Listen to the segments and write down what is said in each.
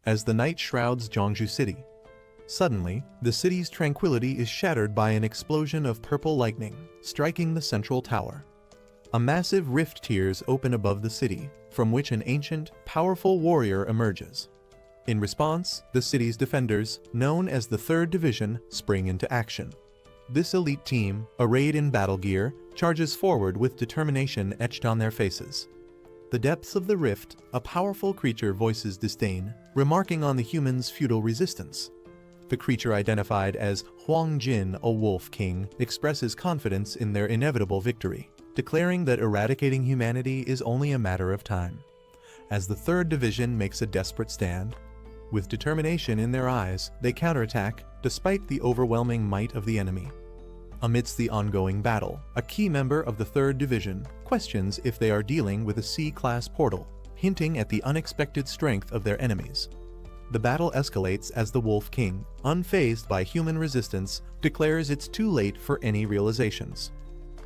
as the night shrouds Jeongju City. Suddenly, the city's tranquility is shattered by an explosion of purple lightning, striking the central tower. A massive rift tears open above the city, from which an ancient, powerful warrior emerges. In response, the city's defenders, known as the 3rd Division, spring into action. This elite team, arrayed in battle gear, charges forward with determination etched on their faces. The depths of the rift, a powerful creature voices disdain, remarking on the humans' futile resistance. The creature identified as Huang Jin, a wolf king, expresses confidence in their inevitable victory, declaring that eradicating humanity is only a matter of time. As the 3rd Division makes a desperate stand, with determination in their eyes, they counterattack, despite the overwhelming might of the enemy. Amidst the ongoing battle, a key member of the 3rd Division questions if they are dealing with a C-class portal, hinting at the unexpected strength of their enemies. The battle escalates as the Wolf King, unfazed by human resistance, declares it's too late for any realizations.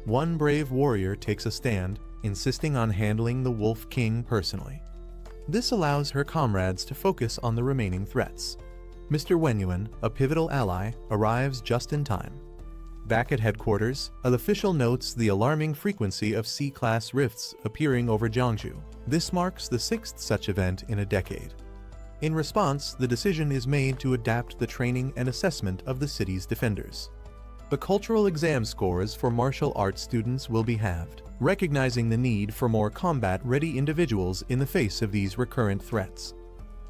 One brave warrior takes a stand, insisting on handling the Wolf King personally. This allows her comrades to focus on the remaining threats. Mr. Wenyuan, a pivotal ally, arrives just in time. Back at headquarters, an official notes the alarming frequency of C-class rifts appearing over Jeongju. This marks the 6th such event in a decade. In response, the decision is made to adapt the training and assessment of the city's defenders. The cultural exam scores for martial arts students will be halved, recognizing the need for more combat-ready individuals in the face of these recurrent threats.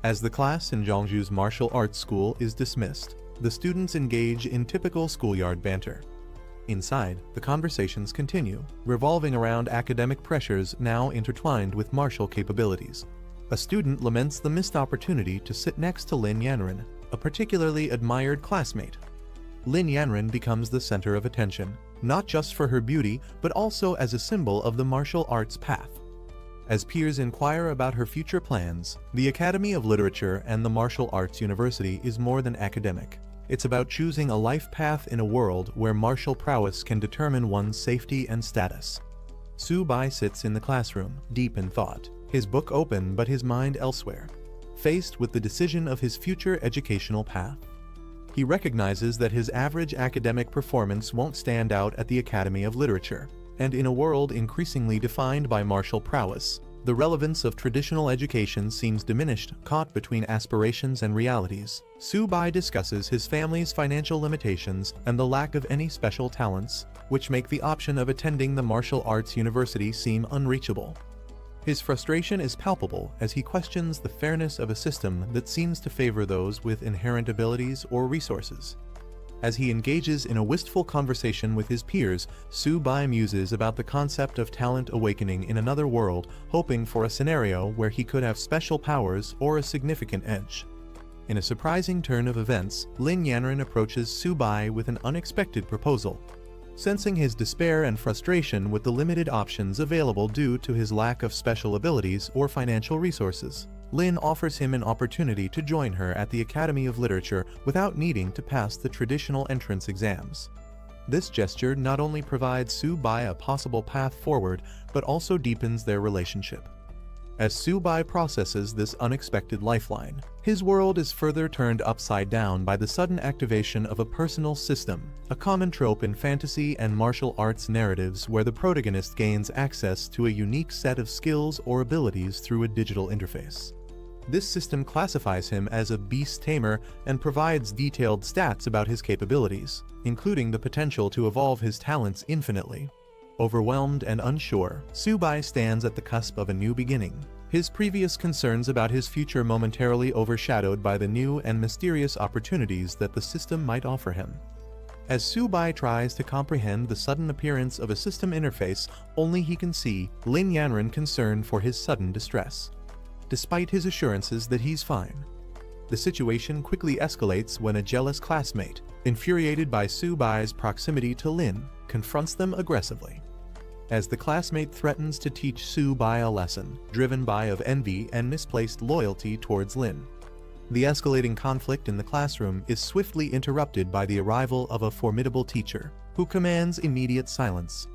As the class in Jeongju's martial arts school is dismissed, the students engage in typical schoolyard banter. Inside, the conversations continue, revolving around academic pressures now intertwined with martial capabilities. A student laments the missed opportunity to sit next to Lin Yanren, a particularly admired classmate. Lin Yanren becomes the center of attention, not just for her beauty, but also as a symbol of the martial arts path. As peers inquire about her future plans, the Academy of Literature and the Martial Arts University is more than academic. It's about choosing a life path in a world where martial prowess can determine one's safety and status. Su Bai sits in the classroom, deep in thought, his book open but his mind elsewhere, faced with the decision of his future educational path. He recognizes that his average academic performance won't stand out at the Academy of Literature, and in a world increasingly defined by martial prowess, the relevance of traditional education seems diminished. Caught between aspirations and realities, Su Bai discusses his family's financial limitations and the lack of any special talents, which make the option of attending the martial arts university seem unreachable. His frustration is palpable as he questions the fairness of a system that seems to favor those with inherent abilities or resources. As he engages in a wistful conversation with his peers, Su Bai muses about the concept of talent awakening in another world, hoping for a scenario where he could have special powers or a significant edge. In a surprising turn of events, Lin Yanren approaches Su Bai with an unexpected proposal. Sensing his despair and frustration with the limited options available due to his lack of special abilities or financial resources, Lin offers him an opportunity to join her at the Academy of Literature without needing to pass the traditional entrance exams. This gesture not only provides Su Bai a possible path forward, but also deepens their relationship. As Su Bai processes this unexpected lifeline, his world is further turned upside down by the sudden activation of a personal system, a common trope in fantasy and martial arts narratives where the protagonist gains access to a unique set of skills or abilities through a digital interface. This system classifies him as a beast tamer and provides detailed stats about his capabilities, including the potential to evolve his talents infinitely. Overwhelmed and unsure, Su Bai stands at the cusp of a new beginning, his previous concerns about his future momentarily overshadowed by the new and mysterious opportunities that the system might offer him. As Su Bai tries to comprehend the sudden appearance of a system interface only he can see, Lin Yanren concerned for his sudden distress. Despite his assurances that he's fine, the situation quickly escalates when a jealous classmate, infuriated by Su Bai's proximity to Lin, confronts them aggressively. As the classmate threatens to teach Su Bai a lesson, driven by envy and misplaced loyalty towards Lin. The escalating conflict in the classroom is swiftly interrupted by the arrival of a formidable teacher, who commands immediate silence.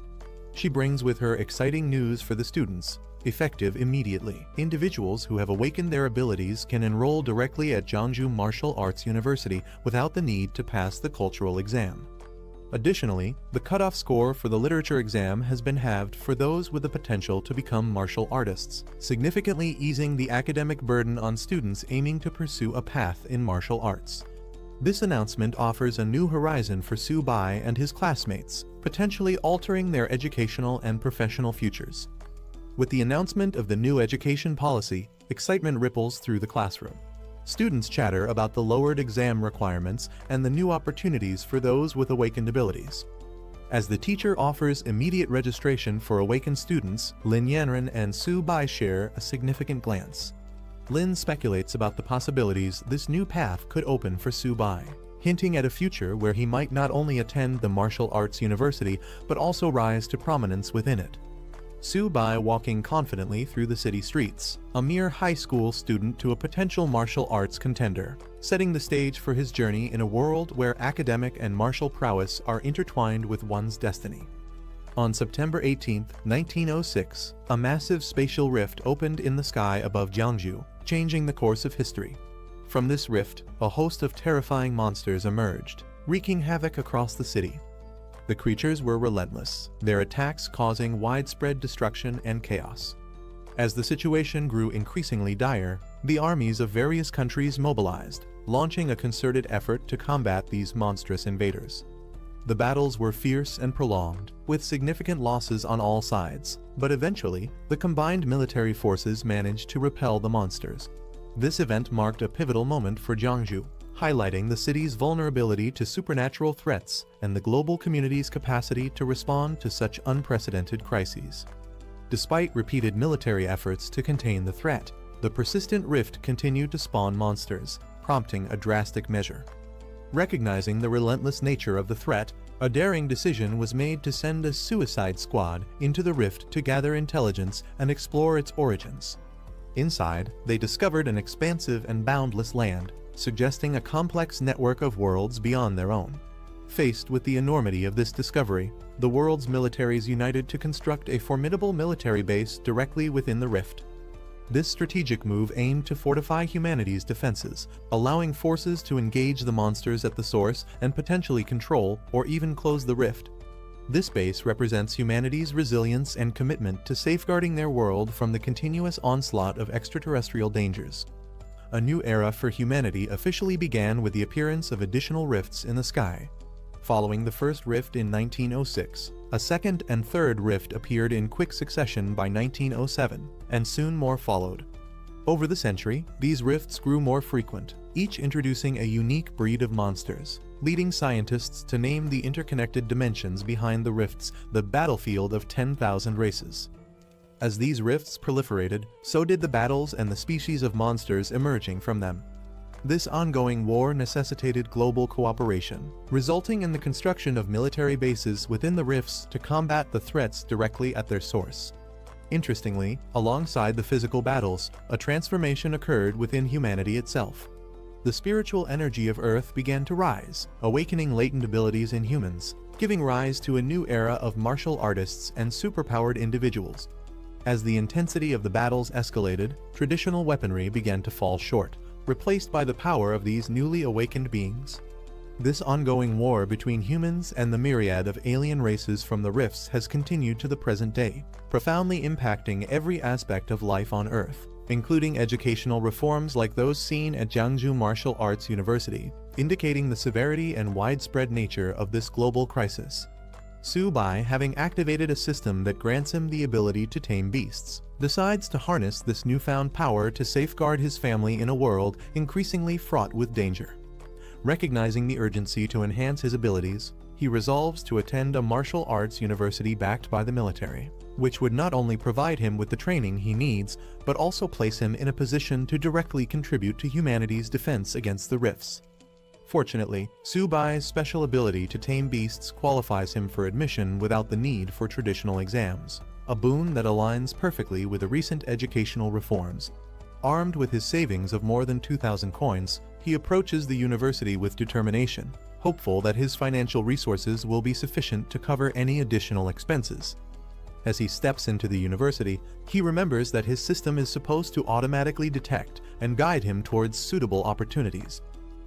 She brings with her exciting news for the students, effective immediately. Individuals who have awakened their abilities can enroll directly at Jeongju Martial Arts University without the need to pass the cultural exam. Additionally, the cutoff score for the literature exam has been halved for those with the potential to become martial artists, significantly easing the academic burden on students aiming to pursue a path in martial arts. This announcement offers a new horizon for Su Bai and his classmates, potentially altering their educational and professional futures. With the announcement of the new education policy, excitement ripples through the classroom. Students chatter about the lowered exam requirements and the new opportunities for those with awakened abilities. As the teacher offers immediate registration for awakened students, Lin Yanren and Su Bai share a significant glance. Lin speculates about the possibilities this new path could open for Su Bai, hinting at a future where he might not only attend the martial arts university but also rise to prominence within it. Su Bai walking confidently through the city streets, a mere high school student to a potential martial arts contender, setting the stage for his journey in a world where academic and martial prowess are intertwined with one's destiny. On September 18, 1906, a massive spatial rift opened in the sky above Jeongju, changing the course of history. From this rift, a host of terrifying monsters emerged, wreaking havoc across the city. The creatures were relentless, their attacks causing widespread destruction and chaos. As the situation grew increasingly dire, the armies of various countries mobilized, launching a concerted effort to combat these monstrous invaders. The battles were fierce and prolonged, with significant losses on all sides, but eventually, the combined military forces managed to repel the monsters. This event marked a pivotal moment for Jeongju, highlighting the city's vulnerability to supernatural threats and the global community's capacity to respond to such unprecedented crises. Despite repeated military efforts to contain the threat, the persistent rift continued to spawn monsters, prompting a drastic measure. Recognizing the relentless nature of the threat, a daring decision was made to send a suicide squad into the rift to gather intelligence and explore its origins. Inside, they discovered an expansive and boundless land, suggesting a complex network of worlds beyond their own. Faced with the enormity of this discovery, the world's militaries united to construct a formidable military base directly within the rift. This strategic move aimed to fortify humanity's defenses, allowing forces to engage the monsters at the source and potentially control or even close the rift. This base represents humanity's resilience and commitment to safeguarding their world from the continuous onslaught of extraterrestrial dangers. A new era for humanity officially began with the appearance of additional rifts in the sky. Following the first rift in 1906, a second and third rift appeared in quick succession by 1907, and soon more followed. Over the century, these rifts grew more frequent, each introducing a unique breed of monsters, leading scientists to name the interconnected dimensions behind the rifts the battlefield of 10,000 races. As these rifts proliferated, so did the battles and the species of monsters emerging from them. This ongoing war necessitated global cooperation, resulting in the construction of military bases within the rifts to combat the threats directly at their source. Interestingly, alongside the physical battles, a transformation occurred within humanity itself. The spiritual energy of Earth began to rise, awakening latent abilities in humans, giving rise to a new era of martial artists and superpowered individuals. As the intensity of the battles escalated, traditional weaponry began to fall short, replaced by the power of these newly awakened beings. This ongoing war between humans and the myriad of alien races from the rifts has continued to the present day, profoundly impacting every aspect of life on Earth, including educational reforms like those seen at Jeongju Martial Arts University, indicating the severity and widespread nature of this global crisis. Su Bai, having activated a system that grants him the ability to tame beasts, decides to harness this newfound power to safeguard his family in a world increasingly fraught with danger. Recognizing the urgency to enhance his abilities, he resolves to attend a martial arts university backed by the military, which would not only provide him with the training he needs, but also place him in a position to directly contribute to humanity's defense against the rifts. Fortunately, Su Bai's special ability to tame beasts qualifies him for admission without the need for traditional exams, a boon that aligns perfectly with the recent educational reforms. Armed with his savings of more than 2,000 coins, he approaches the university with determination, hopeful that his financial resources will be sufficient to cover any additional expenses. As he steps into the university, he remembers that his system is supposed to automatically detect and guide him towards suitable opportunities.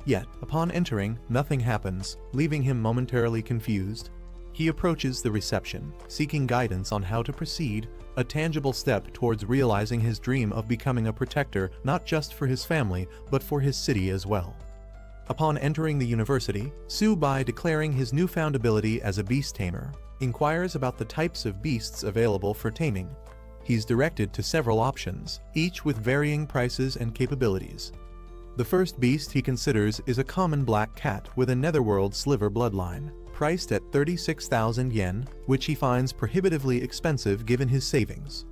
Yet, upon entering, nothing happens, leaving him momentarily confused. He approaches the reception, seeking guidance on how to proceed, a tangible step towards realizing his dream of becoming a protector not just for his family, but for his city as well. Upon entering the university, Su-bai, declaring his newfound ability as a beast tamer, inquires about the types of beasts available for taming. He's directed to several options, each with varying prices and capabilities. The first beast he considers is a common black cat with a netherworld sliver bloodline, priced at 36,000 yen, which he finds prohibitively expensive given his savings.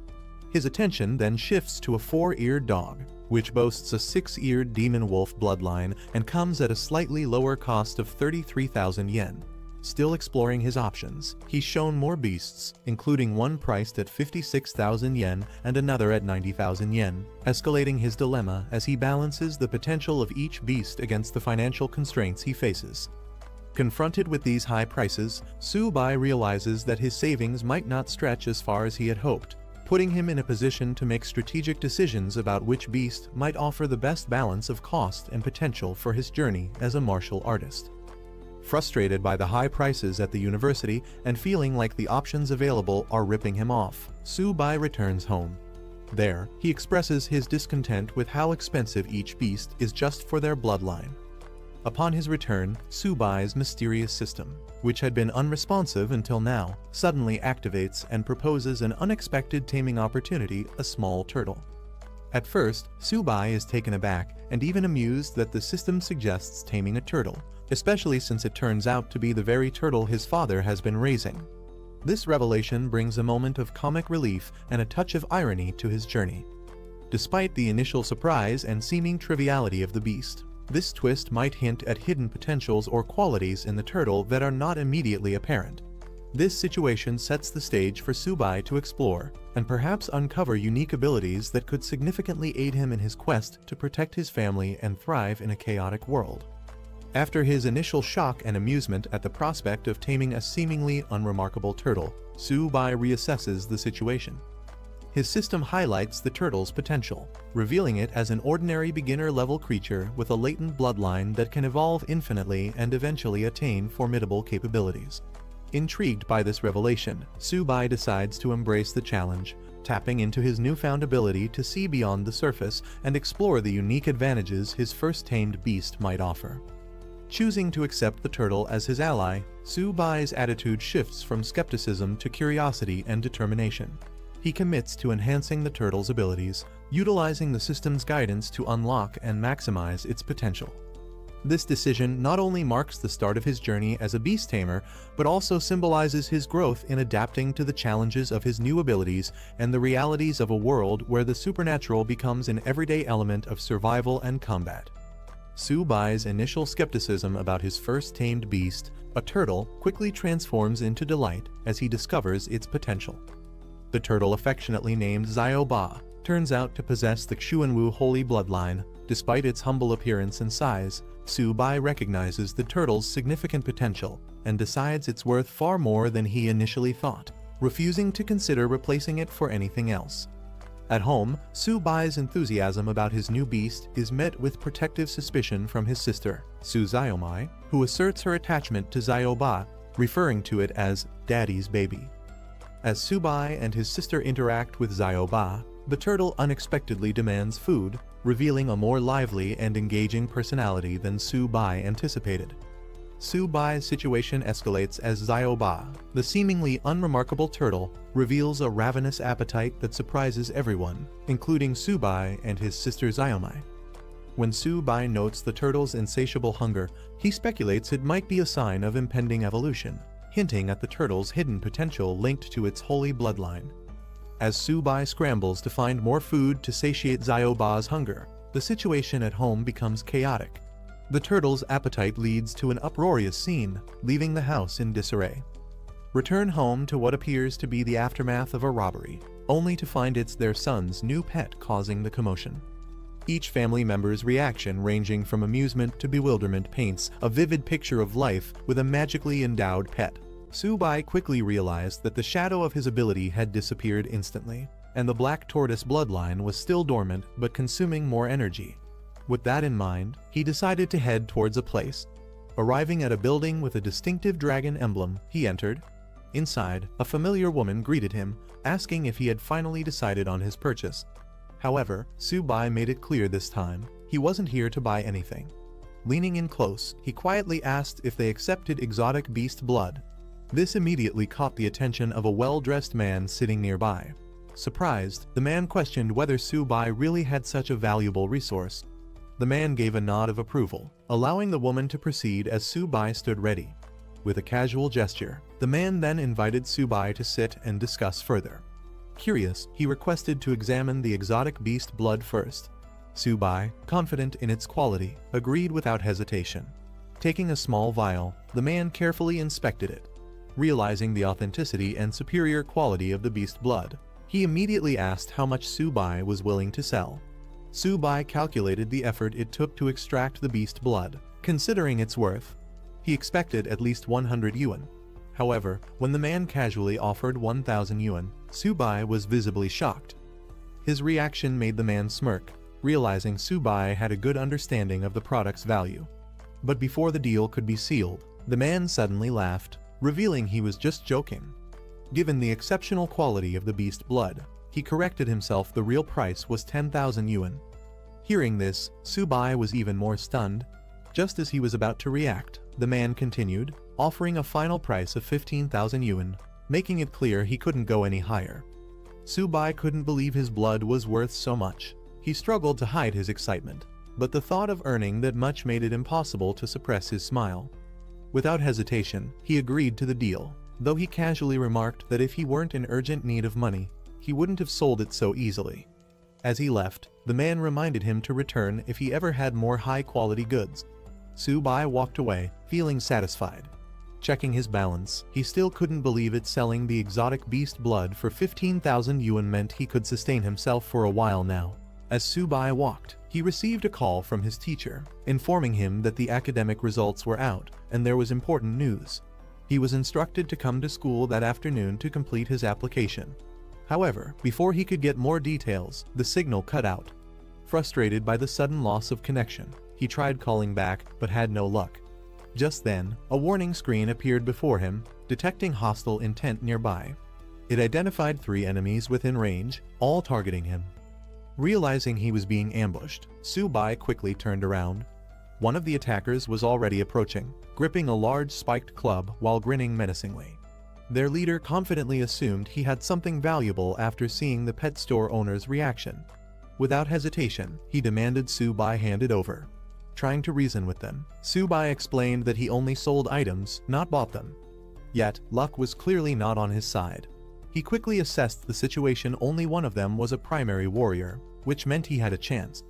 His attention then shifts to a 4-eared dog, which boasts a 6-eared demon wolf bloodline and comes at a slightly lower cost of 33,000 yen. Still exploring his options, he's shown more beasts, including one priced at 56,000 yen and another at 90,000 yen, escalating his dilemma as he balances the potential of each beast against the financial constraints he faces. Confronted with these high prices, Su-bai realizes that his savings might not stretch as far as he had hoped, putting him in a position to make strategic decisions about which beast might offer the best balance of cost and potential for his journey as a martial artist. Frustrated by the high prices at the university and feeling like the options available are ripping him off, Su-bai returns home. There, he expresses his discontent with how expensive each beast is just for their bloodline. Upon his return, Su-bai's mysterious system, which had been unresponsive until now, suddenly activates and proposes an unexpected taming opportunity, a small turtle. At first, Su-bai is taken aback and even amused that the system suggests taming a turtle, especially since it turns out to be the very turtle his father has been raising. This revelation brings a moment of comic relief and a touch of irony to his journey. Despite the initial surprise and seeming triviality of the beast, this twist might hint at hidden potentials or qualities in the turtle that are not immediately apparent. This situation sets the stage for Su-bai to explore and perhaps uncover unique abilities that could significantly aid him in his quest to protect his family and thrive in a chaotic world. After his initial shock and amusement at the prospect of taming a seemingly unremarkable turtle, Su-bai reassesses the situation. His system highlights the turtle's potential, revealing it as an ordinary beginner-level creature with a latent bloodline that can evolve infinitely and eventually attain formidable capabilities. Intrigued by this revelation, Su-bai decides to embrace the challenge, tapping into his newfound ability to see beyond the surface and explore the unique advantages his first tamed beast might offer. Choosing to accept the turtle as his ally, Su-bai's attitude shifts from skepticism to curiosity and determination. He commits to enhancing the turtle's abilities, utilizing the system's guidance to unlock and maximize its potential. This decision not only marks the start of his journey as a beast tamer, but also symbolizes his growth in adapting to the challenges of his new abilities and the realities of a world where the supernatural becomes an everyday element of survival and combat. Su-bai's initial skepticism about his first tamed beast, a turtle, quickly transforms into delight as he discovers its potential. The turtle, affectionately named Xiaoba, turns out to possess the Xuanwu holy bloodline. Despite its humble appearance and size, Su-bai recognizes the turtle's significant potential and decides it's worth far more than he initially thought, refusing to consider replacing it for anything else. At home, Su-bai's enthusiasm about his new beast is met with protective suspicion from his sister, Su Xiaomai, who asserts her attachment to Xiaoba, referring to it as Daddy's baby. As Su-bai and his sister interact with Xiaoba, the turtle unexpectedly demands food, revealing a more lively and engaging personality than Su-bai anticipated. Su-bai's situation escalates as Xiaoba, the seemingly unremarkable turtle, reveals a ravenous appetite that surprises everyone, including Su-bai and his sister Xiaomai. When Su-bai notes the turtle's insatiable hunger, he speculates it might be a sign of impending evolution, hinting at the turtle's hidden potential linked to its holy bloodline. As Su-bai scrambles to find more food to satiate Xiaoba's hunger, the situation at home becomes chaotic. The turtle's appetite leads to an uproarious scene, leaving the house in disarray. Return home to what appears to be the aftermath of a robbery, only to find it's their son's new pet causing the commotion. Each family member's reaction, ranging from amusement to bewilderment, paints a vivid picture of life with a magically endowed pet. Su-bai quickly realized that the shadow of his ability had disappeared instantly, and the black tortoise bloodline was still dormant but consuming more energy. With that in mind, he decided to head towards a place. Arriving at a building with a distinctive dragon emblem, he entered. Inside, a familiar woman greeted him, asking if he had finally decided on his purchase. However, Su-bai made it clear this time, he wasn't here to buy anything. Leaning in close, he quietly asked if they accepted exotic beast blood. This immediately caught the attention of a well-dressed man sitting nearby. Surprised, the man questioned whether Su-bai really had such a valuable resource. The man gave a nod of approval, allowing the woman to proceed as Su-bai stood ready. With a casual gesture, the man then invited Su-bai to sit and discuss further. Curious, he requested to examine the exotic beast blood first. Su-bai, confident in its quality, agreed without hesitation. Taking a small vial, the man carefully inspected it. Realizing the authenticity and superior quality of the beast blood, he immediately asked how much Su-bai was willing to sell. Su-bai calculated the effort it took to extract the beast blood. Considering its worth, he expected at least 100 yuan. However, when the man casually offered 1,000 yuan, Su-bai was visibly shocked. His reaction made the man smirk, realizing Su-bai had a good understanding of the product's value. But before the deal could be sealed, the man suddenly laughed, revealing he was just joking. Given the exceptional quality of the beast blood, he corrected himself. The real price was 10,000 yuan. Hearing this, Su-bai was even more stunned. Just as he was about to react, the man continued, offering a final price of 15,000 yuan, making it clear he couldn't go any higher. Su-bai couldn't believe his blood was worth so much. He struggled to hide his excitement, but the thought of earning that much made it impossible to suppress his smile. Without hesitation, he agreed to the deal, though he casually remarked that if he weren't in urgent need of money, he wouldn't have sold it so easily. As he left, the man reminded him to return if he ever had more high-quality goods. Su-bai walked away, feeling satisfied. Checking his balance, he still couldn't believe it. Selling the exotic beast blood for 15,000 yuan meant he could sustain himself for a while now. As Su-bai walked, he received a call from his teacher, informing him that the academic results were out, and there was important news. He was instructed to come to school that afternoon to complete his application. However, before he could get more details, the signal cut out. Frustrated by the sudden loss of connection, he tried calling back but had no luck. Just then, a warning screen appeared before him, detecting hostile intent nearby. It identified 3 enemies within range, all targeting him. Realizing he was being ambushed, Su-bai quickly turned around. One of the attackers was already approaching, gripping a large spiked club while grinning menacingly. Their leader confidently assumed he had something valuable after seeing the pet store owner's reaction. Without hesitation, he demanded Su-bai hand it over. Trying to reason with them, Su-bai explained that he only sold items, not bought them. Yet, luck was clearly not on his side. He quickly assessed the situation. Only one of them was a primary warrior, which meant he had a chance.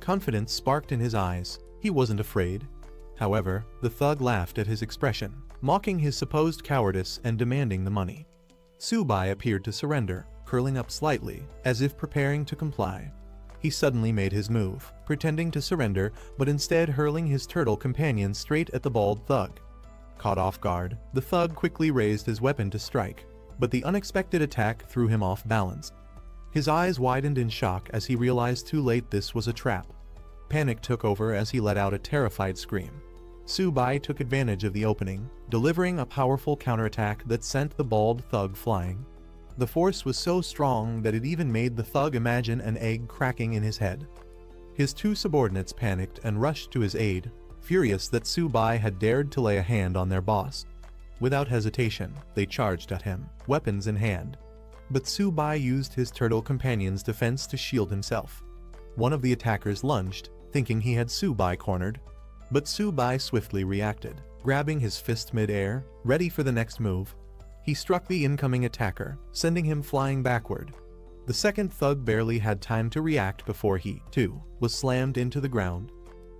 Confidence sparked in his eyes. He wasn't afraid. However, the thug laughed at his expression, mocking his supposed cowardice and demanding the money. Su-bai appeared to surrender, curling up slightly, as if preparing to comply. He suddenly made his move, pretending to surrender, but instead hurling his turtle companion straight at the bald thug. Caught off guard, the thug quickly raised his weapon to strike, but the unexpected attack threw him off balance. His eyes widened in shock as he realized too late this was a trap. Panic took over as he let out a terrified scream. Su-bai took advantage of the opening, delivering a powerful counterattack that sent the bald thug flying. The force was so strong that it even made the thug imagine an egg cracking in his head. His 2 subordinates panicked and rushed to his aid, furious that Su-bai had dared to lay a hand on their boss. Without hesitation, they charged at him, weapons in hand. But Su-bai used his turtle companion's defense to shield himself. One of the attackers lunged, thinking he had Su-bai cornered. But Su-bai swiftly reacted, grabbing his fist mid-air, ready for the next move. He struck the incoming attacker, sending him flying backward. The second thug barely had time to react before he, too, was slammed into the ground.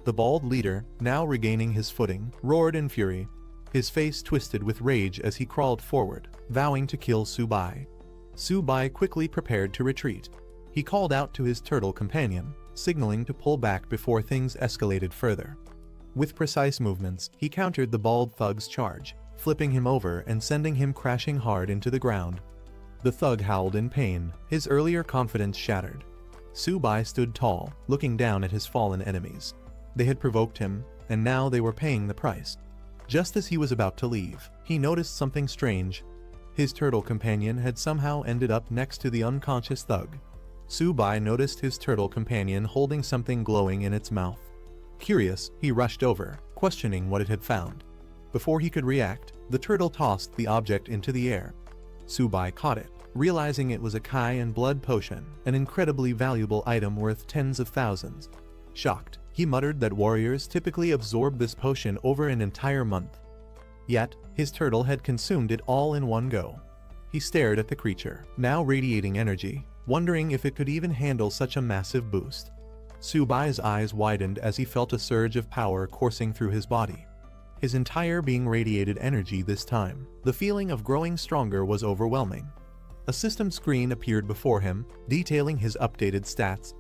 The bald leader, now regaining his footing, roared in fury. His face twisted with rage as he crawled forward, vowing to kill Su-bai. Su-bai quickly prepared to retreat. He called out to his turtle companion, signaling to pull back before things escalated further. With precise movements, he countered the bald thug's charge, flipping him over and sending him crashing hard into the ground. The thug howled in pain, his earlier confidence shattered. Su-bai stood tall, looking down at his fallen enemies. They had provoked him, and now they were paying the price. Just as he was about to leave, he noticed something strange. His turtle companion had somehow ended up next to the unconscious thug. Su-bai noticed his turtle companion holding something glowing in its mouth. Curious, he rushed over, questioning what it had found. Before he could react, the turtle tossed the object into the air. Su-bai caught it, realizing it was a kai and blood potion, an incredibly valuable item worth tens of thousands. Shocked, he muttered that warriors typically absorb this potion over an entire month. Yet, his turtle had consumed it all in one go. He stared at the creature, now radiating energy, wondering if it could even handle such a massive boost. Su-bai's eyes widened as he felt a surge of power coursing through his body. His entire being radiated energy this time. The feeling of growing stronger was overwhelming. A system screen appeared before him, detailing his updated stats.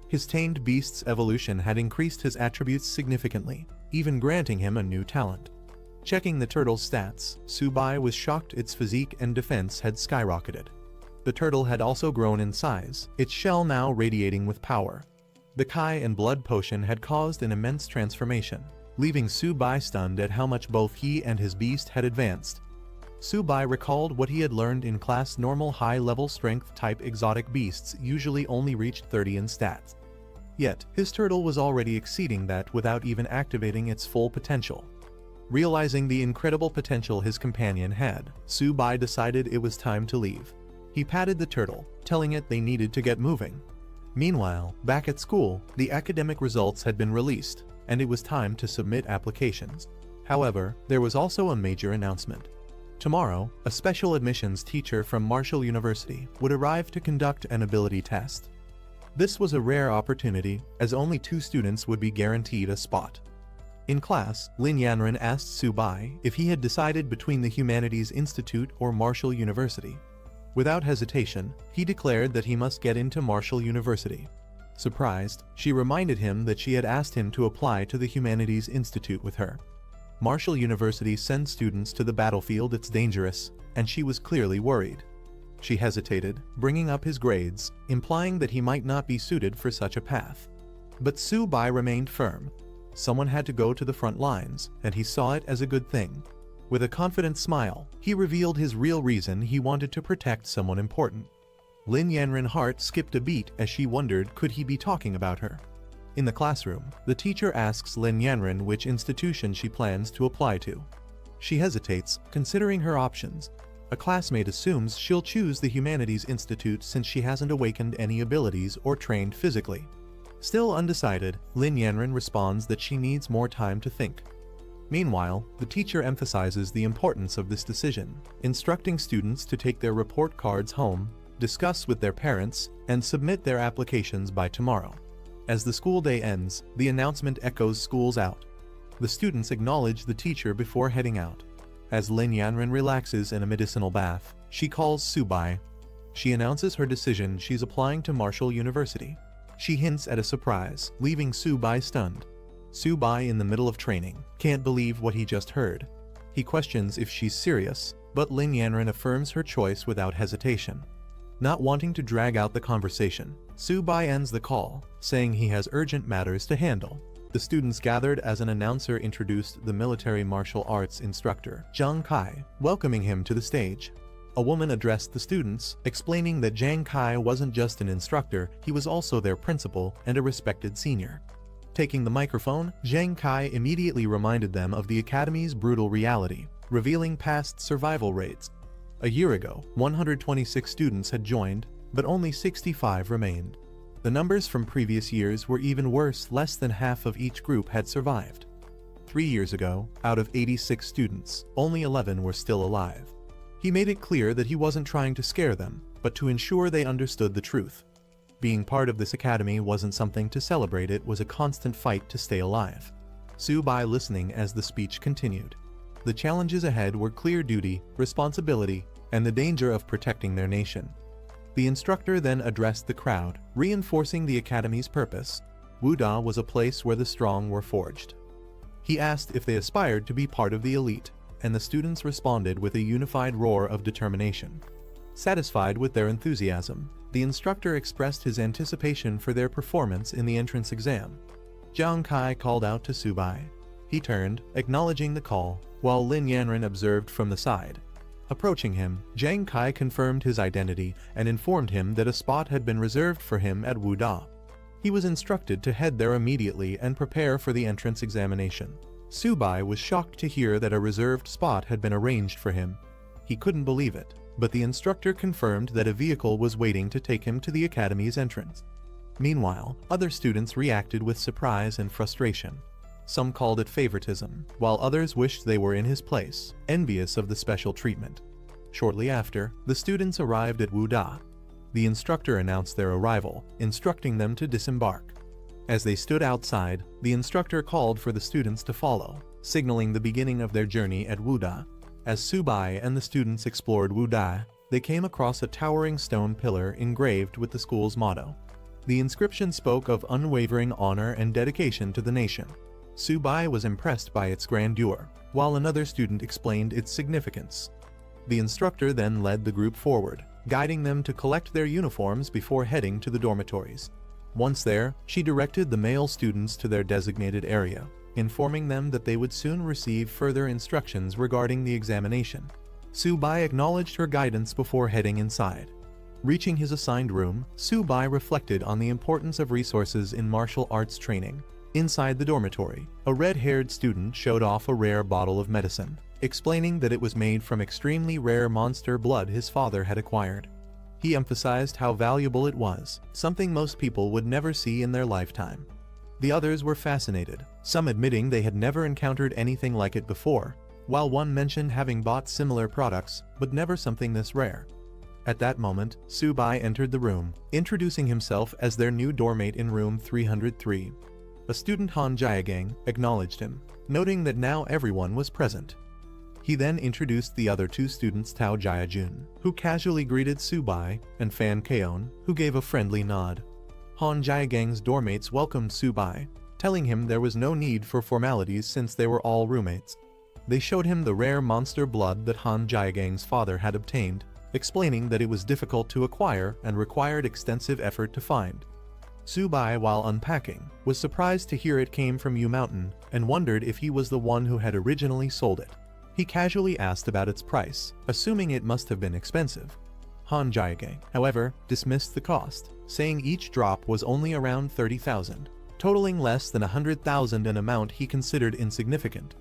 His tamed beast's evolution had increased his attributes significantly, even granting him a new talent. Checking the turtle's stats, Su-bai was shocked its physique and defense had skyrocketed. The turtle had also grown in size, its shell now radiating with power. The kai and blood potion had caused an immense transformation, leaving Su-bai stunned at how much both he and his beast had advanced. Su-bai recalled what he had learned in class: normal high-level strength type exotic beasts usually only reached 30 in stats. Yet, his turtle was already exceeding that without even activating its full potential. Realizing the incredible potential his companion had, Su-bai decided it was time to leave. He patted the turtle, telling it they needed to get moving. Meanwhile, back at school, the academic results had been released, and it was time to submit applications. However, there was also a major announcement. Tomorrow, a special admissions teacher from Marshall University would arrive to conduct an ability test. This was a rare opportunity, as only 2 students would be guaranteed a spot. In class, Lin Yanren asked Su-bai if he had decided between the Humanities Institute or Marshall University. Without hesitation, he declared that he must get into Marshall University. Surprised, she reminded him that she had asked him to apply to the Humanities Institute with her. Marshall University sends students to the battlefield. It's dangerous, and she was clearly worried. She hesitated, bringing up his grades, implying that he might not be suited for such a path. But Su-bai remained firm. Someone had to go to the front lines, and he saw it as a good thing. With a confident smile, he revealed his real reason: he wanted to protect someone important. Lin Yanren's heart skipped a beat as she wondered, could he be talking about her? In the classroom, the teacher asks Lin Yanren which institution she plans to apply to. She hesitates, considering her options. A classmate assumes she'll choose the Humanities Institute since she hasn't awakened any abilities or trained physically. Still undecided, Lin Yanren responds that she needs more time to think. Meanwhile, the teacher emphasizes the importance of this decision, instructing students to take their report cards home, discuss with their parents, and submit their applications by tomorrow. As the school day ends, the announcement echoes schools out. The students acknowledge the teacher before heading out. As Lin Yanren relaxes in a medicinal bath, she calls Su-bai. She announces her decision: she's applying to Marshall University. She hints at a surprise, leaving Su-bai stunned. Su-bai, in the middle of training, can't believe what he just heard. He questions if she's serious, but Lin Yanren affirms her choice without hesitation. Not wanting to drag out the conversation, Su-bai ends the call, saying he has urgent matters to handle. The students gathered as an announcer introduced the military martial arts instructor, Zhang Kai, welcoming him to the stage. A woman addressed the students, explaining that Zhang Kai wasn't just an instructor, he was also their principal and a respected senior. Taking the microphone, Zhang Kai immediately reminded them of the academy's brutal reality, revealing past survival rates. A year ago, 126 students had joined, but only 65 remained. The numbers from previous years were even worse: less than half of each group had survived. 3 years ago, out of 86 students, only 11 were still alive. He made it clear that he wasn't trying to scare them, but to ensure they understood the truth. Being part of this academy wasn't something to celebrate, it was a constant fight to stay alive. Su-bai listening as the speech continued. The challenges ahead were clear: duty, responsibility, and the danger of protecting their nation. The instructor then addressed the crowd, reinforcing the academy's purpose. Wuda was a place where the strong were forged. He asked if they aspired to be part of the elite. and the students responded with a unified roar of determination. Satisfied with their enthusiasm, the instructor expressed his anticipation for their performance in the entrance exam. Jiang Kai called out to Subai. He turned, acknowledging the call, while Lin Yanren observed from the side. Approaching him, Jiang Kai confirmed his identity and informed him that a spot had been reserved for him at Wuda. He was instructed to head there immediately and prepare for the entrance examination. Subai was shocked to hear that a reserved spot had been arranged for him. He couldn't believe it, but the instructor confirmed that a vehicle was waiting to take him to the academy's entrance. Meanwhile, other students reacted with surprise and frustration. Some called it favoritism, while others wished they were in his place, envious of the special treatment. Shortly after, the students arrived at Wuda. The instructor announced their arrival, instructing them to disembark. As they stood outside, the instructor called for the students to follow, signaling the beginning of their journey at Wuda. As Subai and the students explored Wuda, they came across a towering stone pillar engraved with the school's motto. The inscription spoke of unwavering honor and dedication to the nation. Subai was impressed by its grandeur, while another student explained its significance. The instructor then led the group forward, guiding them to collect their uniforms before heading to the dormitories. Once there, she directed the male students to their designated area, informing them that they would soon receive further instructions regarding the examination. Subai acknowledged her guidance before heading inside. Reaching his assigned room, Subai reflected on the importance of resources in martial arts training. Inside the dormitory, a red-haired student showed off a rare bottle of medicine, explaining that it was made from extremely rare monster blood his father had acquired. He emphasized how valuable it was, something most people would never see in their lifetime. The others were fascinated, some admitting they had never encountered anything like it before, while one mentioned having bought similar products, but never something this rare. At that moment, Subai entered the room, introducing himself as their new doormate in room 303. A student Han Jiagang acknowledged him, noting that now everyone was present. He then introduced the other two students Tao Jiajun, who casually greeted Subai, and Fan Keon, who gave a friendly nod. Han Jiagang's doormates welcomed Subai, telling him there was no need for formalities since they were all roommates. They showed him the rare monster blood that Han Jiagang's father had obtained, explaining that it was difficult to acquire and required extensive effort to find. Subai, while unpacking, was surprised to hear it came from Yu Mountain and wondered if he was the one who had originally sold it. He casually asked about its price, assuming it must have been expensive. Han Jiagang, however, dismissed the cost, saying each drop was only around 30,000, totaling less than 100,000, an amount he considered insignificant.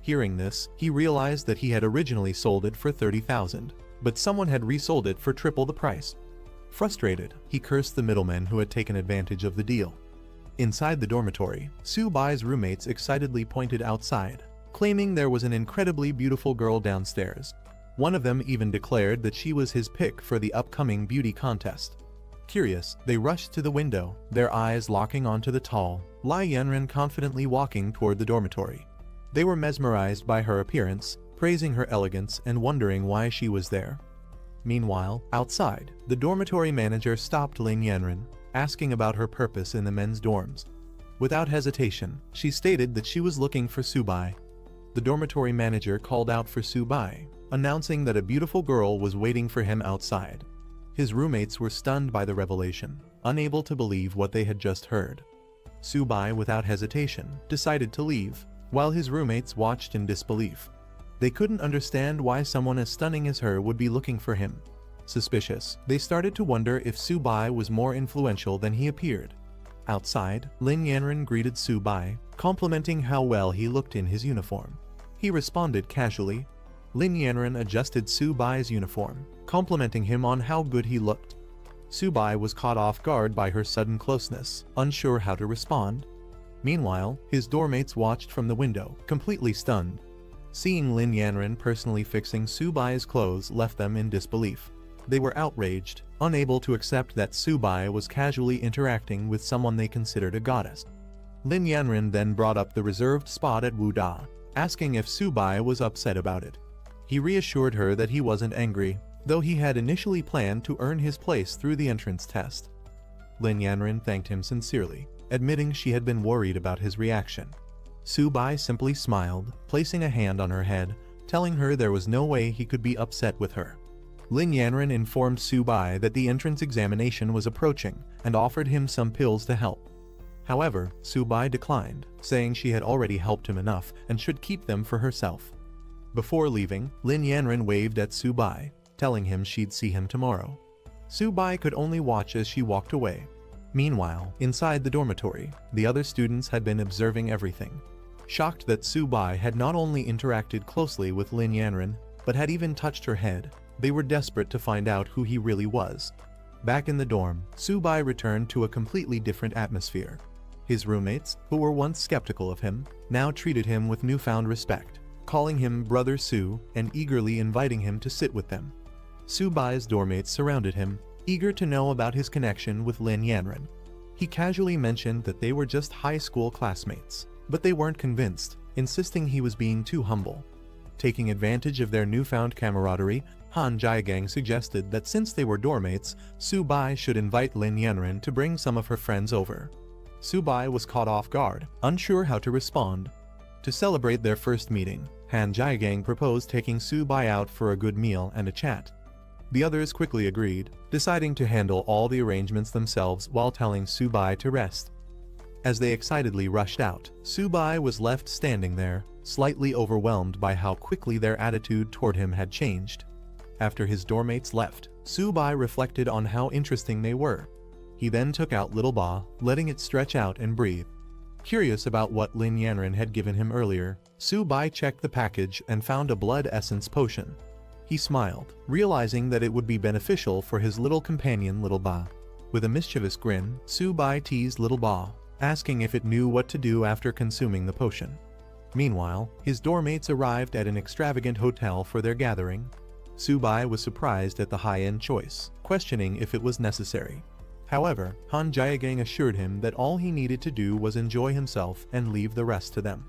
Hearing this, he realized that he had originally sold it for 30,000, but someone had resold it for triple the price. Frustrated, he cursed the middlemen who had taken advantage of the deal. Inside the dormitory, Subai's roommates excitedly pointed outside, claiming there was an incredibly beautiful girl downstairs. One of them even declared that she was his pick for the upcoming beauty contest. Curious, they rushed to the window, their eyes locking onto the tall, Lai Yanren confidently walking toward the dormitory. They were mesmerized by her appearance, praising her elegance and wondering why she was there. Meanwhile, outside, the dormitory manager stopped Lin Yanren, asking about her purpose in the men's dorms. Without hesitation, she stated that she was looking for Subai. The dormitory manager called out for Subai, announcing that a beautiful girl was waiting for him outside. His roommates were stunned by the revelation, unable to believe what they had just heard. Subai, without hesitation, decided to leave, while his roommates watched in disbelief. They couldn't understand why someone as stunning as her would be looking for him. Suspicious, they started to wonder if Subai was more influential than he appeared. Outside, Lin Yanren greeted Subai, complimenting how well he looked in his uniform. He responded casually. Lin Yanren adjusted Subai's uniform, complimenting him on how good he looked. Subai was caught off guard by her sudden closeness, unsure how to respond. Meanwhile, his doormates watched from the window, completely stunned. Seeing Lin Yanren personally fixing Subai's clothes left them in disbelief. They were outraged, unable to accept that Subai was casually interacting with someone they considered a goddess. Lin Yanren then brought up the reserved spot at Wuda, asking if Subai was upset about it. He reassured her that he wasn't angry, though he had initially planned to earn his place through the entrance test. Lin Yanren thanked him sincerely, admitting she had been worried about his reaction. Subai simply smiled, placing a hand on her head, telling her there was no way he could be upset with her. Lin Yanren informed Su-bai that the entrance examination was approaching and offered him some pills to help. However, Su-bai declined, saying she had already helped him enough and should keep them for herself. Before leaving, Lin Yanren waved at Su-bai, telling him she'd see him tomorrow. Su-bai could only watch as she walked away. Meanwhile, inside the dormitory, the other students had been observing everything. Shocked that Su-bai had not only interacted closely with Lin Yanren, but had even touched her head, they were desperate to find out who he really was. Back in the dorm, Su-bai returned to a completely different atmosphere. His roommates, who were once skeptical of him, now treated him with newfound respect, calling him Brother Su and eagerly inviting him to sit with them. Su-bai's dormmates surrounded him, eager to know about his connection with Lin Yanren. He casually mentioned that they were just high school classmates, but they weren't convinced, insisting he was being too humble. Taking advantage of their newfound camaraderie, Han Jiagang suggested that since they were dormmates, Su-bai should invite Lin Yanren to bring some of her friends over. Su-bai was caught off guard, unsure how to respond. To celebrate their first meeting, Han Jiagang proposed taking Su-bai out for a good meal and a chat. The others quickly agreed, deciding to handle all the arrangements themselves while telling Su-bai to rest. As they excitedly rushed out, Su-bai was left standing there, slightly overwhelmed by how quickly their attitude toward him had changed. After his dormmates left, Su-bai reflected on how interesting they were. He then took out Little Ba, letting it stretch out and breathe. Curious about what Lin Yanren had given him earlier, Su-bai checked the package and found a blood essence potion. He smiled, realizing that it would be beneficial for his little companion Little Ba. With a mischievous grin, Su-bai teased Little Ba, asking if it knew what to do after consuming the potion. Meanwhile, his dormmates arrived at an extravagant hotel for their gathering. Su-bai was surprised at the high-end choice, questioning if it was necessary. However, Han Jiagang assured him that all he needed to do was enjoy himself and leave the rest to them.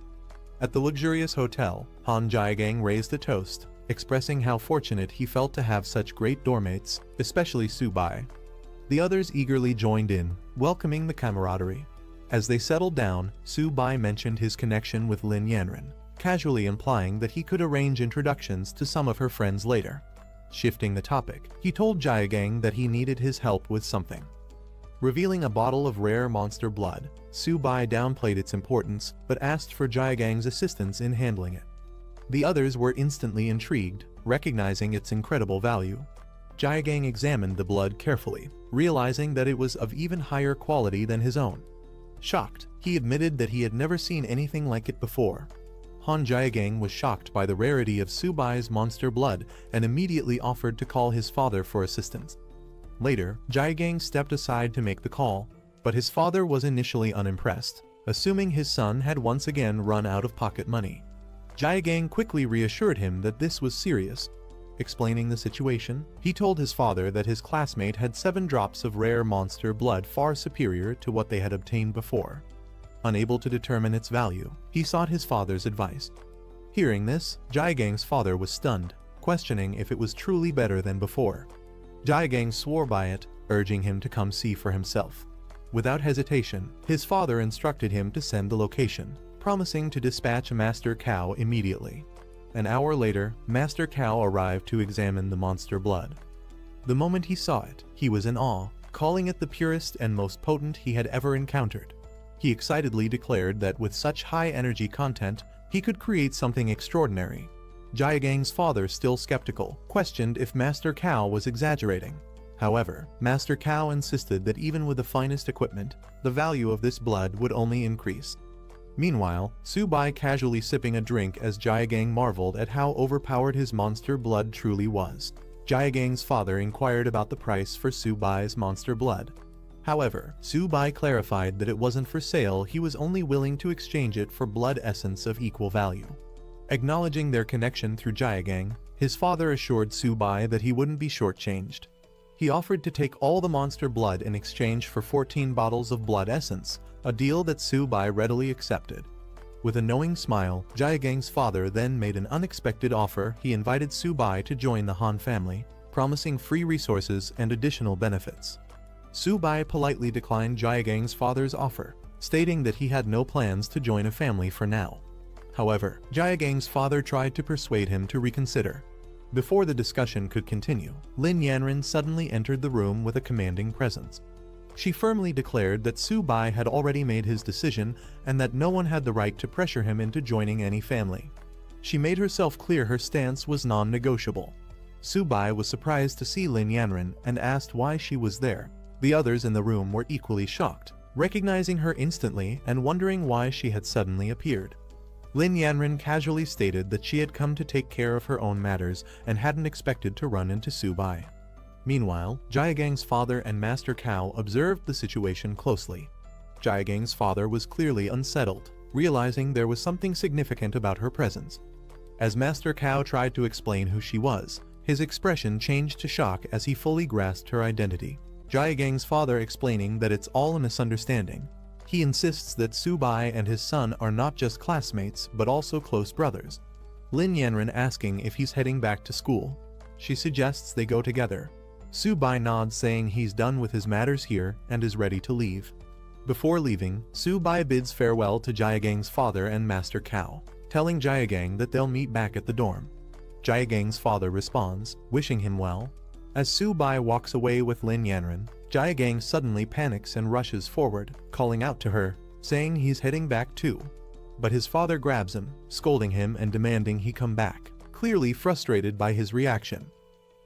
At the luxurious hotel, Han Jiagang raised a toast, expressing how fortunate he felt to have such great dormmates, especially Su-bai. The others eagerly joined in, welcoming the camaraderie. As they settled down, Su-bai mentioned his connection with Lin Yanren, casually implying that he could arrange introductions to some of her friends later. Shifting the topic, he told Jiagang that he needed his help with something. Revealing a bottle of rare monster blood, Su-bai downplayed its importance but asked for Jiagang's assistance in handling it. The others were instantly intrigued, recognizing its incredible value. Jiagang examined the blood carefully, realizing that it was of even higher quality than his own. Shocked, he admitted that he had never seen anything like it before. Han Jiagang was shocked by the rarity of Su-bai's monster blood and immediately offered to call his father for assistance. Later, Jiagang stepped aside to make the call, but his father was initially unimpressed, assuming his son had once again run out of pocket money. Jiagang quickly reassured him that this was serious. Explaining the situation, he told his father that his classmate had 7 drops of rare monster blood far superior to what they had obtained before. Unable to determine its value, he sought his father's advice. Hearing this, Jiagang's father was stunned, questioning if it was truly better than before. Jiagang swore by it, urging him to come see for himself. Without hesitation, his father instructed him to send the location, promising to dispatch Master Cao immediately. An hour later, Master Cao arrived to examine the monster blood. The moment he saw it, he was in awe, calling it the purest and most potent he had ever encountered. He excitedly declared that with such high energy content, he could create something extraordinary. Jiagang's father, still skeptical, questioned if Master Cao was exaggerating. However, Master Cao insisted that even with the finest equipment, the value of this blood would only increase. Meanwhile, Su-bai casually sipping a drink as Jiagang marveled at how overpowered his monster blood truly was. Jiagang's father inquired about the price for Su-bai's monster blood. However, Su-bai clarified that it wasn't for sale, he was only willing to exchange it for blood essence of equal value. Acknowledging their connection through Jiagang, his father assured Su-bai that he wouldn't be shortchanged. He offered to take all the monster blood in exchange for 14 bottles of blood essence, a deal that Su-bai readily accepted. With a knowing smile, Jiagang's father then made an unexpected offer. He invited Su-bai to join the Han family, promising free resources and additional benefits. Su-bai politely declined Jiagang's father's offer, stating that he had no plans to join a family for now. However, Jaegang's father tried to persuade him to reconsider. Before the discussion could continue, Lin Yanren suddenly entered the room with a commanding presence. She firmly declared that Su-bai had already made his decision and that no one had the right to pressure him into joining any family. She made herself clear her stance was non-negotiable. Su-bai was surprised to see Lin Yanren and asked why she was there. The others in the room were equally shocked, recognizing her instantly and wondering why she had suddenly appeared. Lin Yanren casually stated that she had come to take care of her own matters and hadn't expected to run into Su-bai. Meanwhile, Jaegang's father and Master Cao observed the situation closely. Jaegang's father was clearly unsettled, realizing there was something significant about her presence. As Master Cao tried to explain who she was, his expression changed to shock as he fully grasped her identity. Jaegang's father explaining that it's all a misunderstanding. He insists that Su-bai and his son are not just classmates but also close brothers. Lin Yanren asking if he's heading back to school. She suggests they go together. Su-bai nods saying he's done with his matters here and is ready to leave. Before leaving, Su-bai bids farewell to Jaegang's father and Master Cao, telling Jaegang that they'll meet back at the dorm. Jaegang's father responds, wishing him well. As Su-bai walks away with Lin Yanren, Jaegang suddenly panics and rushes forward, calling out to her, saying he's heading back too. But his father grabs him, scolding him and demanding he come back, clearly frustrated by his reaction.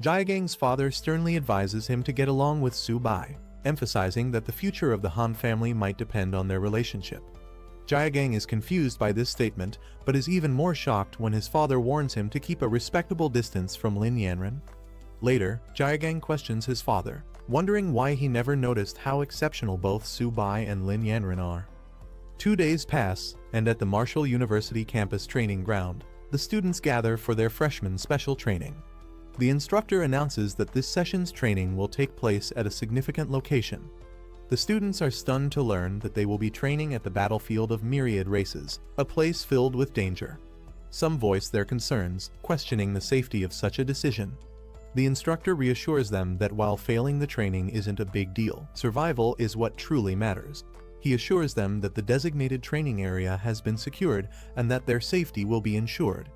Jaegang's father sternly advises him to get along with Su-bai, emphasizing that the future of the Han family might depend on their relationship. Jaegang is confused by this statement, but is even more shocked when his father warns him to keep a respectable distance from Lin Yanren. Later, Jaegang questions his father, wondering why he never noticed how exceptional both Su-bai and Lin Yanren are. 2 days pass, and at the Marshall University campus training ground, the students gather for their freshman special training. The instructor announces that this session's training will take place at a significant location. The students are stunned to learn that they will be training at the battlefield of myriad races, a place filled with danger. Some voice their concerns, questioning the safety of such a decision. The instructor reassures them that while failing the training isn't a big deal, survival is what truly matters. He assures them that the designated training area has been secured and that their safety will be ensured.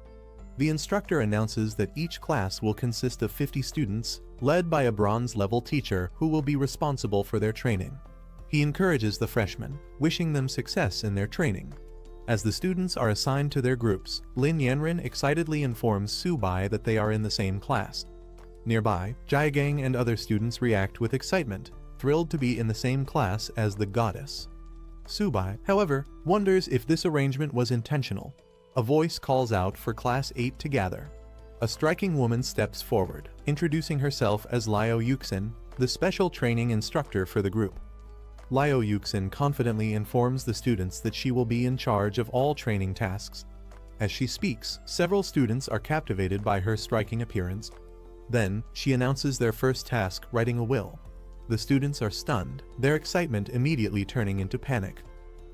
The instructor announces that each class will consist of 50 students, led by a bronze-level teacher who will be responsible for their training. He encourages the freshmen, wishing them success in their training. As the students are assigned to their groups, Lin Yanren excitedly informs Su-bai that they are in the same class. Nearby, Jaegang and other students react with excitement, thrilled to be in the same class as the goddess. Su-bai, however, wonders if this arrangement was intentional. A voice calls out for Class 8 to gather. A striking woman steps forward, introducing herself as Liao Yuxin, the special training instructor for the group. Liao Yuxin confidently informs the students that she will be in charge of all training tasks. As she speaks, several students are captivated by her striking appearance. Then, she announces their first task, writing a will. The students are stunned, their excitement immediately turning into panic.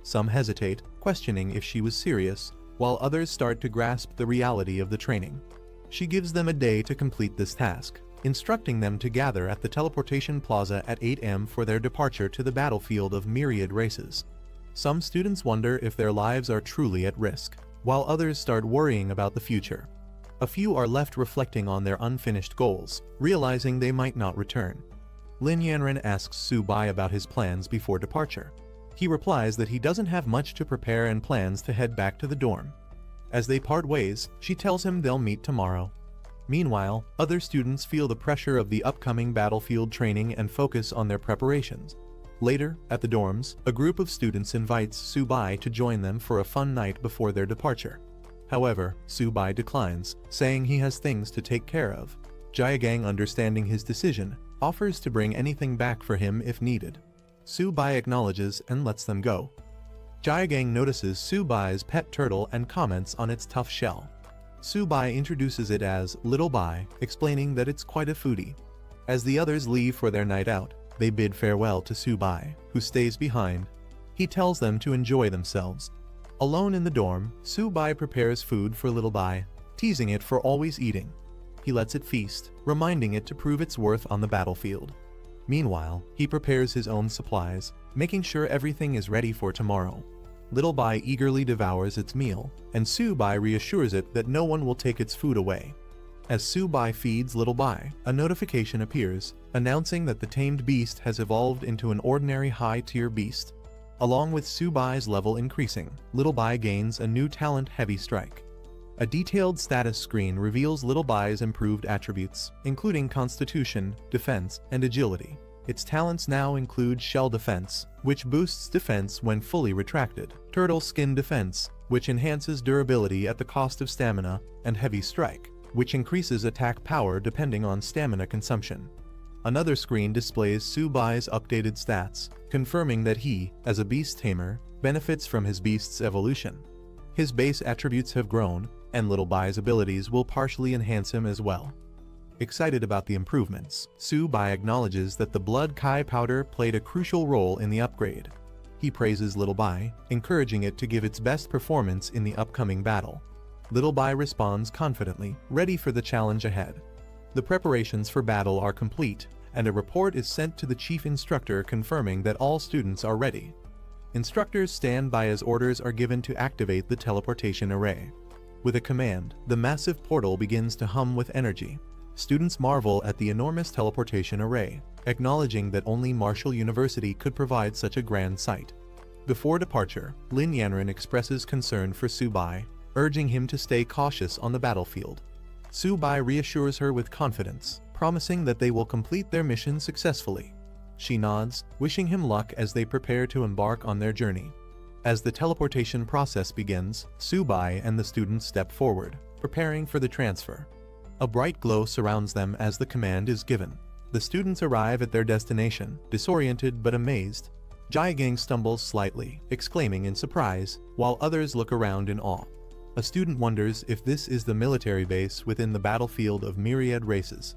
Some hesitate, questioning if she was serious, while others start to grasp the reality of the training. She gives them a day to complete this task, instructing them to gather at the teleportation plaza at 8 am for their departure to the battlefield of myriad races. Some students wonder if their lives are truly at risk, while others start worrying about the future. A few are left reflecting on their unfinished goals, realizing they might not return. Lin Yanren asks Su-bai about his plans before departure. He replies that he doesn't have much to prepare and plans to head back to the dorm. As they part ways, she tells him they'll meet tomorrow. Meanwhile, other students feel the pressure of the upcoming battlefield training and focus on their preparations. Later, at the dorms, a group of students invites Su-bai to join them for a fun night before their departure. However, Su-bai declines, saying he has things to take care of. Jaegang, understanding his decision, offers to bring anything back for him if needed. Su-bai acknowledges and lets them go. Jaegang notices Su-bai's pet turtle and comments on its tough shell. Su-bai introduces it as Little Bai, explaining that it's quite a foodie. As the others leave for their night out, they bid farewell to Su-bai, who stays behind. He tells them to enjoy themselves. Alone in the dorm, Su-bai prepares food for Little Bai, teasing it for always eating. He lets it feast, reminding it to prove its worth on the battlefield. Meanwhile, he prepares his own supplies, making sure everything is ready for tomorrow. Little Bai eagerly devours its meal, and Su Bai reassures it that no one will take its food away. As Su Bai feeds Little Bai, a notification appears, announcing that the tamed beast has evolved into an ordinary high-tier beast. Along with Su Bai's level increasing, Little Bai gains a new talent, Heavy Strike. A detailed status screen reveals Little Bai's improved attributes, including Constitution, Defense, and Agility. Its talents now include Shell Defense, which boosts defense when fully retracted, Turtle Skin Defense, which enhances durability at the cost of stamina, and Heavy Strike, which increases attack power depending on stamina consumption. Another screen displays Su Bai's updated stats, confirming that he, as a beast tamer, benefits from his beast's evolution. His base attributes have grown, and Little Bai's abilities will partially enhance him as well. Excited about the improvements, Su Bai acknowledges that the Blood Kai powder played a crucial role in the upgrade. He praises Little Bai, encouraging it to give its best performance in the upcoming battle. Little Bai responds confidently, ready for the challenge ahead. The preparations for battle are complete, and a report is sent to the chief instructor confirming that all students are ready. Instructors stand by as orders are given to activate the teleportation array. With a command, the massive portal begins to hum with energy. Students marvel at the enormous teleportation array, acknowledging that only Marshall University could provide such a grand sight. Before departure, Lin Yanran expresses concern for Su Bai, urging him to stay cautious on the battlefield. Su Bai reassures her with confidence, promising that they will complete their mission successfully. She nods, wishing him luck as they prepare to embark on their journey. As the teleportation process begins, Su Bai and the students step forward, preparing for the transfer. A bright glow surrounds them as the command is given. The students arrive at their destination, disoriented but amazed. Jiagang stumbles slightly, exclaiming in surprise, while others look around in awe. A student wonders if this is the military base within the battlefield of myriad races.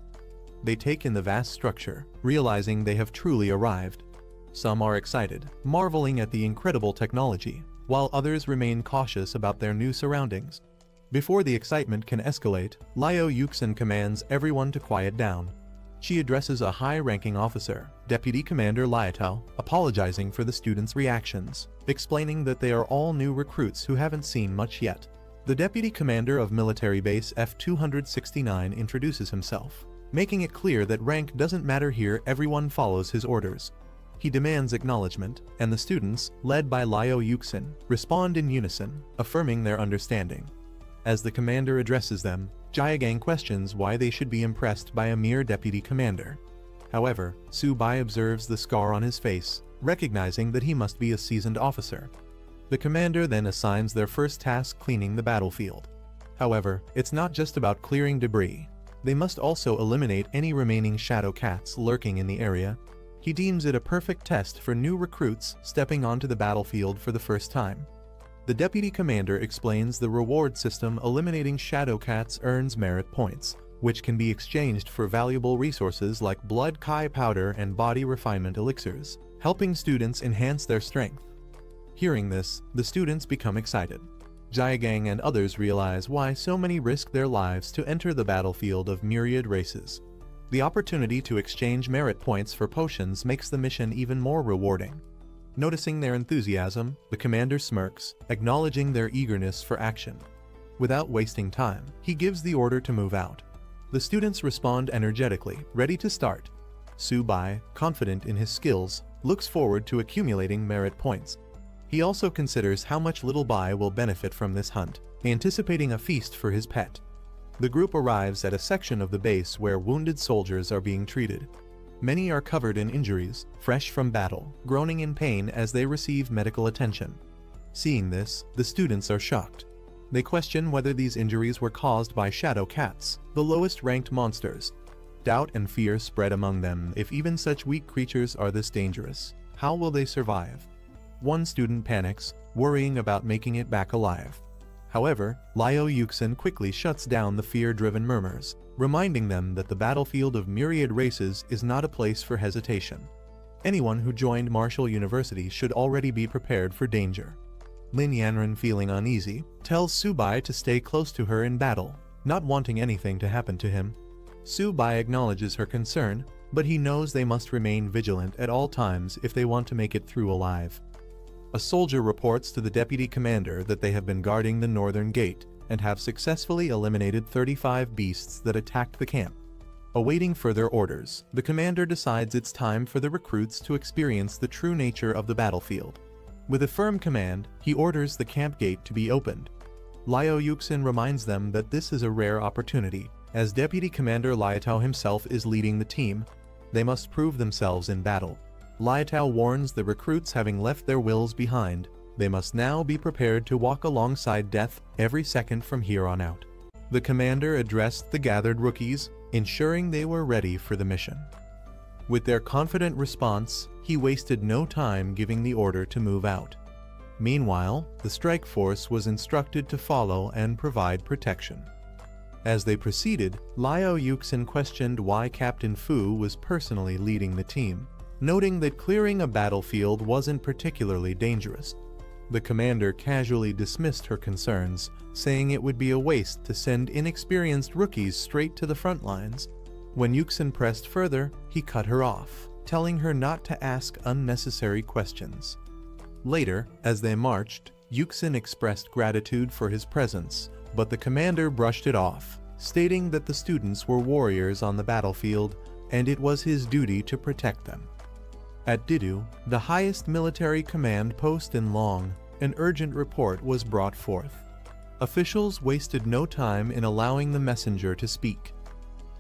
They take in the vast structure, realizing they have truly arrived. Some are excited, marveling at the incredible technology, while others remain cautious about their new surroundings. Before the excitement can escalate, Liu Yuxin commands everyone to quiet down. She addresses a high-ranking officer, Deputy Commander Liatao, apologizing for the students' reactions, explaining that they are all new recruits who haven't seen much yet. The Deputy Commander of Military Base F-269 introduces himself, making it clear that rank doesn't matter here, everyone follows his orders. He demands acknowledgement, and the students, led by Liu Yuxin, respond in unison, affirming their understanding. As the commander addresses them, Jiagang questions why they should be impressed by a mere deputy commander. However, Su Bai observes the scar on his face, recognizing that he must be a seasoned officer. The commander then assigns their first task, cleaning the battlefield. However, it's not just about clearing debris. They must also eliminate any remaining shadow cats lurking in the area. He deems it a perfect test for new recruits stepping onto the battlefield for the first time. The deputy commander explains the reward system. Eliminating shadow cats earns merit points, which can be exchanged for valuable resources like blood kai powder and body refinement elixirs, helping students enhance their strength. Hearing this, the students become excited. Jiagang and others realize why so many risk their lives to enter the battlefield of myriad races. The opportunity to exchange merit points for potions makes the mission even more rewarding. Noticing their enthusiasm, the commander smirks, acknowledging their eagerness for action. Without wasting time, he gives the order to move out. The students respond energetically, ready to start. Su Bai, confident in his skills, looks forward to accumulating merit points. He also considers how much Little Bai will benefit from this hunt, anticipating a feast for his pet. The group arrives at a section of the base where wounded soldiers are being treated. Many are covered in injuries, fresh from battle, groaning in pain as they receive medical attention. Seeing this, the students are shocked. They question whether these injuries were caused by shadow cats, the lowest ranked monsters. Doubt and fear spread among them. If even such weak creatures are this dangerous, how will they survive? One student panics, worrying about making it back alive. However, Liu Yuxin quickly shuts down the fear-driven murmurs, reminding them that the battlefield of myriad races is not a place for hesitation. Anyone who joined Marshall University should already be prepared for danger. Lin Yanran, feeling uneasy, tells Su Bai to stay close to her in battle, not wanting anything to happen to him. Su Bai acknowledges her concern, but he knows they must remain vigilant at all times if they want to make it through alive. A soldier reports to the deputy commander that they have been guarding the northern gate and have successfully eliminated 35 beasts that attacked the camp. Awaiting further orders, the commander decides it's time for the recruits to experience the true nature of the battlefield. With a firm command, he orders the camp gate to be opened. Liao Yuxin reminds them that this is a rare opportunity. As Deputy Commander Liatao himself is leading the team, they must prove themselves in battle. Liatao warns the recruits, having left their wills behind, they must now be prepared to walk alongside death every second from here on out. The commander addressed the gathered rookies, ensuring they were ready for the mission. With their confident response, he wasted no time giving the order to move out. Meanwhile, the strike force was instructed to follow and provide protection. As they proceeded, Liao Yuxin questioned why Captain Fu was personally leading the team, noting that clearing a battlefield wasn't particularly dangerous. The commander casually dismissed her concerns, saying it would be a waste to send inexperienced rookies straight to the front lines. When Yuxin pressed further, he cut her off, telling her not to ask unnecessary questions. Later, as they marched, Yuxin expressed gratitude for his presence, but the commander brushed it off, stating that the students were warriors on the battlefield and it was his duty to protect them. At Didu, the highest military command post in Long, an urgent report was brought forth. Officials wasted no time in allowing the messenger to speak.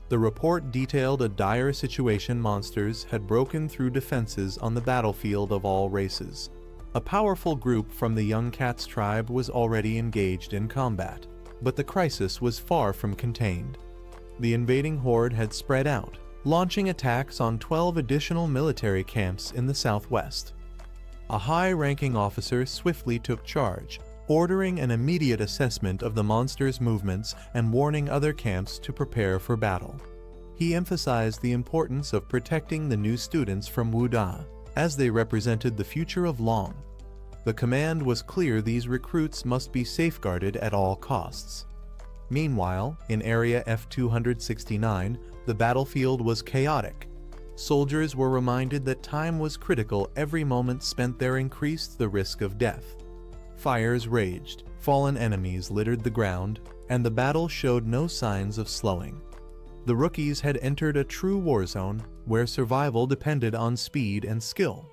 The report detailed a dire situation. Monsters had broken through defenses on the battlefield of all races. A powerful group from the Young Cats tribe was already engaged in combat, but the crisis was far from contained. The invading horde had spread out, launching attacks on 12 additional military camps in the southwest. A high-ranking officer swiftly took charge, ordering an immediate assessment of the monsters' movements and warning other camps to prepare for battle. He emphasized the importance of protecting the new students from Wuda, as they represented the future of Long. The command was clear: these recruits must be safeguarded at all costs. Meanwhile, in Area F-269, the battlefield was chaotic. Soldiers were reminded that time was critical. Every moment spent there increased the risk of death. Fires raged, fallen enemies littered the ground, and the battle showed no signs of slowing. The rookies had entered a true war zone, where survival depended on speed and skill.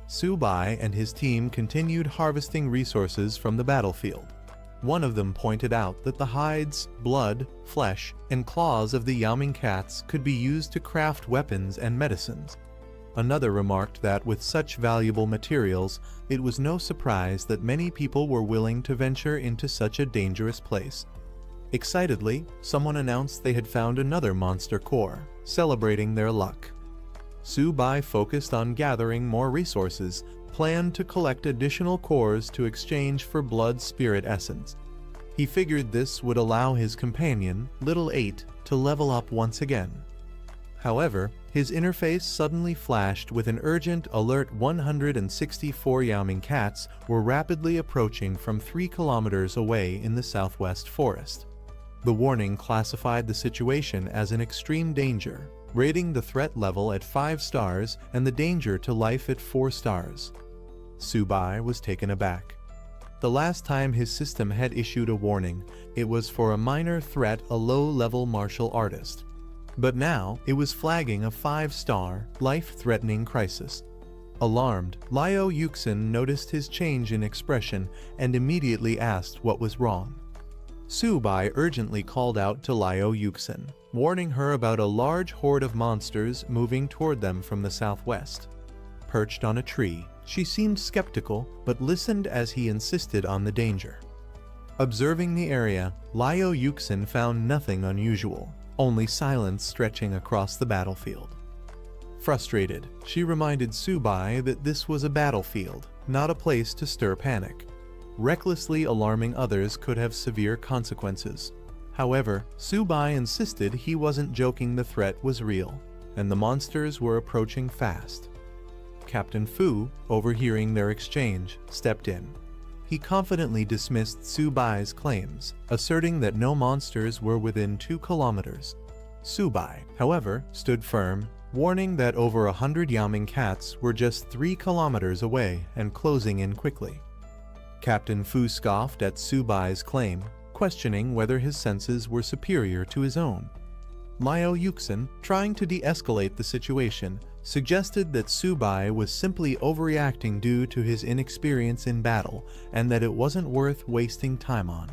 Su Bai and his team continued harvesting resources from the battlefield. One of them pointed out that the hides, blood, flesh, and claws of the Yaoming cats could be used to craft weapons and medicines. Another remarked that with such valuable materials, it was no surprise that many people were willing to venture into such a dangerous place. Excitedly, someone announced they had found another monster core, celebrating their luck. Su Bai focused on gathering more resources, planned to collect additional cores to exchange for blood spirit essence. He figured this would allow his companion, Little 8, to level up once again. However, his interface suddenly flashed with an urgent alert. 164 Yaoming cats were rapidly approaching from 3 kilometers away in the southwest forest. The warning classified the situation as an extreme danger, rating the threat level at 5 stars and the danger to life at 4 stars. Su Bai was taken aback. The last time his system had issued a warning, it was for a minor threat, a low-level martial artist. But now, it was flagging a 5-star, life-threatening crisis. Alarmed, Liao Yuxin noticed his change in expression and immediately asked what was wrong. Su Bai urgently called out to Liao Yuxin, warning her about a large horde of monsters moving toward them from the southwest. Perched on a tree, she seemed skeptical, but listened as he insisted on the danger. Observing the area, Liao Yuxin found nothing unusual, only silence stretching across the battlefield. Frustrated, she reminded Su Bai that this was a battlefield, not a place to stir panic. Recklessly alarming others could have severe consequences. However, Su Bai insisted he wasn't joking. The threat was real, and the monsters were approaching fast. Captain Fu, overhearing their exchange, stepped in. He confidently dismissed Su Bai's claims, asserting that no monsters were within 2 kilometers. Su Bai, however, stood firm, warning that over 100 Yaoming cats were just 3 kilometers away and closing in quickly. Captain Fu scoffed at Subai's claim, questioning whether his senses were superior to his own. Liao Yuxin, trying to de-escalate the situation, suggested that Subai was simply overreacting due to his inexperience in battle and that it wasn't worth wasting time on.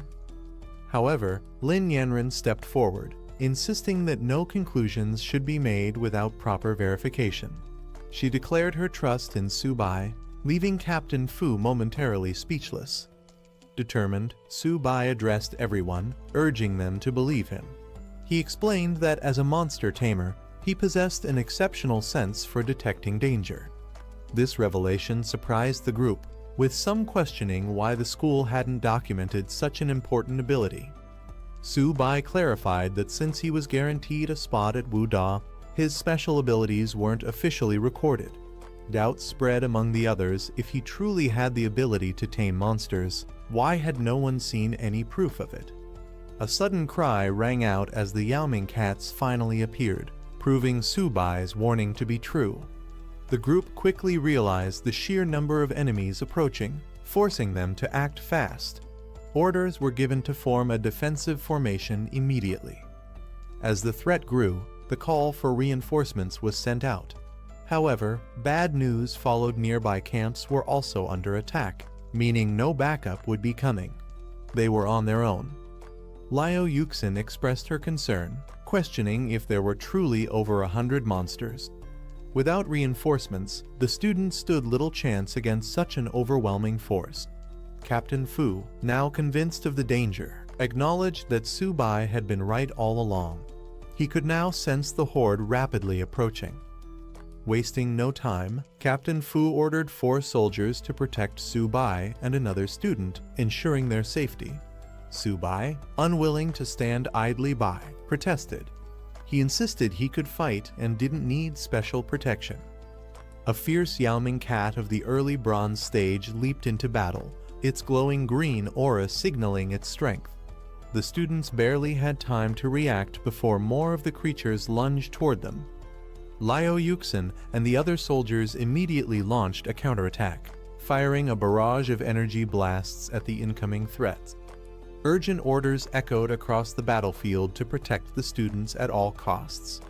However, Lin Yanren stepped forward, insisting that no conclusions should be made without proper verification. She declared her trust in Subai, leaving Captain Fu momentarily speechless. Determined, Subai addressed everyone, urging them to believe him. He explained that as a monster tamer, he possessed an exceptional sense for detecting danger. This revelation surprised the group, with some questioning why the school hadn't documented such an important ability. Subai clarified that since he was guaranteed a spot at Wuda, his special abilities weren't officially recorded. Doubts spread among the others if he truly had the ability to tame monsters. Why had no one seen any proof of it? A sudden cry rang out as the Yaoming cats finally appeared, proving Subai's warning to be true. The group quickly realized the sheer number of enemies approaching, forcing them to act fast. Orders were given to form a defensive formation immediately. As the threat grew, the call for reinforcements was sent out. However, bad news followed. Nearby camps were also under attack, meaning no backup would be coming. They were on their own. Liao Yuxin expressed her concern, questioning if there were truly over 100 monsters. Without reinforcements, the students stood little chance against such an overwhelming force. Captain Fu, now convinced of the danger, acknowledged that Subai had been right all along. He could now sense the horde rapidly approaching. Wasting no time, Captain Fu ordered 4 soldiers to protect Subai and another student, ensuring their safety. Subai, unwilling to stand idly by, protested. He insisted he could fight and didn't need special protection. A fierce Yaoming cat of the early bronze stage leaped into battle, its glowing green aura signaling its strength. The students barely had time to react before more of the creatures lunged toward them. Liao Yuxin and the other soldiers immediately launched a counterattack, firing a barrage of energy blasts at the incoming threats. Urgent orders echoed across the battlefield to protect the students at all costs.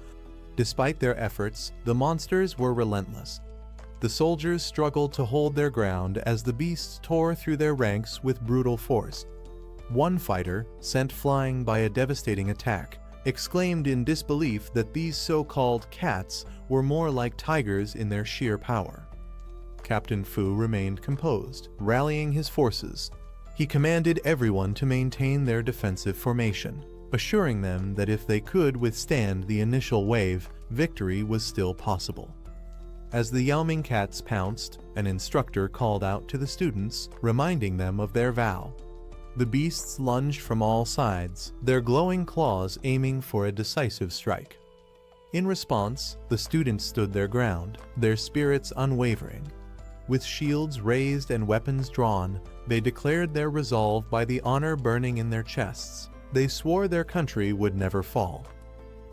Despite their efforts, the monsters were relentless. The soldiers struggled to hold their ground as the beasts tore through their ranks with brutal force. One fighter, sent flying by a devastating attack, exclaimed in disbelief that these so-called cats were more like tigers in their sheer power. Captain Fu remained composed, rallying his forces. He commanded everyone to maintain their defensive formation, assuring them that if they could withstand the initial wave, victory was still possible. As the Yaoming cats pounced, an instructor called out to the students, reminding them of their vow. The beasts lunged from all sides, their glowing claws aiming for a decisive strike. In response, the students stood their ground, their spirits unwavering. With shields raised and weapons drawn, they declared their resolve by the honor burning in their chests. They swore their country would never fall.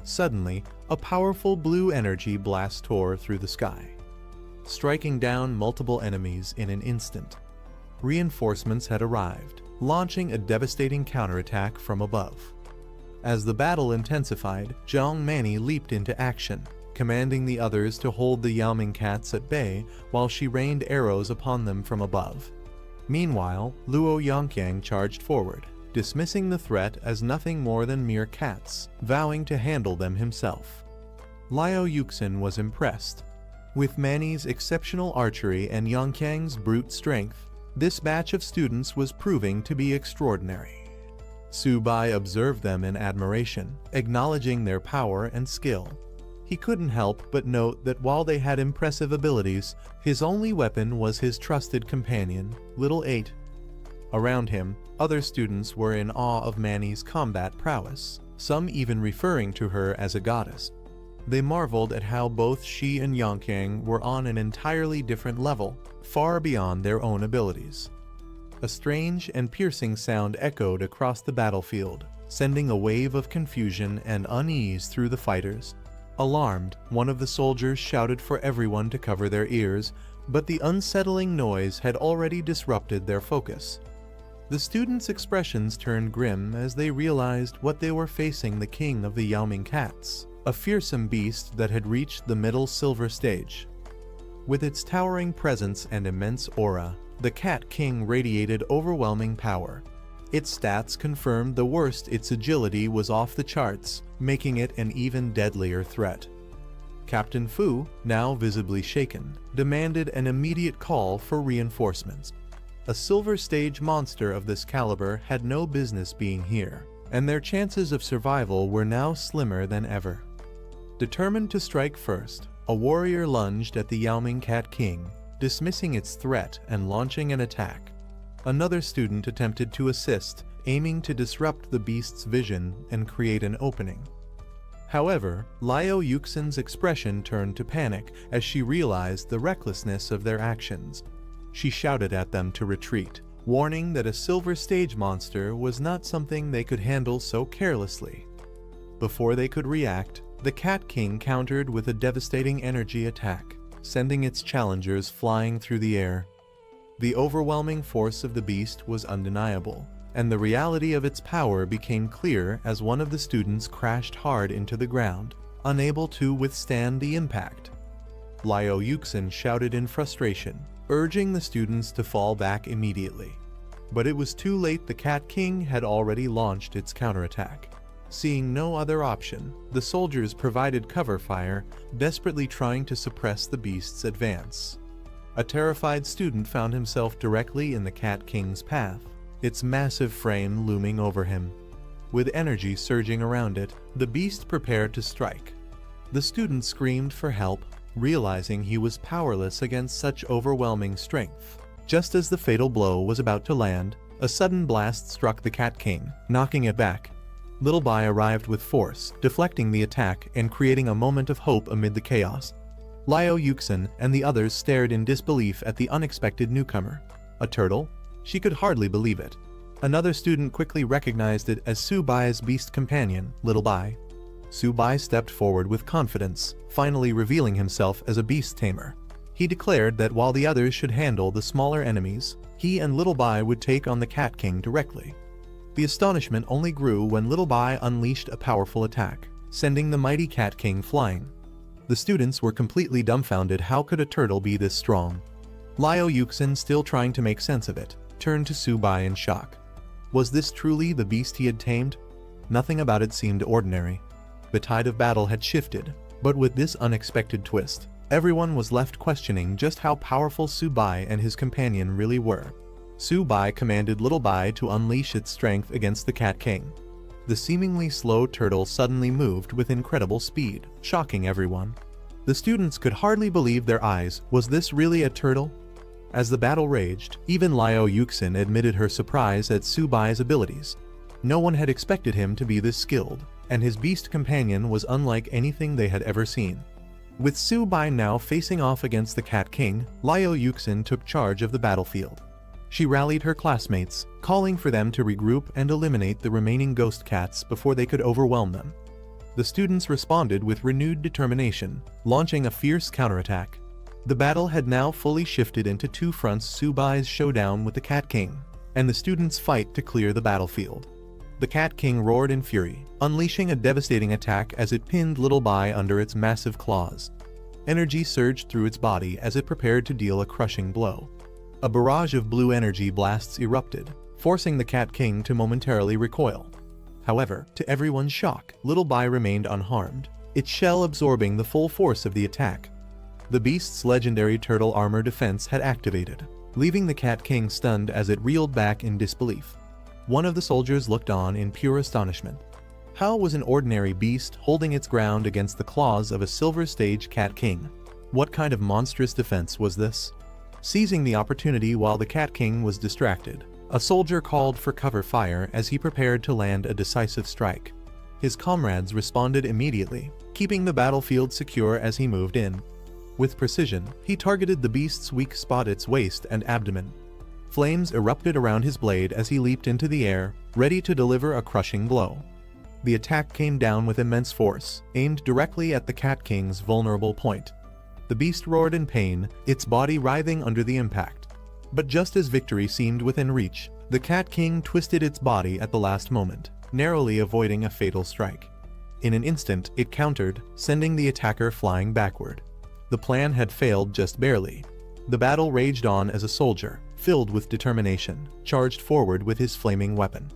Suddenly, a powerful blue energy blast tore through the sky, striking down multiple enemies in an instant. Reinforcements had arrived, launching a devastating counterattack from above. As the battle intensified, Zhang Mani leaped into action, commanding the others to hold the Yaoming cats at bay while she rained arrows upon them from above. Meanwhile, Luo Yongqiang charged forward, dismissing the threat as nothing more than mere cats, vowing to handle them himself. Liao Yuxin was impressed. With Mani's exceptional archery and Yongqiang's brute strength, this batch of students was proving to be extraordinary. Subai observed them in admiration, acknowledging their power and skill. He couldn't help but note that while they had impressive abilities, his only weapon was his trusted companion, Little 8. Around him, other students were in awe of Mani's combat prowess, some even referring to her as a goddess. They marveled at how both she and Yongqiang were on an entirely different level, far beyond their own abilities. A strange and piercing sound echoed across the battlefield, sending a wave of confusion and unease through the fighters. Alarmed, one of the soldiers shouted for everyone to cover their ears, but the unsettling noise had already disrupted their focus. The students' expressions turned grim as they realized what they were facing: the king of the Yaoming cats, a fearsome beast that had reached the middle silver stage. With its towering presence and immense aura, the Cat King radiated overwhelming power. Its stats confirmed the worst: its agility was off the charts, making it an even deadlier threat. Captain Fu, now visibly shaken, demanded an immediate call for reinforcements. A silver stage monster of this caliber had no business being here, and their chances of survival were now slimmer than ever. Determined to strike first, a warrior lunged at the Yaoming Cat King, dismissing its threat and launching an attack. Another student attempted to assist, aiming to disrupt the beast's vision and create an opening. However, Liao Yuxin's expression turned to panic as she realized the recklessness of their actions. She shouted at them to retreat, warning that a silver stage monster was not something they could handle so carelessly. Before they could react, the Cat King countered with a devastating energy attack, sending its challengers flying through the air. The overwhelming force of the beast was undeniable, and the reality of its power became clear as one of the students crashed hard into the ground, unable to withstand the impact. Liao Yuxin shouted in frustration, urging the students to fall back immediately. But it was too late. The Cat King had already launched its counterattack. Seeing no other option, the soldiers provided cover fire, desperately trying to suppress the beast's advance. A terrified student found himself directly in the Cat King's path, its massive frame looming over him. With energy surging around it, the beast prepared to strike. The student screamed for help, realizing he was powerless against such overwhelming strength. Just as the fatal blow was about to land, a sudden blast struck the Cat King, knocking it back. Little Bai arrived with force, deflecting the attack and creating a moment of hope amid the chaos. Liao Yuxin and the others stared in disbelief at the unexpected newcomer. A turtle? She could hardly believe it. Another student quickly recognized it as Su Bai's beast companion, Little Bai. Su Bai stepped forward with confidence, finally revealing himself as a beast tamer. He declared that while the others should handle the smaller enemies, he and Little Bai would take on the Cat King directly. The astonishment only grew when Little Bai unleashed a powerful attack, sending the mighty Cat King flying. The students were completely dumbfounded. How could a turtle be this strong? Liao Yuxin, still trying to make sense of it, turned to Su Bai in shock. Was this truly the beast he had tamed? Nothing about it seemed ordinary. The tide of battle had shifted, but with this unexpected twist, everyone was left questioning just how powerful Su Bai and his companion really were. Su Bai commanded Little Bai to unleash its strength against the Cat King. The seemingly slow turtle suddenly moved with incredible speed, shocking everyone. The students could hardly believe their eyes. Was this really a turtle? As the battle raged, even Liao Yuxin admitted her surprise at Su Bai's abilities. No one had expected him to be this skilled, and his beast companion was unlike anything they had ever seen. With Su Bai now facing off against the Cat King, Liao Yuxin took charge of the battlefield. She rallied her classmates, calling for them to regroup and eliminate the remaining ghost cats before they could overwhelm them. The students responded with renewed determination, launching a fierce counterattack. The battle had now fully shifted into two fronts: Su Bai's showdown with the Cat King, and the students' fight to clear the battlefield. The Cat King roared in fury, unleashing a devastating attack as it pinned Little Bai under its massive claws. Energy surged through its body as it prepared to deal a crushing blow. A barrage of blue energy blasts erupted, forcing the Cat King to momentarily recoil. However, to everyone's shock, Little Bai remained unharmed, its shell absorbing the full force of the attack. The beast's legendary turtle armor defense had activated, leaving the Cat King stunned as it reeled back in disbelief. One of the soldiers looked on in pure astonishment. How was an ordinary beast holding its ground against the claws of a silver stage Cat King? What kind of monstrous defense was this? Seizing the opportunity while the Cat King was distracted, a soldier called for cover fire as he prepared to land a decisive strike. His comrades responded immediately, keeping the battlefield secure as he moved in. With precision, he targeted the beast's weak spot, its waist and abdomen. Flames erupted around his blade as he leaped into the air, ready to deliver a crushing blow. The attack came down with immense force, aimed directly at the Cat King's vulnerable point. The beast roared in pain, its body writhing under the impact. But just as victory seemed within reach, the Cat King twisted its body at the last moment, narrowly avoiding a fatal strike. In an instant, it countered, sending the attacker flying backward. The plan had failed just barely. The battle raged on as a soldier, filled with determination, charged forward with his flaming weapon.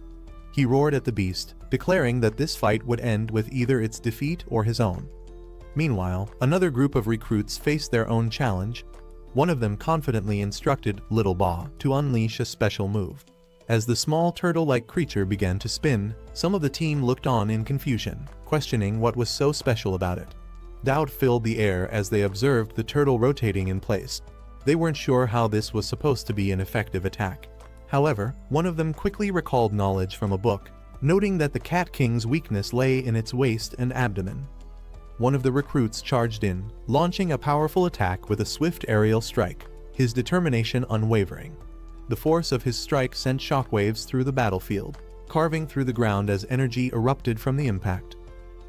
He roared at the beast, declaring that this fight would end with either its defeat or his own. Meanwhile, another group of recruits faced their own challenge. One of them confidently instructed Little Ba to unleash a special move. As the small turtle-like creature began to spin, some of the team looked on in confusion, questioning what was so special about it. Doubt filled the air as they observed the turtle rotating in place. They weren't sure how this was supposed to be an effective attack. However, one of them quickly recalled knowledge from a book, noting that the Cat King's weakness lay in its waist and abdomen. One of the recruits charged in, launching a powerful attack with a swift aerial strike, his determination unwavering. The force of his strike sent shockwaves through the battlefield, carving through the ground as energy erupted from the impact.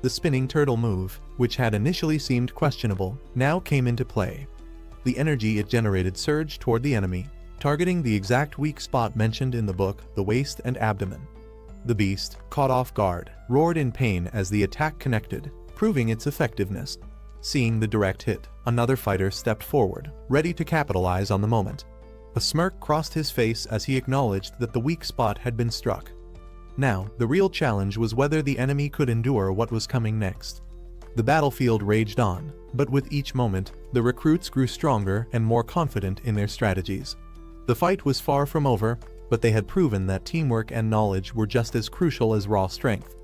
The spinning turtle move, which had initially seemed questionable, now came into play. The energy it generated surged toward the enemy, targeting the exact weak spot mentioned in the book, the waist and abdomen. The beast, caught off guard, roared in pain as the attack connected, proving its effectiveness. Seeing the direct hit, another fighter stepped forward, ready to capitalize on the moment. A smirk crossed his face as he acknowledged that the weak spot had been struck. Now, the real challenge was whether the enemy could endure what was coming next. The battlefield raged on, but with each moment, the recruits grew stronger and more confident in their strategies. The fight was far from over, but they had proven that teamwork and knowledge were just as crucial as raw strength.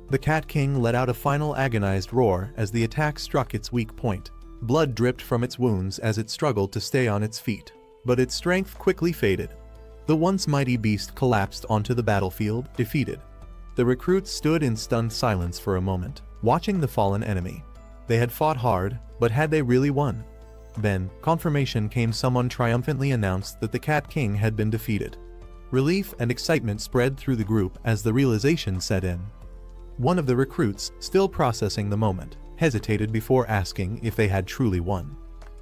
The Cat King let out a final agonized roar as the attack struck its weak point. Blood dripped from its wounds as it struggled to stay on its feet, but its strength quickly faded. The once mighty beast collapsed onto the battlefield, defeated. The recruits stood in stunned silence for a moment, watching the fallen enemy. They had fought hard, but had they really won? Then, confirmation came. Someone triumphantly announced that the Cat King had been defeated. Relief and excitement spread through the group as the realization set in. One of the recruits, still processing the moment, hesitated before asking if they had truly won.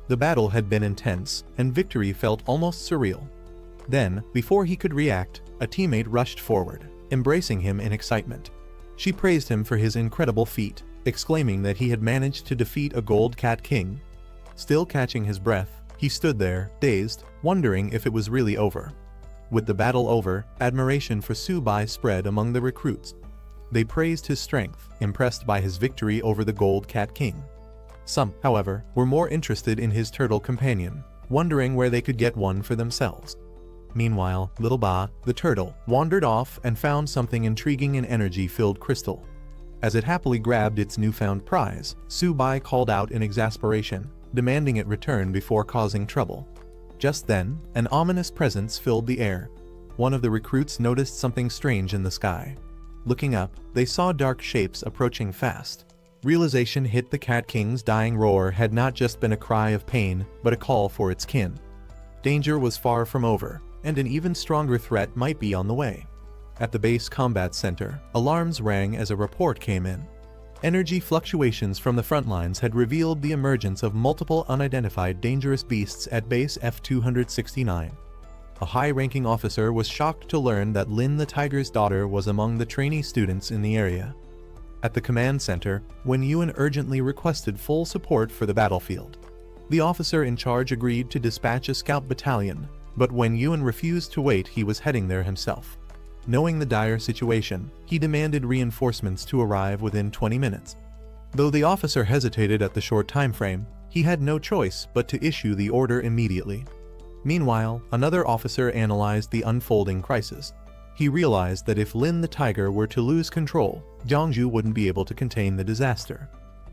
The battle had been intense, and victory felt almost surreal. Then, before he could react, a teammate rushed forward, embracing him in excitement. She praised him for his incredible feat, exclaiming that he had managed to defeat a gold Cat King. Still catching his breath, he stood there, dazed, wondering if it was really over. With the battle over, admiration for Subai spread among the recruits. They praised his strength, impressed by his victory over the gold Cat King. Some, however, were more interested in his turtle companion, wondering where they could get one for themselves. Meanwhile, Little Ba, the turtle, wandered off and found something intriguing in energy-filled crystal. As it happily grabbed its newfound prize, Subai called out in exasperation, demanding it return before causing trouble. Just then, an ominous presence filled the air. One of the recruits noticed something strange in the sky. Looking up, they saw dark shapes approaching fast. Realization hit. The Cat King's dying roar had not just been a cry of pain, but a call for its kin. Danger was far from over, and an even stronger threat might be on the way. At the base combat center, alarms rang as a report came in. Energy fluctuations from the front lines had revealed the emergence of multiple unidentified dangerous beasts at base F-269. A high-ranking officer was shocked to learn that Lin the Tiger's daughter was among the trainee students in the area. At the command center, Wen Yuan urgently requested full support for the battlefield. The officer in charge agreed to dispatch a scout battalion, but Wen Yuan refused to wait. He was heading there himself. Knowing the dire situation, he demanded reinforcements to arrive within 20 minutes. Though the officer hesitated at the short time frame, he had no choice but to issue the order immediately. Meanwhile, another officer analyzed the unfolding crisis. He realized that if Lin the Tiger were to lose control, Jiangju wouldn't be able to contain the disaster.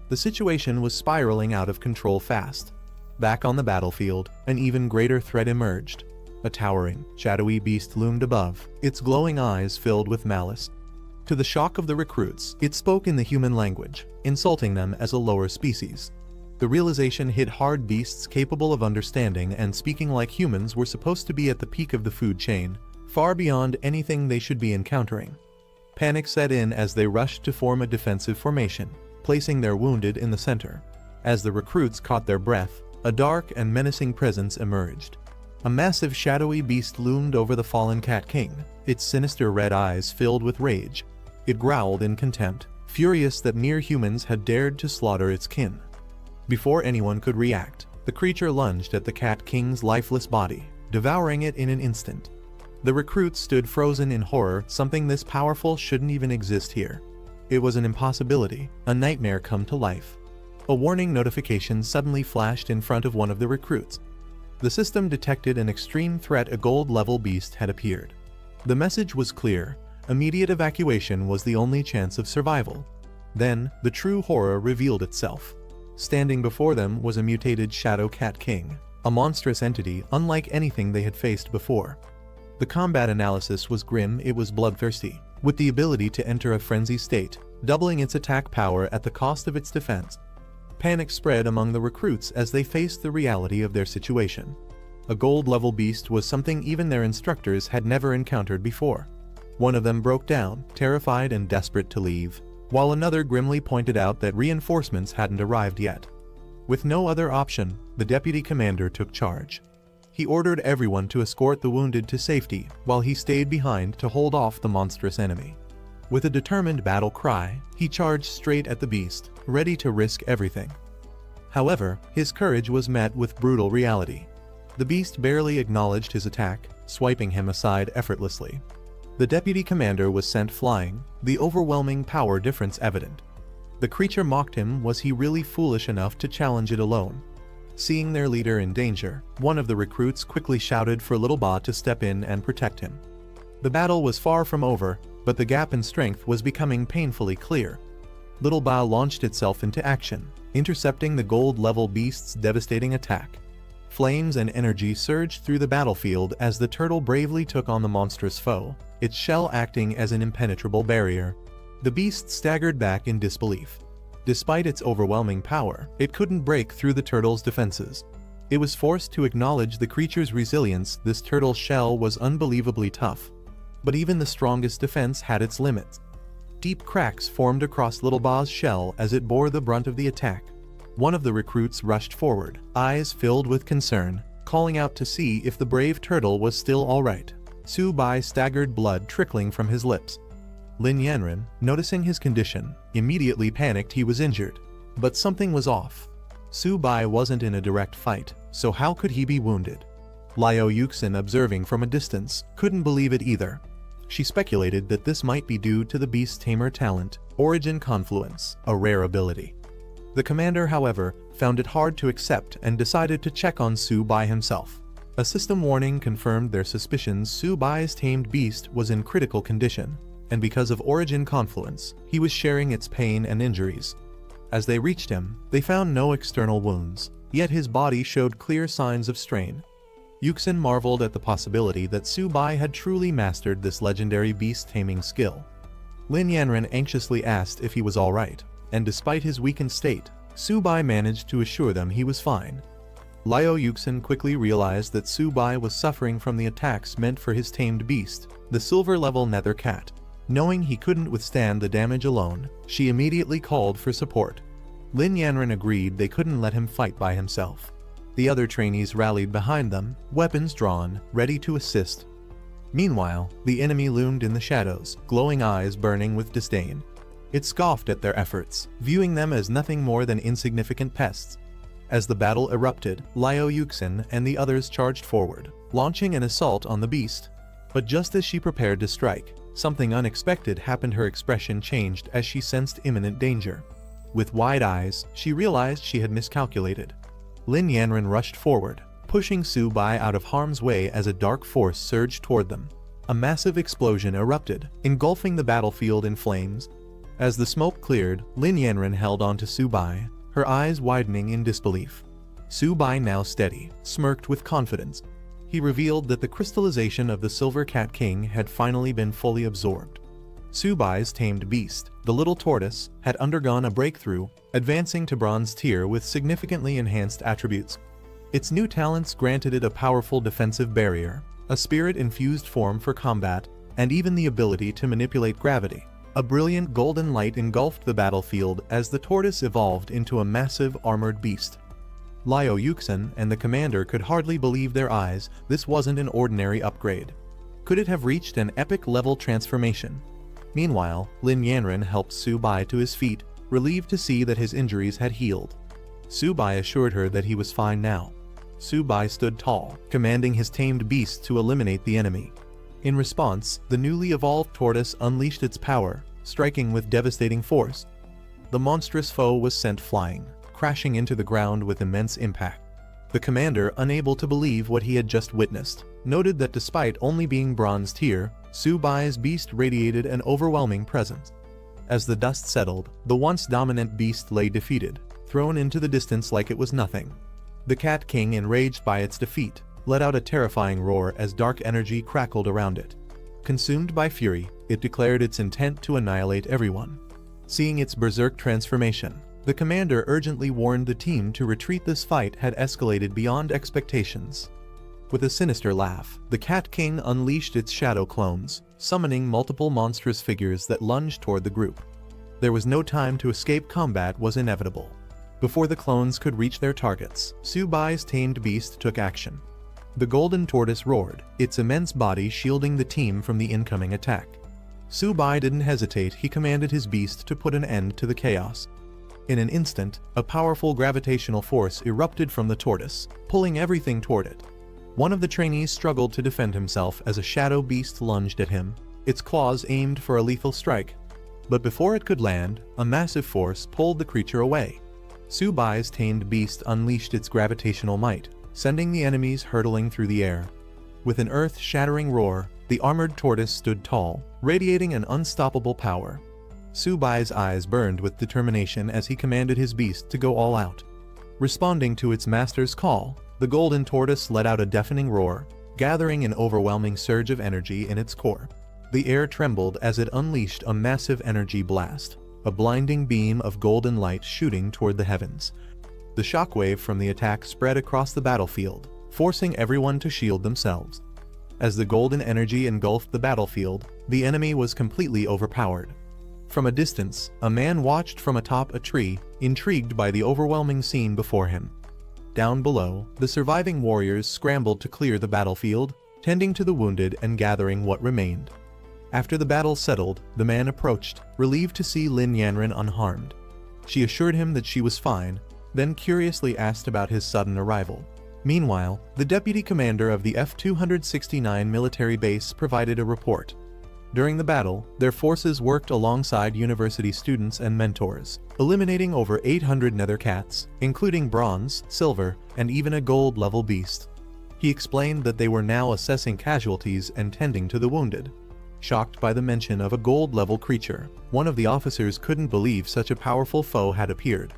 The situation was spiraling out of control fast. Back on the battlefield, an even greater threat emerged. A towering, shadowy beast loomed above, its glowing eyes filled with malice. To the shock of the recruits, it spoke in the human language, insulting them as a lower species. The realization hit hard. Beasts capable of understanding and speaking like humans were supposed to be at the peak of the food chain, far beyond anything they should be encountering. Panic set in as they rushed to form a defensive formation, placing their wounded in the center. As the recruits caught their breath, a dark and menacing presence emerged. A massive shadowy beast loomed over the fallen Cat King, its sinister red eyes filled with rage. It growled in contempt, furious that mere humans had dared to slaughter its kin. Before anyone could react, the creature lunged at the Cat King's lifeless body, devouring it in an instant. The recruits stood frozen in horror. Something this powerful shouldn't even exist here. It was an impossibility, a nightmare come to life. A warning notification suddenly flashed in front of one of the recruits. The system detected an extreme threat. A gold-level beast had appeared. The message was clear: immediate evacuation was the only chance of survival. Then, the true horror revealed itself. Standing before them was a mutated Shadow Cat King, a monstrous entity unlike anything they had faced before. The combat analysis was grim. It was bloodthirsty, with the ability to enter a frenzy state, doubling its attack power at the cost of its defense. Panic spread among the recruits as they faced the reality of their situation. A gold-level beast was something even their instructors had never encountered before. One of them broke down, terrified and desperate to leave, while another grimly pointed out that reinforcements hadn't arrived yet. With no other option, the deputy commander took charge. He ordered everyone to escort the wounded to safety, while he stayed behind to hold off the monstrous enemy. With a determined battle cry, he charged straight at the beast, ready to risk everything. However, his courage was met with brutal reality. The beast barely acknowledged his attack, swiping him aside effortlessly. The deputy commander was sent flying, the overwhelming power difference evident. The creature mocked him. Was he really foolish enough to challenge it alone? Seeing their leader in danger, one of the recruits quickly shouted for Little Ba to step in and protect him. The battle was far from over, but the gap in strength was becoming painfully clear. Little Ba launched itself into action, intercepting the gold-level beast's devastating attack. Flames and energy surged through the battlefield as the turtle bravely took on the monstrous foe, its shell acting as an impenetrable barrier. The beast staggered back in disbelief. Despite its overwhelming power, it couldn't break through the turtle's defenses. It was forced to acknowledge the creature's resilience. This turtle's shell was unbelievably tough. But even the strongest defense had its limits. Deep cracks formed across Little Ba's shell as it bore the brunt of the attack. One of the recruits rushed forward, eyes filled with concern, calling out to see if the brave turtle was still alright. Su Bai staggered, blood trickling from his lips. Lin Yanren, noticing his condition, immediately panicked. He was injured. But something was off. Su Bai wasn't in a direct fight, so how could he be wounded? Liao Yuxin, observing from a distance, couldn't believe it either. She speculated that this might be due to the beast's tamer talent, Origin Confluence, a rare ability. The commander, however, found it hard to accept and decided to check on Su Bai himself. A system warning confirmed their suspicions. Su Bai's tamed beast was in critical condition, and because of Origin Confluence, he was sharing its pain and injuries. As they reached him, they found no external wounds, yet his body showed clear signs of strain. Yuxin marveled at the possibility that Su Bai had truly mastered this legendary beast-taming skill. Lin Yanren anxiously asked if he was alright, and despite his weakened state, Su Bai managed to assure them he was fine. Liao Yuxin quickly realized that Su Bai was suffering from the attacks meant for his tamed beast, the silver-level nether cat. Knowing he couldn't withstand the damage alone, she immediately called for support. Lin Yanren agreed they couldn't let him fight by himself. The other trainees rallied behind them, weapons drawn, ready to assist. Meanwhile, the enemy loomed in the shadows, glowing eyes burning with disdain. It scoffed at their efforts, viewing them as nothing more than insignificant pests. As the battle erupted, Liao Yuxin and the others charged forward, launching an assault on the beast. But just as she prepared to strike, something unexpected happened. Her expression changed as she sensed imminent danger. With wide eyes, she realized she had miscalculated. Lin Yanren rushed forward, pushing Su Bai out of harm's way as a dark force surged toward them. A massive explosion erupted, engulfing the battlefield in flames. As the smoke cleared, Lin Yanren held on to Su Bai, her eyes widening in disbelief. Su Bai, now steady, smirked with confidence. He revealed that the crystallization of the Silver Cat King had finally been fully absorbed. Su Bai's tamed beast, the little tortoise, had undergone a breakthrough, advancing to bronze tier with significantly enhanced attributes. Its new talents granted it a powerful defensive barrier, a spirit-infused form for combat, and even the ability to manipulate gravity. A brilliant golden light engulfed the battlefield as the tortoise evolved into a massive armored beast. Liu Yuxin and the commander could hardly believe their eyes. This wasn't an ordinary upgrade. Could it have reached an epic-level transformation? Meanwhile, Lin Yanren helped Su Bai to his feet, relieved to see that his injuries had healed. Su Bai assured her that he was fine now. Su Bai stood tall, commanding his tamed beast to eliminate the enemy. In response, the newly evolved tortoise unleashed its power, striking with devastating force. The monstrous foe was sent flying, crashing into the ground with immense impact. The commander, unable to believe what he had just witnessed, noted that despite only being bronze tier, Su Bai's beast radiated an overwhelming presence. As the dust settled, the once dominant beast lay defeated, thrown into the distance like it was nothing. The Cat King, enraged by its defeat, let out a terrifying roar as dark energy crackled around it. Consumed by fury, it declared its intent to annihilate everyone. Seeing its berserk transformation, the commander urgently warned the team to retreat. This fight had escalated beyond expectations. With a sinister laugh, the Cat King unleashed its shadow clones, summoning multiple monstrous figures that lunged toward the group. There was no time to escape. Combat was inevitable. Before the clones could reach their targets, Su Bai's tamed beast took action. The golden tortoise roared, its immense body shielding the team from the incoming attack. Su Bai didn't hesitate. He commanded his beast to put an end to the chaos. In an instant, a powerful gravitational force erupted from the tortoise, pulling everything toward it. One of the trainees struggled to defend himself as a shadow beast lunged at him, its claws aimed for a lethal strike. But before it could land, a massive force pulled the creature away. Su Bai's tamed beast unleashed its gravitational might, sending the enemies hurtling through the air. With an earth-shattering roar, the armored tortoise stood tall, radiating an unstoppable power. Su Bai's eyes burned with determination as he commanded his beast to go all out. Responding to its master's call, the golden tortoise let out a deafening roar, gathering an overwhelming surge of energy in its core. The air trembled as it unleashed a massive energy blast, a blinding beam of golden light shooting toward the heavens. The shockwave from the attack spread across the battlefield, forcing everyone to shield themselves. As the golden energy engulfed the battlefield, the enemy was completely overpowered. From a distance, a man watched from atop a tree, intrigued by the overwhelming scene before him. Down below, the surviving warriors scrambled to clear the battlefield, tending to the wounded and gathering what remained. After the battle settled, the man approached, relieved to see Lin Yanren unharmed. She assured him that she was fine, then curiously asked about his sudden arrival. Meanwhile, the deputy commander of the F-269 military base provided a report. During the battle, their forces worked alongside university students and mentors, eliminating over 800 nether cats, including bronze, silver, and even a gold-level beast. He explained that they were now assessing casualties and tending to the wounded. Shocked by the mention of a gold-level creature, one of the officers couldn't believe such a powerful foe had appeared.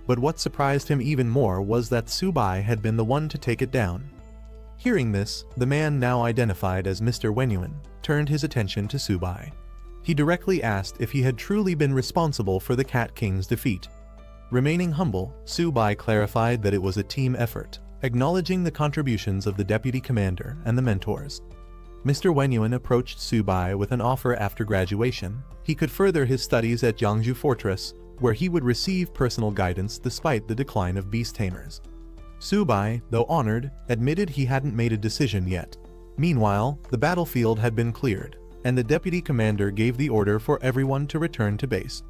But what surprised him even more was that Su Bai had been the one to take it down. Hearing this, the man now identified as Mr. Wenyuan turned his attention to Su Bai. He directly asked if he had truly been responsible for the Cat King's defeat. Remaining humble, Su Bai clarified that it was a team effort, acknowledging the contributions of the deputy commander and the mentors. Mr. Wenyuan approached Su Bai with an offer. After graduation, he could further his studies at Yangzhou Fortress, where he would receive personal guidance despite the decline of beast tamers. Su Bai, though honored, admitted he hadn't made a decision yet. Meanwhile, the battlefield had been cleared, and the deputy commander gave the order for everyone to return to base.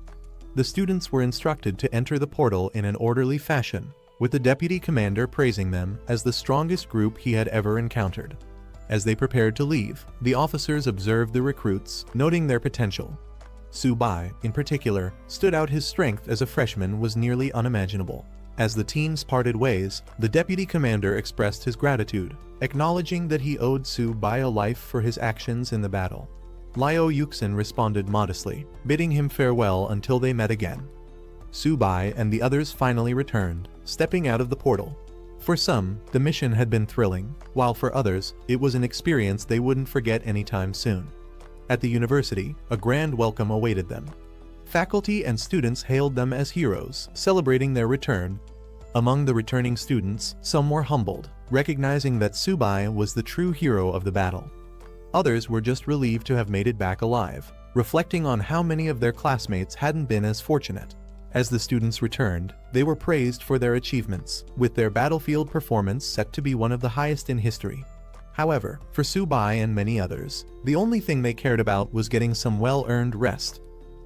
The students were instructed to enter the portal in an orderly fashion, with the deputy commander praising them as the strongest group he had ever encountered. As they prepared to leave, the officers observed the recruits, noting their potential. Su Bai, in particular, stood out. His strength as a freshman was nearly unimaginable. As the teams parted ways, the deputy commander expressed his gratitude, acknowledging that he owed Su Bai a life for his actions in the battle. Liu Yuxin responded modestly, bidding him farewell until they met again. Su Bai and the others finally returned, stepping out of the portal. For some, the mission had been thrilling, while for others, it was an experience they wouldn't forget anytime soon. At the university, a grand welcome awaited them. Faculty and students hailed them as heroes, celebrating their return. Among the returning students, some were humbled, recognizing that Su Bai was the true hero of the battle. Others were just relieved to have made it back alive, reflecting on how many of their classmates hadn't been as fortunate. As the students returned, they were praised for their achievements, with their battlefield performance set to be one of the highest in history. However, for Subai and many others, the only thing they cared about was getting some well-earned rest.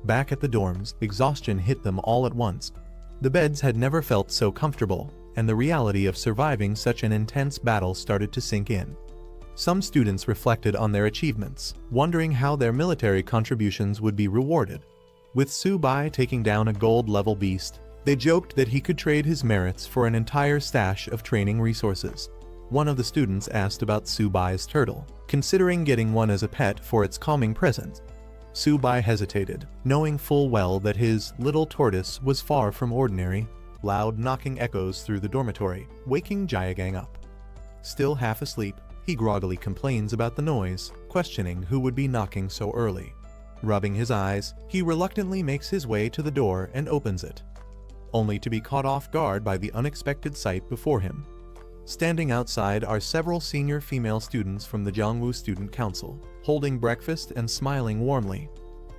Back at the dorms, exhaustion hit them all at once. The beds had never felt so comfortable, and the reality of surviving such an intense battle started to sink in. Some students reflected on their achievements, wondering how their military contributions would be rewarded. With Subai taking down a gold-level beast, they joked that he could trade his merits for an entire stash of training resources. One of the students asked about Subai's turtle, considering getting one as a pet for its calming presence. Subai hesitated, knowing full well that his little tortoise was far from ordinary. Loud knocking echoes through the dormitory, waking Jayagang up. Still half asleep, he groggily complains about the noise, questioning who would be knocking so early. Rubbing his eyes, he reluctantly makes his way to the door and opens it, only to be caught off guard by the unexpected sight before him. Standing outside are several senior female students from the Jiangwu Student Council, holding breakfast and smiling warmly.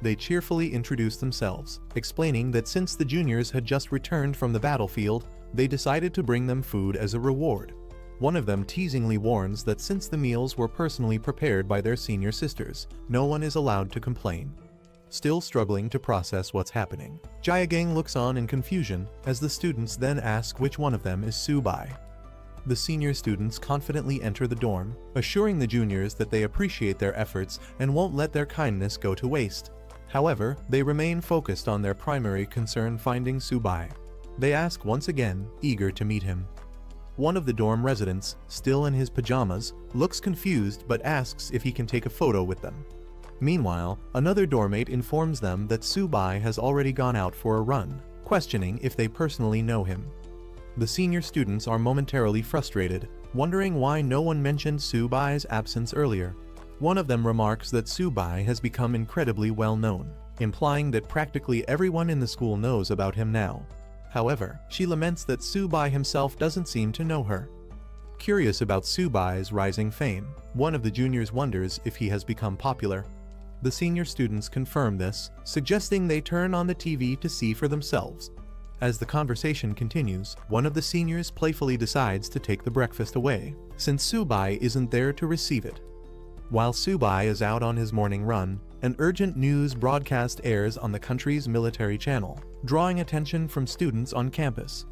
They cheerfully introduce themselves, explaining that since the juniors had just returned from the battlefield, they decided to bring them food as a reward. One of them teasingly warns that since the meals were personally prepared by their senior sisters, no one is allowed to complain. Still struggling to process what's happening, Jayagang looks on in confusion as the students then ask which one of them is Subai. The senior students confidently enter the dorm, assuring the juniors that they appreciate their efforts and won't let their kindness go to waste. However, they remain focused on their primary concern, finding Subai. They ask once again, eager to meet him. One of the dorm residents, still in his pajamas, looks confused but asks if he can take a photo with them. Meanwhile, another dormmate informs them that Subai has already gone out for a run, questioning if they personally know him. The senior students are momentarily frustrated, wondering why no one mentioned Subai's absence earlier. One of them remarks that Subai has become incredibly well known, implying that practically everyone in the school knows about him now. However, she laments that Subai himself doesn't seem to know her. Curious about Subai's rising fame, one of the juniors wonders if he has become popular. The senior students confirm this, suggesting they turn on the TV to see for themselves. As the conversation continues, one of the seniors playfully decides to take the breakfast away, since Subai isn't there to receive it. While Subai is out on his morning run, an urgent news broadcast airs on the country's military channel, drawing attention from students on campus.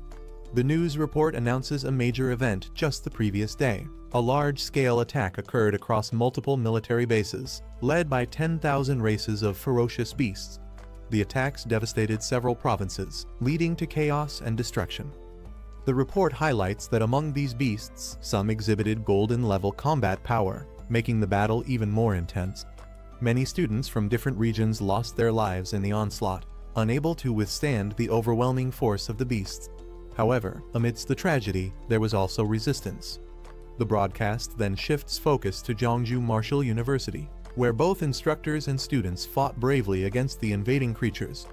The news report announces a major event just the previous day. A large-scale attack occurred across multiple military bases, led by 10,000 races of ferocious beasts. The attacks devastated several provinces, leading to chaos and destruction. The report highlights that among these beasts, some exhibited golden-level combat power, making the battle even more intense. Many students from different regions lost their lives in the onslaught, unable to withstand the overwhelming force of the beasts. However, amidst the tragedy, there was also resistance. The broadcast then shifts focus to Zhongzhou Martial University, where both instructors and students fought bravely against the invading creatures.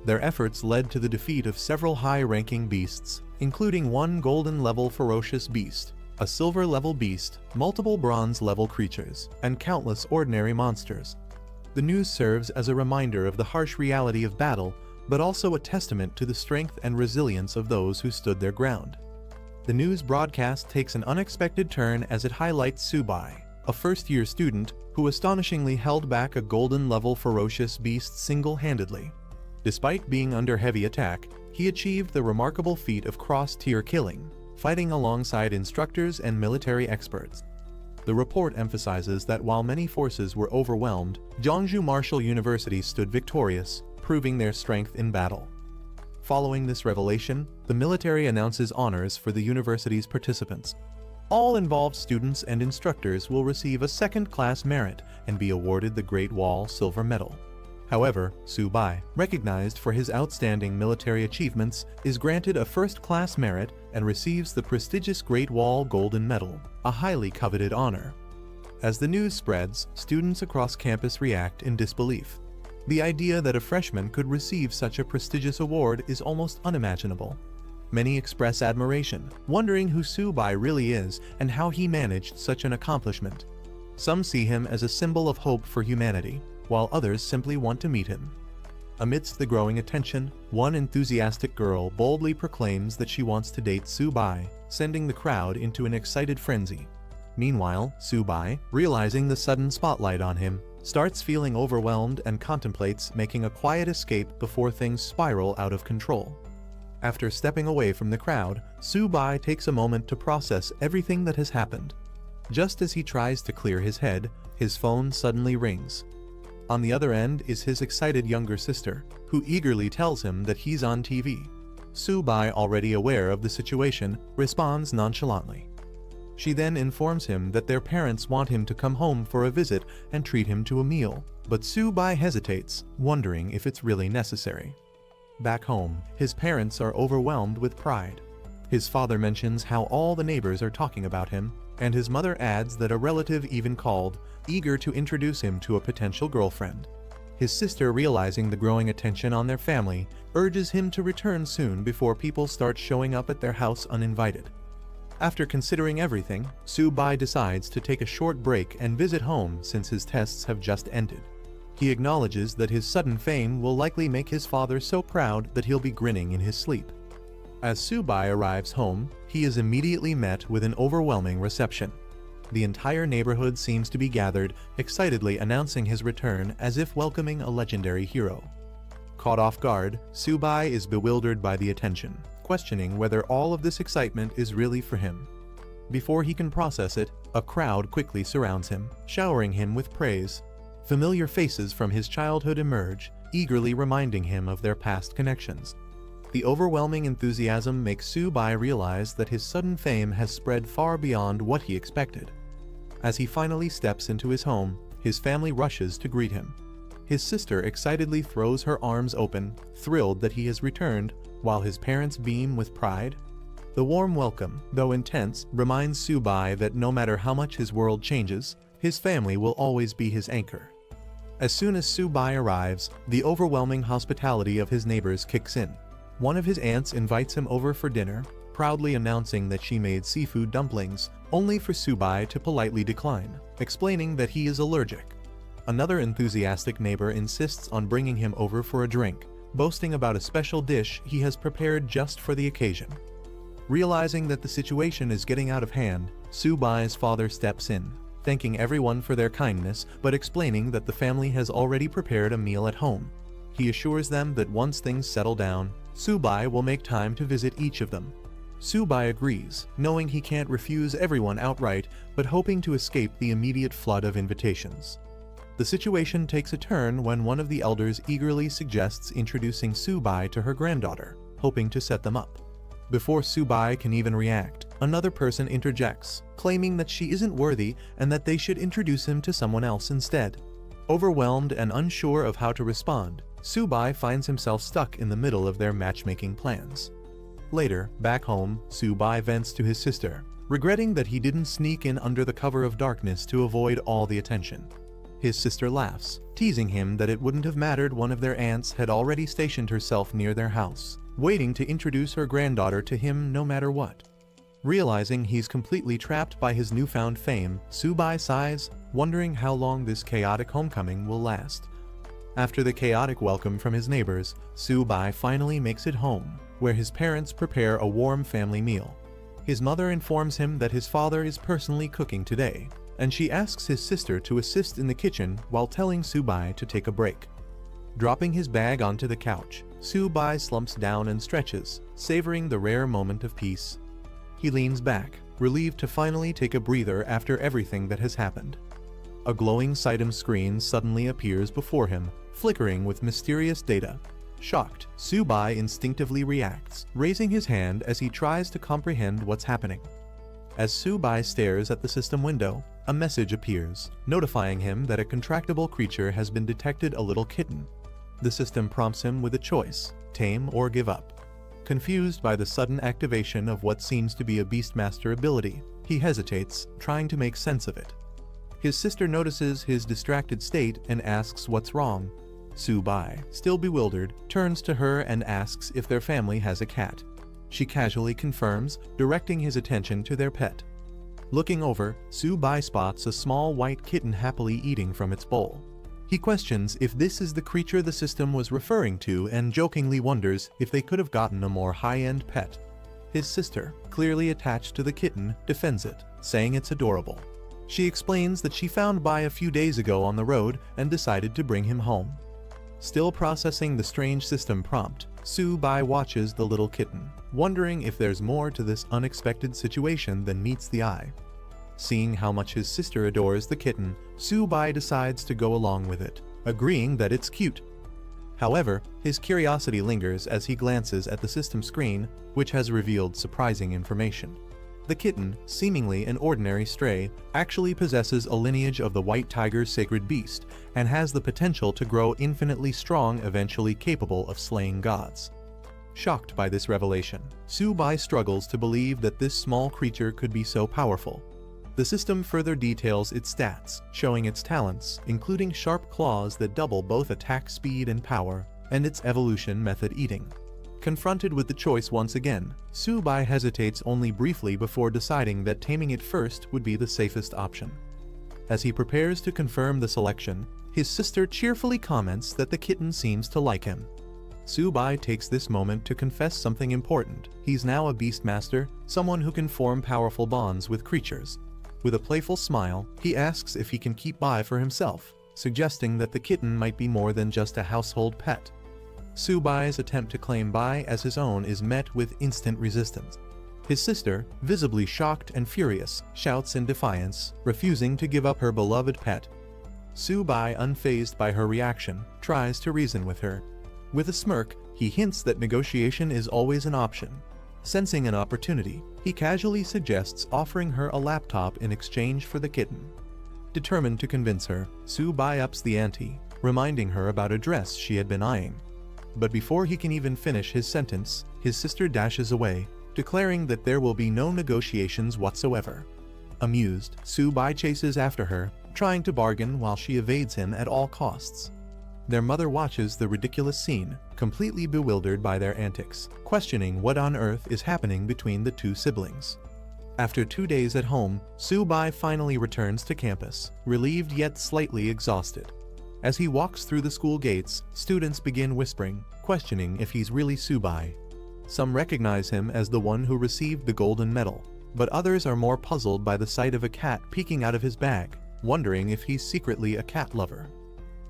Their efforts led to the defeat of several high-ranking beasts, including one golden-level ferocious beast, a silver-level beast, multiple bronze-level creatures, and countless ordinary monsters. The news serves as a reminder of the harsh reality of battle, but also a testament to the strength and resilience of those who stood their ground. The news broadcast takes an unexpected turn as it highlights Subai, a first-year student who astonishingly held back a golden-level ferocious beast single-handedly. Despite being under heavy attack, he achieved the remarkable feat of cross-tier killing, fighting alongside instructors and military experts. The report emphasizes that while many forces were overwhelmed, Zhongzhou Martial University stood victorious, proving their strength in battle. Following this revelation, the military announces honors for the university's participants. All involved students and instructors will receive a second-class merit and be awarded the Great Wall Silver Medal. However, Subai, recognized for his outstanding military achievements, is granted a first-class merit and receives the prestigious Great Wall Golden Medal, a highly coveted honor. As the news spreads, students across campus react in disbelief. The idea that a freshman could receive such a prestigious award is almost unimaginable. Many express admiration, wondering who Subai really is and how he managed such an accomplishment. Some see him as a symbol of hope for humanity, while others simply want to meet him. Amidst the growing attention, one enthusiastic girl boldly proclaims that she wants to date Su-bai, sending the crowd into an excited frenzy. Meanwhile, Su-bai, realizing the sudden spotlight on him, starts feeling overwhelmed and contemplates making a quiet escape before things spiral out of control. After stepping away from the crowd, Su-bai takes a moment to process everything that has happened. Just as he tries to clear his head, his phone suddenly rings. On the other end is his excited younger sister, who eagerly tells him that he's on TV. Su-bai, already aware of the situation, responds nonchalantly. She then informs him that their parents want him to come home for a visit and treat him to a meal, but Su-bai hesitates, wondering if it's really necessary. Back home, his parents are overwhelmed with pride. His father mentions how all the neighbors are talking about him, and his mother adds that a relative even called, eager to introduce him to a potential girlfriend. His sister, realizing the growing attention on their family, urges him to return soon before people start showing up at their house uninvited. After considering everything, Su-bai decides to take a short break and visit home since his tests have just ended. He acknowledges that his sudden fame will likely make his father so proud that he'll be grinning in his sleep. As Su-bai arrives home, he is immediately met with an overwhelming reception. The entire neighborhood seems to be gathered, excitedly announcing his return as if welcoming a legendary hero. Caught off guard, Su-bai is bewildered by the attention, questioning whether all of this excitement is really for him. Before he can process it, a crowd quickly surrounds him, showering him with praise. Familiar faces from his childhood emerge, eagerly reminding him of their past connections. The overwhelming enthusiasm makes Su-bai realize that his sudden fame has spread far beyond what he expected. As he finally steps into his home, his family rushes to greet him. His sister excitedly throws her arms open, thrilled that he has returned, while his parents beam with pride. The warm welcome, though intense, reminds Su-bai that no matter how much his world changes, his family will always be his anchor. As soon as Su-bai arrives, the overwhelming hospitality of his neighbors kicks in. One of his aunts invites him over for dinner, proudly announcing that she made seafood dumplings, only for Su-bai to politely decline, explaining that he is allergic. Another enthusiastic neighbor insists on bringing him over for a drink, boasting about a special dish he has prepared just for the occasion. Realizing that the situation is getting out of hand, Su-bai's father steps in, thanking everyone for their kindness but explaining that the family has already prepared a meal at home. He assures them that once things settle down, Su-bai will make time to visit each of them. Su-bai agrees, knowing he can't refuse everyone outright, but hoping to escape the immediate flood of invitations. The situation takes a turn when one of the elders eagerly suggests introducing Su-bai to her granddaughter, hoping to set them up. Before Su-bai can even react, another person interjects, claiming that she isn't worthy and that they should introduce him to someone else instead. Overwhelmed and unsure of how to respond, Su-bai finds himself stuck in the middle of their matchmaking plans. Later, back home, Su-bai vents to his sister, regretting that he didn't sneak in under the cover of darkness to avoid all the attention. His sister laughs, teasing him that it wouldn't have mattered one of their aunts had already stationed herself near their house, waiting to introduce her granddaughter to him no matter what. Realizing he's completely trapped by his newfound fame, Su-bai sighs, wondering how long this chaotic homecoming will last. After the chaotic welcome from his neighbors, Su-bai finally makes it home, where his parents prepare a warm family meal. His mother informs him that his father is personally cooking today, and she asks his sister to assist in the kitchen while telling Su-bai to take a break. Dropping his bag onto the couch, Su-bai slumps down and stretches, savoring the rare moment of peace. He leans back, relieved to finally take a breather after everything that has happened. A glowing Sitem screen suddenly appears before him, flickering with mysterious data. Shocked, Su-bai instinctively reacts, raising his hand as he tries to comprehend what's happening. As Su-bai stares at the system window, a message appears, notifying him that a contractable creature has been detected, a little kitten. The system prompts him with a choice, tame or give up. Confused by the sudden activation of what seems to be a Beastmaster ability, he hesitates, trying to make sense of it. His sister notices his distracted state and asks what's wrong. Su-bai, still bewildered, turns to her and asks if their family has a cat. She casually confirms, directing his attention to their pet. Looking over, Su-bai spots a small white kitten happily eating from its bowl. He questions if this is the creature the system was referring to and jokingly wonders if they could have gotten a more high-end pet. His sister, clearly attached to the kitten, defends it, saying it's adorable. She explains that she found Bai a few days ago on the road and decided to bring him home. Still processing the strange system prompt, Su-bai watches the little kitten, wondering if there's more to this unexpected situation than meets the eye. Seeing how much his sister adores the kitten, Su-bai decides to go along with it, agreeing that it's cute. However, his curiosity lingers as he glances at the system screen, which has revealed surprising information. The kitten, seemingly an ordinary stray, actually possesses a lineage of the white tiger's sacred beast, and has the potential to grow infinitely strong, eventually capable of slaying gods. Shocked by this revelation, Su-bai struggles to believe that this small creature could be so powerful. The system further details its stats, showing its talents, including sharp claws that double both attack speed and power, and its evolution method eating. Confronted with the choice once again, Su-bai hesitates only briefly before deciding that taming it first would be the safest option. As he prepares to confirm the selection, his sister cheerfully comments that the kitten seems to like him. Su-bai takes this moment to confess something important. He's now a beastmaster, someone who can form powerful bonds with creatures. With a playful smile, he asks if he can keep Bai for himself, suggesting that the kitten might be more than just a household pet. Su-bai's attempt to claim Bai as his own is met with instant resistance. His sister, visibly shocked and furious, shouts in defiance, refusing to give up her beloved pet. Su-bai, unfazed by her reaction, tries to reason with her. With a smirk, he hints that negotiation is always an option. Sensing an opportunity, he casually suggests offering her a laptop in exchange for the kitten. Determined to convince her, Su-bai ups the ante, reminding her about a dress she had been eyeing. But before he can even finish his sentence, his sister dashes away, declaring that there will be no negotiations whatsoever. Amused, Su-bai chases after her, trying to bargain while she evades him at all costs. Their mother watches the ridiculous scene, completely bewildered by their antics, questioning what on earth is happening between the two siblings. After 2 days at home, Su-bai finally returns to campus, relieved yet slightly exhausted. As he walks through the school gates, students begin whispering, questioning if he's really Su-bai. Some recognize him as the one who received the golden medal, but others are more puzzled by the sight of a cat peeking out of his bag, wondering if he's secretly a cat lover.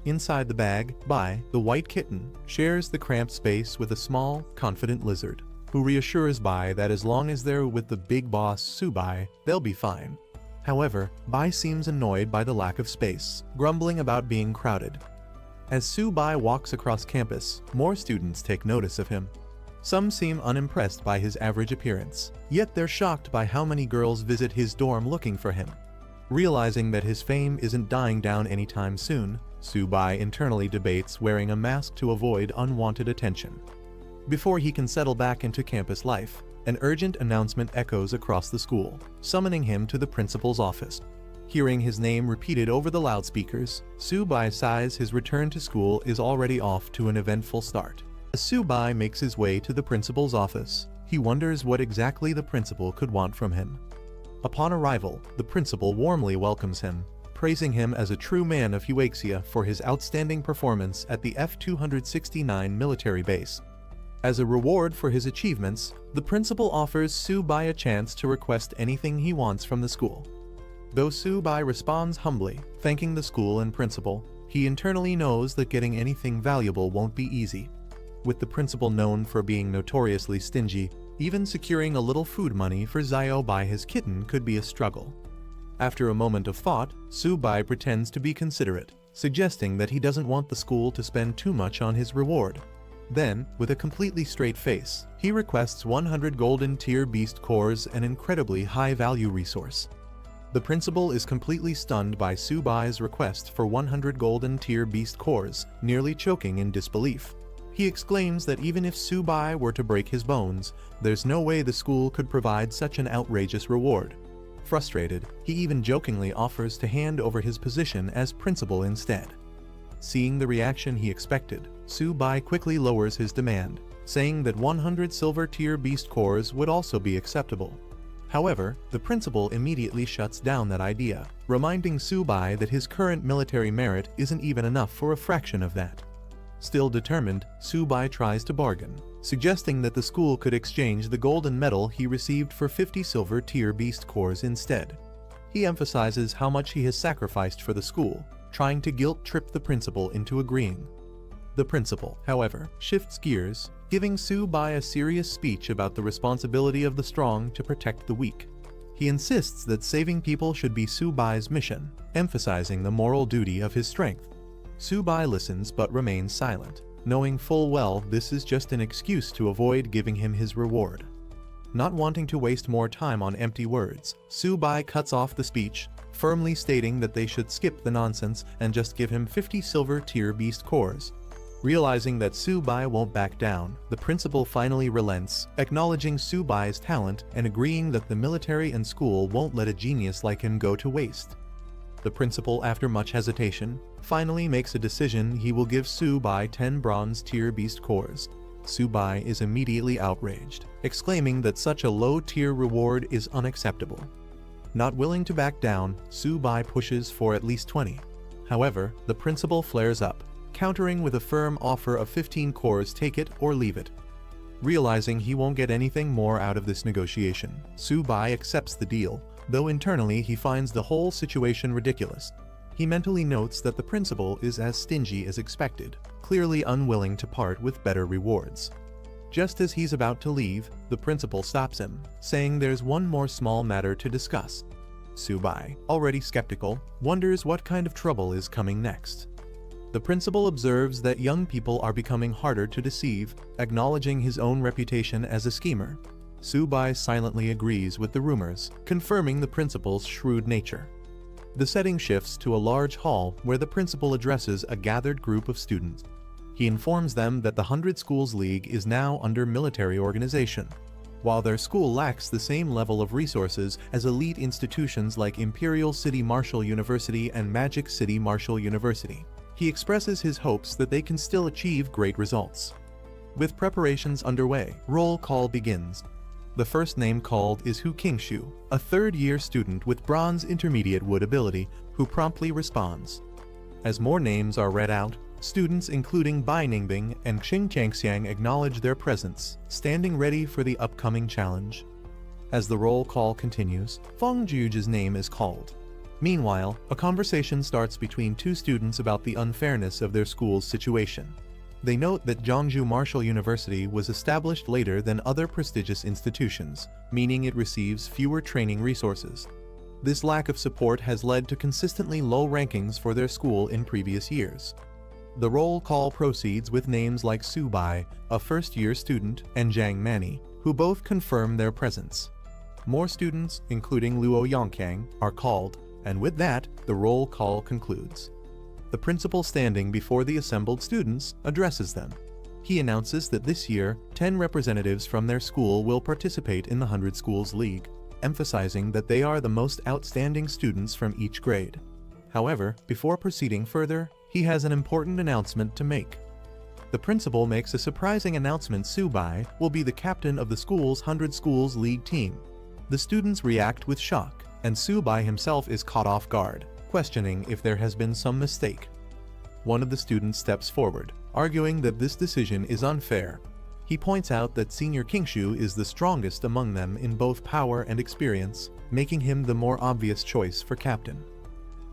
Inside the bag, Bai, the white kitten, shares the cramped space with a small, confident lizard, who reassures Bai that as long as they're with the big boss Su-bai, they'll be fine. However, Bai seems annoyed by the lack of space, grumbling about being crowded. As Su-bai walks across campus, more students take notice of him. Some seem unimpressed by his average appearance, yet they're shocked by how many girls visit his dorm looking for him. Realizing that his fame isn't dying down anytime soon, Su-bai internally debates wearing a mask to avoid unwanted attention. Before he can settle back into campus life, an urgent announcement echoes across the school, summoning him to the principal's office. Hearing his name repeated over the loudspeakers, Su-bai sighs his return to school is already off to an eventful start. As Su-bai makes his way to the principal's office, he wonders what exactly the principal could want from him. Upon arrival, the principal warmly welcomes him, praising him as a true man of Huaxia for his outstanding performance at the F-269 military base. As a reward for his achievements, the principal offers Su-bai a chance to request anything he wants from the school. Though Su-bai responds humbly, thanking the school and principal, he internally knows that getting anything valuable won't be easy. With the principal known for being notoriously stingy, even securing a little food money for Zio by his kitten could be a struggle. After a moment of thought, Su-bai pretends to be considerate, suggesting that he doesn't want the school to spend too much on his reward. Then, with a completely straight face, he requests 100 golden tier beast cores, an incredibly high-value resource. The principal is completely stunned by Su-bai's request for 100 golden tier beast cores, nearly choking in disbelief. He exclaims that even if Su-bai were to break his bones, there's no way the school could provide such an outrageous reward. Frustrated, he even jokingly offers to hand over his position as principal instead. Seeing the reaction he expected, Su-bai quickly lowers his demand, saying that 100 silver tier beast cores would also be acceptable. However, the principal immediately shuts down that idea, reminding Subai that his current military merit isn't even enough for a fraction of that. Still determined, Subai tries to bargain, suggesting that the school could exchange the golden medal he received for 50 silver tier beast cores instead. He emphasizes how much he has sacrificed for the school, trying to guilt-trip the principal into agreeing. The principal, however, shifts gears, giving Subai a serious speech about the responsibility of the strong to protect the weak. He insists that saving people should be Subai's mission, emphasizing the moral duty of his strength. Subai listens but remains silent, knowing full well this is just an excuse to avoid giving him his reward. Not wanting to waste more time on empty words, Subai cuts off the speech, firmly stating that they should skip the nonsense and just give him 50 silver tier beast cores. Realizing that Subai won't back down, the principal finally relents, acknowledging Subai's talent and agreeing that the military and school won't let a genius like him go to waste. The principal, after much hesitation, finally makes a decision he will give Subai 10 bronze tier beast cores. Subai is immediately outraged, exclaiming that such a low-tier reward is unacceptable. Not willing to back down, Subai pushes for at least 20. However, the principal flares up, countering with a firm offer of 15 cores, take it or leave it. Realizing he won't get anything more out of this negotiation, Subai accepts the deal, though internally he finds the whole situation ridiculous. He mentally notes that the principal is as stingy as expected, clearly unwilling to part with better rewards. Just as he's about to leave, the principal stops him, saying there's one more small matter to discuss. Subai, already skeptical, wonders what kind of trouble is coming next. The principal observes that young people are becoming harder to deceive, acknowledging his own reputation as a schemer. Subai silently agrees with the rumors, confirming the principal's shrewd nature. The setting shifts to a large hall where the principal addresses a gathered group of students. He informs them that the 100 Schools League is now under military organization. While their school lacks the same level of resources as elite institutions like Imperial City Martial University and Magic City Martial University, he expresses his hopes that they can still achieve great results. With preparations underway, roll call begins. The first name called is Hu Qingshu, a third-year student with Bronze Intermediate Wood ability, who promptly responds. As more names are read out, students including Bai Ningbing and Xing Changxiang acknowledge their presence, standing ready for the upcoming challenge. As the roll call continues, Feng Juge's name is called. Meanwhile, a conversation starts between two students about the unfairness of their school's situation. They note that Zhongzhou Martial University was established later than other prestigious institutions, meaning it receives fewer training resources. This lack of support has led to consistently low rankings for their school in previous years. The roll call proceeds with names like Subai, a first-year student, and Zhang Mani, who both confirm their presence. More students, including Luo Yongkang, are called, and with that, the roll call concludes. The principal, standing before the assembled students, addresses them. He announces that this year, 10 representatives from their school will participate in the 100 Schools League, emphasizing that they are the most outstanding students from each grade. However, before proceeding further, he has an important announcement to make. The principal makes a surprising announcement: Subai will be the captain of the school's 100 Schools League team. The students react with shock, and Subai himself is caught off guard, questioning if there has been some mistake. One of the students steps forward, arguing that this decision is unfair. He points out that Senior Qingshu is the strongest among them in both power and experience, making him the more obvious choice for captain.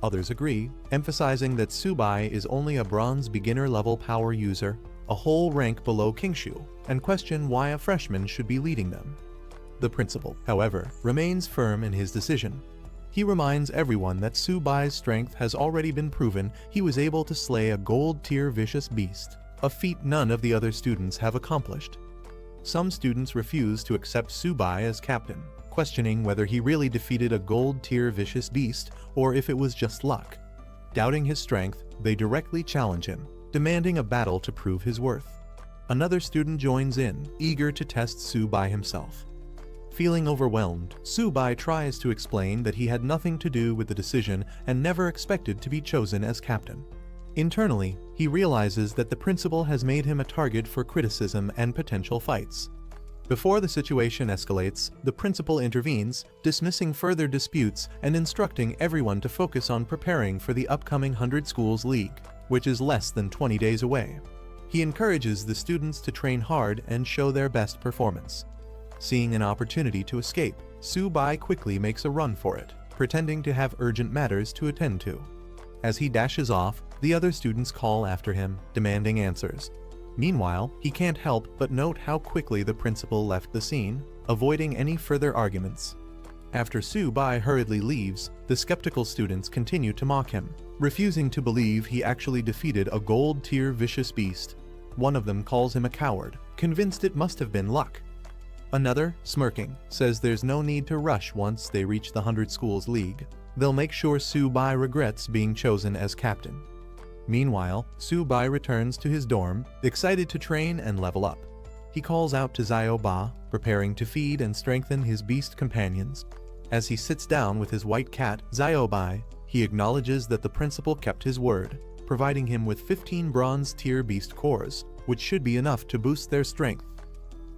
Others agree, emphasizing that Subai is only a bronze beginner-level power user, a whole rank below Qingshu, and question why a freshman should be leading them. The principal, however, remains firm in his decision. He reminds everyone that Subai's strength has already been proven. He was able to slay a gold-tier vicious beast, a feat none of the other students have accomplished. Some students refuse to accept Subai as captain, questioning whether he really defeated a gold-tier vicious beast or if it was just luck. Doubting his strength, they directly challenge him, demanding a battle to prove his worth. Another student joins in, eager to test Subai himself. Feeling overwhelmed, Subai tries to explain that he had nothing to do with the decision and never expected to be chosen as captain. Internally, he realizes that the principal has made him a target for criticism and potential fights. Before the situation escalates, the principal intervenes, dismissing further disputes and instructing everyone to focus on preparing for the upcoming 100 Schools League, which is less than 20 days away. He encourages the students to train hard and show their best performance. Seeing an opportunity to escape, Su-bai quickly makes a run for it, pretending to have urgent matters to attend to. As he dashes off, the other students call after him, demanding answers. Meanwhile, he can't help but note how quickly the principal left the scene, avoiding any further arguments. After Su-bai hurriedly leaves, the skeptical students continue to mock him, refusing to believe he actually defeated a gold-tier vicious beast. One of them calls him a coward, convinced it must have been luck. Another, smirking, says there's no need to rush once they reach the 100 Schools League. They'll make sure Su-bai regrets being chosen as captain. Meanwhile, Su-bai returns to his dorm, excited to train and level up. He calls out to Xiao-ba, preparing to feed and strengthen his beast companions. As he sits down with his white cat, Xiao-bai, he acknowledges that the principal kept his word, providing him with 15 bronze-tier beast cores, which should be enough to boost their strength.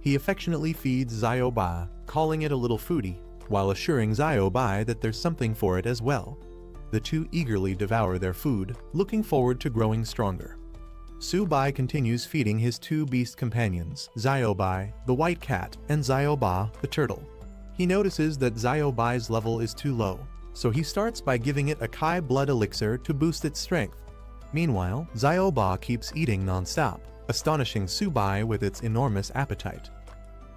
He affectionately feeds Xiao-ba, calling it a little foodie, while assuring Xiao-bai that there's something for it as well. The two eagerly devour their food, looking forward to growing stronger. Su-bai continues feeding his two beast companions, Xiao-bai, the white cat, and Xiao-ba, the turtle. He notices that Xiao-bai's level is too low, so he starts by giving it a Kai blood elixir to boost its strength. Meanwhile, Xiao-ba keeps eating non-stop, astonishing Su-bai with its enormous appetite.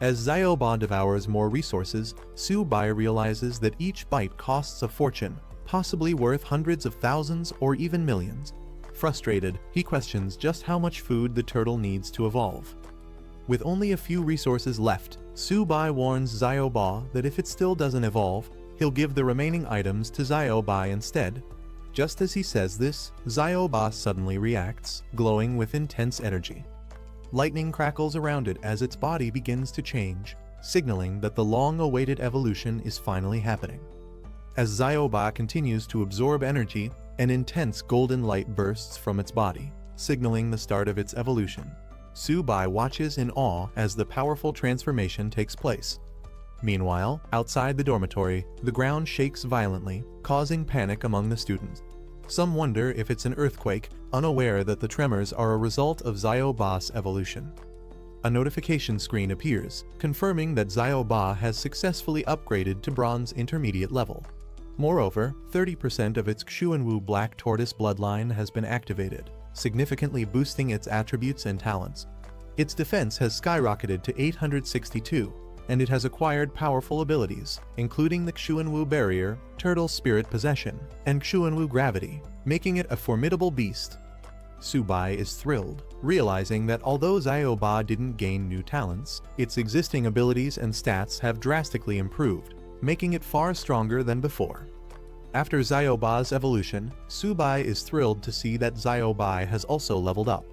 As Xiao-ba devours more resources, Su-bai realizes that each bite costs a fortune, possibly worth hundreds of thousands or even millions. Frustrated, he questions just how much food the turtle needs to evolve. With only a few resources left, Su-bai warns Xiao-ba that if it still doesn't evolve, he'll give the remaining items to Xiao-bai instead. Just as he says this, Xiao-ba suddenly reacts, glowing with intense energy. Lightning crackles around it as its body begins to change, signaling that the long-awaited evolution is finally happening. As Xiao-ba continues to absorb energy, an intense golden light bursts from its body, signaling the start of its evolution. Su-bai watches in awe as the powerful transformation takes place. Meanwhile, outside the dormitory, the ground shakes violently, causing panic among the students. Some wonder if it's an earthquake, unaware that the tremors are a result of Xiao-ba's evolution. A notification screen appears, confirming that Xiao-ba has successfully upgraded to bronze intermediate level. Moreover, 30% of its Xuanwu Black Tortoise bloodline has been activated, significantly boosting its attributes and talents. Its defense has skyrocketed to 862, and it has acquired powerful abilities, including the Xuanwu Barrier, Turtle Spirit Possession, and Xuanwu Gravity, making it a formidable beast. Su-bai is thrilled, realizing that although Xiao-ba didn't gain new talents, its existing abilities and stats have drastically improved, making it far stronger than before. After Xiao-ba's evolution, Su-bai is thrilled to see that Xiao-ba has also leveled up.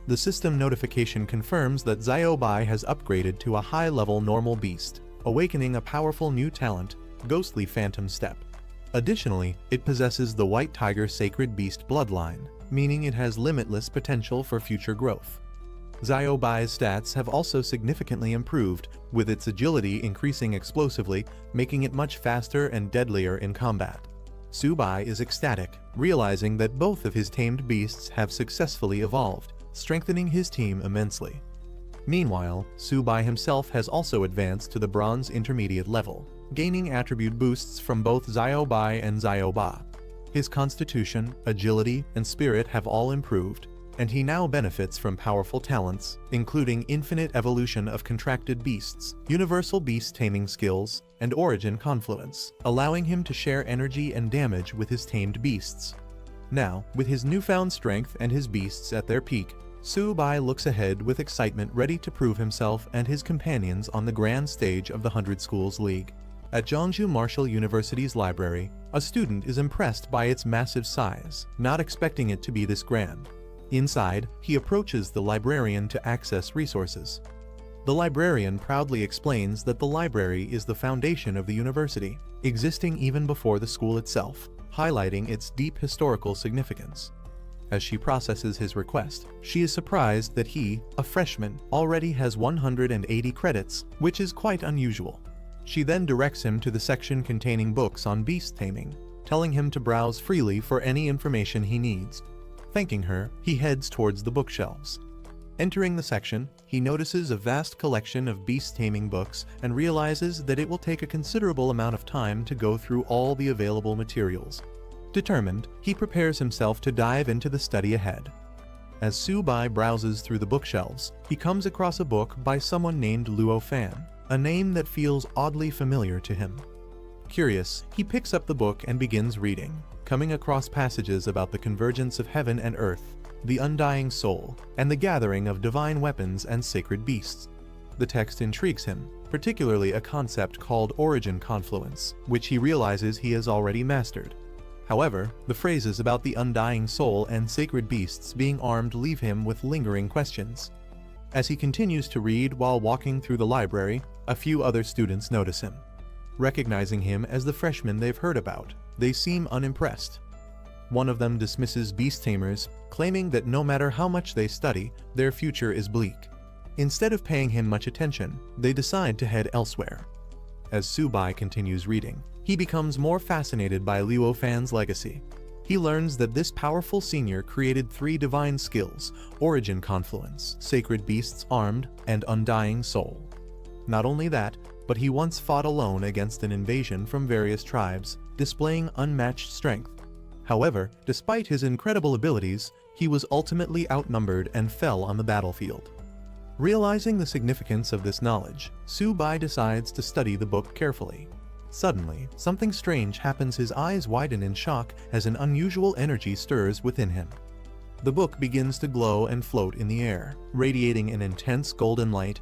The system notification confirms that Xiao-ba has upgraded to a high-level normal beast, awakening a powerful new talent, Ghostly Phantom Step. Additionally, it possesses the White Tiger Sacred Beast bloodline, meaning it has limitless potential for future growth. Xiao-bai's stats have also significantly improved, with its agility increasing explosively, making it much faster and deadlier in combat. Su-bai is ecstatic, realizing that both of his tamed beasts have successfully evolved, strengthening his team immensely. Meanwhile, Su-bai himself has also advanced to the bronze intermediate level, gaining attribute boosts from both Xiao-bai and Xiao-ba. His constitution, agility, and spirit have all improved, and he now benefits from powerful talents, including infinite evolution of contracted beasts, universal beast taming skills, and origin confluence, allowing him to share energy and damage with his tamed beasts. Now, with his newfound strength and his beasts at their peak, Su-bai looks ahead with excitement, ready to prove himself and his companions on the grand stage of the 100 Schools League. At Zhongzhou Martial University's library, a student is impressed by its massive size, not expecting it to be this grand. Inside, he approaches the librarian to access resources. The librarian proudly explains that the library is the foundation of the university, existing even before the school itself, highlighting its deep historical significance. As she processes his request, she is surprised that he, a freshman, already has 180 credits, which is quite unusual. She then directs him to the section containing books on beast taming, telling him to browse freely for any information he needs. Thanking her, he heads towards the bookshelves. Entering the section, he notices a vast collection of beast taming books and realizes that it will take a considerable amount of time to go through all the available materials. Determined, he prepares himself to dive into the study ahead. As Su-bai browses through the bookshelves, he comes across a book by someone named Luo Fan, a name that feels oddly familiar to him. Curious, he picks up the book and begins reading, coming across passages about the convergence of heaven and earth, the undying soul, and the gathering of divine weapons and sacred beasts. The text intrigues him, particularly a concept called origin confluence, which he realizes he has already mastered. However, the phrases about the undying soul and sacred beasts being armed leave him with lingering questions. As he continues to read while walking through the library, a few other students notice him. Recognizing him as the freshman they've heard about, they seem unimpressed. One of them dismisses beast tamers, claiming that no matter how much they study, their future is bleak. Instead of paying him much attention, they decide to head elsewhere. As Su-bai continues reading, he becomes more fascinated by Luo Fan's legacy. He learns that this powerful senior created 3 divine skills: origin confluence, sacred beasts armed, and undying soul. Not only that, but he once fought alone against an invasion from various tribes, displaying unmatched strength. However, despite his incredible abilities, he was ultimately outnumbered and fell on the battlefield. Realizing the significance of this knowledge, Su-bai decides to study the book carefully. Suddenly, something strange happens. His eyes widen in shock as an unusual energy stirs within him. The book begins to glow and float in the air, radiating an intense golden light.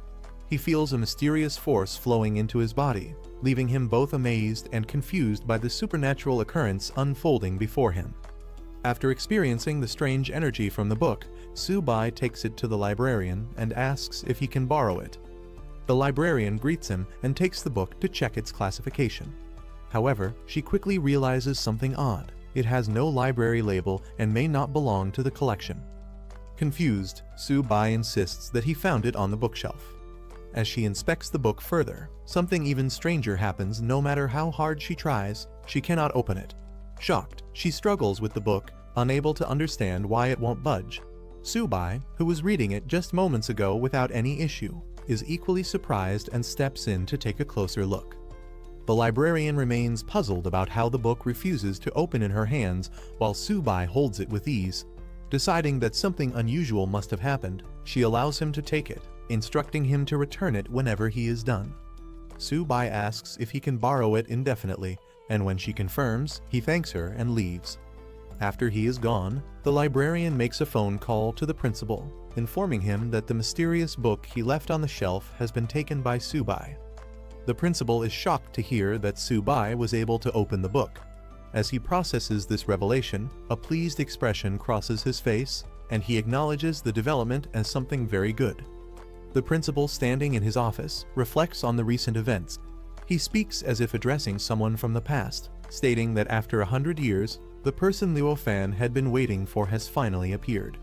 He feels a mysterious force flowing into his body, leaving him both amazed and confused by the supernatural occurrence unfolding before him. After experiencing the strange energy from the book, Su-bai takes it to the librarian and asks if he can borrow it. The librarian greets him and takes the book to check its classification. However, she quickly realizes something odd. It has no library label and may not belong to the collection. Confused, Su-bai insists that he found it on the bookshelf. As she inspects the book further, something even stranger happens. No matter how hard she tries, she cannot open it. Shocked, she struggles with the book, unable to understand why it won't budge. Su-bai, who was reading it just moments ago without any issue, is equally surprised and steps in to take a closer look. The librarian remains puzzled about how the book refuses to open in her hands while Su-bai holds it with ease. Deciding that something unusual must have happened, she allows him to take it, instructing him to return it whenever he is done. Su-bai asks if he can borrow it indefinitely, and when she confirms, he thanks her and leaves. After he is gone, the librarian makes a phone call to the principal, informing him that the mysterious book he left on the shelf has been taken by Su-bai. The principal is shocked to hear that Su-bai was able to open the book. As he processes this revelation, a pleased expression crosses his face, and he acknowledges the development as something very good. The principal, standing in his office, reflects on the recent events. He speaks as if addressing someone from the past, stating that after 100 years, the person Luo Fan had been waiting for has finally appeared.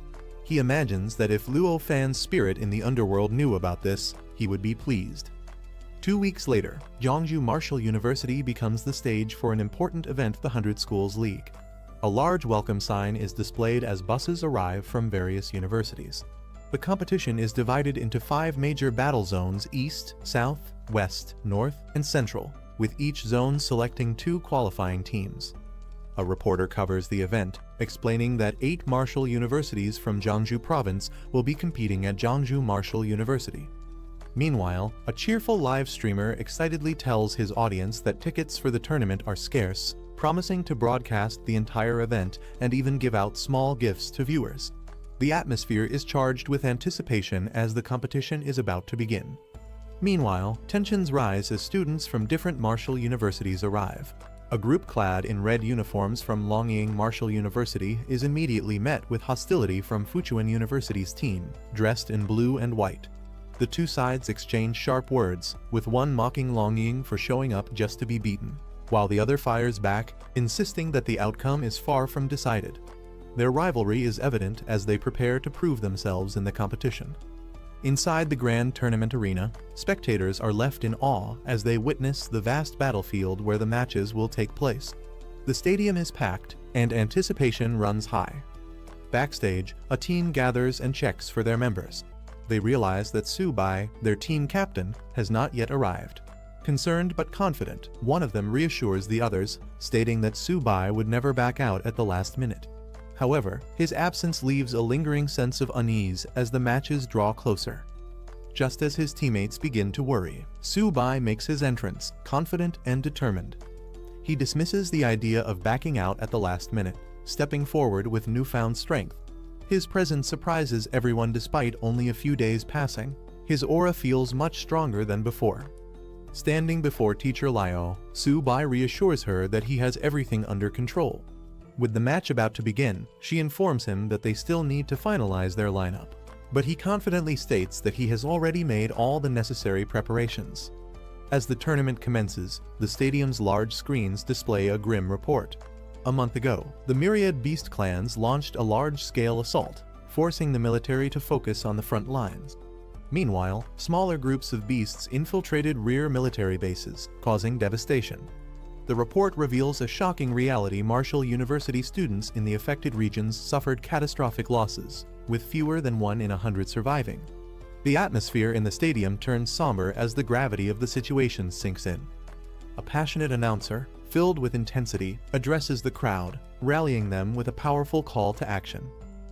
He imagines that if Luo Fan's spirit in the underworld knew about this, he would be pleased. 2 weeks later, Jeongju Martial University becomes the stage for an important event, the 100 Schools League. A large welcome sign is displayed as buses arrive from various universities. The competition is divided into 5 major battle zones: East, South, West, North, and Central, with each zone selecting 2 qualifying teams. A reporter covers the event, explaining that 8 martial universities from Jeongju province will be competing at Jeongju Martial University. Meanwhile, a cheerful live streamer excitedly tells his audience that tickets for the tournament are scarce, promising to broadcast the entire event and even give out small gifts to viewers. The atmosphere is charged with anticipation as the competition is about to begin. Meanwhile, tensions rise as students from different martial universities arrive. A group clad in red uniforms from Longying Martial University is immediately met with hostility from Fuchuan University's team, dressed in blue and white. The 2 sides exchange sharp words, with one mocking Longying for showing up just to be beaten, while the other fires back, insisting that the outcome is far from decided. Their rivalry is evident as they prepare to prove themselves in the competition. Inside the grand tournament arena, spectators are left in awe as they witness the vast battlefield where the matches will take place. The stadium is packed, and anticipation runs high. Backstage, a team gathers and checks for their members. They realize that Subai, their team captain, has not yet arrived. Concerned but confident, one of them reassures the others, stating that Subai would never back out at the last minute. However, his absence leaves a lingering sense of unease as the matches draw closer. Just as his teammates begin to worry, Subai makes his entrance, confident and determined. He dismisses the idea of backing out at the last minute, stepping forward with newfound strength. His presence surprises everyone despite only a few days passing. His aura feels much stronger than before. Standing before Teacher Liao, Subai reassures her that he has everything under control. With the match about to begin, she informs him that they still need to finalize their lineup. But he confidently states that he has already made all the necessary preparations. As the tournament commences, the stadium's large screens display a grim report. A month ago, the myriad beast clans launched a large-scale assault, forcing the military to focus on the front lines. Meanwhile, smaller groups of beasts infiltrated rear military bases, causing devastation. The report reveals a shocking reality: Marshall University students in the affected regions suffered catastrophic losses, with fewer than 1 in 100 surviving. The atmosphere in the stadium turns somber as the gravity of the situation sinks in. A passionate announcer, filled with intensity, addresses the crowd, rallying them with a powerful call to action.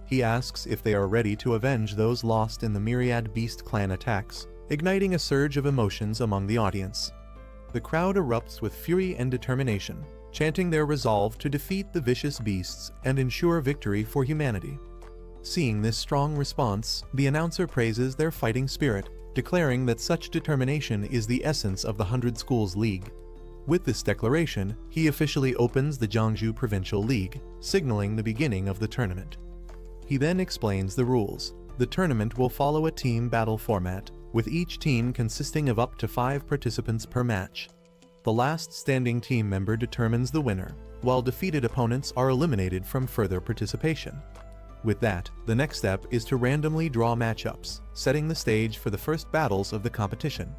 He asks if they are ready to avenge those lost in the myriad beast clan attacks, igniting a surge of emotions among the audience. The crowd erupts with fury and determination, chanting their resolve to defeat the vicious beasts and ensure victory for humanity. Seeing this strong response, the announcer praises their fighting spirit, declaring that such determination is the essence of the 100 Schools League. With this declaration, he officially opens the Jiangsu Provincial League, signaling the beginning of the tournament. He then explains the rules. The tournament will follow a team battle format, with each team consisting of up to 5 participants per match. The last standing team member determines the winner, while defeated opponents are eliminated from further participation. With that, the next step is to randomly draw matchups, setting the stage for the first battles of the competition.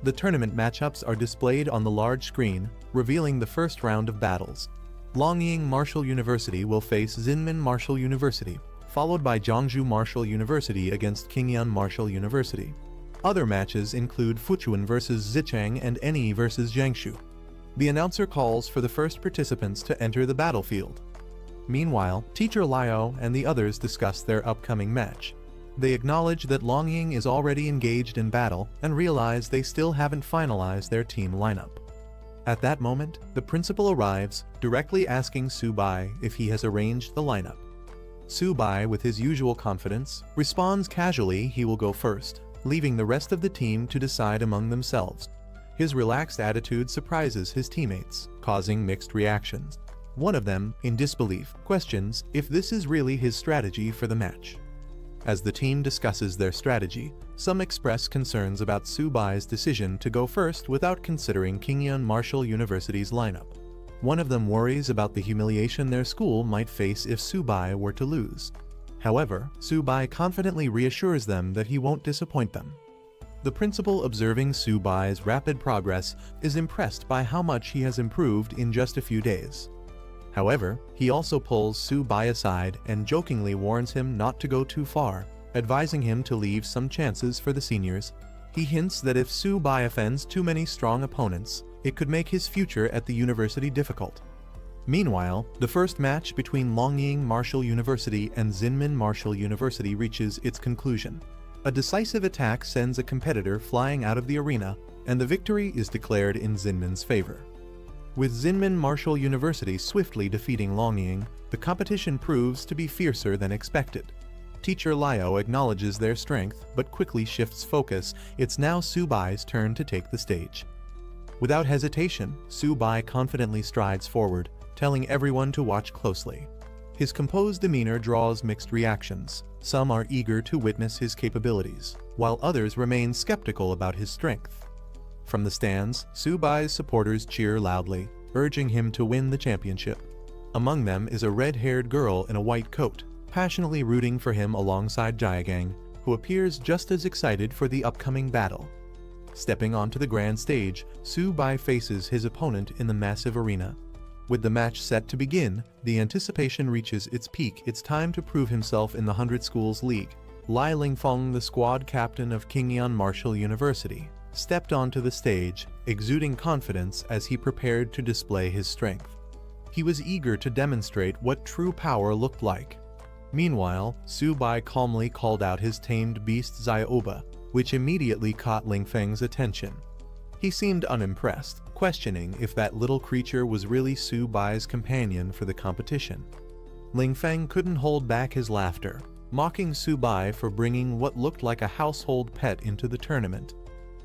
The tournament matchups are displayed on the large screen, revealing the first round of battles. Longying Marshall University will face Zinmin Marshall University, followed by Jiangsu Marshall University against Qingyuan Marshall University. Other matches include Fuchuan vs Zicheng and Eni vs Jiangsu. The announcer calls for the first participants to enter the battlefield. Meanwhile, Teacher Liao and the others discuss their upcoming match. They acknowledge that Longying is already engaged in battle and realize they still haven't finalized their team lineup. At that moment, the principal arrives, directly asking Subai if he has arranged the lineup. Subai, with his usual confidence, responds casually he will go first, leaving the rest of the team to decide among themselves. His relaxed attitude surprises his teammates, causing mixed reactions. One of them, in disbelief, questions if this is really his strategy for the match. As the team discusses their strategy, some express concerns about Subai's decision to go first without considering Qingyuan Marshall University's lineup. One of them worries about the humiliation their school might face if Subai were to lose. However, Subai confidently reassures them that he won't disappoint them. The principal, observing Subai's rapid progress, is impressed by how much he has improved in just a few days. However, he also pulls Subai aside and jokingly warns him not to go too far, advising him to leave some chances for the seniors. He hints that if Subai offends too many strong opponents, it could make his future at the university difficult. Meanwhile, the first match between Longying Marshall University and Zinmin Marshall University reaches its conclusion. A decisive attack sends a competitor flying out of the arena, and the victory is declared in Zinmin's favor. With Zinmin Marshall University swiftly defeating Longying, the competition proves to be fiercer than expected. Teacher Liao acknowledges their strength, but quickly shifts focus. It's now Subai's turn to take the stage. Without hesitation, Subai confidently strides forward, telling everyone to watch closely. His composed demeanor draws mixed reactions. Some are eager to witness his capabilities, while others remain skeptical about his strength. From the stands, Subai's supporters cheer loudly, urging him to win the championship. Among them is a red-haired girl in a white coat, passionately rooting for him alongside Jaegang, who appears just as excited for the upcoming battle. Stepping onto the grand stage, Su-bai faces his opponent in the massive arena. With the match set to begin, the anticipation reaches its peak. It's time to prove himself in the 100 Schools League. Lai Lingfeng, the squad captain of Qingyuan Martial University, stepped onto the stage, exuding confidence as he prepared to display his strength. He was eager to demonstrate what true power looked like. Meanwhile, Su-bai calmly called out his tamed beast Xiaoba, which immediately caught Lingfeng's attention. He seemed unimpressed, questioning if that little creature was really Su-bai's companion for the competition. Lingfeng couldn't hold back his laughter, mocking Su-bai for bringing what looked like a household pet into the tournament.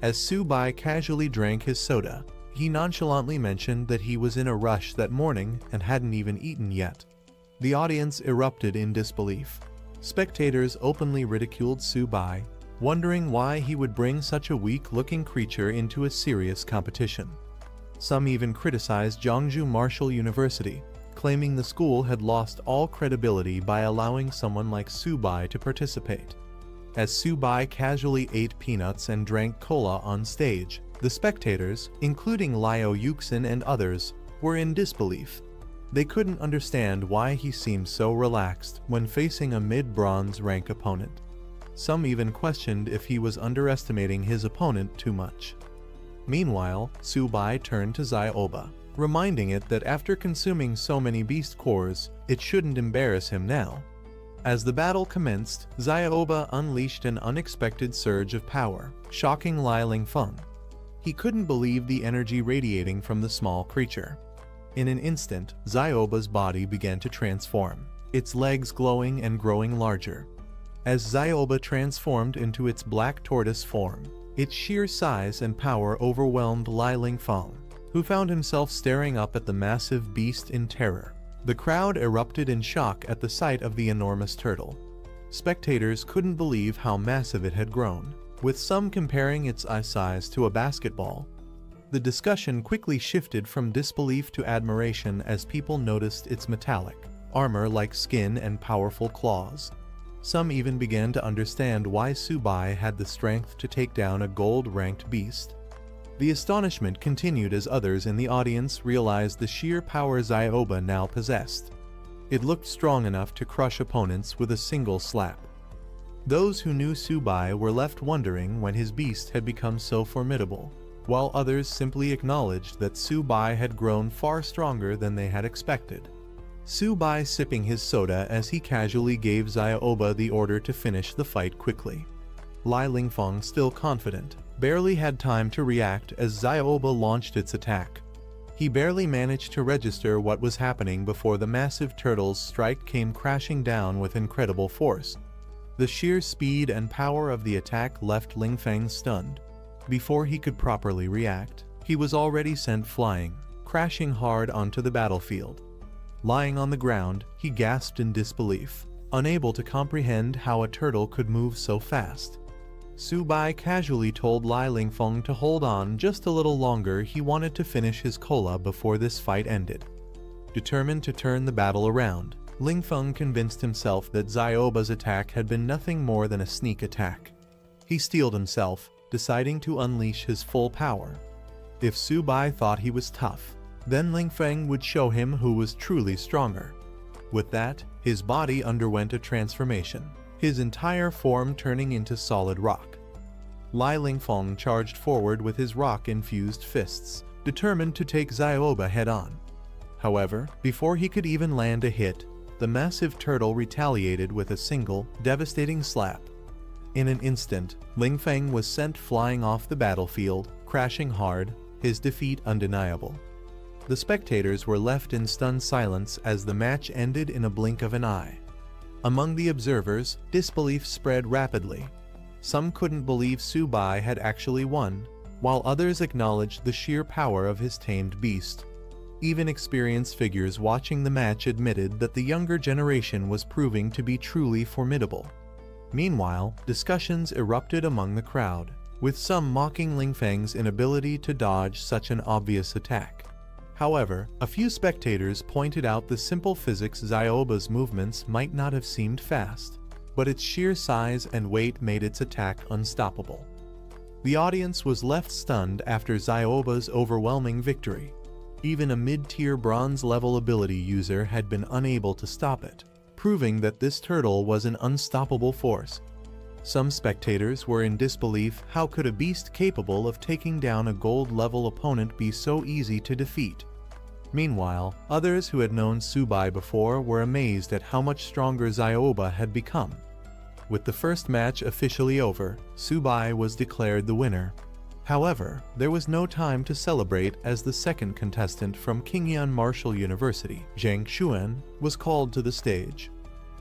As Su-bai casually drank his soda, he nonchalantly mentioned that he was in a rush that morning and hadn't even eaten yet. The audience erupted in disbelief. Spectators openly ridiculed Su-bai, wondering why he would bring such a weak-looking creature into a serious competition. Some even criticized Jiangsu Martial University, claiming the school had lost all credibility by allowing someone like Su-bai to participate. As Su-bai casually ate peanuts and drank cola on stage, the spectators, including Liu Yuxin and others, were in disbelief. They couldn't understand why he seemed so relaxed when facing a mid-bronze rank opponent. Some even questioned if he was underestimating his opponent too much. Meanwhile, Su-bai turned to Xiaoba, reminding it that after consuming so many beast cores, it shouldn't embarrass him now. As the battle commenced, Xiaoba unleashed an unexpected surge of power, shocking Lai Lingfeng. He couldn't believe the energy radiating from the small creature. In an instant, Xiaoba's body began to transform, its legs glowing and growing larger. As Xiaoba transformed into its black tortoise form, its sheer size and power overwhelmed Lai Lingfeng, who found himself staring up at the massive beast in terror. The crowd erupted in shock at the sight of the enormous turtle. Spectators couldn't believe how massive it had grown, with some comparing its eye size to a basketball. The discussion quickly shifted from disbelief to admiration as people noticed its metallic, armor-like skin and powerful claws. Some even began to understand why Su-bai had the strength to take down a gold-ranked beast. The astonishment continued as others in the audience realized the sheer power Xiaoba now possessed. It looked strong enough to crush opponents with a single slap. Those who knew Su-bai were left wondering when his beast had become so formidable, while others simply acknowledged that Su-bai had grown far stronger than they had expected. Su-bai sipping his soda as he casually gave Xiaoba the order to finish the fight quickly. Lai Lingfeng, still confident, barely had time to react as Xiaoba launched its attack. He barely managed to register what was happening before the massive turtle's strike came crashing down with incredible force. The sheer speed and power of the attack left Lingfeng stunned. Before he could properly react, he was already sent flying, crashing hard onto the battlefield. Lying on the ground, he gasped in disbelief, unable to comprehend how a turtle could move so fast. Su-bai casually told Lai Lingfeng to hold on just a little longer. He wanted to finish his cola before this fight ended. Determined to turn the battle around, Lingfeng convinced himself that Xiaoba's attack had been nothing more than a sneak attack. He steeled himself, deciding to unleash his full power. If Su-bai thought he was tough, then Lingfeng would show him who was truly stronger. With that, his body underwent a transformation, his entire form turning into solid rock. Lai Lingfeng charged forward with his rock-infused fists, determined to take Xiaoba head-on. However, before he could even land a hit, the massive turtle retaliated with a single, devastating slap. In an instant, Lingfeng was sent flying off the battlefield, crashing hard, his defeat undeniable. The spectators were left in stunned silence as the match ended in a blink of an eye. Among the observers, disbelief spread rapidly. Some couldn't believe Su-bai had actually won, while others acknowledged the sheer power of his tamed beast. Even experienced figures watching the match admitted that the younger generation was proving to be truly formidable. Meanwhile, discussions erupted among the crowd, with some mocking Lingfeng's inability to dodge such an obvious attack. However, a few spectators pointed out the simple physics Zyoba's movements might not have seemed fast, but its sheer size and weight made its attack unstoppable. The audience was left stunned after Zyoba's overwhelming victory. Even a mid-tier bronze-level ability user had been unable to stop it, proving that this turtle was an unstoppable force. Some spectators were in disbelief. How could a beast capable of taking down a gold-level opponent be so easy to defeat? Meanwhile, others who had known Tsubai before were amazed at how much stronger Zyoba had become. With the first match officially over, Tsubai was declared the winner. However, there was no time to celebrate as the second contestant from Qingyuan Martial University, Zhang Xuan, was called to the stage.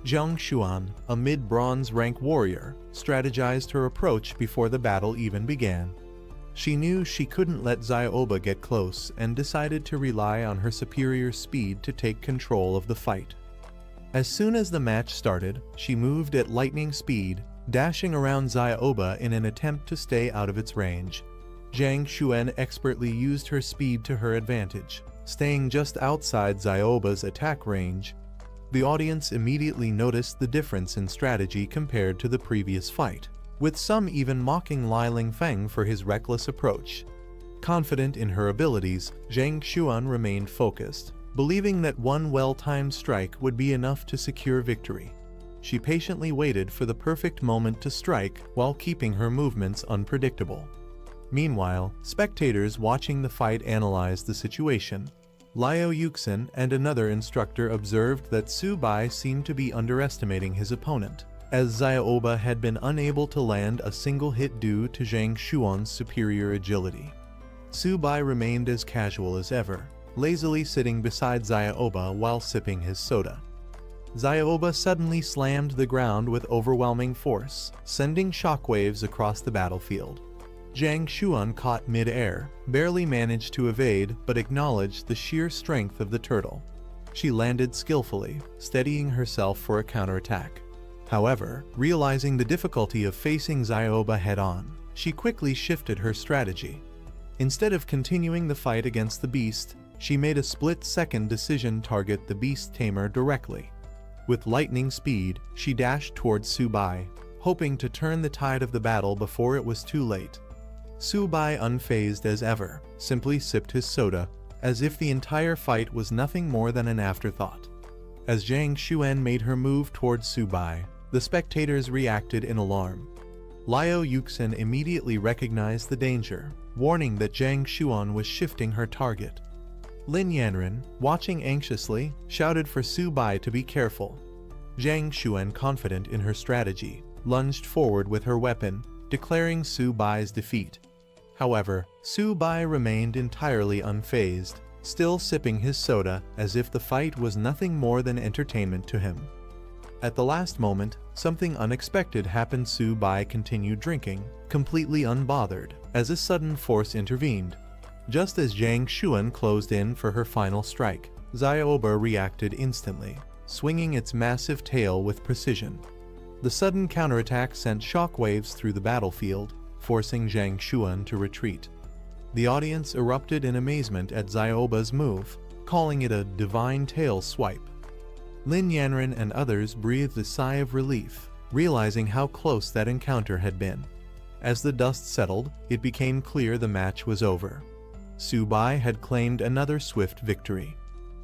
Zhang Xuan, a mid-bronze rank warrior, strategized her approach before the battle even began. She knew she couldn't let Zyoba get close and decided to rely on her superior speed to take control of the fight. As soon as the match started, she moved at lightning speed, dashing around Zyoba in an attempt to stay out of its range. Zhang Xuan expertly used her speed to her advantage, staying just outside Zyoba's attack range. The audience immediately noticed the difference in strategy compared to the previous fight, with some even mocking Li Lingfeng for his reckless approach. Confident in her abilities, Zhang Xuan remained focused, believing that one well-timed strike would be enough to secure victory. She patiently waited for the perfect moment to strike while keeping her movements unpredictable. Meanwhile, spectators watching the fight analyzed the situation. Liu Yuxin and another instructor observed that Tsubai seemed to be underestimating his opponent, as Zyoba had been unable to land a single hit due to Zhang Xuan's superior agility. Tsubai remained as casual as ever, lazily sitting beside Zyoba while sipping his soda. Zyoba suddenly slammed the ground with overwhelming force, sending shockwaves across the battlefield. Zhang Xuan caught mid-air, barely managed to evade but acknowledged the sheer strength of the turtle. She landed skillfully, steadying herself for a counterattack. However, realizing the difficulty of facing Zyoba head-on, she quickly shifted her strategy. Instead of continuing the fight against the beast, she made a split-second decision to target the beast tamer directly. With lightning speed, she dashed towards Tsubai, hoping to turn the tide of the battle before it was too late. Tsubai, unfazed as ever, simply sipped his soda, as if the entire fight was nothing more than an afterthought. As Zhang Xuan made her move towards Tsubai, the spectators reacted in alarm. Liu Yuxin immediately recognized the danger, warning that Zhang Xuan was shifting her target. Lin Yanren, watching anxiously, shouted for Tsubai to be careful. Zhang Xuan, confident in her strategy, lunged forward with her weapon, declaring Tsubai's defeat. However, Tsubai remained entirely unfazed, still sipping his soda as if the fight was nothing more than entertainment to him. At the last moment, something unexpected happened. Tsubai continued drinking, completely unbothered, as a sudden force intervened. Just as Zhang Xuan closed in for her final strike, Zyoba reacted instantly, swinging its massive tail with precision. The sudden counterattack sent shockwaves through the battlefield, forcing Zhang Xuan to retreat. The audience erupted in amazement at Zyoba's move, calling it a divine tail swipe. Lin Yanren and others breathed a sigh of relief, realizing how close that encounter had been. As the dust settled, it became clear the match was over. Tsubai had claimed another swift victory.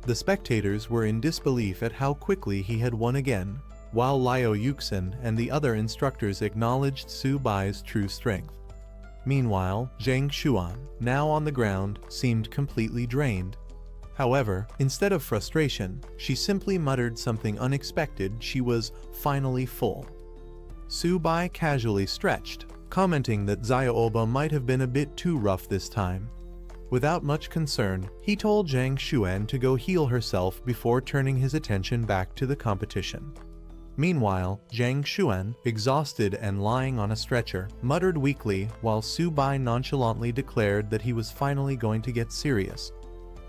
The spectators were in disbelief at how quickly he had won again, while Liu Yuxin and the other instructors acknowledged Tsubai's true strength. Meanwhile, Zhang Xuan, now on the ground, seemed completely drained. However, instead of frustration, she simply muttered something unexpected. She was finally full. Tsubai casually stretched, commenting that Zyoba might have been a bit too rough this time. Without much concern, he told Zhang Xuan to go heal herself before turning his attention back to the competition. Meanwhile, Zhang Xuan, exhausted and lying on a stretcher, muttered weakly while Tsubai nonchalantly declared that he was finally going to get serious.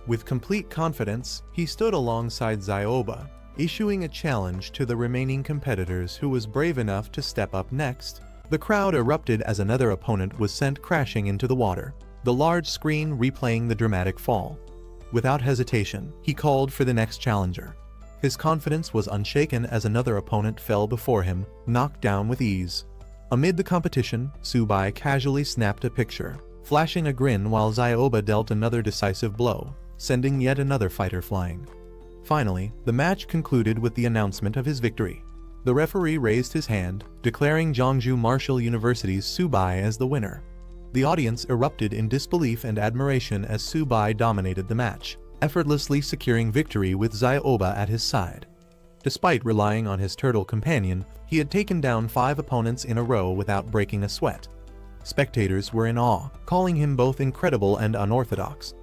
With complete confidence, he stood alongside Zyoba, issuing a challenge to the remaining competitors who was brave enough to step up next. The crowd erupted as another opponent was sent crashing into the water, the large screen replaying the dramatic fall. Without hesitation, he called for the next challenger. His confidence was unshaken as another opponent fell before him, knocked down with ease. Amid the competition, Tsubai casually snapped a picture, flashing a grin while Zyoba dealt another decisive blow, sending yet another fighter flying. Finally, the match concluded with the announcement of his victory. The referee raised his hand, declaring Jeongju Martial University's Tsubai as the winner. The audience erupted in disbelief and admiration as Tsubai dominated the match, effortlessly securing victory with Zyoba at his side. Despite relying on his turtle companion, he had taken down 5 opponents in a row without breaking a sweat. Spectators were in awe, calling him both incredible and unorthodox.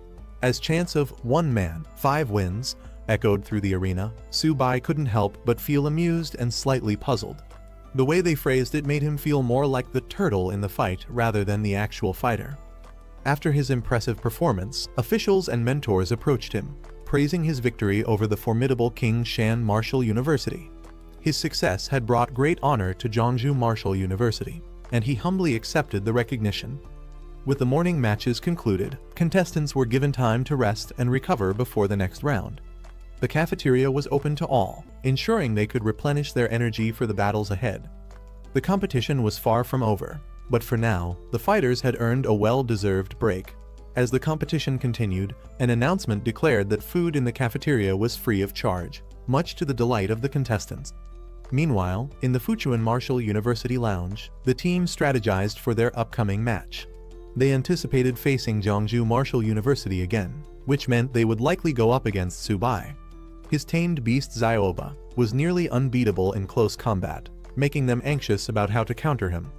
As chants of "one man, 5 wins" echoed through the arena, Tsubai couldn't help but feel amused and slightly puzzled. The way they phrased it made him feel more like the turtle in the fight rather than the actual fighter. After his impressive performance, officials and mentors approached him, praising his victory over the formidable King Shan Martial University. His success had brought great honor to Jeongju Martial University, and he humbly accepted the recognition. With the morning matches concluded, contestants were given time to rest and recover before the next round. The cafeteria was open to all, ensuring they could replenish their energy for the battles ahead. The competition was far from over, but for now, the fighters had earned a well-deserved break. As the competition continued, an announcement declared that food in the cafeteria was free of charge, much to the delight of the contestants. Meanwhile, in the Fuchuan Martial University lounge, the team strategized for their upcoming match. They anticipated facing Jeongju Martial University again, which meant they would likely go up against Tsubai. His tamed beast Zyoba was nearly unbeatable in close combat, making them anxious about how to counter him.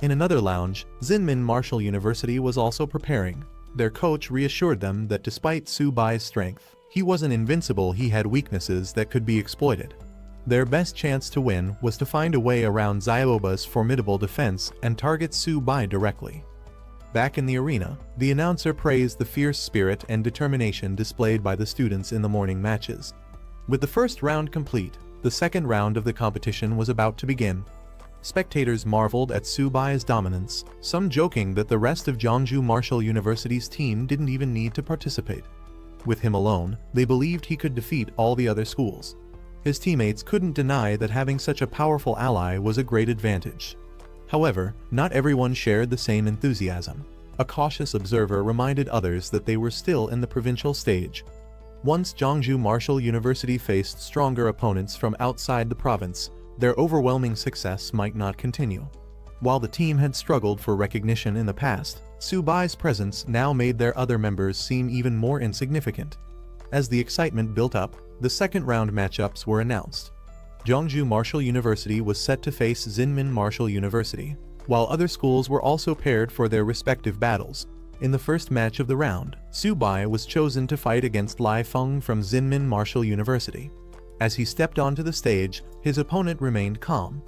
In another lounge, Xinmin Martial University was also preparing. Their coach reassured them that despite Tsubai's strength, he wasn't invincible. He had weaknesses that could be exploited. Their best chance to win was to find a way around Zyoba's formidable defense and target Tsubai directly. Back in the arena, the announcer praised the fierce spirit and determination displayed by the students in the morning matches. With the first round complete, the second round of the competition was about to begin. Spectators marveled at Tsubai's dominance, some joking that the rest of Jeongju Martial University's team didn't even need to participate. With him alone, they believed he could defeat all the other schools. His teammates couldn't deny that having such a powerful ally was a great advantage. However, not everyone shared the same enthusiasm. A cautious observer reminded others that they were still in the provincial stage. Once Jeongju Martial University faced stronger opponents from outside the province, their overwhelming success might not continue. While the team had struggled for recognition in the past, Tsubai's presence now made their other members seem even more insignificant. As the excitement built up, the second round matchups were announced. Jeongju Martial University was set to face Xinmin Martial University, while other schools were also paired for their respective battles. In the first match of the round, Tsubai was chosen to fight against Lai Feng from Xinmin Martial University. As he stepped onto the stage, his opponent remained calm.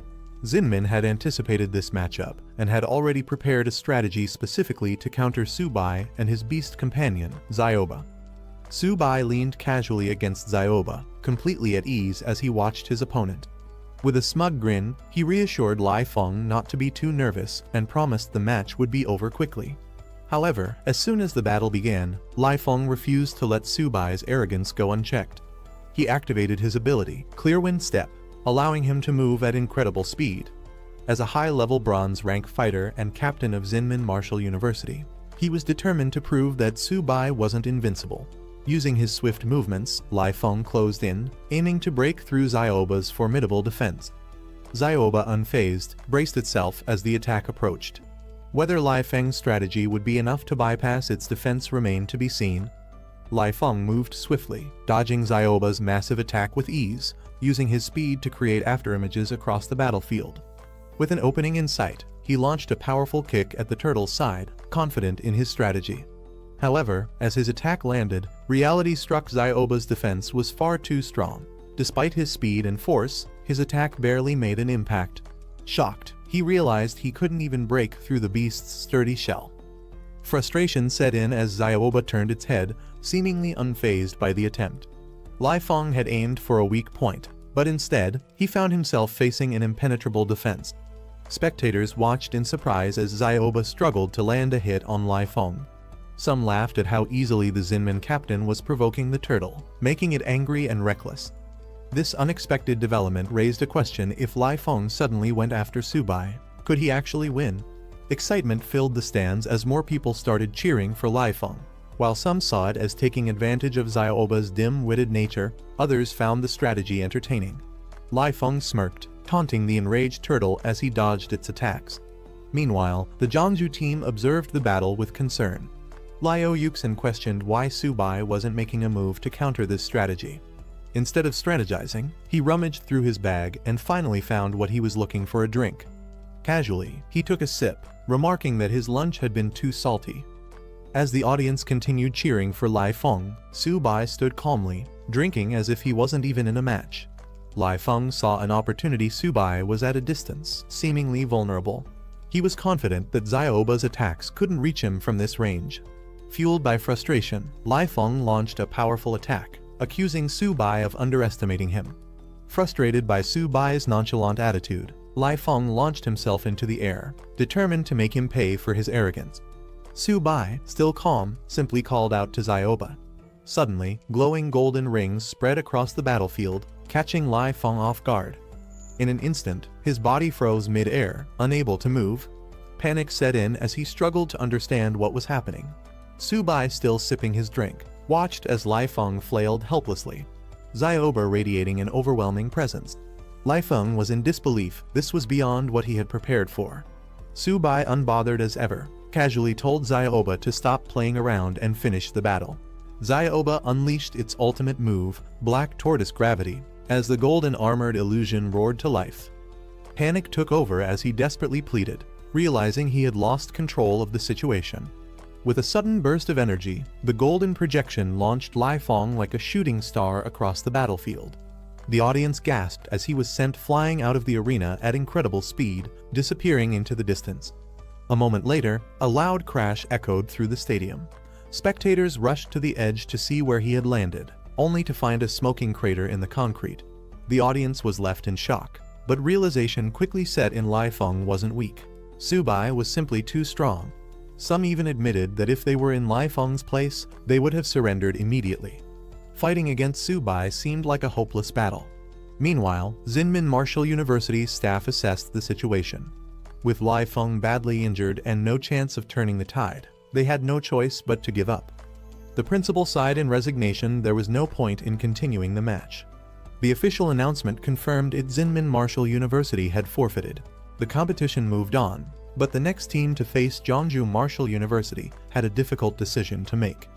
Xinmin had anticipated this matchup and had already prepared a strategy specifically to counter Tsubai and his beast companion, Zyoba. Tsubai leaned casually against Zyoba, completely at ease as he watched his opponent. With a smug grin, he reassured Lai Feng not to be too nervous and promised the match would be over quickly. However, as soon as the battle began, Lai Feng refused to let Tsubai's arrogance go unchecked. He activated his ability, Clearwind Step, allowing him to move at incredible speed. As a high-level bronze rank fighter and captain of Xinmin Martial University, he was determined to prove that Tsubai wasn't invincible. Using his swift movements, Lai Feng closed in, aiming to break through Zyoba's formidable defense. Zyoba, unfazed, braced itself as the attack approached. Whether Lai Feng's strategy would be enough to bypass its defense remained to be seen. Lai Feng moved swiftly, dodging Zyoba's massive attack with ease, using his speed to create afterimages across the battlefield. With an opening in sight, he launched a powerful kick at the turtle's side, confident in his strategy. However, as his attack landed, reality struck. Zyoba's defense was far too strong. Despite his speed and force, his attack barely made an impact. Shocked, he realized he couldn't even break through the beast's sturdy shell. Frustration set in as Zyoba turned its head, seemingly unfazed by the attempt. Lai Feng had aimed for a weak point, but instead, he found himself facing an impenetrable defense. Spectators watched in surprise as Zyoba struggled to land a hit on Lai Feng. Some laughed at how easily the Zinmin captain was provoking the turtle, making it angry and reckless. This unexpected development raised a question: if Lai Feng suddenly went after Subai, could he actually win? Excitement filled the stands as more people started cheering for Lai Feng. While some saw it as taking advantage of Xiaoba's dim-witted nature, others found the strategy entertaining. Lai Feng smirked, taunting the enraged turtle as he dodged its attacks. Meanwhile, the Jiangsu team observed the battle with concern. Liu Yuxin questioned why Subai wasn't making a move to counter this strategy. Instead of strategizing, he rummaged through his bag and finally found what he was looking for: a drink. Casually, he took a sip, remarking that his lunch had been too salty. As the audience continued cheering for Lai Feng, Subai stood calmly, drinking as if he wasn't even in a match. Lai Feng saw an opportunity. Subai was at a distance, seemingly vulnerable. He was confident that Xiaoba's attacks couldn't reach him from this range. Fueled by frustration, Lai Feng launched a powerful attack, accusing Subai of underestimating him. Frustrated by Subai's nonchalant attitude, Lai Feng launched himself into the air, determined to make him pay for his arrogance. Subai, still calm, simply called out to Xiaoba. Suddenly, glowing golden rings spread across the battlefield, catching Lai Feng off guard. In an instant, his body froze mid-air, unable to move. Panic set in as he struggled to understand what was happening. Subai, still sipping his drink, watched as Lai Feng flailed helplessly, Xiaoba radiating an overwhelming presence. Lai Feng was in disbelief. This was beyond what he had prepared for. Subai, unbothered as ever, casually told Xiaoba to stop playing around and finish the battle. Xiaoba unleashed its ultimate move, Black Tortoise Gravity, as the golden armored illusion roared to life. Panic took over as he desperately pleaded, realizing he had lost control of the situation. With a sudden burst of energy, the golden projection launched Lai Feng like a shooting star across the battlefield. The audience gasped as he was sent flying out of the arena at incredible speed, disappearing into the distance. A moment later, a loud crash echoed through the stadium. Spectators rushed to the edge to see where he had landed, only to find a smoking crater in the concrete. The audience was left in shock, but realization quickly set in: Lai Feng wasn't weak. Subai was simply too strong. Some even admitted that if they were in Lai Feng's place, they would have surrendered immediately. Fighting against Subai seemed like a hopeless battle. Meanwhile, Zinmin Martial University's staff assessed the situation. With Lai Feng badly injured and no chance of turning the tide, they had no choice but to give up. The principal sighed in resignation. There was no point in continuing the match. The official announcement confirmed it: Zinmin Martial University had forfeited. The competition moved on, but the next team to face Jiangsu Martial University had a difficult decision to make.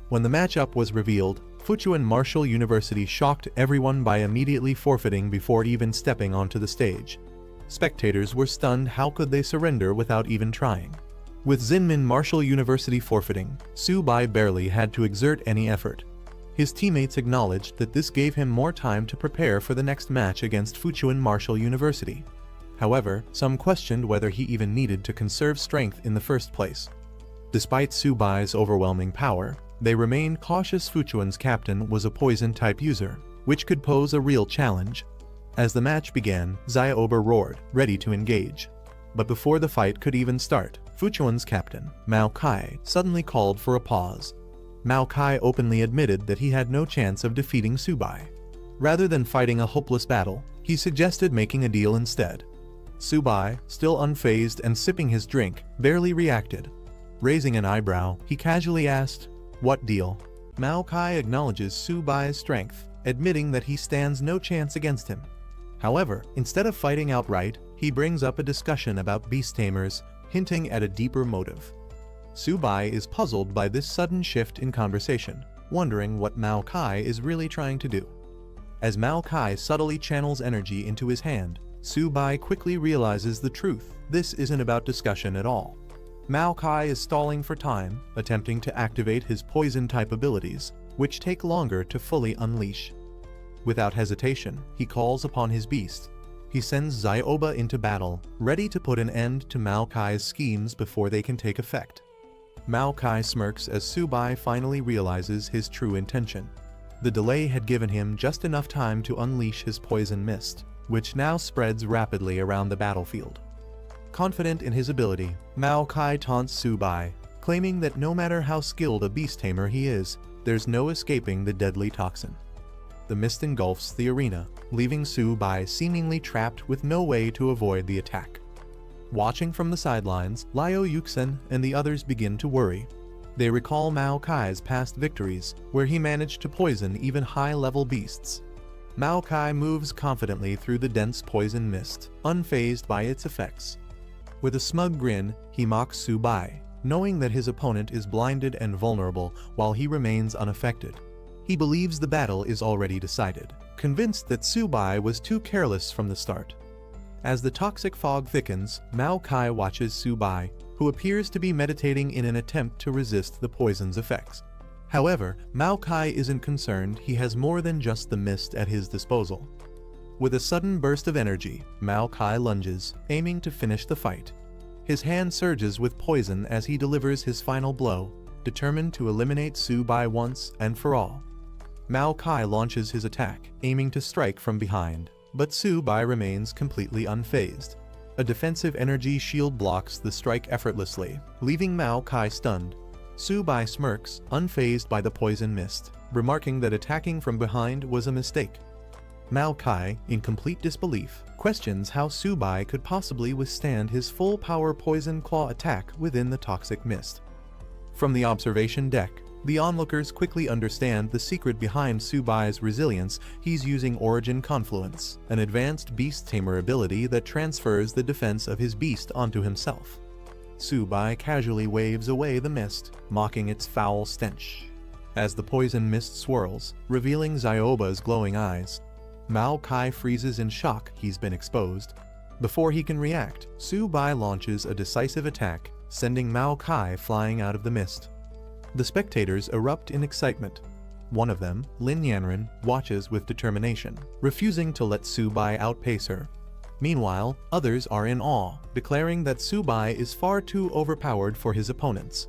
When the matchup was revealed, Fuchuan Martial University shocked everyone by immediately forfeiting before even stepping onto the stage. Spectators were stunned. How could they surrender without even trying? With Zinmin Martial University forfeiting, Subai barely had to exert any effort. His teammates acknowledged that this gave him more time to prepare for the next match against Fuchuan Martial University. However, some questioned whether he even needed to conserve strength in the first place. Despite Subai's overwhelming power, they remained cautious. Fuchuan's captain was a poison-type user, which could pose a real challenge. As the match began, Xiaoba roared, ready to engage. But before the fight could even start, Fuchuan's captain, Mao Kai, suddenly called for a pause. Mao Kai openly admitted that he had no chance of defeating Subai. Rather than fighting a hopeless battle, he suggested making a deal instead. Subai, still unfazed and sipping his drink, barely reacted. Raising an eyebrow, he casually asked, "What deal?" Mao Kai acknowledges Subai's strength, admitting that he stands no chance against him. However, instead of fighting outright, he brings up a discussion about beast tamers, hinting at a deeper motive. Subai is puzzled by this sudden shift in conversation, wondering what Mao Kai is really trying to do. As Mao Kai subtly channels energy into his hand, Subai quickly realizes the truth. This isn't about discussion at all. Mao Kai is stalling for time, attempting to activate his poison-type abilities, which take longer to fully unleash. Without hesitation, he calls upon his beast. He sends Xiaoba into battle, ready to put an end to Mao Kai's schemes before they can take effect. Mao Kai smirks as Subai finally realizes his true intention. The delay had given him just enough time to unleash his poison mist, which now spreads rapidly around the battlefield. Confident in his ability, Mao Kai taunts Subai, claiming that no matter how skilled a beast tamer he is, there's no escaping the deadly toxin. The mist engulfs the arena, leaving Su-bai seemingly trapped with no way to avoid the attack. Watching from the sidelines, Liu Yuxin and the others begin to worry. They recall Mao Kai's past victories, where he managed to poison even high-level beasts. Mao Kai moves confidently through the dense poison mist, unfazed by its effects. With a smug grin, he mocks Su-bai, knowing that his opponent is blinded and vulnerable while he remains unaffected. He believes the battle is already decided, convinced that Su-bai was too careless from the start. As the toxic fog thickens, Mao Kai watches Su-bai, who appears to be meditating in an attempt to resist the poison's effects. However, Mao Kai isn't concerned. He has more than just the mist at his disposal. With a sudden burst of energy, Mao Kai lunges, aiming to finish the fight. His hand surges with poison as he delivers his final blow, determined to eliminate Su-bai once and for all. Mao Kai launches his attack, aiming to strike from behind, but Su-bai remains completely unfazed. A defensive energy shield blocks the strike effortlessly, leaving Mao Kai stunned. Su-bai smirks, unfazed by the poison mist, remarking that attacking from behind was a mistake. Mao Kai, in complete disbelief, questions how Su-bai could possibly withstand his full-power poison claw attack within the toxic mist. From the observation deck, the onlookers quickly understand the secret behind Su-bai's resilience. He's using Origin Confluence, an advanced beast tamer ability that transfers the defense of his beast onto himself. Su-bai casually waves away the mist, mocking its foul stench. As the poison mist swirls, revealing Zioba's glowing eyes, Mao Kai freezes in shock. He's been exposed. Before he can react, Su-bai launches a decisive attack, sending Mao Kai flying out of the mist. The spectators erupt in excitement. One of them, Lin Yanren, watches with determination, refusing to let Su-bai outpace her. Meanwhile, others are in awe, declaring that Su-bai is far too overpowered for his opponents.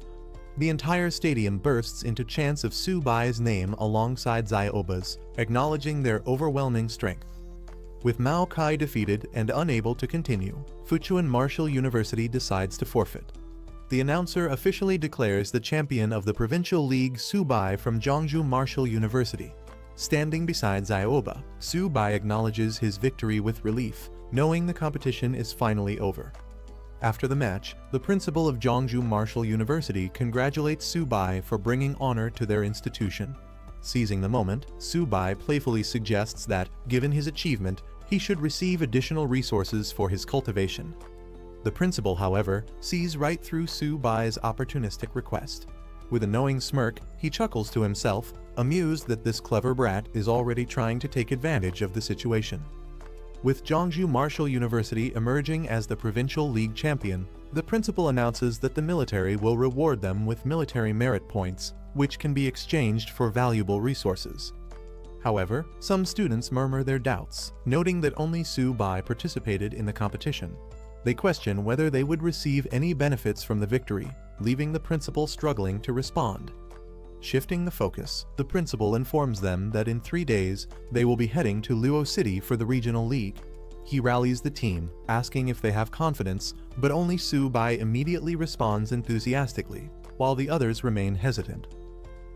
The entire stadium bursts into chants of Su-bai's name alongside Zioba's, acknowledging their overwhelming strength. With Mao Kai defeated and unable to continue, Fuchuan Martial University decides to forfeit. The announcer officially declares the champion of the Provincial League Su-bai from Jeongju Martial University. Standing beside Zioba, Su-bai acknowledges his victory with relief, knowing the competition is finally over. After the match, the principal of Jeongju Martial University congratulates Su-bai for bringing honor to their institution. Seizing the moment, Su-bai playfully suggests that, given his achievement, he should receive additional resources for his cultivation. The principal, however, sees right through Su-bai's opportunistic request. With a knowing smirk, he chuckles to himself, amused that this clever brat is already trying to take advantage of the situation. With Jeongju Martial University emerging as the Provincial League champion, the principal announces that the military will reward them with military merit points, which can be exchanged for valuable resources. However, some students murmur their doubts, noting that only Su-bai participated in the competition. They question whether they would receive any benefits from the victory, leaving the principal struggling to respond. Shifting the focus, the principal informs them that in 3 days, they will be heading to Luo City for the regional league. He rallies the team, asking if they have confidence, but only Su-bai immediately responds enthusiastically, while the others remain hesitant.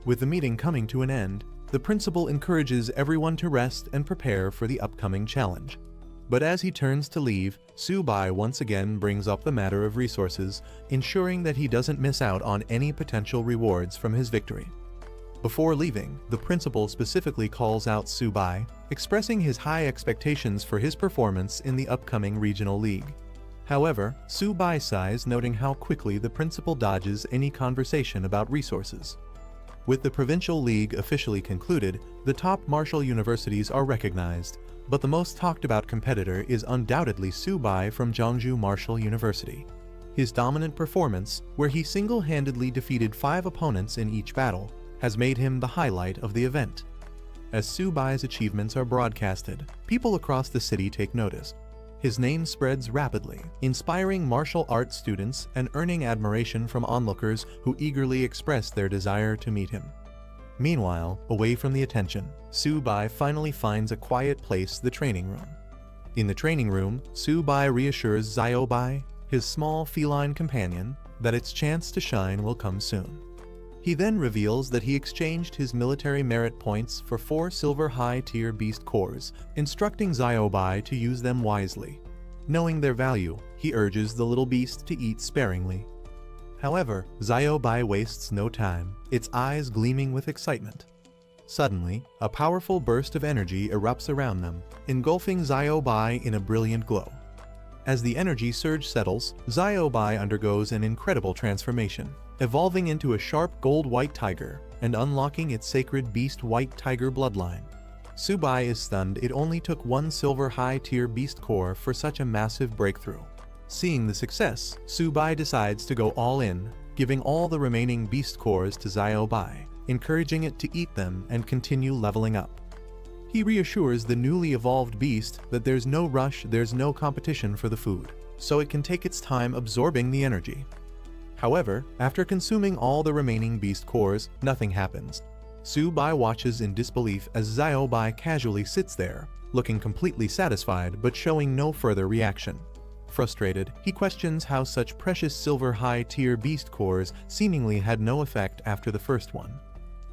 With the meeting coming to an end, the principal encourages everyone to rest and prepare for the upcoming challenge. But as he turns to leave, Su-bai once again brings up the matter of resources, ensuring that he doesn't miss out on any potential rewards from his victory. Before leaving, the principal specifically calls out Su-bai, expressing his high expectations for his performance in the upcoming regional league. However, Su-bai sighs, noting how quickly the principal dodges any conversation about resources. With the provincial league officially concluded, the top martial universities are recognized, but the most talked about competitor is undoubtedly Su-bai from Jeongju Martial University. His dominant performance, where he single-handedly defeated 5 opponents in each battle, has made him the highlight of the event. As Su-bai's achievements are broadcasted, people across the city take notice. His name spreads rapidly, inspiring martial arts students and earning admiration from onlookers who eagerly express their desire to meet him. Meanwhile, away from the attention, Su-bai finally finds a quiet place, the training room. In the training room, Su-bai reassures Ziobai, his small feline companion, that its chance to shine will come soon. He then reveals that he exchanged his military merit points for 4 silver high-tier beast cores, instructing Xiaobai to use them wisely. Knowing their value, he urges the little beast to eat sparingly. However, Xiaobai wastes no time, its eyes gleaming with excitement. Suddenly, a powerful burst of energy erupts around them, engulfing Xiaobai in a brilliant glow. As the energy surge settles, Xiaobai undergoes an incredible transformation, evolving into a sharp gold-white tiger and unlocking its sacred beast-white tiger bloodline. Subai is stunned. It only took 1 silver high-tier beast core for such a massive breakthrough. Seeing the success, Subai decides to go all in, giving all the remaining beast cores to Xiaobai, encouraging it to eat them and continue leveling up. He reassures the newly evolved beast that there's no rush, there's no competition for the food, so it can take its time absorbing the energy. However, after consuming all the remaining beast cores, nothing happens. Subai watches in disbelief as Xiaobai casually sits there, looking completely satisfied but showing no further reaction. Frustrated, he questions how such precious silver high-tier beast cores seemingly had no effect after the first one.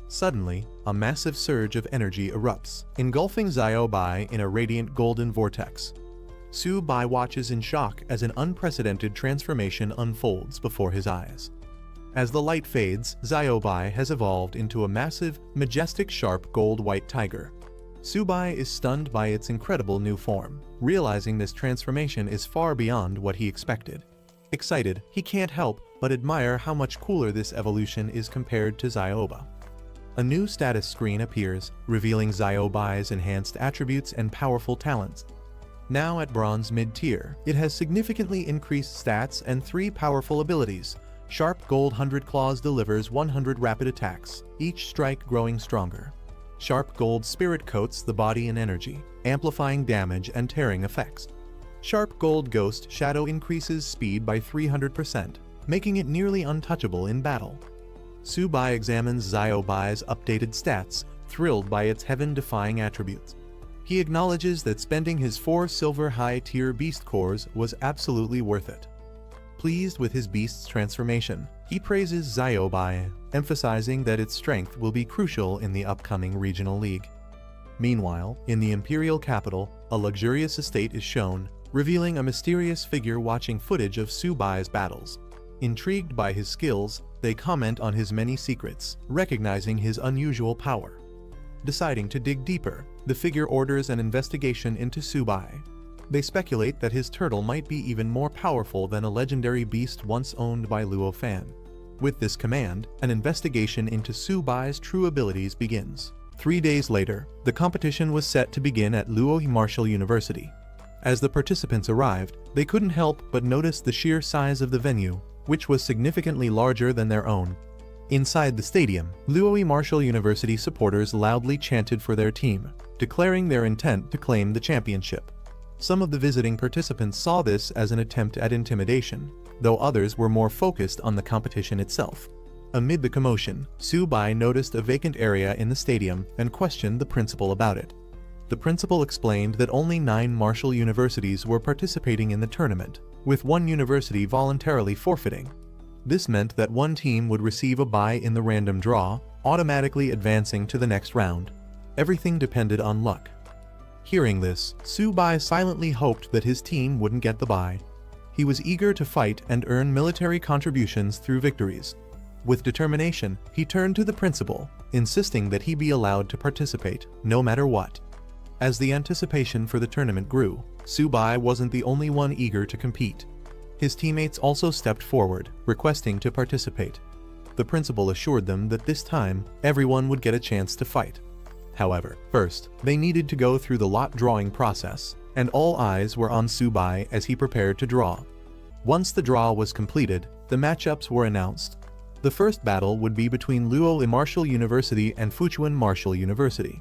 Suddenly, a massive surge of energy erupts, engulfing Xiaobai in a radiant golden vortex. Subai watches in shock as an unprecedented transformation unfolds before his eyes. As the light fades, Xiaobai has evolved into a massive, majestic sharp gold-white tiger. Subai is stunned by its incredible new form, realizing this transformation is far beyond what he expected. Excited, he can't help but admire how much cooler this evolution is compared to Xiaobai. A new status screen appears, revealing Xiaobai's enhanced attributes and powerful talents. Now at bronze mid-tier, it has significantly increased stats and 3 powerful abilities. Sharp Gold 100 Claws delivers 100 rapid attacks, each strike growing stronger. Sharp Gold Spirit coats the body in energy, amplifying damage and tearing effects. Sharp Gold Ghost Shadow increases speed by 300%, making it nearly untouchable in battle. Subai examines Xiaobai's updated stats, thrilled by its heaven-defying attributes. He acknowledges that spending his 4 silver high-tier beast cores was absolutely worth it. Pleased with his beast's transformation, he praises Xiaobai, emphasizing that its strength will be crucial in the upcoming regional league. Meanwhile, in the imperial capital, a luxurious estate is shown, revealing a mysterious figure watching footage of Subai's battles. Intrigued by his skills, they comment on his many secrets, recognizing his unusual power. Deciding to dig deeper, the figure orders an investigation into Subai. They speculate that his turtle might be even more powerful than a legendary beast once owned by Luo Fan. With this command, an investigation into Subai's true abilities begins. 3 days later, the competition was set to begin at Luo Martial University. As the participants arrived, they couldn't help but notice the sheer size of the venue, which was significantly larger than their own. Inside the stadium, Luo Martial University supporters loudly chanted for their team, declaring their intent to claim the championship. Some of the visiting participants saw this as an attempt at intimidation, though others were more focused on the competition itself. Amid the commotion, Subai noticed a vacant area in the stadium and questioned the principal about it. The principal explained that only 9 martial universities were participating in the tournament, with 1 university voluntarily forfeiting. This meant that 1 team would receive a bye in the random draw, automatically advancing to the next round. Everything depended on luck. Hearing this, Subai silently hoped that his team wouldn't get the bye. He was eager to fight and earn military contributions through victories. With determination, he turned to the principal, insisting that he be allowed to participate, no matter what. As the anticipation for the tournament grew, Subai wasn't the only one eager to compete. His teammates also stepped forward, requesting to participate. The principal assured them that this time, everyone would get a chance to fight. However, first, they needed to go through the lot drawing process, and all eyes were on Subai as he prepared to draw. Once the draw was completed, the matchups were announced. The first battle would be between Luo Martial University and Fuchuan Martial University.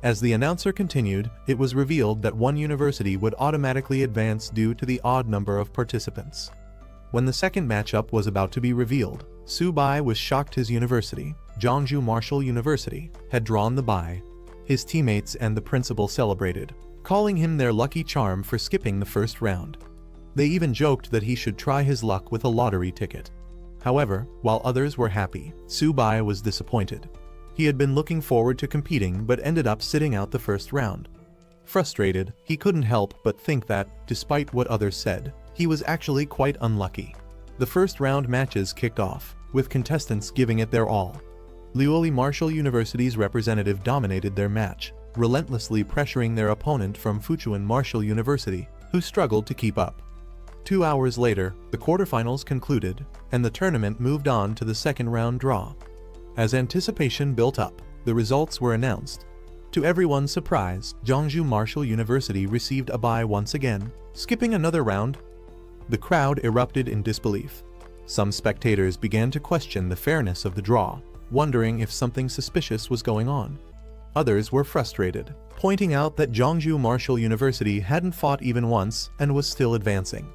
As the announcer continued, it was revealed that 1 university would automatically advance due to the odd number of participants. When the second matchup was about to be revealed, Subai was shocked his university, Zhongzhou Martial University, had drawn the bye. His teammates and the principal celebrated, calling him their lucky charm for skipping the first round. They even joked that he should try his luck with a lottery ticket. However, while others were happy, Su-bai was disappointed. He had been looking forward to competing but ended up sitting out the first round. Frustrated, he couldn't help but think that, despite what others said, he was actually quite unlucky. The first round matches kicked off, with contestants giving it their all. Luoli Marshall University's representative dominated their match, relentlessly pressuring their opponent from Fuchuan Marshall University, who struggled to keep up. 2 hours later, the quarterfinals concluded, and the tournament moved on to the second round draw. As anticipation built up, the results were announced. To everyone's surprise, Jeongju Marshall University received a bye once again, skipping another round. The crowd erupted in disbelief. Some spectators began to question the fairness of the draw, wondering if something suspicious was going on. Others were frustrated, pointing out that Jeongju Marshall University hadn't fought even once and was still advancing.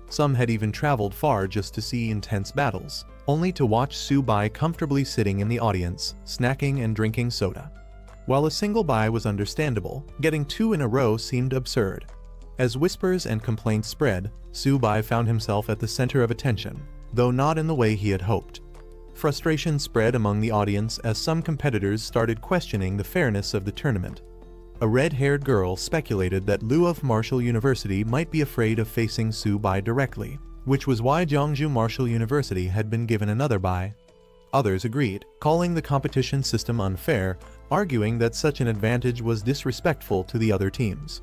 Some had even traveled far just to see intense battles, only to watch Su-bai comfortably sitting in the audience, snacking and drinking soda. While a single bye was understandable, getting 2 in a row seemed absurd. As whispers and complaints spread, Su-bai found himself at the center of attention, though not in the way he had hoped. Frustration spread among the audience as some competitors started questioning the fairness of the tournament. A red-haired girl speculated that Lu of Marshall University might be afraid of facing Su-bai directly, which was why Jeongju Marshall University had been given another bye. Others agreed, calling the competition system unfair, arguing that such an advantage was disrespectful to the other teams.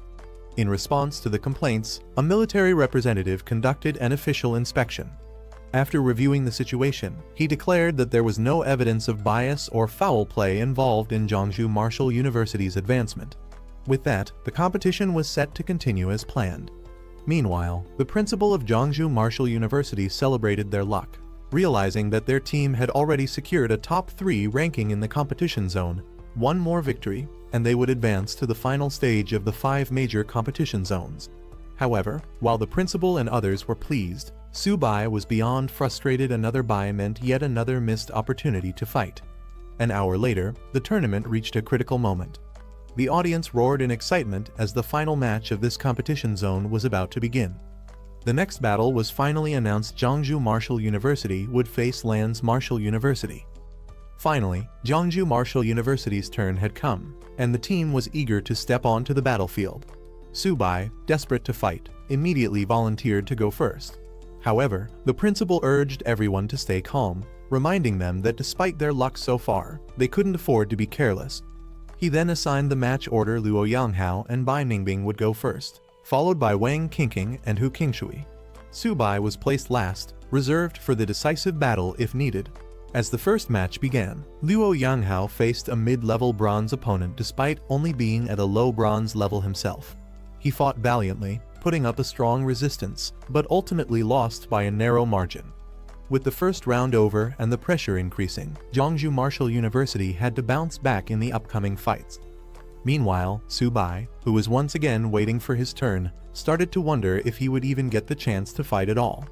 In response to the complaints, a military representative conducted an official inspection. After reviewing the situation, he declared that there was no evidence of bias or foul play involved in Jeongju Marshall University's advancement. With that, the competition was set to continue as planned. Meanwhile, the principal of Jeongju Marshall University celebrated their luck, realizing that their team had already secured a top 3 ranking in the competition zone. One more victory, and they would advance to the final stage of the 5 major competition zones. However, while the principal and others were pleased, Su-bai was beyond frustrated. Another bye meant yet another missed opportunity to fight. An hour later, the tournament reached a critical moment. The audience roared in excitement as the final match of this competition zone was about to begin. The next battle was finally announced. Jeongju Marshall University would face Lans Marshall University. Finally, Jeongju Marshall University's turn had come, and the team was eager to step onto the battlefield. Su-bai, desperate to fight, immediately volunteered to go first. However, the principal urged everyone to stay calm, reminding them that despite their luck so far, they couldn't afford to be careless. He then assigned the match order. Luo Yanghao and Bai Ningbing would go first, followed by Wang Qingqing and Hu Qingshui. Su-bai was placed last, reserved for the decisive battle if needed. As the first match began, Luo Yanghao faced a mid-level bronze opponent despite only being at a low bronze level himself. He fought valiantly, putting up a strong resistance, but ultimately lost by a narrow margin. With the first round over and the pressure increasing, Jeongju Marshall University had to bounce back in the upcoming fights. Meanwhile, Su-bai, who was once again waiting for his turn, started to wonder if he would even get the chance to fight at all.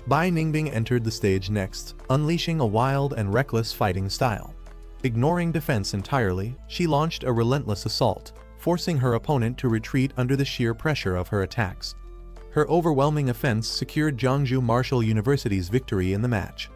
Bai Ningbing entered the stage next, unleashing a wild and reckless fighting style. Ignoring defense entirely, she launched a relentless assault, forcing her opponent to retreat under the sheer pressure of her attacks. Her overwhelming offense secured Jeongju Marshall University's victory in the match.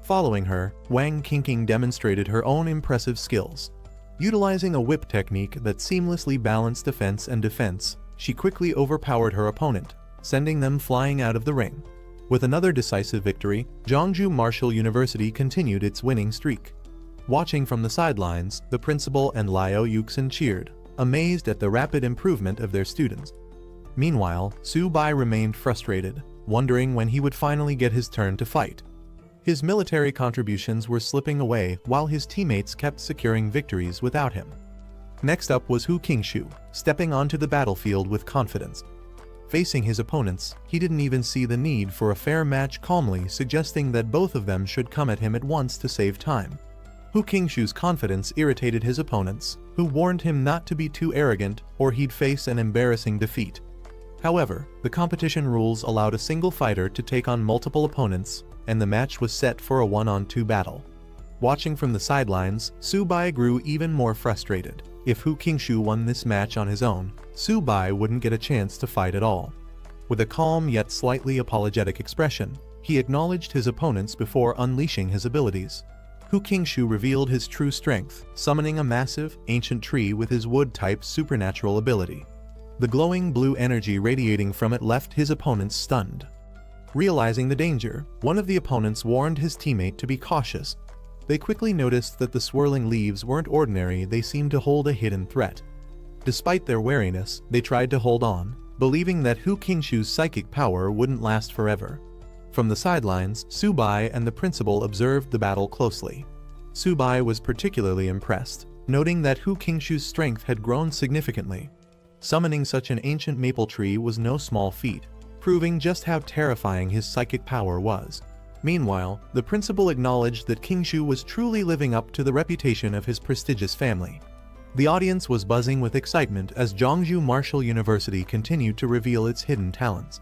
Following her, Wang Qingqing demonstrated her own impressive skills. Utilizing a whip technique that seamlessly balanced offense and defense, she quickly overpowered her opponent, sending them flying out of the ring. With another decisive victory, Jeongju Marshall University continued its winning streak. Watching from the sidelines, the principal and Liao Yuxin cheered, amazed at the rapid improvement of their students. Meanwhile, Su-bai remained frustrated, wondering when he would finally get his turn to fight. His military contributions were slipping away while his teammates kept securing victories without him. Next up was Hu Qingshui, stepping onto the battlefield with confidence. Facing his opponents, he didn't even see the need for a fair match, calmly suggesting that both of them should come at him at once to save time. Hu Qingshui's confidence irritated his opponents, who warned him not to be too arrogant or he'd face an embarrassing defeat. However, the competition rules allowed a single fighter to take on multiple opponents, and the match was set for a 1-on-2 battle. Watching from the sidelines, Su-bai grew even more frustrated. If Hu Qingshui won this match on his own, Su-bai wouldn't get a chance to fight at all. With a calm yet slightly apologetic expression, He acknowledged his opponents before unleashing his abilities. Hu Qingshu revealed his true strength, summoning a massive, ancient tree with his wood-type supernatural ability. The glowing blue energy radiating from it left his opponents stunned. Realizing the danger, one of the opponents warned his teammate to be cautious. They quickly noticed that the swirling leaves weren't ordinary, they seemed to hold a hidden threat. Despite their wariness, they tried to hold on, believing that Hu Qingshu's psychic power wouldn't last forever. From the sidelines, Subai and the principal observed the battle closely. Subai was particularly impressed, noting that Hu Qingshu's strength had grown significantly. Summoning such an ancient maple tree was no small feat, proving just how terrifying his psychic power was. Meanwhile, the principal acknowledged that Qingshu was truly living up to the reputation of his prestigious family. The audience was buzzing with excitement as Zhongzhou Martial University continued to reveal its hidden talents.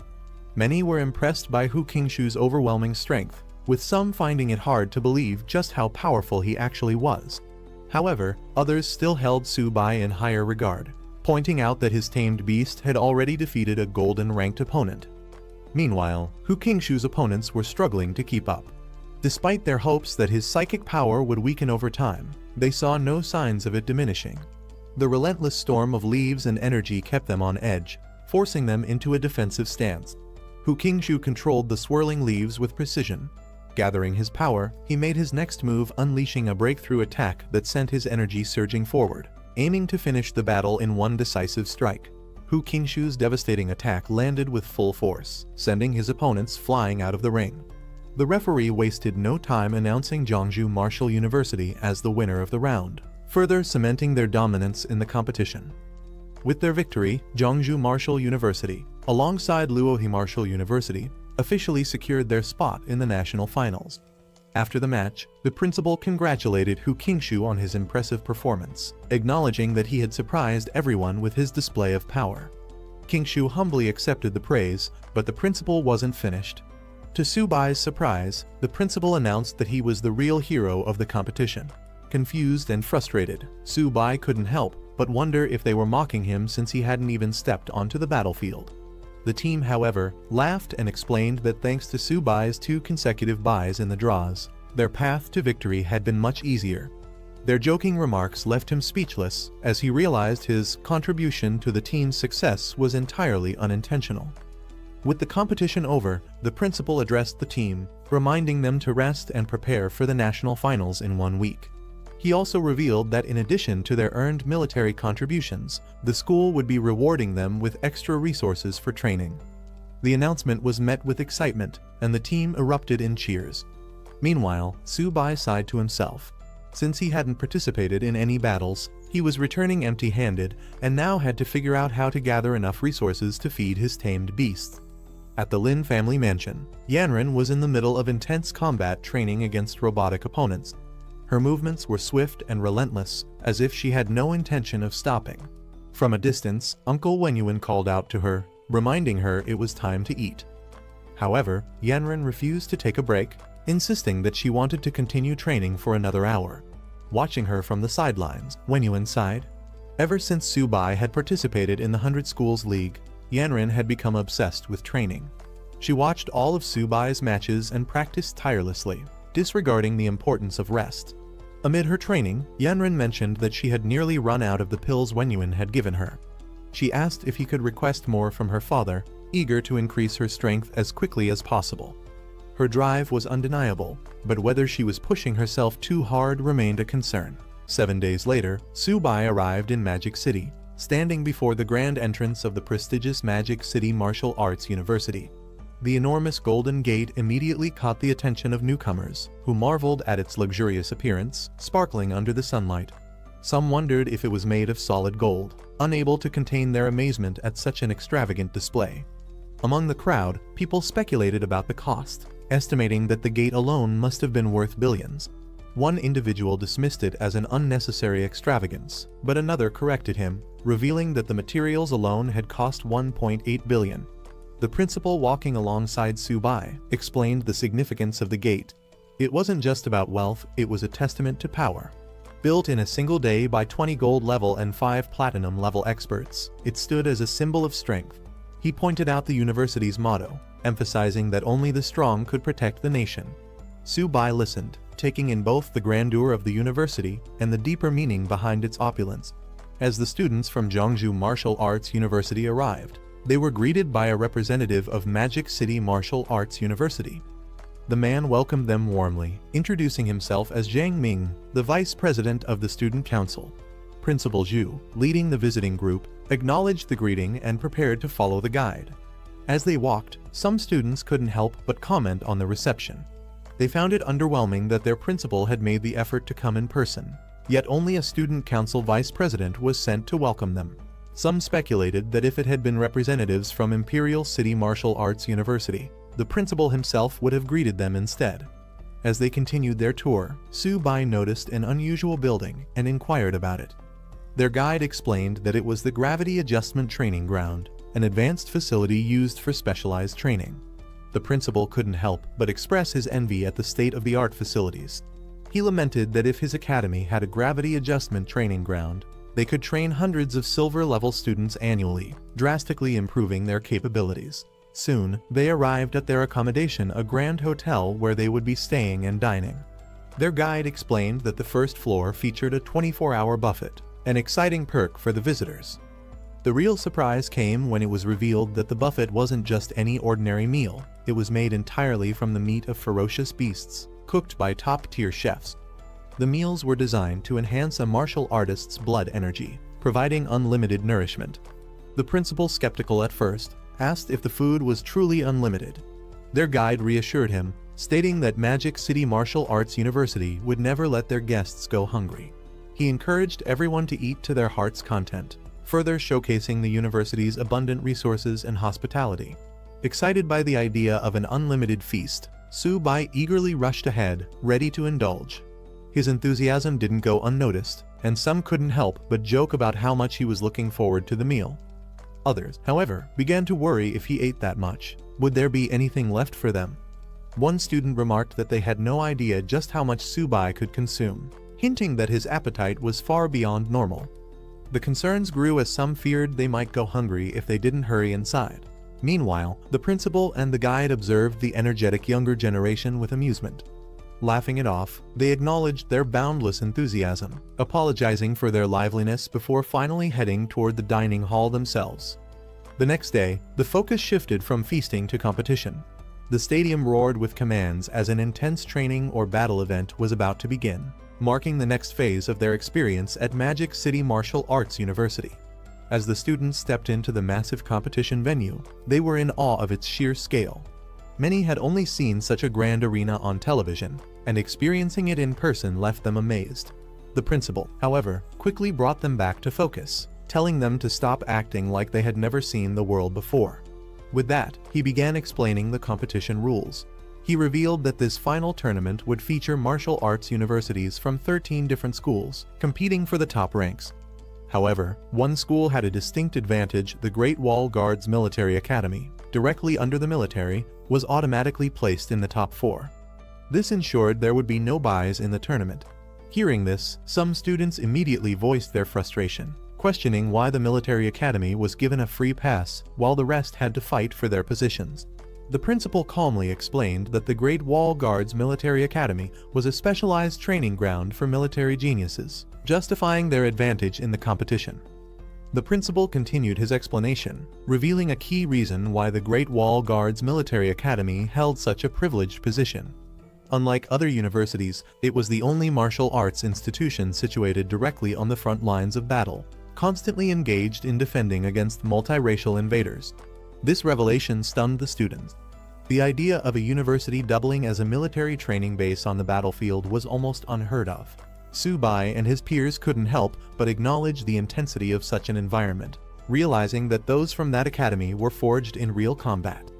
Many were impressed by Hu Qingshu's overwhelming strength, with some finding it hard to believe just how powerful he actually was. However, others still held Subai in higher regard, pointing out that his tamed beast had already defeated a golden-ranked opponent. Meanwhile, Hu Qingshu's opponents were struggling to keep up. Despite their hopes that his psychic power would weaken over time, they saw no signs of it diminishing. The relentless storm of leaves and energy kept them on edge, forcing them into a defensive stance. Hu Qingshu controlled the swirling leaves with precision. Gathering his power, he made his next move, unleashing a breakthrough attack that sent his energy surging forward, aiming to finish the battle in one decisive strike. Hu Qingshu's devastating attack landed with full force, sending his opponents flying out of the ring. The referee wasted no time announcing Zhongzhou Martial University as the winner of the round, further cementing their dominance in the competition. With their victory, Zhongzhou Martial University, alongside Luohe Martial University, officially secured their spot in the national finals. After the match, the principal congratulated Hu Qingshu on his impressive performance, acknowledging that he had surprised everyone with his display of power. Qingshu humbly accepted the praise, but the principal wasn't finished. To Subai's surprise, the principal announced that he was the real hero of the competition. Confused and frustrated, Subai couldn't help but wonder if they were mocking him since he hadn't even stepped onto the battlefield. The team, however, laughed and explained that thanks to Subai's 2 consecutive buys in the draws, their path to victory had been much easier. Their joking remarks left him speechless as he realized his contribution to the team's success was entirely unintentional. With the competition over, the principal addressed the team, reminding them to rest and prepare for the national finals in 1 week. He also revealed that in addition to their earned military contributions, the school would be rewarding them with extra resources for training. The announcement was met with excitement, and the team erupted in cheers. Meanwhile, Subai sighed to himself. Since he hadn't participated in any battles, he was returning empty-handed and now had to figure out how to gather enough resources to feed his tamed beasts. At the Lin family mansion, Yanren was in the middle of intense combat training against robotic opponents. Her movements were swift and relentless, as if she had no intention of stopping. From a distance, Uncle Wenyuan called out to her, reminding her it was time to eat. However, Yanren refused to take a break, insisting that she wanted to continue training for another hour. Watching her from the sidelines, Wenyuan sighed. Ever since Subai had participated in the 100 Schools League, Yanren had become obsessed with training. She watched all of Subai's matches and practiced tirelessly, disregarding the importance of rest. Amid her training, Yanren mentioned that she had nearly run out of the pills Wenyuan had given her. She asked if he could request more from her father, eager to increase her strength as quickly as possible. Her drive was undeniable, but whether she was pushing herself too hard remained a concern. 7 days later, Subai arrived in Magic City, standing before the grand entrance of the prestigious Magic City Martial Arts University. The enormous golden gate immediately caught the attention of newcomers, who marveled at its luxurious appearance, sparkling under the sunlight. Some wondered if it was made of solid gold, unable to contain their amazement at such an extravagant display. Among the crowd, people speculated about the cost, estimating that the gate alone must have been worth billions. One individual dismissed it as an unnecessary extravagance, but another corrected him, revealing that the materials alone had cost 1.8 billion. The principal, walking alongside Subai, explained the significance of the gate. It wasn't just about wealth, it was a testament to power. Built in a single day by 20 gold level and 5 platinum level experts, it stood as a symbol of strength. He pointed out the university's motto, emphasizing that only the strong could protect the nation. Su-bai listened, taking in both the grandeur of the university and the deeper meaning behind its opulence. As the students from Jeongju Martial Arts University arrived, they were greeted by a representative of Magic City Martial Arts University. The man welcomed them warmly, introducing himself as Jiang Ming, the vice president of the student council. Principal Zhu, leading the visiting group, acknowledged the greeting and prepared to follow the guide. As they walked, some students couldn't help but comment on the reception. They found it underwhelming that their principal had made the effort to come in person, yet only a student council vice president was sent to welcome them. Some speculated that if it had been representatives from Imperial City Martial Arts University, the principal himself would have greeted them instead. As they continued their tour, Su-bai noticed an unusual building and inquired about it. Their guide explained that it was the Gravity Adjustment Training Ground, an advanced facility used for specialized training. The principal couldn't help but express his envy at the state-of-the-art facilities. He lamented that if his academy had a gravity adjustment training ground, they could train hundreds of silver-level students annually, drastically improving their capabilities. Soon, they arrived at their accommodation, a grand hotel where they would be staying and dining. Their guide explained that the first floor featured a 24-hour buffet, an exciting perk for the visitors. The real surprise came when it was revealed that the buffet wasn't just any ordinary meal, it was made entirely from the meat of ferocious beasts, cooked by top-tier chefs. The meals were designed to enhance a martial artist's blood energy, providing unlimited nourishment. The principal, skeptical at first, asked if the food was truly unlimited. Their guide reassured him, stating that Magic City Martial Arts University would never let their guests go hungry. He encouraged everyone to eat to their heart's content, further showcasing the university's abundant resources and hospitality. Excited by the idea of an unlimited feast, Su-bai eagerly rushed ahead, ready to indulge. His enthusiasm didn't go unnoticed, and some couldn't help but joke about how much he was looking forward to the meal. Others, however, began to worry if he ate that much, would there be anything left for them? One student remarked that they had no idea just how much Su-bai could consume, hinting that his appetite was far beyond normal. The concerns grew as some feared they might go hungry if they didn't hurry inside. Meanwhile, the principal and the guide observed the energetic younger generation with amusement. Laughing it off, they acknowledged their boundless enthusiasm, apologizing for their liveliness before finally heading toward the dining hall themselves. The next day, the focus shifted from feasting to competition. The stadium roared with commands as an intense training or battle event was about to begin, marking the next phase of their experience at Magic City Martial Arts University. As the students stepped into the massive competition venue, they were in awe of its sheer scale. Many had only seen such a grand arena on television, and experiencing it in person left them amazed. The principal, however, quickly brought them back to focus, telling them to stop acting like they had never seen the world before. With that, he began explaining the competition rules. He revealed that this final tournament would feature martial arts universities from 13 different schools, competing for the top ranks. However, one school had a distinct advantage: the Great Wall Guard's Military Academy, directly under the military, was automatically placed in the top 4. This ensured there would be no buys in the tournament. Hearing this, some students immediately voiced their frustration, questioning why the military academy was given a free pass while the rest had to fight for their positions. The principal calmly explained that the Great Wall Guard's Military Academy was a specialized training ground for military geniuses, justifying their advantage in the competition. The principal continued his explanation, revealing a key reason why the Great Wall Guard's Military Academy held such a privileged position. Unlike other universities, it was the only martial arts institution situated directly on the front lines of battle, constantly engaged in defending against multiracial invaders. This revelation stunned the students. The idea of a university doubling as a military training base on the battlefield was almost unheard of. Su-bai and his peers couldn't help but acknowledge the intensity of such an environment, realizing that those from that academy were forged in real combat.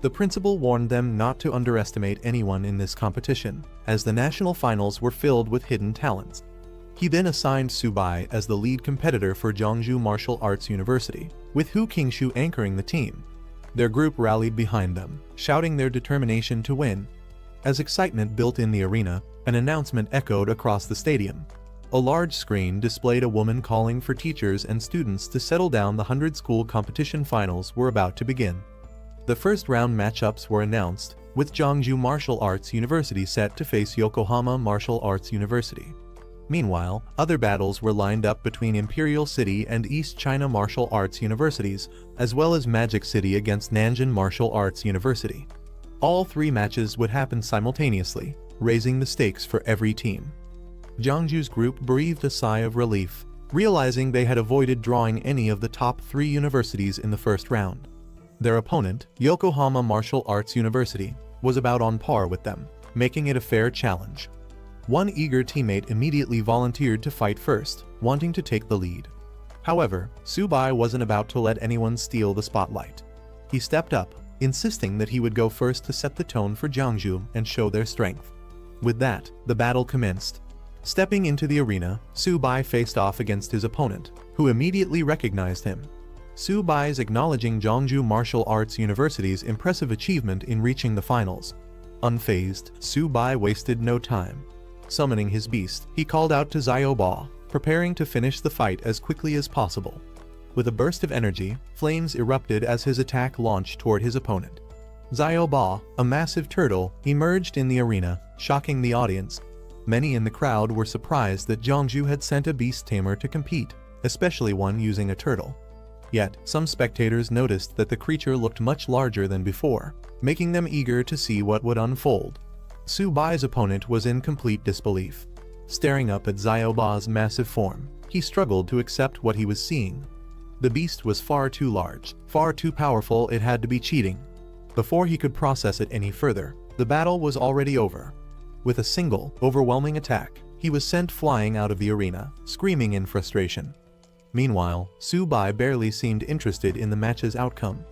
The principal warned them not to underestimate anyone in this competition, as the national finals were filled with hidden talents. He then assigned Su-bai as the lead competitor for Jeongju Martial Arts University, with Hu Qingshu anchoring the team. Their group rallied behind them, shouting their determination to win. As excitement built in the arena, an announcement echoed across the stadium. A large screen displayed a woman calling for teachers and students to settle down. The 100-school competition finals were about to begin. The first round matchups were announced, with Jeongju Martial Arts University set to face Yokohama Martial Arts University. Meanwhile, other battles were lined up between Imperial City and East China Martial Arts Universities, as well as Magic City against Nanjing Martial Arts University. All three matches would happen simultaneously, raising the stakes for every team. Jeongju's group breathed a sigh of relief, realizing they had avoided drawing any of the top 3 universities in the first round. Their opponent, Yokohama Martial Arts University, was about on par with them, making it a fair challenge. One eager teammate immediately volunteered to fight first, wanting to take the lead. However, Subai wasn't about to let anyone steal the spotlight. He stepped up, insisting that he would go first to set the tone for Jeongju and show their strength. With that, the battle commenced. Stepping into the arena, Subai faced off against his opponent, who immediately recognized him. Subai's acknowledging Jeongju Martial Arts University's impressive achievement in reaching the finals. Unfazed, Subai wasted no time. Summoning his beast, he called out to Xiaoba, preparing to finish the fight as quickly as possible. With a burst of energy, flames erupted as his attack launched toward his opponent. Xiaoba, a massive turtle, emerged in the arena, shocking the audience. Many in the crowd were surprised that Jeongju had sent a beast tamer to compete, especially one using a turtle. Yet, some spectators noticed that the creature looked much larger than before, making them eager to see what would unfold. Subai's opponent was in complete disbelief. Staring up at Xiaoba's massive form, he struggled to accept what he was seeing. The beast was far too large, far too powerful, it had to be cheating. Before he could process it any further, the battle was already over. With a single, overwhelming attack, he was sent flying out of the arena, screaming in frustration. Meanwhile, Subai barely seemed interested in the match's outcome.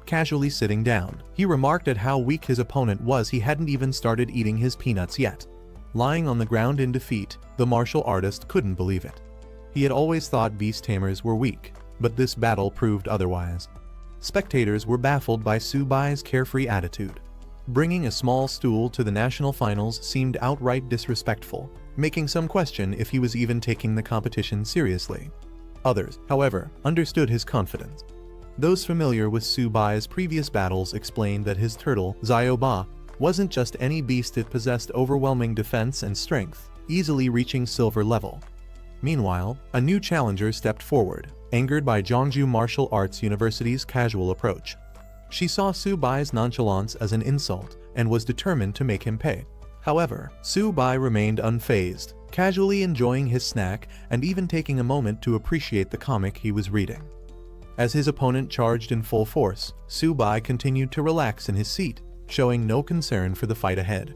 Casually sitting down, he remarked at how weak his opponent was. He hadn't even started eating his peanuts yet. Lying on the ground in defeat, the martial artist couldn't believe it. He had always thought beast tamers were weak, but this battle proved otherwise. Spectators were baffled by Subai's carefree attitude. Bringing a small stool to the national finals seemed outright disrespectful, making some question if he was even taking the competition seriously. Others, however, understood his confidence. Those familiar with Subai's previous battles explained that his turtle, Xiaoba, wasn't just any beast, it possessed overwhelming defense and strength, easily reaching silver level. Meanwhile, a new challenger stepped forward, angered by Jeongju Martial Arts University's casual approach. She saw Subai's nonchalance as an insult and was determined to make him pay. However, Subai remained unfazed, casually enjoying his snack and even taking a moment to appreciate the comic he was reading. As his opponent charged in full force, Subai continued to relax in his seat, showing no concern for the fight ahead.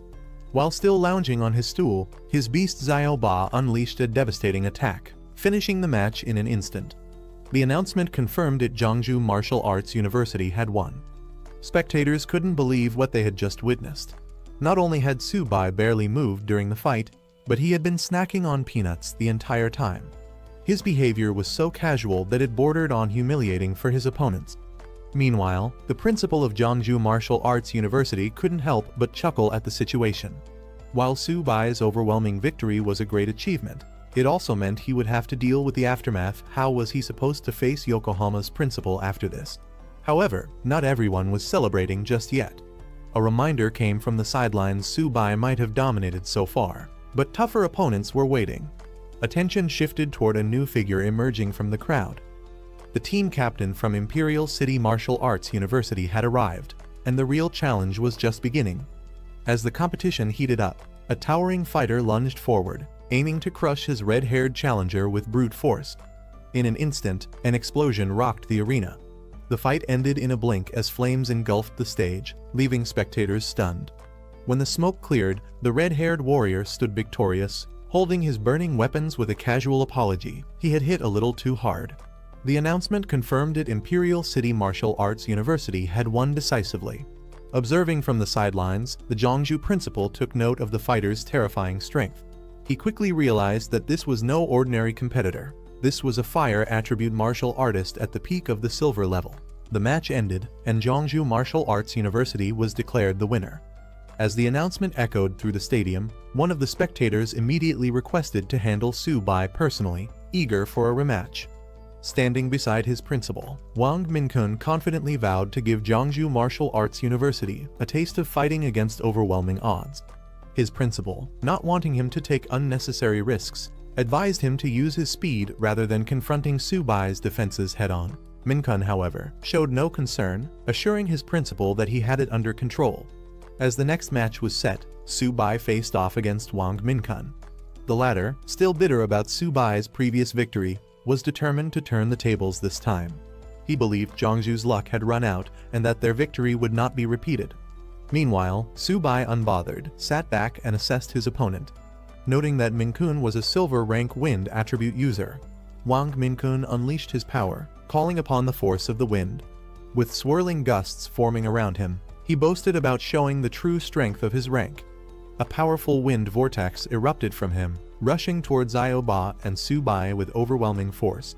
While still lounging on his stool, his beast Xiaoba unleashed a devastating attack, finishing the match in an instant. The announcement confirmed that Jeongju Martial Arts University had won. Spectators couldn't believe what they had just witnessed. Not only had Subai barely moved during the fight, but he had been snacking on peanuts the entire time. His behavior was so casual that it bordered on humiliating for his opponents. Meanwhile, the principal of Jeongju Martial Arts University couldn't help but chuckle at the situation. While Subai's overwhelming victory was a great achievement, it also meant he would have to deal with the aftermath. How was he supposed to face Yokohama's principal after this? However, not everyone was celebrating just yet. A reminder came from the sidelines: Subai might have dominated so far, but tougher opponents were waiting. Attention shifted toward a new figure emerging from the crowd. The team captain from Imperial City Martial Arts University had arrived, and the real challenge was just beginning. As the competition heated up, a towering fighter lunged forward, aiming to crush his red-haired challenger with brute force. In an instant, an explosion rocked the arena. The fight ended in a blink as flames engulfed the stage, leaving spectators stunned. When the smoke cleared, the red-haired warrior stood victorious, holding his burning weapons with a casual apology. He had hit a little too hard. The announcement confirmed that Imperial City Martial Arts University had won decisively. Observing from the sidelines, the Jeongju principal took note of the fighter's terrifying strength. He quickly realized that this was no ordinary competitor. This was a fire attribute martial artist at the peak of the silver level. The match ended, and Jeongju Martial Arts University was declared the winner. As the announcement echoed through the stadium, one of the spectators immediately requested to handle Subai personally, eager for a rematch. standing beside his principal, Wang Minkun confidently vowed to give Jiangsu Martial Arts University a taste of fighting against overwhelming odds. His principal, not wanting him to take unnecessary risks, advised him to use his speed rather than confronting Su Bai's defenses head-on. Minkun, however, showed no concern, assuring his principal that he had it under control. As the next match was set, Su Bai faced off against Wang Minkun. The latter, still bitter about Su Bai's previous victory, was determined to turn the tables this time. He believed Jiangsu's luck had run out and that their victory would not be repeated. Meanwhile, Su Bai, unbothered, sat back and assessed his opponent. Noting that Minkun was a silver rank wind attribute user, Wang Minkun unleashed his power, calling upon the force of the wind. With swirling gusts forming around him, he boasted about showing the true strength of his rank. A powerful wind vortex erupted from him, rushing towards Ba and Su Bai with overwhelming force.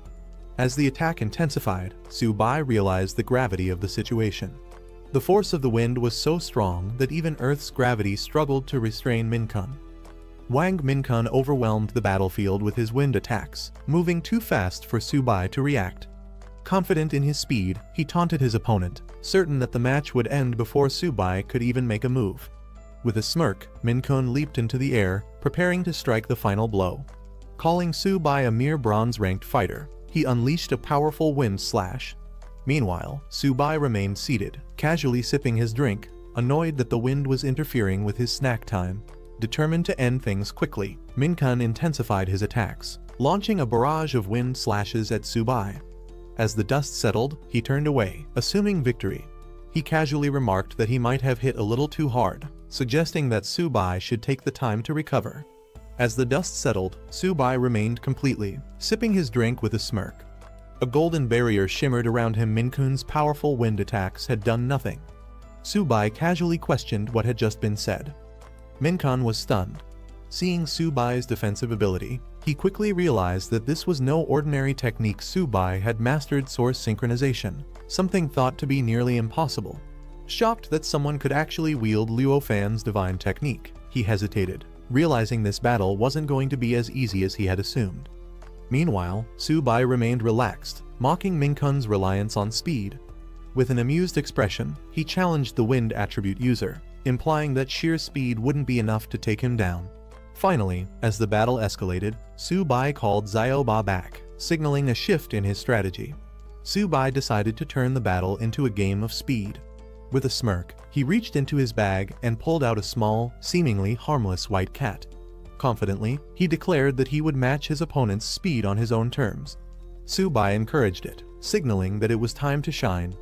As the attack intensified, Su Bai realized the gravity of the situation. The force of the wind was so strong that even Earth's gravity struggled to restrain Minkun. Wang Minkun overwhelmed the battlefield with his wind attacks, moving too fast for Su Bai to react. Confident in his speed, he taunted his opponent, certain that the match would end before Su Bai could even make a move. With a smirk, Minkun leaped into the air, preparing to strike the final blow. Calling Su Bai a mere bronze-ranked fighter, he unleashed a powerful wind slash. Meanwhile, Su Bai remained seated, casually sipping his drink, annoyed that the wind was interfering with his snack time. Determined to end things quickly, Minkun intensified his attacks, launching a barrage of wind slashes at Su Bai. As the dust settled, he turned away, assuming victory. He casually remarked that he might have hit a little too hard, suggesting that Su Bai should take the time to recover. As the dust settled, Su Bai remained completely, sipping his drink with a smirk. A golden barrier shimmered around him. Minkun's powerful wind attacks had done nothing. Su Bai casually questioned what had just been said. Minkun was stunned. Seeing Su Bai's defensive ability, he quickly realized that this was no ordinary technique. Su Bai had mastered source synchronization, something thought to be nearly impossible. Shocked that someone could actually wield Luo Fan's divine technique, he hesitated, realizing this battle wasn't going to be as easy as he had assumed. Meanwhile, Su Bai remained relaxed, mocking Minkun's reliance on speed. With an amused expression, he challenged the wind attribute user, implying that sheer speed wouldn't be enough to take him down. Finally, as the battle escalated, Su Bai called Ba back, signaling a shift in his strategy. Su Bai decided to turn the battle into a game of speed. With a smirk, he reached into his bag and pulled out a small, seemingly harmless white cat. Confidently, he declared that he would match his opponent's speed on his own terms. Su Bai encouraged it, signaling that it was time to shine.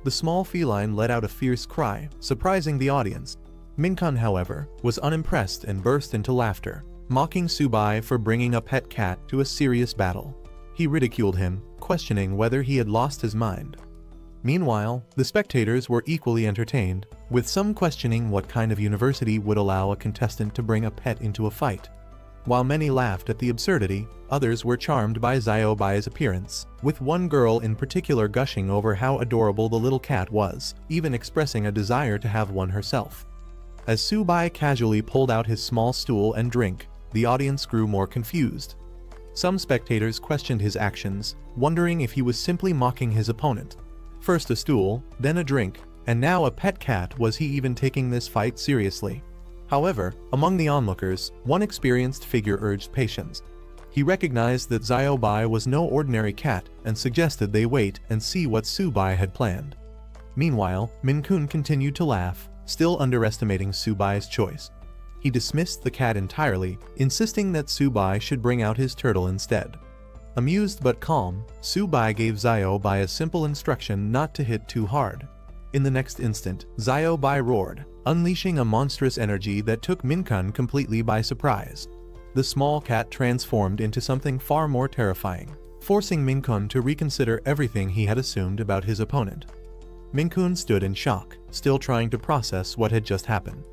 The small feline let out a fierce cry, surprising the audience. Minkun, however, was unimpressed and burst into laughter, mocking Su Bai for bringing a pet cat to a serious battle. He ridiculed him, questioning whether he had lost his mind. Meanwhile, the spectators were equally entertained, with some questioning what kind of university would allow a contestant to bring a pet into a fight. While many laughed at the absurdity, others were charmed by Bai's appearance, with one girl in particular gushing over how adorable the little cat was, even expressing a desire to have one herself. As Su Bai casually pulled out his small stool and drink, the audience grew more confused. Some spectators questioned his actions, wondering if he was simply mocking his opponent. First a stool, then a drink, and now a pet cat. Was he even taking this fight seriously? However, among the onlookers, one experienced figure urged patience. He recognized that Bai was no ordinary cat and suggested they wait and see what Su Bai had planned. Meanwhile, Minkun continued to laugh, still underestimating Su Bai's choice. He dismissed the cat entirely, insisting that Su Bai should bring out his turtle instead. Amused but calm, Su Bai gave Bai a simple instruction not to hit too hard. In the next instant, Bai roared, unleashing a monstrous energy that took Minkun completely by surprise. The small cat transformed into something far more terrifying, forcing Minkun to reconsider everything he had assumed about his opponent. Minkun stood in shock, still trying to process what had just happened.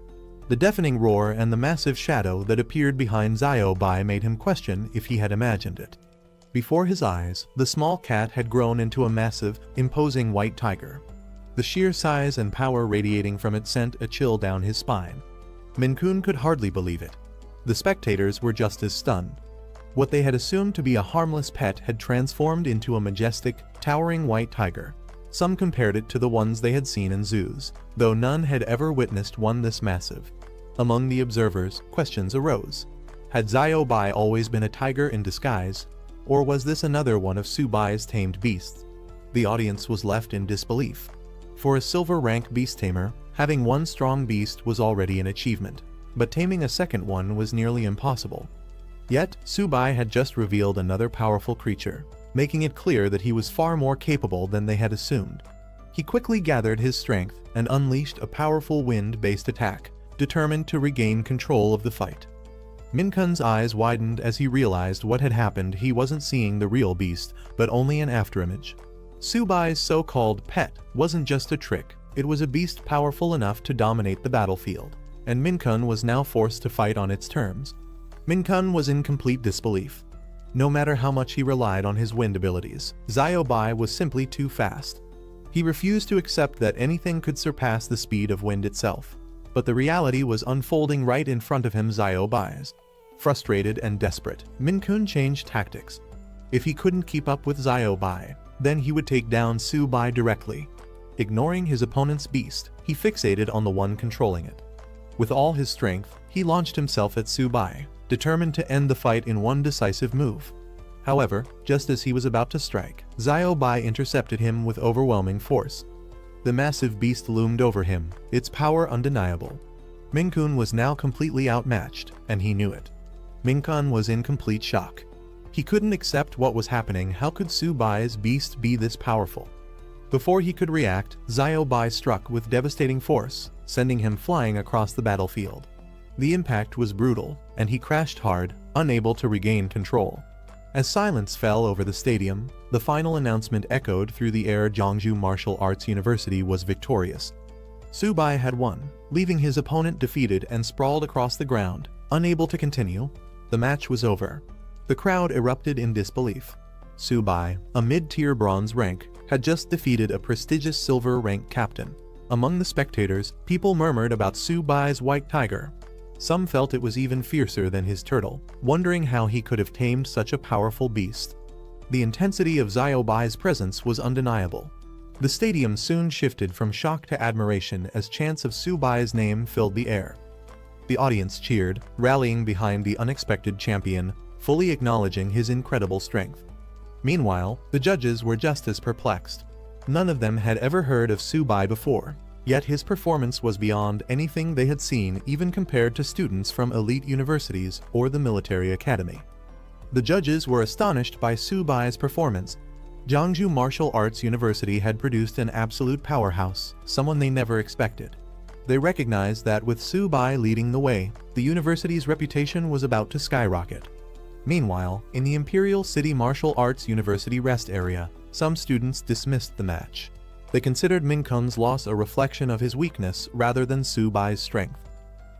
The deafening roar and the massive shadow that appeared behind Bai made him question if he had imagined it. Before his eyes, the small cat had grown into a massive, imposing white tiger. The sheer size and power radiating from it sent a chill down his spine. Minkun could hardly believe it. The spectators were just as stunned. What they had assumed to be a harmless pet had transformed into a majestic, towering white tiger. Some compared it to the ones they had seen in zoos, though none had ever witnessed one this massive. Among the observers, questions arose. Had Xiaobai always been a tiger in disguise, or was this another one of Subai's tamed beasts? The audience was left in disbelief. For a silver rank beast tamer, having one strong beast was already an achievement, but taming a second one was nearly impossible. Yet, Subai had just revealed another powerful creature, making it clear that he was far more capable than they had assumed. He quickly gathered his strength and unleashed a powerful wind-based attack, determined to regain control of the fight. Minkun's eyes widened as he realized what had happened. He wasn't seeing the real beast, but only an afterimage. Subai's so-called pet wasn't just a trick, it was a beast powerful enough to dominate the battlefield, and Minkun was now forced to fight on its terms. Minkun was in complete disbelief. No matter how much he relied on his wind abilities, Xiaobai was simply too fast. He refused to accept that anything could surpass the speed of wind itself. But the reality was unfolding right in front of him. Xiaobai's. Frustrated and desperate, Minkun changed tactics. If he couldn't keep up with Xiaobai, then he would take down Subai directly. Ignoring his opponent's beast, he fixated on the one controlling it. With all his strength, he launched himself at Subai, determined to end the fight in one decisive move. However, just as he was about to strike, Xiaobai intercepted him with overwhelming force. The massive beast loomed over him, its power undeniable. Minkun was now completely outmatched, and he knew it. Minkun was in complete shock. He couldn't accept what was happening. How could Subai's beast be this powerful? Before he could react, Xiaobai struck with devastating force, sending him flying across the battlefield. The impact was brutal, and he crashed hard, unable to regain control. As silence fell over the stadium, the final announcement echoed through the air. Jeongju Martial Arts University was victorious. Subai had won, leaving his opponent defeated and sprawled across the ground, unable to continue. The match was over. The crowd erupted in disbelief. Subai, a mid-tier bronze rank, had just defeated a prestigious silver rank captain. Among the spectators, people murmured about Subai's white tiger. Some felt it was even fiercer than his turtle, wondering how he could have tamed such a powerful beast. The intensity of Xiaobai's presence was undeniable. The stadium soon shifted from shock to admiration as chants of Subai's name filled the air. The audience cheered, rallying behind the unexpected champion, fully acknowledging his incredible strength. Meanwhile, the judges were just as perplexed. None of them had ever heard of Subai before. Yet his performance was beyond anything they had seen, even compared to students from elite universities or the military academy. The judges were astonished by Subai's performance. Jeongju Martial Arts University had produced an absolute powerhouse, someone they never expected. They recognized that with Subai leading the way, the university's reputation was about to skyrocket. Meanwhile, in the Imperial City Martial Arts University rest area, some students dismissed the match. They considered Minkun's loss a reflection of his weakness rather than Subai's strength.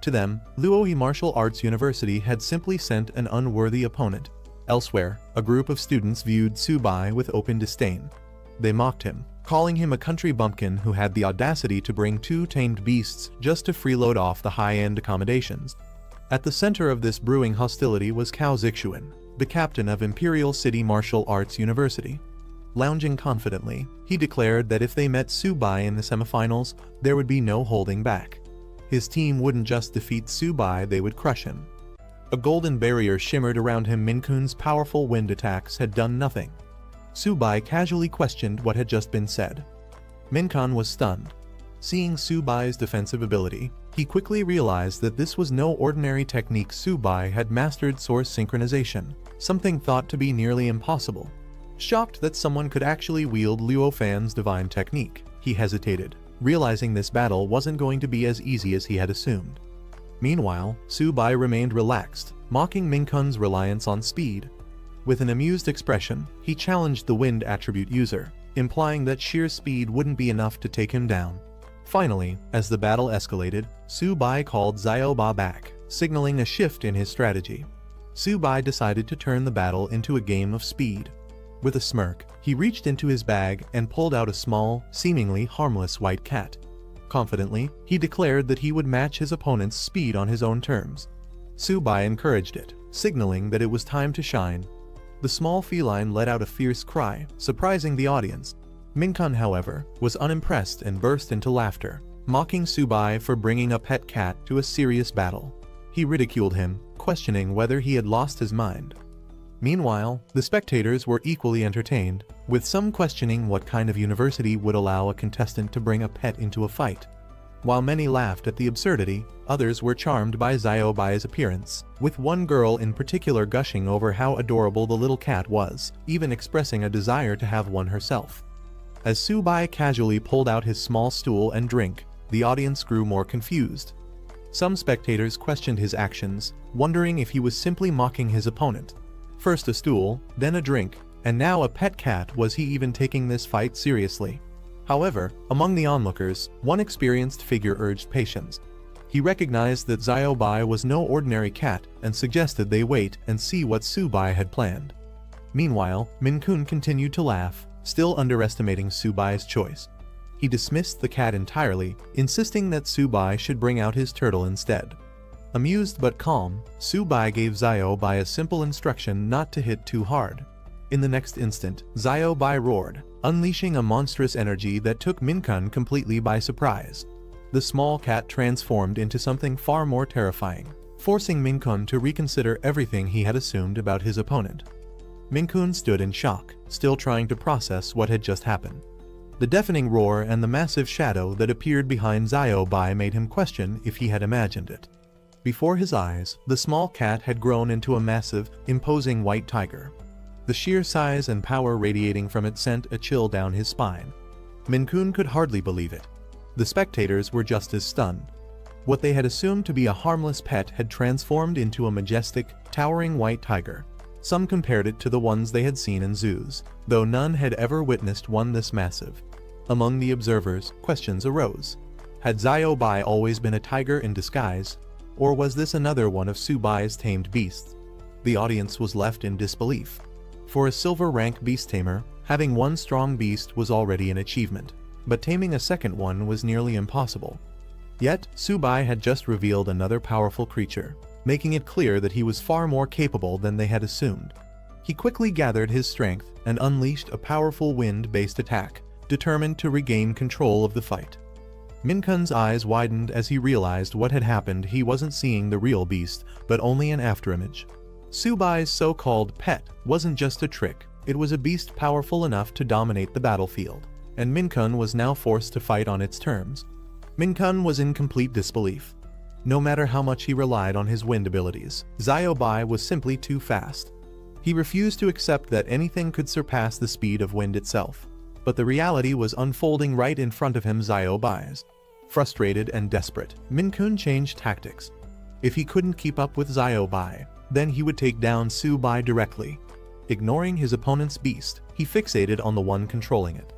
To them, Luoyi Martial Arts University had simply sent an unworthy opponent. Elsewhere, a group of students viewed Subai with open disdain. They mocked him, calling him a country bumpkin who had the audacity to bring two tamed beasts just to freeload off the high-end accommodations. At the center of this brewing hostility was Cao Zixuan, the captain of Imperial City Martial Arts University. Lounging confidently, he declared that if they met Subai in the semifinals, there would be no holding back. His team wouldn't just defeat Subai, they would crush him. A golden barrier shimmered around him. Minkun's powerful wind attacks had done nothing. Subai casually questioned what had just been said. Minkun was stunned. Seeing Subai's defensive ability, he quickly realized that this was no ordinary technique. Subai had mastered source synchronization, something thought to be nearly impossible. Shocked that someone could actually wield Luo Fan's divine technique, he hesitated, realizing this battle wasn't going to be as easy as he had assumed. Meanwhile, Subai remained relaxed, mocking Minkun's reliance on speed. With an amused expression, he challenged the wind attribute user, implying that sheer speed wouldn't be enough to take him down. Finally, as the battle escalated, Subai called Xiaobai back, signaling a shift in his strategy. Subai decided to turn the battle into a game of speed. With a smirk, he reached into his bag and pulled out a small, seemingly harmless white cat. Confidently, he declared that he would match his opponent's speed on his own terms. Subai encouraged it, signaling that it was time to shine. The small feline let out a fierce cry, surprising the audience. Minkun, however, was unimpressed and burst into laughter, mocking Subai for bringing a pet cat to a serious battle. He ridiculed him, questioning whether he had lost his mind. Meanwhile, the spectators were equally entertained, with some questioning what kind of university would allow a contestant to bring a pet into a fight. While many laughed at the absurdity, others were charmed by Xiaobai's appearance, with one girl in particular gushing over how adorable the little cat was, even expressing a desire to have one herself. As Subai casually pulled out his small stool and drink, the audience grew more confused. Some spectators questioned his actions, wondering if he was simply mocking his opponent. First a stool, then a drink, and now a pet cat. Was he even taking this fight seriously? However, among the onlookers, one experienced figure urged patience. He recognized that Xiaobai was no ordinary cat and suggested they wait and see what Subai had planned. Meanwhile, Minkun continued to laugh, still underestimating Subai's choice. He dismissed the cat entirely, insisting that Subai should bring out his turtle instead. Amused but calm, Subai gave Xiaobai a simple instruction not to hit too hard. In the next instant, Xiaobai roared, unleashing a monstrous energy that took Minkun completely by surprise. The small cat transformed into something far more terrifying, forcing Minkun to reconsider everything he had assumed about his opponent. Minkun stood in shock, still trying to process what had just happened. The deafening roar and the massive shadow that appeared behind Xiaobai made him question if he had imagined it. Before his eyes, the small cat had grown into a massive, imposing white tiger. The sheer size and power radiating from it sent a chill down his spine. Minkun could hardly believe it. The spectators were just as stunned. What they had assumed to be a harmless pet had transformed into a majestic, towering white tiger. Some compared it to the ones they had seen in zoos, though none had ever witnessed one this massive. Among the observers, questions arose. Had Xiaobai always been a tiger in disguise? Or was this another one of Subai's tamed beasts? The audience was left in disbelief. For a silver rank beast tamer, having one strong beast was already an achievement, but taming a second one was nearly impossible. Yet, Subai had just revealed another powerful creature, making it clear that he was far more capable than they had assumed. He quickly gathered his strength and unleashed a powerful wind-based attack, determined to regain control of the fight. Minkun's eyes widened as he realized what had happened. He wasn't seeing the real beast, but only an afterimage. Subai's so-called pet wasn't just a trick, it was a beast powerful enough to dominate the battlefield, and Minkun was now forced to fight on its terms. Minkun was in complete disbelief. No matter how much he relied on his wind abilities, Xiaobai was simply too fast. He refused to accept that anything could surpass the speed of wind itself. But the reality was unfolding right in front of him. Xiaobai's. Frustrated and desperate, Minkun changed tactics. If he couldn't keep up with Xiaobai, then he would take down Subai directly. Ignoring his opponent's beast, he fixated on the one controlling it.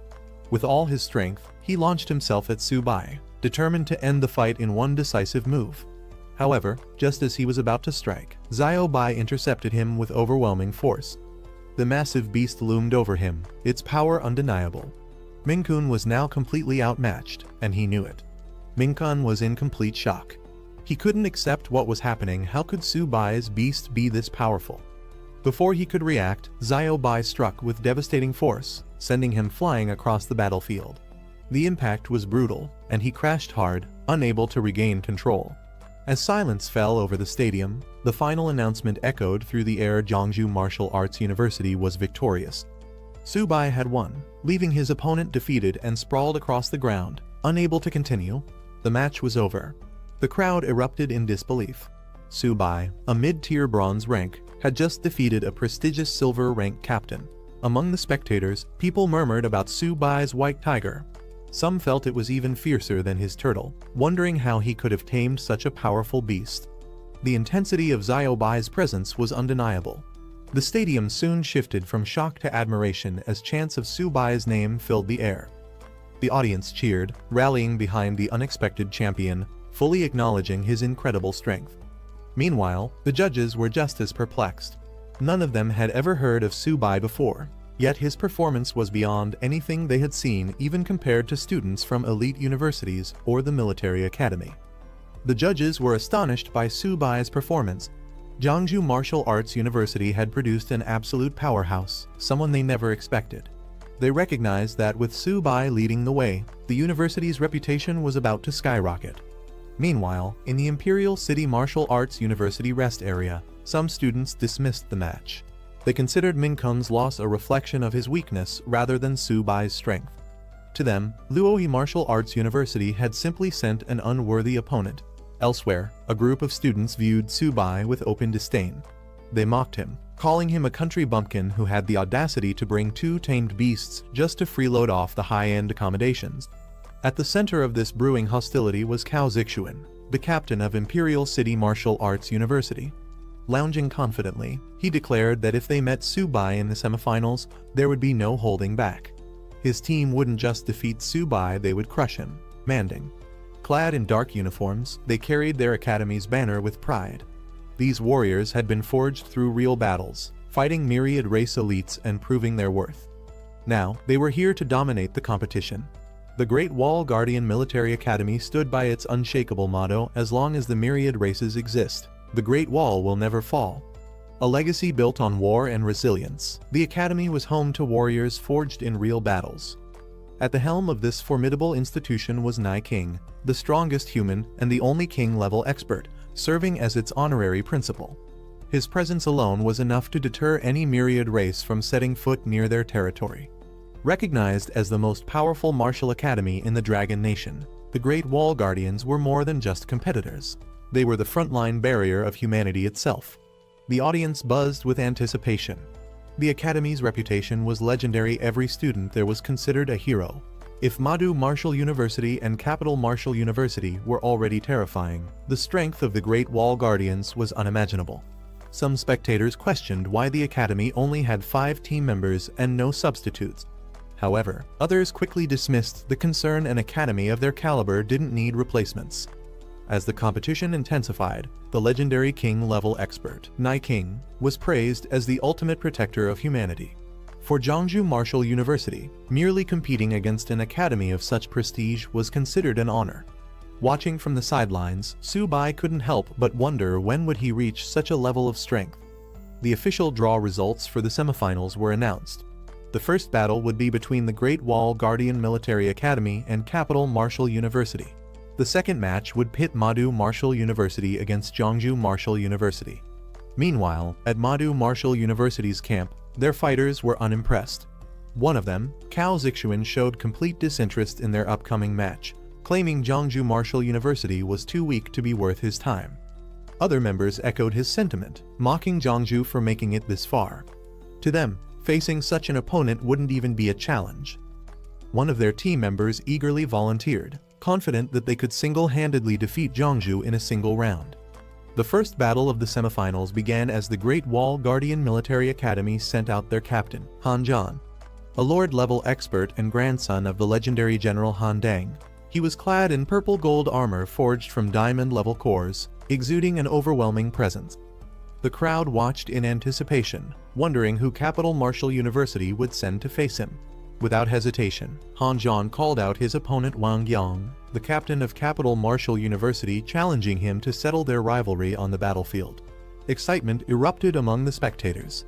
With all his strength, he launched himself at Subai, determined to end the fight in one decisive move. However, just as he was about to strike, Xiaobai intercepted him with overwhelming force. The massive beast loomed over him, its power undeniable. Minkun was now completely outmatched, and he knew it. Minkun was in complete shock. He couldn't accept what was happening. How could Subai's beast be this powerful? Before he could react, Xiaobai struck with devastating force, sending him flying across the battlefield. The impact was brutal, and he crashed hard, unable to regain control. As silence fell over the stadium, the final announcement echoed through the air. Jiangsu Martial Arts University was victorious. Subai had won, leaving his opponent defeated and sprawled across the ground, unable to continue. The match was over. The crowd erupted in disbelief. Subai, a mid-tier bronze rank, had just defeated a prestigious silver rank captain. Among the spectators, people murmured about Subai's white tiger. Some felt it was even fiercer than his turtle, wondering how he could have tamed such a powerful beast. The intensity of Xiaobai's presence was undeniable. The stadium soon shifted from shock to admiration as chants of Subai's name filled the air. The audience cheered, rallying behind the unexpected champion, fully acknowledging his incredible strength. Meanwhile, the judges were just as perplexed. None of them had ever heard of Subai before, yet his performance was beyond anything they had seen, even compared to students from elite universities or the military academy. The judges were astonished by Subai's performance. Jeongju Martial Arts University had produced an absolute powerhouse, someone they never expected. They recognized that with Su Bai leading the way, the university's reputation was about to skyrocket. Meanwhile, in the Imperial City Martial Arts University rest area, some students dismissed the match. They considered Min Kun's loss a reflection of his weakness rather than Su Bai's strength. To them, Luoyi Martial Arts University had simply sent an unworthy opponent. Elsewhere, a group of students viewed Su Bai with open disdain. They mocked him, calling him a country bumpkin who had the audacity to bring 2 tamed beasts just to freeload off the high-end accommodations. At the center of this brewing hostility was Cao Zixuan, the captain of Imperial City Martial Arts University. Lounging confidently, he declared that if they met Su Bai in the semifinals, there would be no holding back. His team wouldn't just defeat Su Bai, they would crush him. Manding. Clad in dark uniforms, they carried their academy's banner with pride. These warriors had been forged through real battles, fighting myriad race elites and proving their worth. Now, they were here to dominate the competition. The Great Wall Guardian Military Academy stood by its unshakable motto, as long as the myriad races exist, the Great Wall will never fall. A legacy built on war and resilience, the academy was home to warriors forged in real battles. At the helm of this formidable institution was Nai King, the strongest human and the only king-level expert, serving as its honorary principal. His presence alone was enough to deter any myriad race from setting foot near their territory. Recognized as the most powerful martial academy in the Dragon Nation, the Great Wall Guardians were more than just competitors. They were the frontline barrier of humanity itself. The audience buzzed with anticipation. The academy's reputation was legendary. Every student there was considered a hero. If Madu Martial University and Capital Martial University were already terrifying, the strength of the Great Wall Guardians was unimaginable. Some spectators questioned why the academy only had 5 team members and no substitutes. However, others quickly dismissed the concern. An academy of their caliber didn't need replacements. As the competition intensified, the legendary king-level expert, Nai King, was praised as the ultimate protector of humanity. For Jeongju Martial University, merely competing against an academy of such prestige was considered an honor. Watching from the sidelines, Su Bai couldn't help but wonder when would he reach such a level of strength. The official draw results for the semifinals were announced. The first battle would be between the Great Wall Guardian Military Academy and Capital Martial University. The second match would pit Madu Martial University against Jeongju Martial University. Meanwhile, at Madu Martial University's camp, their fighters were unimpressed. One of them, Cao Zixuan, showed complete disinterest in their upcoming match, claiming Jeongju Martial University was too weak to be worth his time. Other members echoed his sentiment, mocking Jeongju for making it this far. To them, facing such an opponent wouldn't even be a challenge. One of their team members eagerly volunteered, confident that they could single-handedly defeat Jeongju in a single round. The first battle of the semifinals began as the Great Wall Guardian Military Academy sent out their captain, Han Zhan, a lord-level expert and grandson of the legendary General Han Dang. He was clad in purple-gold armor forged from diamond-level cores, exuding an overwhelming presence. The crowd watched in anticipation, wondering who Capital Martial University would send to face him. Without hesitation, Han Zhan called out his opponent Wang Yang, the captain of Capital Martial University, challenging him to settle their rivalry on the battlefield. Excitement erupted among the spectators.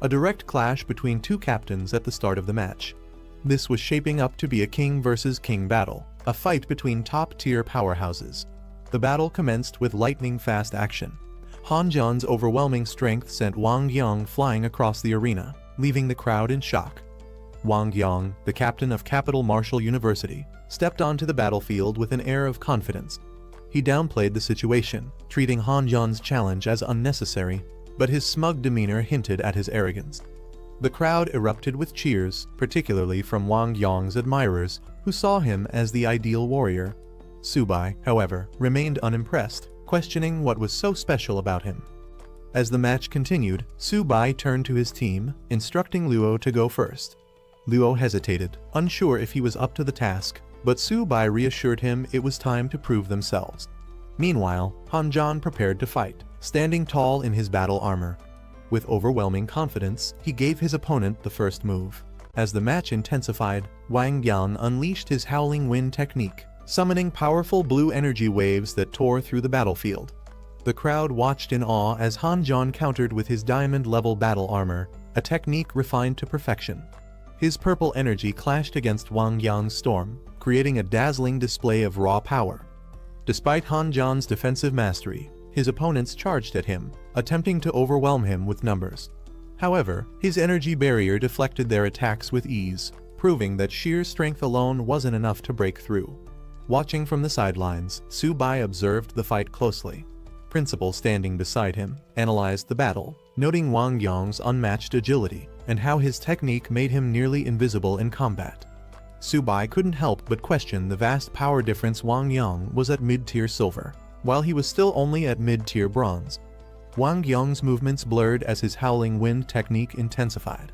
A direct clash between 2 captains at the start of the match. This was shaping up to be a king versus king battle, a fight between top-tier powerhouses. The battle commenced with lightning-fast action. Han Zhan's overwhelming strength sent Wang Yang flying across the arena, leaving the crowd in shock. Wang Yang, the captain of Capital Martial University, stepped onto the battlefield with an air of confidence. He downplayed the situation, treating Han Zhan's challenge as unnecessary, but his smug demeanor hinted at his arrogance. The crowd erupted with cheers, particularly from Wang Yang's admirers, who saw him as the ideal warrior. Su Bai, however, remained unimpressed, questioning what was so special about him. As the match continued, Su Bai turned to his team, instructing Luo to go first. Luo hesitated, unsure if he was up to the task, but Su Bai reassured him it was time to prove themselves. Meanwhile, Han Zhan prepared to fight, standing tall in his battle armor. With overwhelming confidence, he gave his opponent the first move. As the match intensified, Wang Yang unleashed his Howling Wind technique, summoning powerful blue energy waves that tore through the battlefield. The crowd watched in awe as Han John countered with his diamond-level battle armor, a technique refined to perfection. His purple energy clashed against Wang Yang's storm, creating a dazzling display of raw power. Despite Han John's defensive mastery, his opponents charged at him, attempting to overwhelm him with numbers. However, his energy barrier deflected their attacks with ease, proving that sheer strength alone wasn't enough to break through. Watching from the sidelines, Su Bai observed the fight closely. Principal, standing beside him, analyzed the battle, noting Wang Yang's unmatched agility and how his technique made him nearly invisible in combat. Su Bai couldn't help but question the vast power difference. Wang Yang was at mid-tier silver, while he was still only at mid-tier bronze. Wang Yang's movements blurred as his howling wind technique intensified.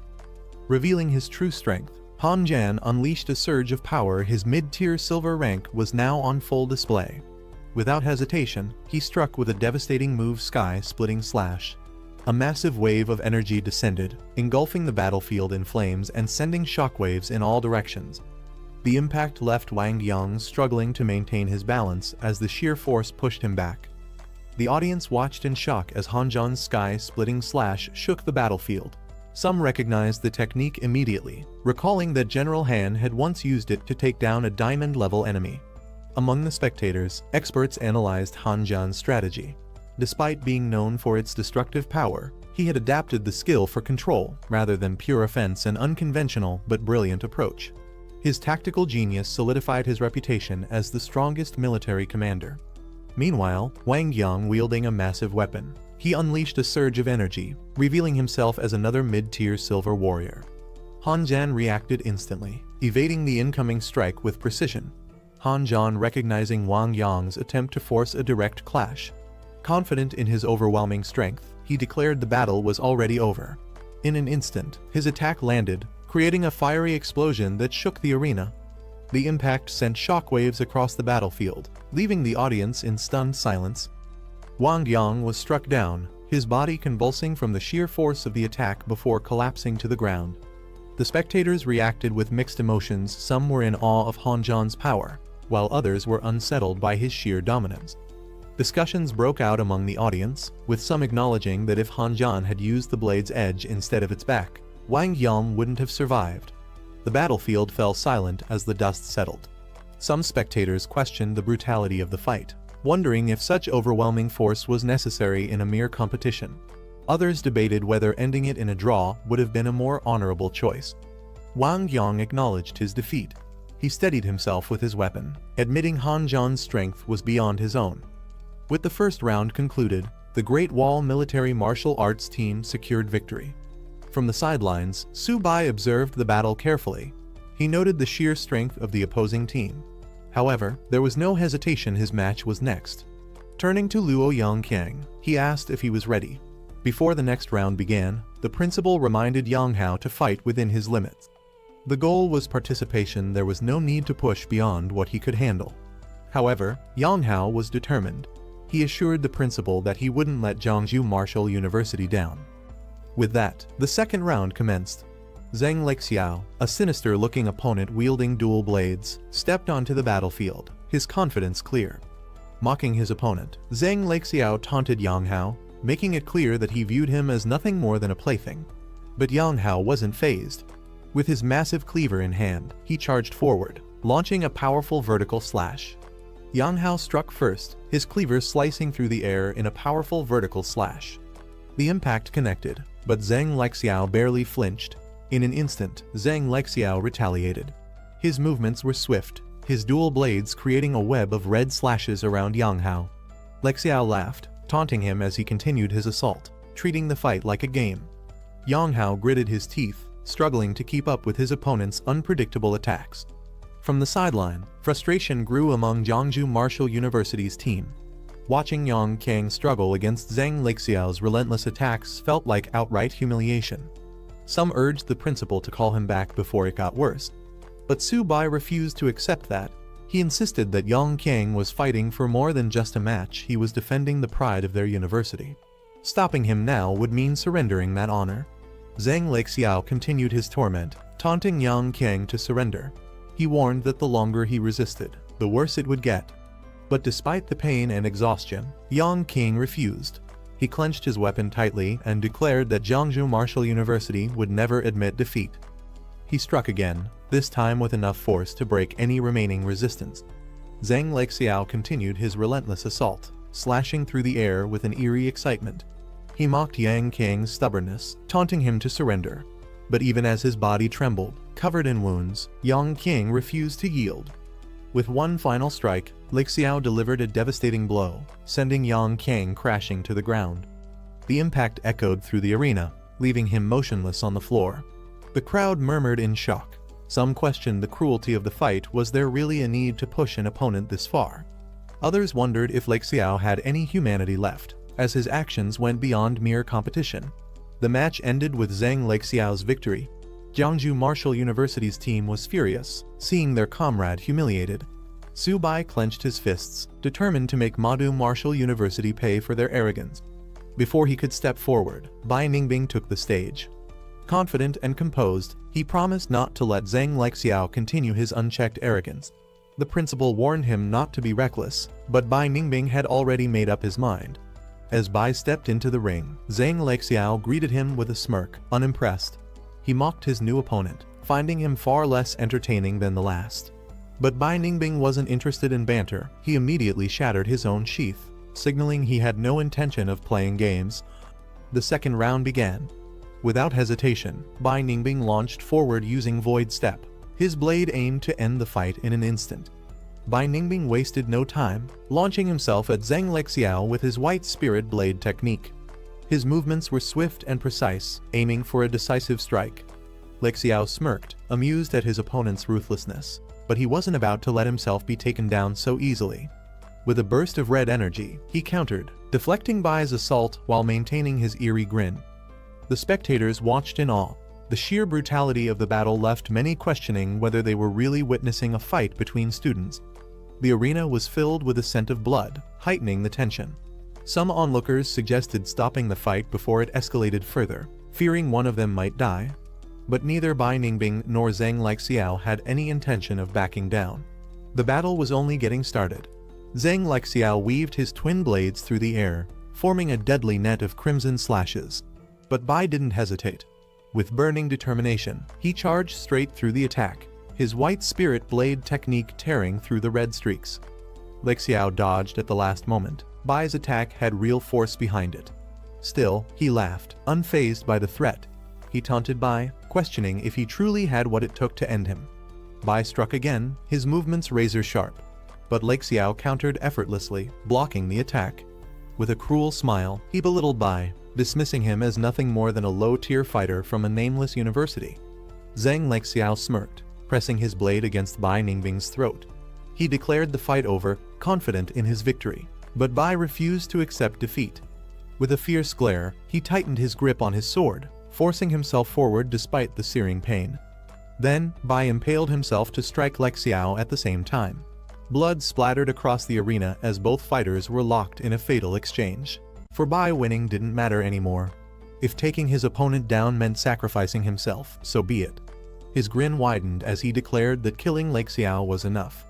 Revealing his true strength, Han Jan unleashed a surge of power. His mid-tier silver rank was now on full display. Without hesitation, he struck with a devastating move, Sky-Splitting Slash. A massive wave of energy descended, engulfing the battlefield in flames and sending shockwaves in all directions. The impact left Wang Yang struggling to maintain his balance as the sheer force pushed him back. The audience watched in shock as Han Jan's Sky-Splitting Slash shook the battlefield. Some recognized the technique immediately, recalling that General Han had once used it to take down a diamond-level enemy. Among the spectators, experts analyzed Han Jan's strategy. Despite being known for its destructive power, he had adapted the skill for control rather than pure offense, an unconventional but brilliant approach. His tactical genius solidified his reputation as the strongest military commander. Meanwhile, Wang Yang wielding a massive weapon, he unleashed a surge of energy, revealing himself as another mid-tier silver warrior. Han Jan reacted instantly, evading the incoming strike with precision. Han Jan, recognizing Wang Yang's attempt to force a direct clash. Confident in his overwhelming strength, he declared the battle was already over. In an instant, his attack landed, creating a fiery explosion that shook the arena. The impact sent shockwaves across the battlefield, leaving the audience in stunned silence. Wang Yang was struck down, his body convulsing from the sheer force of the attack before collapsing to the ground. The spectators reacted with mixed emotions. Some were in awe of Han Jan's power, while others were unsettled by his sheer dominance. Discussions broke out among the audience, with some acknowledging that if Han Jan had used the blade's edge instead of its back, Wang Yang wouldn't have survived. The battlefield fell silent as the dust settled. Some spectators questioned the brutality of the fight, wondering if such overwhelming force was necessary in a mere competition. Others debated whether ending it in a draw would have been a more honorable choice. Wang Yang acknowledged his defeat. He steadied himself with his weapon, admitting Han Jan's strength was beyond his own. With the first round concluded, the Great Wall military martial arts team secured victory. From the sidelines, Su Bai observed the battle carefully. He noted the sheer strength of the opposing team. However, there was no hesitation. His match was next. Turning to Luo Yangqiang, he asked if he was ready. Before the next round began, the principal reminded Yang Hao to fight within his limits. The goal was participation. There was no need to push beyond what he could handle. However, Yang Hao was determined. He assured the principal that he wouldn't let Jiangsu Martial University down. With that, the second round commenced. Zhang Lexiao, a sinister-looking opponent wielding dual blades, stepped onto the battlefield, his confidence clear. Mocking his opponent, Zhang Lexiao taunted Yang Hao, making it clear that he viewed him as nothing more than a plaything. But Yang Hao wasn't fazed. With his massive cleaver in hand, he charged forward, launching a powerful vertical slash. Yang Hao struck first, his cleaver slicing through the air in a powerful vertical slash. The impact connected, but Zhang Lexiao barely flinched. In an instant, Zhang Lexiao retaliated. His movements were swift, his dual blades creating a web of red slashes around Yang Hao. Lexiao laughed, taunting him as he continued his assault, treating the fight like a game. Yang Hao gritted his teeth, struggling to keep up with his opponent's unpredictable attacks. From the sideline, frustration grew among Jiangsu Martial University's team. Watching Yang Qiang struggle against Zhang Lexiao's relentless attacks felt like outright humiliation. Some urged the principal to call him back before it got worse. But Su Bai refused to accept that. He insisted that Yang Qiang was fighting for more than just a match. He was defending the pride of their university. Stopping him now would mean surrendering that honor. Zhang Lexiao continued his torment, taunting Yang Qiang to surrender. He warned that the longer he resisted, the worse it would get. But despite the pain and exhaustion, Yang King refused. He clenched his weapon tightly and declared that Jiangsu Martial University would never admit defeat. He struck again, this time with enough force to break any remaining resistance. Zhang Lexiao continued his relentless assault, slashing through the air with an eerie excitement. He mocked Yang King's stubbornness, taunting him to surrender. But even as his body trembled, covered in wounds, Yang King refused to yield. With one final strike, Lexiao delivered a devastating blow, sending Yang King crashing to the ground. The impact echoed through the arena, leaving him motionless on the floor. The crowd murmured in shock. Some questioned the cruelty of the fight. Was there really a need to push an opponent this far? Others wondered if Lexiao had any humanity left, as his actions went beyond mere competition. The match ended with Zhang Lexiao's victory. Jiangsu Martial University's team was furious, seeing their comrade humiliated. Su Bai clenched his fists, determined to make Madu Martial University pay for their arrogance. Before he could step forward, Bai Ningbing took the stage. Confident and composed, he promised not to let Zhang Lexiao continue his unchecked arrogance. The principal warned him not to be reckless, but Bai Ningbing had already made up his mind. As Bai stepped into the ring, Zhang Lexiao greeted him with a smirk, unimpressed. He mocked his new opponent, finding him far less entertaining than the last. But Bai Ningbing wasn't interested in banter. He immediately shattered his own sheath, signaling he had no intention of playing games. The second round began. Without hesitation, Bai Ningbing launched forward using Void Step. His blade aimed to end the fight in an instant. Bai Ningbing wasted no time, launching himself at Zhang Lexiao with his White Spirit Blade technique. His movements were swift and precise, aiming for a decisive strike. Lexiao smirked, amused at his opponent's ruthlessness, but he wasn't about to let himself be taken down so easily. With a burst of red energy, he countered, deflecting Bai's assault while maintaining his eerie grin. The spectators watched in awe. The sheer brutality of the battle left many questioning whether they were really witnessing a fight between students. The arena was filled with a scent of blood, heightening the tension. Some onlookers suggested stopping the fight before it escalated further, fearing one of them might die. But neither Bai Ningbing nor Zhang Lexiao had any intention of backing down. The battle was only getting started. Zhang Lexiao weaved his twin blades through the air, forming a deadly net of crimson slashes. But Bai didn't hesitate. With burning determination, he charged straight through the attack, his White Spirit Blade technique tearing through the red streaks. Lexiao dodged at the last moment. Bai's attack had real force behind it. Still, he laughed, unfazed by the threat. He taunted Bai, questioning if he truly had what it took to end him. Bai struck again, his movements razor-sharp. But Lexiao countered effortlessly, blocking the attack. With a cruel smile, he belittled Bai, dismissing him as nothing more than a low-tier fighter from a nameless university. Zhang Lexiao smirked, pressing his blade against Bai Ningbing's throat. He declared the fight over, confident in his victory. But Bai refused to accept defeat. With a fierce glare, he tightened his grip on his sword, forcing himself forward despite the searing pain. Then, Bai impaled himself to strike Lexiao at the same time. Blood splattered across the arena as both fighters were locked in a fatal exchange. For Bai, winning didn't matter anymore. If taking his opponent down meant sacrificing himself, so be it. His grin widened as he declared that killing Lexiao was enough.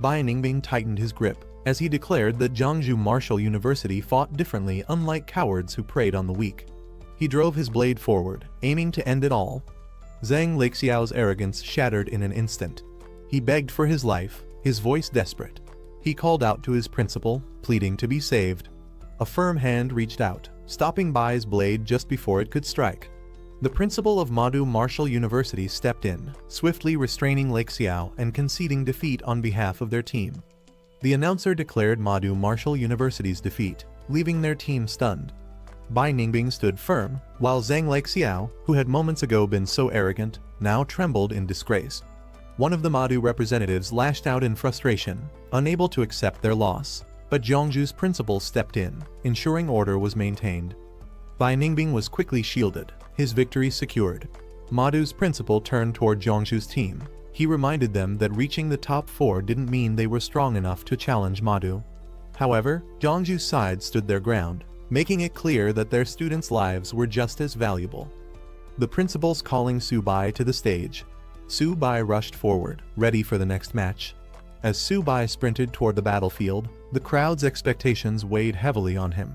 Bai Ningbing tightened his grip, as he declared that Jiangsu Martial University fought differently, unlike cowards who preyed on the weak. He drove his blade forward, aiming to end it all. Zhang Lexiao's arrogance shattered in an instant. He begged for his life, his voice desperate. He called out to his principal, pleading to be saved. A firm hand reached out, stopping Bai's blade just before it could strike. The principal of Madu Martial University stepped in, swiftly restraining Lexiao and conceding defeat on behalf of their team. The announcer declared Madu Martial University's defeat, leaving their team stunned. Bai Ningbing stood firm, while Zhang Lexiao, who had moments ago been so arrogant, now trembled in disgrace. One of the Madu representatives lashed out in frustration, unable to accept their loss. But Jiangsu's principal stepped in, ensuring order was maintained. Bai Ningbing was quickly shielded, his victory secured. Madu's principal turned toward Jiangsu's team. He reminded them that reaching the top 4 didn't mean they were strong enough to challenge Madu. However, Jiangsu's side stood their ground, making it clear that their students' lives were just as valuable. The principal's calling Su Bai to the stage. Su Bai rushed forward, ready for the next match. As Su-bai sprinted toward the battlefield, the crowd's expectations weighed heavily on him.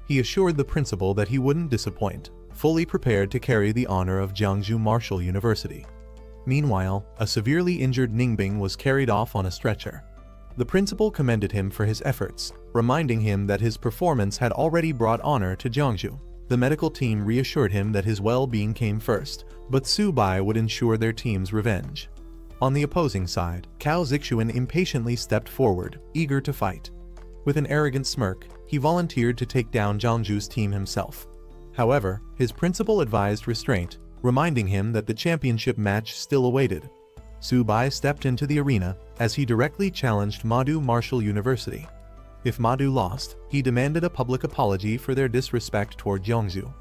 He assured the principal that he wouldn't disappoint, fully prepared to carry the honor of Jiangsu Martial University. Meanwhile, a severely injured Ningbing was carried off on a stretcher. The principal commended him for his efforts, reminding him that his performance had already brought honor to Jiangsu. The medical team reassured him that his well-being came first, but Su-bai would ensure their team's revenge. On the opposing side, Cao Zixuan impatiently stepped forward, eager to fight. With an arrogant smirk, he volunteered to take down Jiangsu's team himself. However, his principal advised restraint, reminding him that the championship match still awaited. Su-bai stepped into the arena as he directly challenged Madu Martial University. If Madu lost, he demanded a public apology for their disrespect toward Jiangsu.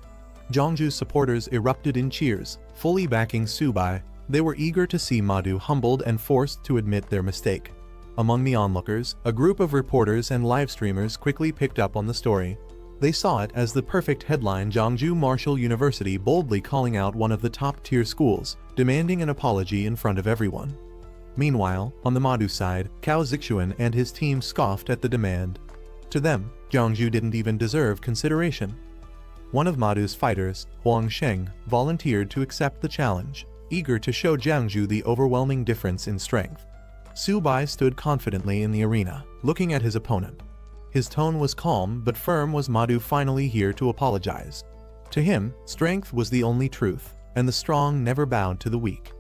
Jiangsu's supporters erupted in cheers, fully backing Su-bai. They were eager to see Madu humbled and forced to admit their mistake. Among the onlookers, a group of reporters and live streamers quickly picked up on the story. They saw it as the perfect headline: Jiangsu Martial University boldly calling out one of the top-tier schools, demanding an apology in front of everyone. Meanwhile, on the Madu side, Cao Zixuan and his team scoffed at the demand. To them, Jiangsu didn't even deserve consideration. One of Madu's fighters, Huang Sheng, volunteered to accept the challenge, eager to show Jiangsu the overwhelming difference in strength. Su-bai stood confidently in the arena, looking at his opponent. His tone was calm but firm. Was Madu finally here to apologize? To him, strength was the only truth, and the strong never bowed to the weak.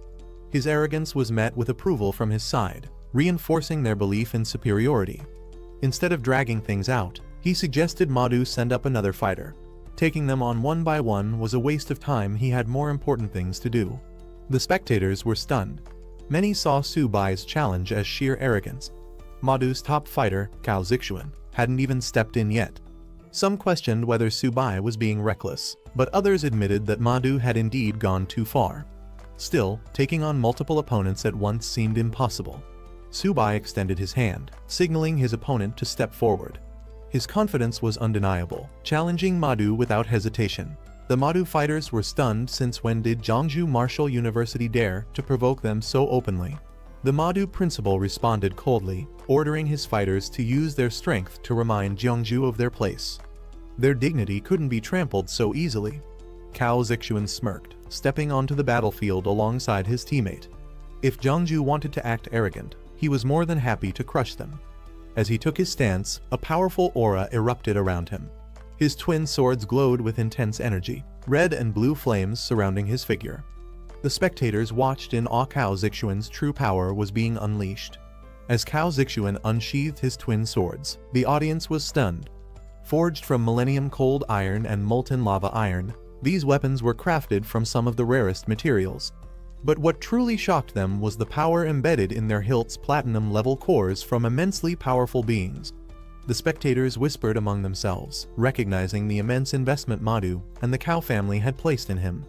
His arrogance was met with approval from his side, reinforcing their belief in superiority. Instead of dragging things out, he suggested Madu send up another fighter. Taking them on one by one was a waste of time. He had more important things to do. The spectators were stunned. Many saw Su-bai's challenge as sheer arrogance. Madu's top fighter, Cao Zixuan, hadn't even stepped in yet. Some questioned whether Su-bai was being reckless, but others admitted that Madu had indeed gone too far. Still, taking on multiple opponents at once seemed impossible. Su-bai extended his hand, signaling his opponent to step forward. His confidence was undeniable, challenging Madu without hesitation. The Madu fighters were stunned. Since when did Jiangsu Martial University dare to provoke them so openly? The Madu principal responded coldly, ordering his fighters to use their strength to remind Jiangsu of their place. Their dignity couldn't be trampled so easily. Cao Zixuan smirked, stepping onto the battlefield alongside his teammate. If Jiangsu wanted to act arrogant, he was more than happy to crush them. As he took his stance, a powerful aura erupted around him. His twin swords glowed with intense energy, red and blue flames surrounding his figure. The spectators watched in awe. Cao Zixuan's true power was being unleashed. As Cao Zixuan unsheathed his twin swords, the audience was stunned. Forged from millennium cold iron and molten lava iron, these weapons were crafted from some of the rarest materials. But what truly shocked them was the power embedded in their hilts: platinum-level cores from immensely powerful beings. The spectators whispered among themselves, recognizing the immense investment Madu and the Cao family had placed in him.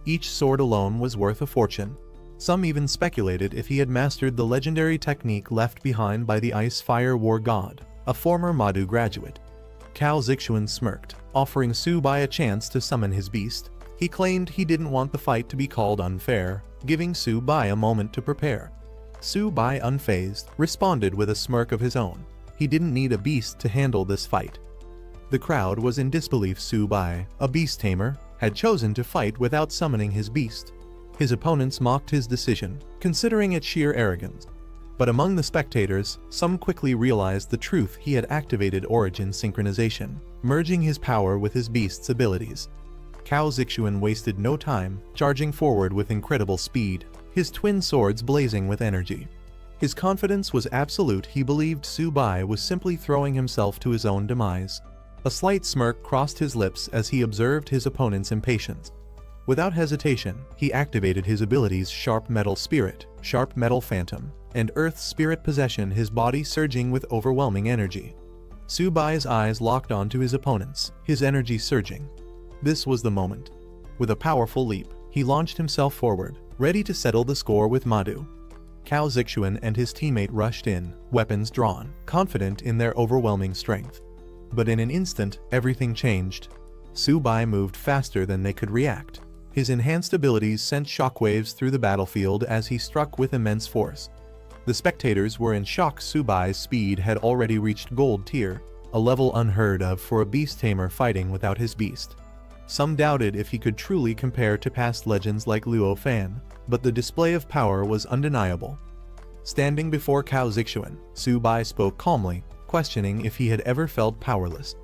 Each sword alone was worth a fortune. Some even speculated if he had mastered the legendary technique left behind by the Ice-Fire War God, a former Madu graduate. Cao Zixuan smirked, offering Su-bai a chance to summon his beast. He claimed he didn't want the fight to be called unfair, giving Su-bai a moment to prepare. Su-bai, unfazed, responded with a smirk of his own. He didn't need a beast to handle this fight. The crowd was in disbelief. Su-bai, a beast tamer, had chosen to fight without summoning his beast. His opponents mocked his decision, considering it sheer arrogance. But among the spectators, some quickly realized the truth. He had activated origin synchronization, merging his power with his beast's abilities. Cao Zixuan wasted no time, charging forward with incredible speed, his twin swords blazing with energy. His confidence was absolute. He believed Su-bai was simply throwing himself to his own demise. A slight smirk crossed his lips as he observed his opponent's impatience. Without hesitation, he activated his abilities: Sharp Metal Spirit, Sharp Metal Phantom, and Earth Spirit Possession, his body surging with overwhelming energy. Su-bai's eyes locked onto his opponent's, his energy surging. This was the moment. With a powerful leap, he launched himself forward, ready to settle the score with Madu. Cao Zixuan and his teammate rushed in, weapons drawn, confident in their overwhelming strength. But in an instant, everything changed. Su-bai moved faster than they could react. His enhanced abilities sent shockwaves through the battlefield as he struck with immense force. The spectators were in shock. Subai's speed had already reached gold tier, a level unheard of for a beast tamer fighting without his beast. Some doubted if he could truly compare to past legends like Luo Fan, but the display of power was undeniable. Standing before Cao Zixuan, Subai spoke calmly, questioning if he had ever felt powerless.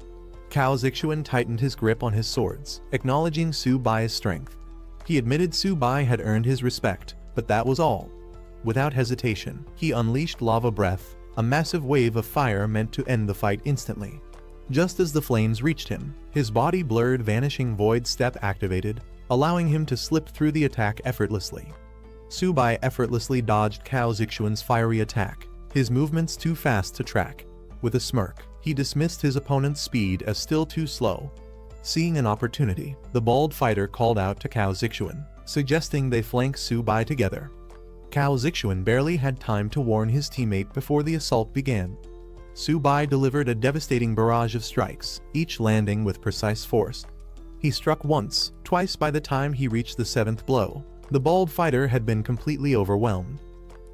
Cao Zixuan tightened his grip on his swords, acknowledging Subai's strength. He admitted Subai had earned his respect, but that was all. Without hesitation, he unleashed lava breath, a massive wave of fire meant to end the fight instantly. Just as the flames reached him, his body blurred. Vanishing void step activated, allowing him to slip through the attack effortlessly. Subai effortlessly dodged Cao Zixuan's fiery attack, his movements too fast to track. With a smirk, he dismissed his opponent's speed as still too slow. Seeing an opportunity, the bald fighter called out to Cao Zixuan, suggesting they flank Subai together. Cao Zixuan barely had time to warn his teammate before the assault began. Subai delivered a devastating barrage of strikes, each landing with precise force. He struck once, twice. By the time he reached the seventh blow, the bald fighter had been completely overwhelmed.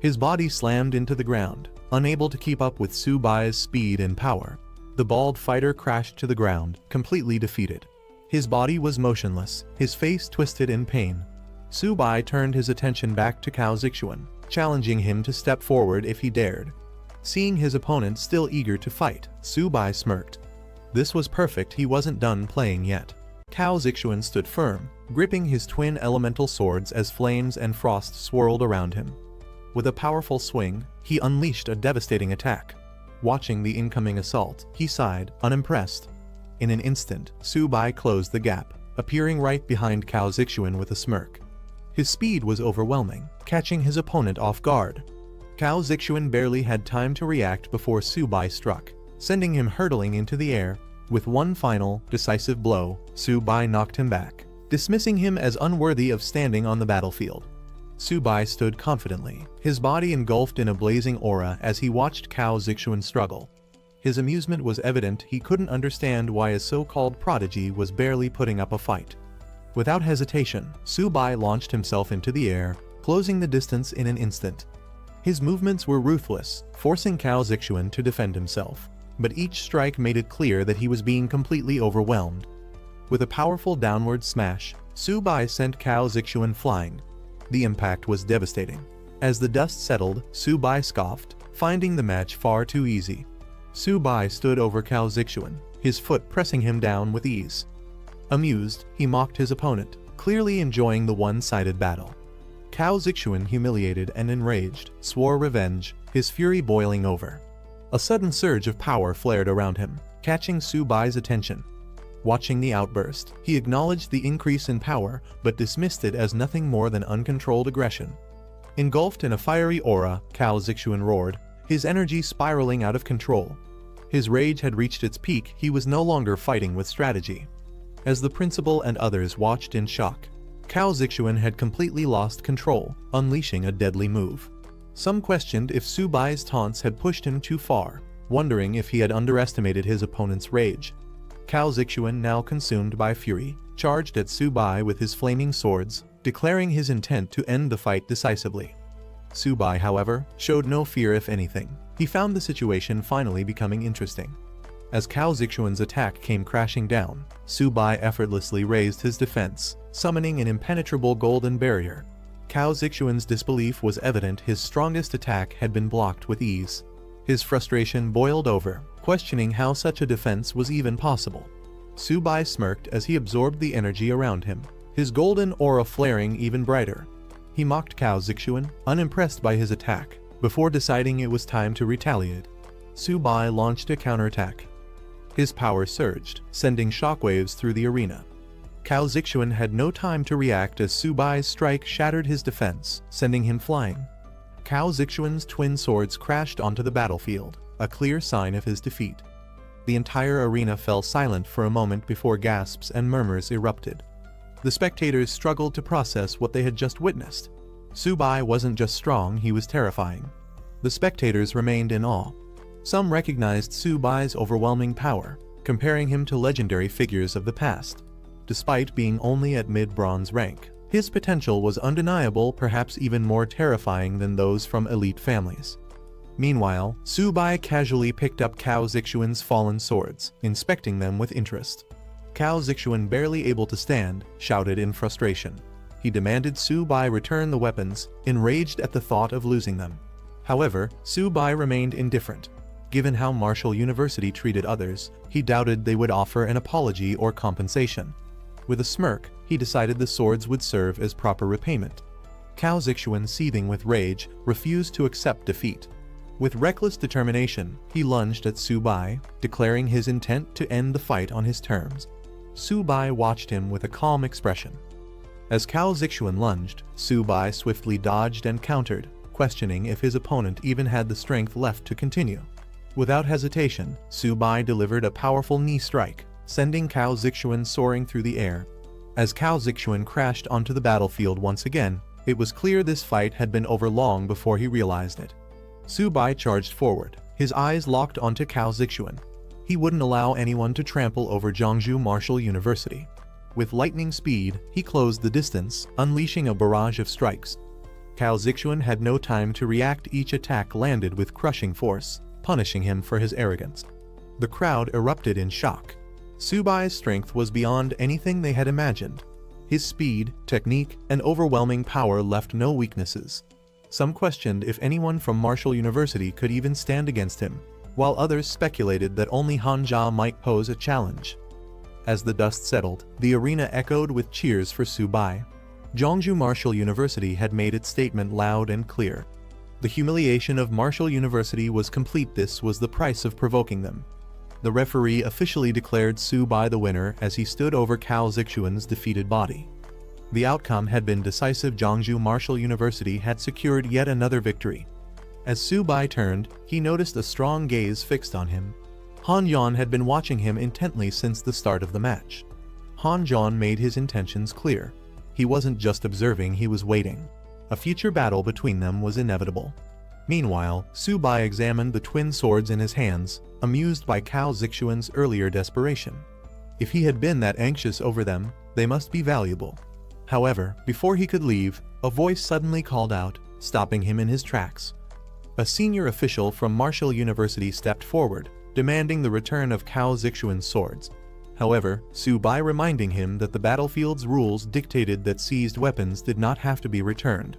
His body slammed into the ground, unable to keep up with Subai's speed and power. The bald fighter crashed to the ground, completely defeated. His body was motionless, his face twisted in pain. Subai turned his attention back to Cao Zixuan, challenging him to step forward if he dared. Seeing his opponent still eager to fight, Subai smirked. This was perfect. He wasn't done playing yet. Cao Zixuan stood firm, gripping his twin elemental swords as flames and frost swirled around him. With a powerful swing, he unleashed a devastating attack. Watching the incoming assault, he sighed, unimpressed. In an instant, Subai closed the gap, appearing right behind Cao Zixuan with a smirk. His speed was overwhelming, catching his opponent off guard. Cao Zixuan barely had time to react before Subai struck, sending him hurtling into the air. With one final, decisive blow, Subai knocked him back, dismissing him as unworthy of standing on the battlefield. Subai stood confidently, his body engulfed in a blazing aura as he watched Cao Zixuan struggle. His amusement was evident. He couldn't understand why a so-called prodigy was barely putting up a fight. Without hesitation, Subai launched himself into the air, closing the distance in an instant. His movements were ruthless, forcing Cao Zixuan to defend himself, but each strike made it clear that he was being completely overwhelmed. With a powerful downward smash, Subai sent Cao Zixuan flying. The impact was devastating. As the dust settled, Subai scoffed, finding the match far too easy. Subai stood over Cao Zixuan, his foot pressing him down with ease. Amused, he mocked his opponent, clearly enjoying the one-sided battle. Cao Zixuan, humiliated and enraged, swore revenge, his fury boiling over. A sudden surge of power flared around him, catching Subai's attention. Watching the outburst, he acknowledged the increase in power, but dismissed it as nothing more than uncontrolled aggression. Engulfed in a fiery aura, Cao Zixuan roared, his energy spiraling out of control. His rage had reached its peak. He was no longer fighting with strategy. As the principal and others watched in shock, Cao Zixuan had completely lost control, unleashing a deadly move. Some questioned if Subai's taunts had pushed him too far, wondering if he had underestimated his opponent's rage. Cao Zixuan, now consumed by fury, charged at Subai with his flaming swords, declaring his intent to end the fight decisively. Subai, however, showed no fear. If anything, he found the situation finally becoming interesting. As Cao Zixuan's attack came crashing down, Subai effortlessly raised his defense, summoning an impenetrable golden barrier. Cao Zixuan's disbelief was evident. His strongest attack had been blocked with ease. His frustration boiled over, questioning how such a defense was even possible. Subai smirked as he absorbed the energy around him, his golden aura flaring even brighter. He mocked Cao Zixuan, unimpressed by his attack, before deciding it was time to retaliate. Subai launched a counterattack. His power surged, sending shockwaves through the arena. Cao Zixuan had no time to react as Subai's strike shattered his defense, sending him flying. Cao Zixuan's twin swords crashed onto the battlefield, a clear sign of his defeat. The entire arena fell silent for a moment before gasps and murmurs erupted. The spectators struggled to process what they had just witnessed. Subai wasn't just strong, he was terrifying. The spectators remained in awe. Some recognized Subai's overwhelming power, comparing him to legendary figures of the past. Despite being only at mid-bronze rank, His potential was undeniable, perhaps even more terrifying than those from elite families. Meanwhile, Subai casually picked up Cao Zixuan's fallen swords, inspecting them with interest. Cao Zixuan, barely able to stand, shouted in frustration. He demanded Subai return the weapons, enraged at the thought of losing them. However, Subai remained indifferent. Given how Martial University treated others, he doubted they would offer an apology or compensation. With a smirk, he decided the swords would serve as proper repayment. Cao Zixuan, seething with rage, refused to accept defeat. With reckless determination, he lunged at Subai, declaring his intent to end the fight on his terms. Subai watched him with a calm expression. As Cao Zixuan lunged, Subai swiftly dodged and countered, questioning if his opponent even had the strength left to continue. Without hesitation, Subai delivered a powerful knee strike, sending Cao Zixuan soaring through the air. As Cao Zixuan crashed onto the battlefield once again, it was clear this fight had been over long before he realized it. Subai charged forward, his eyes locked onto Cao Zixuan. He wouldn't allow anyone to trample over Zhongzhou Martial University. With lightning speed, he closed the distance, unleashing a barrage of strikes. Cao Zixuan had no time to react. Each attack landed with crushing force, punishing him for his arrogance. The crowd erupted in shock. Subai's strength was beyond anything they had imagined. His speed, technique, and overwhelming power left no weaknesses. Some questioned if anyone from Martial University could even stand against him, while others speculated that only Hanja might pose a challenge. As the dust settled, the arena echoed with cheers for Subai. Zhongzhou Martial University had made its statement loud and clear. The humiliation of Martial University was complete. This was the price of provoking them. The referee officially declared Subai the winner as he stood over Cao Zixuan's defeated body. The outcome had been decisive. Zhongzhou Martial University had secured yet another victory. As Subai turned, he noticed a strong gaze fixed on him. Han Yan had been watching him intently since the start of the match. Han Yan made his intentions clear. He wasn't just observing, he was waiting. A future battle between them was inevitable. Meanwhile, Subai examined the twin swords in his hands, amused by Cao Zixuan's earlier desperation. If he had been that anxious over them, they must be valuable. However, before he could leave, a voice suddenly called out, stopping him in his tracks. A senior official from Martial University stepped forward, demanding the return of Cao Zixuan's swords. However, Subai reminding him that the battlefield's rules dictated that seized weapons did not have to be returned.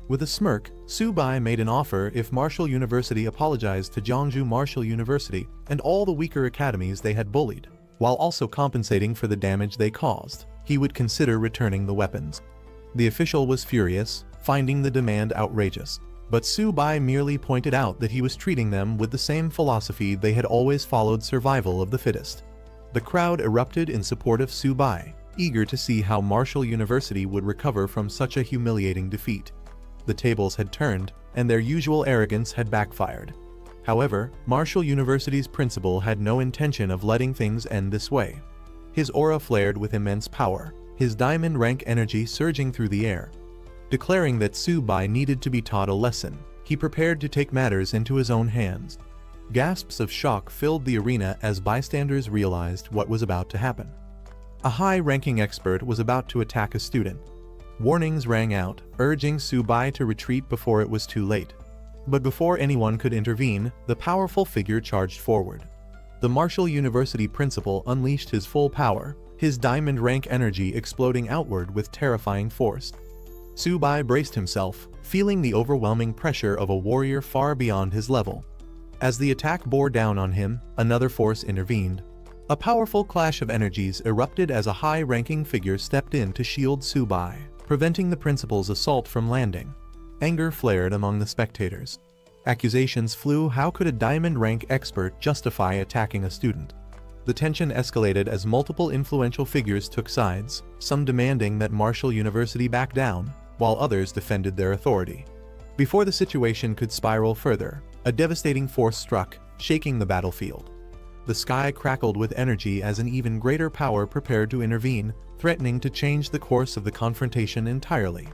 With a smirk, Subai made an offer. If Martial University apologized to Zhongzhou Martial University and all the weaker academies they had bullied, while also compensating for the damage they caused, he would consider returning the weapons. The official was furious, finding the demand outrageous. But Subai merely pointed out that he was treating them with the same philosophy they had always followed: survival of the fittest. The crowd erupted in support of Subai, eager to see how Martial University would recover from such a humiliating defeat. The tables had turned, and their usual arrogance had backfired. However, Martial University's principal had no intention of letting things end this way. His aura flared with immense power, his diamond rank energy surging through the air. Declaring that Subai needed to be taught a lesson, he prepared to take matters into his own hands. Gasps of shock filled the arena as bystanders realized what was about to happen. A high-ranking expert was about to attack a student. Warnings rang out, urging Subai to retreat before it was too late. But before anyone could intervene, the powerful figure charged forward. The Martial University principal unleashed his full power, his diamond rank energy exploding outward with terrifying force. Subai braced himself, feeling the overwhelming pressure of a warrior far beyond his level. As the attack bore down on him, another force intervened. A powerful clash of energies erupted as a high-ranking figure stepped in to shield Subai, preventing the principal's assault from landing. Anger flared among the spectators. Accusations flew. How could a diamond rank expert justify attacking a student? The tension escalated as multiple influential figures took sides, some demanding that Martial University back down, while others defended their authority. Before the situation could spiral further, a devastating force struck, shaking the battlefield. The sky crackled with energy as an even greater power prepared to intervene, threatening to change the course of the confrontation entirely.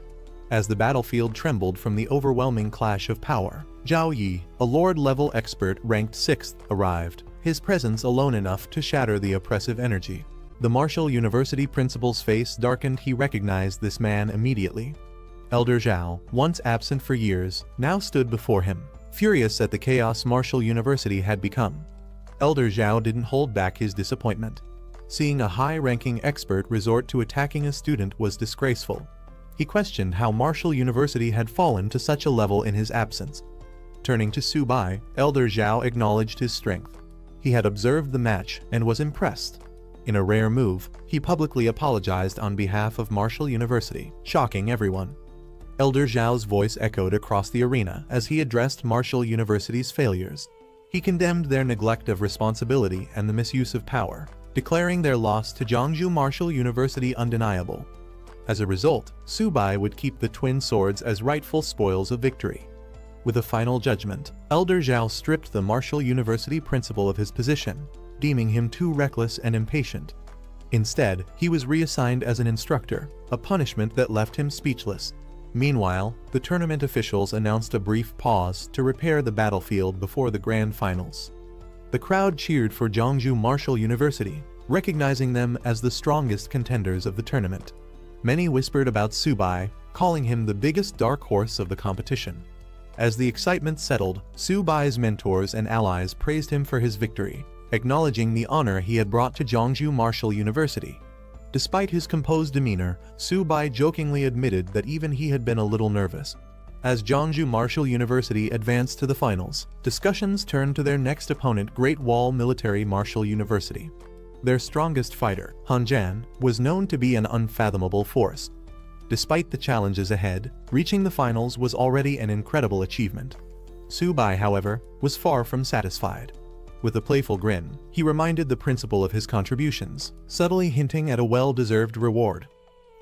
As the battlefield trembled from the overwhelming clash of power, Zhao Yi, a Lord-level expert ranked 6th, arrived, his presence alone enough to shatter the oppressive energy. The Martial University principal's face darkened. He recognized this man immediately. Elder Zhao, once absent for years, now stood before him, furious at the chaos Martial University had become. Elder Zhao didn't hold back his disappointment. Seeing a high-ranking expert resort to attacking a student was disgraceful. He questioned how Martial University had fallen to such a level in his absence. Turning to Su Bai, Elder Zhao acknowledged his strength. He had observed the match and was impressed. In a rare move, he publicly apologized on behalf of Martial University, shocking everyone. Elder Zhao's voice echoed across the arena as he addressed Martial University's failures. He condemned their neglect of responsibility and the misuse of power, declaring their loss to Jiangsu Martial University undeniable. As a result, Su Bai would keep the twin swords as rightful spoils of victory. With a final judgment, Elder Zhao stripped the Martial University principal of his position, deeming him too reckless and impatient. Instead, he was reassigned as an instructor, a punishment that left him speechless. Meanwhile, the tournament officials announced a brief pause to repair the battlefield before the grand finals. The crowd cheered for Jiangsu Martial University, recognizing them as the strongest contenders of the tournament. Many whispered about Su Bai, calling him the biggest dark horse of the competition. As the excitement settled, Su Bai's mentors and allies praised him for his victory, acknowledging the honor he had brought to Jiangsu Martial University. Despite his composed demeanor, Su Bai jokingly admitted that even he had been a little nervous. As Jiangsu Martial University advanced to the finals, discussions turned to their next opponent, Great Wall Military Martial University. Their strongest fighter, Han Jan, was known to be an unfathomable force. Despite the challenges ahead, reaching the finals was already an incredible achievement. Su Bai, however, was far from satisfied. With a playful grin, he reminded the principal of his contributions, subtly hinting at a well-deserved reward.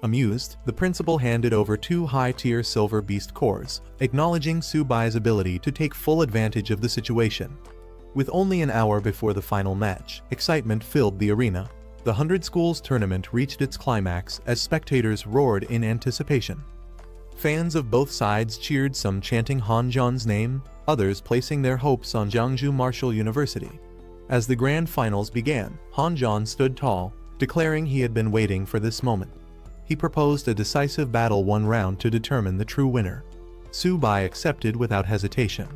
Amused, the principal handed over 2 high-tier silver beast cores, acknowledging Su Bai's ability to take full advantage of the situation. With only an hour before the final match, excitement filled the arena. The 100 Schools tournament reached its climax as spectators roared in anticipation. Fans of both sides cheered, some chanting Han Jan's name, others placing their hopes on Jiangsu Martial University. As the grand finals began, Han Jan stood tall, declaring he had been waiting for this moment. He proposed a decisive battle, 1 round to determine the true winner. Su Bai accepted without hesitation.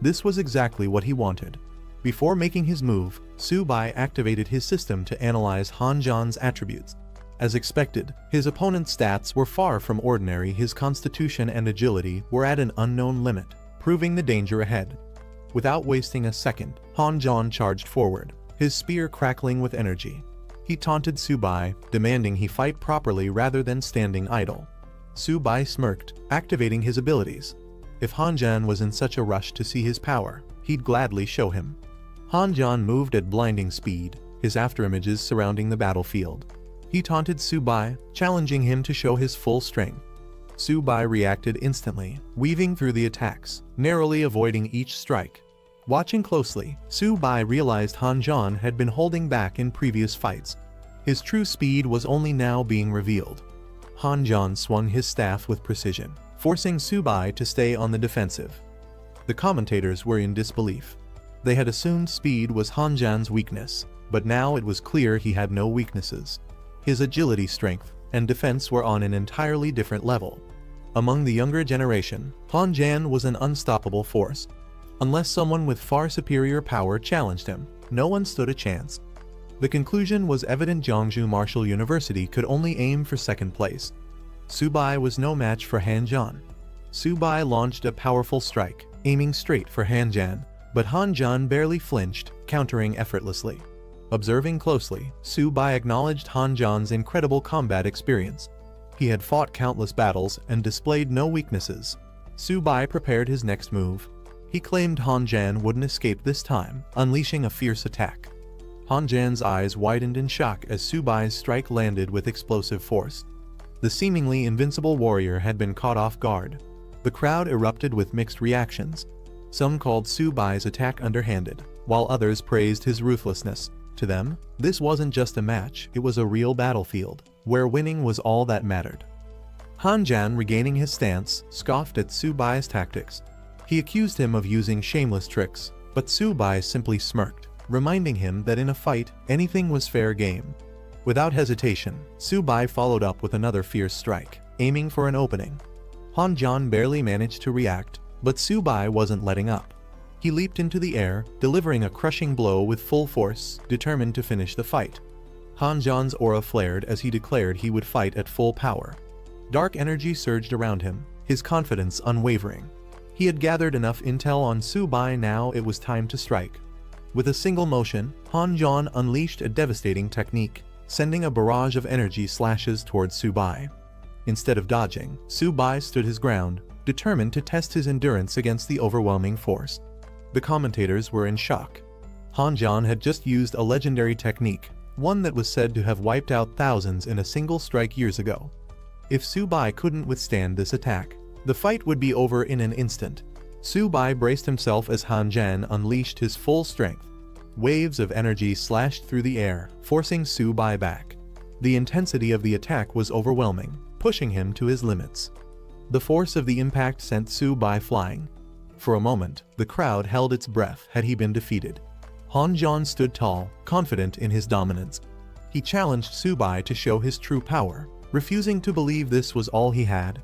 This was exactly what he wanted. Before making his move, Su Bai activated his system to analyze Han Jan's attributes. As expected, his opponent's stats were far from ordinary. His constitution and agility were at an unknown limit, proving the danger ahead. Without wasting a second, Han Jan charged forward, his spear crackling with energy. He taunted Su Bai, demanding he fight properly rather than standing idle. Su Bai smirked, activating his abilities. If Han Jan was in such a rush to see his power, he'd gladly show him. Han Jan moved at blinding speed, his afterimages surrounding the battlefield. He taunted Su Bai, challenging him to show his full strength. Su Bai reacted instantly, weaving through the attacks, narrowly avoiding each strike. Watching closely, Su Bai realized Han Jan had been holding back in previous fights. His true speed was only now being revealed. Han Jan swung his staff with precision, forcing Su Bai to stay on the defensive. The commentators were in disbelief. They had assumed speed was Han Jan's weakness, but now it was clear he had no weaknesses. His agility, strength, and defense were on an entirely different level. Among the younger generation, Han Jan was an unstoppable force. Unless someone with far superior power challenged him, no one stood a chance. The conclusion was evident: Jiangsu Martial University could only aim for second place. Su Bai was no match for Han Jan. Su Bai launched a powerful strike, aiming straight for Han Jan, but Han Jan barely flinched, countering effortlessly. Observing closely, Su Bai acknowledged Han Jan's incredible combat experience. He had fought countless battles and displayed no weaknesses. Su Bai prepared his next move. He claimed Han Jan wouldn't escape this time, unleashing a fierce attack. Han Jan's eyes widened in shock as Su Bai's strike landed with explosive force. The seemingly invincible warrior had been caught off guard. The crowd erupted with mixed reactions. Some called Su Bai's attack underhanded, while others praised his ruthlessness. To them, this wasn't just a match, it was a real battlefield, where winning was all that mattered. Han Jan, regaining his stance, scoffed at Su Bai's tactics. He accused him of using shameless tricks, but Su Bai simply smirked, reminding him that in a fight, anything was fair game. Without hesitation, Su-bai followed up with another fierce strike, aiming for an opening. Han-jan barely managed to react, but Su-bai wasn't letting up. He leaped into the air, delivering a crushing blow with full force, determined to finish the fight. Han-jan's aura flared as he declared he would fight at full power. Dark energy surged around him, his confidence unwavering. He had gathered enough intel on Su-bai, now it was time to strike. With a single motion, Han-jan unleashed a devastating technique, sending a barrage of energy slashes towards Su-bai. Instead of dodging, Su-bai stood his ground, determined to test his endurance against the overwhelming force. The commentators were in shock. Han-jan had just used a legendary technique, one that was said to have wiped out thousands in a single strike years ago. If Su-bai couldn't withstand this attack, the fight would be over in an instant. Su-bai braced himself as Han-jan unleashed his full strength. Waves of energy slashed through the air, forcing Su-bai back. The intensity of the attack was overwhelming, pushing him to his limits. The force of the impact sent Su-bai flying. For a moment, the crowd held its breath had he been defeated. Han-jan stood tall, confident in his dominance. He challenged Su-bai to show his true power, refusing to believe this was all he had.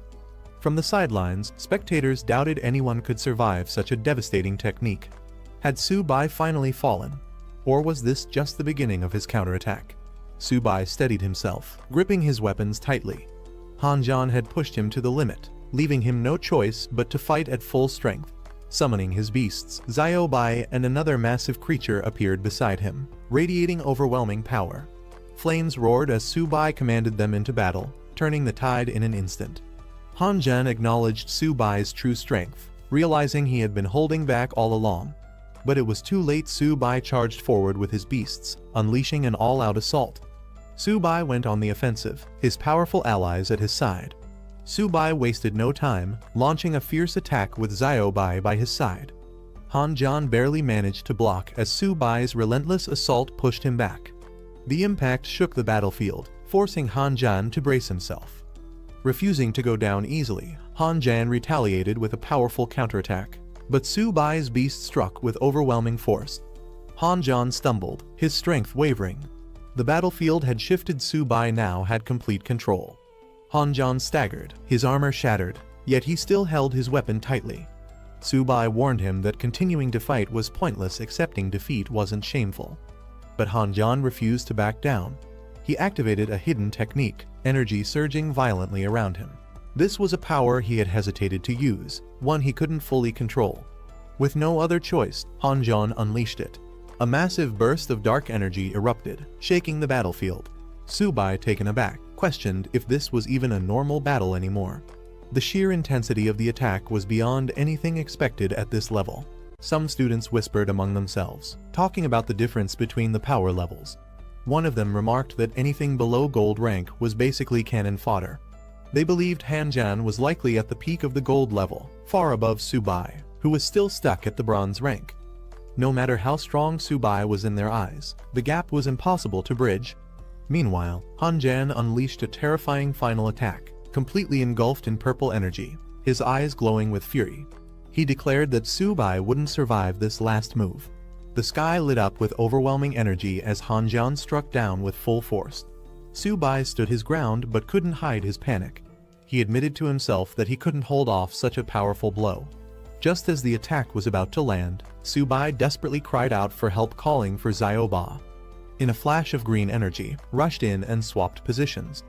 From the sidelines, spectators doubted anyone could survive such a devastating technique. Had Su-bai finally fallen? Or was this just the beginning of his counterattack? Su-bai steadied himself, gripping his weapons tightly. Han-jan had pushed him to the limit, leaving him no choice but to fight at full strength. Summoning his beasts, Bai and another massive creature appeared beside him, radiating overwhelming power. Flames roared as Su-bai commanded them into battle, turning the tide in an instant. Han-jan acknowledged Su-bai's true strength, realizing he had been holding back all along. But it was too late. Su-bai charged forward with his beasts, unleashing an all-out assault. Su-bai went on the offensive, his powerful allies at his side. Su-bai wasted no time, launching a fierce attack with Bai by his side. Han-jan barely managed to block as Su-bai's relentless assault pushed him back. The impact shook the battlefield, forcing Han-jan to brace himself. Refusing to go down easily, Han-jan retaliated with a powerful counterattack. But Su-bai's beast struck with overwhelming force. Han-jan stumbled, his strength wavering. The battlefield had shifted. Su-bai now had complete control. Han-jan staggered, his armor shattered, yet he still held his weapon tightly. Su-bai warned him that continuing to fight was pointless. Accepting defeat wasn't shameful. But Han-jan refused to back down. He activated a hidden technique, energy surging violently around him. This was a power he had hesitated to use, one he couldn't fully control. With no other choice, Han-jan unleashed it. A massive burst of dark energy erupted, shaking the battlefield. Su-bai, taken aback, questioned if this was even a normal battle anymore. The sheer intensity of the attack was beyond anything expected at this level. Some students whispered among themselves, talking about the difference between the power levels. One of them remarked that anything below gold rank was basically cannon fodder. They believed Han-jan was likely at the peak of the gold level, far above Su-bai, who was still stuck at the bronze rank. No matter how strong Su-bai was in their eyes, the gap was impossible to bridge. Meanwhile, Han-jan unleashed a terrifying final attack, completely engulfed in purple energy, his eyes glowing with fury. He declared that Su-bai wouldn't survive this last move. The sky lit up with overwhelming energy as Han-jan struck down with full force. Su-bai stood his ground but couldn't hide his panic. He admitted to himself that he couldn't hold off such a powerful blow. Just as the attack was about to land, Su-bai desperately cried out for help, calling for Bai. In a flash of green energy, rushed in and swapped positions.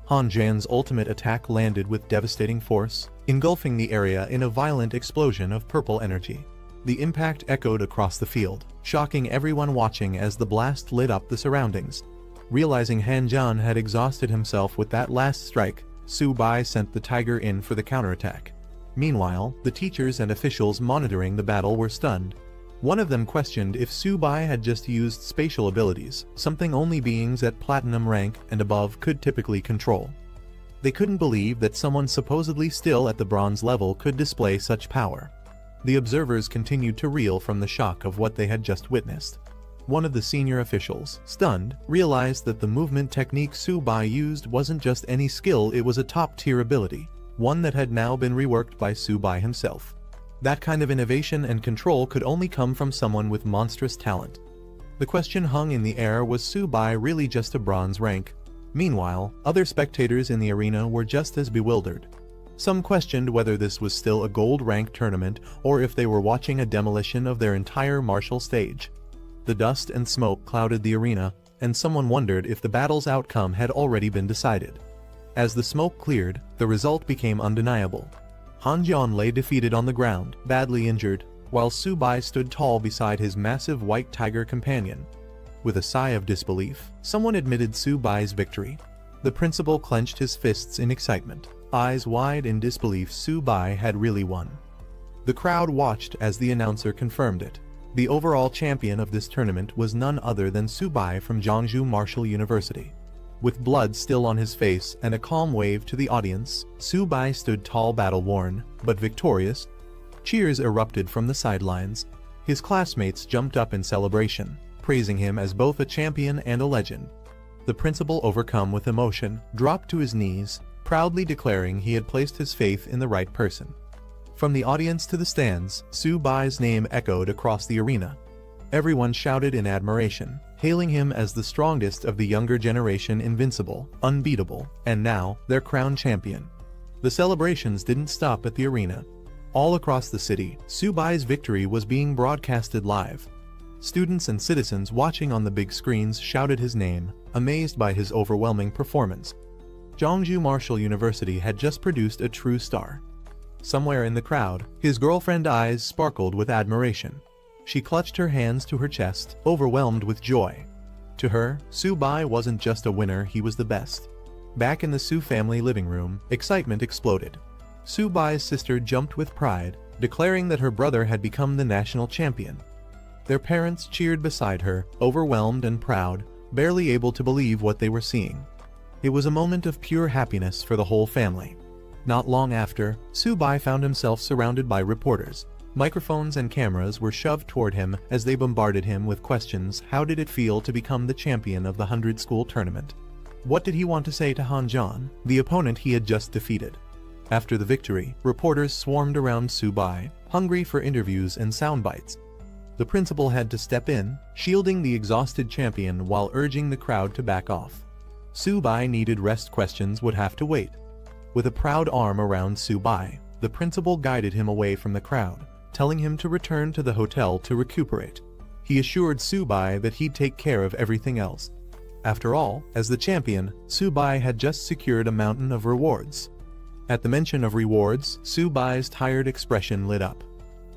Han-jan's ultimate attack landed with devastating force, engulfing the area in a violent explosion of purple energy. The impact echoed across the field, shocking everyone watching as the blast lit up the surroundings. Realizing Han-jan had exhausted himself with that last strike, Su-bai sent the tiger in for the counterattack. Meanwhile, the teachers and officials monitoring the battle were stunned. One of them questioned if Su-bai had just used spatial abilities, something only beings at platinum rank and above could typically control. They couldn't believe that someone supposedly still at the bronze level could display such power. The observers continued to reel from the shock of what they had just witnessed. One of the senior officials, stunned, realized that the movement technique Su-bai used wasn't just any skill, it was a top-tier ability, one that had now been reworked by Su-bai himself. That kind of innovation and control could only come from someone with monstrous talent. The question hung in the air: was Su-bai really just a bronze rank? Meanwhile, other spectators in the arena were just as bewildered. Some questioned whether this was still a gold rank tournament or if they were watching a demolition of their entire martial stage. The dust and smoke clouded the arena, and someone wondered if the battle's outcome had already been decided. As the smoke cleared, the result became undeniable. Han Jian lay defeated on the ground, badly injured, while Su-bai stood tall beside his massive white tiger companion. With a sigh of disbelief, someone admitted Su-bai's victory. The principal clenched his fists in excitement. Eyes wide in disbelief, Su-bai had really won. The crowd watched as the announcer confirmed it. The overall champion of this tournament was none other than Su-bai from Jeonju Martial University. With blood still on his face and a calm wave to the audience, Su-bai stood tall, battle-worn, but victorious. Cheers erupted from the sidelines. His classmates jumped up in celebration, praising him as both a champion and a legend. The principal, overcome with emotion, dropped to his knees, proudly declaring he had placed his faith in the right person. From the audience to the stands, Su-bai's name echoed across the arena. Everyone shouted in admiration, hailing him as the strongest of the younger generation, invincible, unbeatable, and now, their crowned champion. The celebrations didn't stop at the arena. All across the city, Su-bai's victory was being broadcasted live. Students and citizens watching on the big screens shouted his name, amazed by his overwhelming performance. Jeonju Martial University had just produced a true star. Somewhere in the crowd, his girlfriend's eyes sparkled with admiration. She clutched her hands to her chest, overwhelmed with joy. To her, Su-bai wasn't just a winner, he was the best. Back in the Su family living room, excitement exploded. Su-bai's sister jumped with pride, declaring that her brother had become the national champion. Their parents cheered beside her, overwhelmed and proud, barely able to believe what they were seeing. It was a moment of pure happiness for the whole family. Not long after, Su-bai found himself surrounded by reporters. Microphones and cameras were shoved toward him as they bombarded him with questions. How did it feel to become the champion of the 100-school tournament? What did he want to say to Han Jian, the opponent he had just defeated? After the victory, reporters swarmed around Su-bai, hungry for interviews and sound bites. The principal had to step in, shielding the exhausted champion while urging the crowd to back off. Su-bai needed rest, questions would have to wait. With a proud arm around Su-bai, the principal guided him away from the crowd, telling him to return to the hotel to recuperate. He assured Su-bai that he'd take care of everything else. After all, as the champion, Su-bai had just secured a mountain of rewards. At the mention of rewards, Su-bai's tired expression lit up.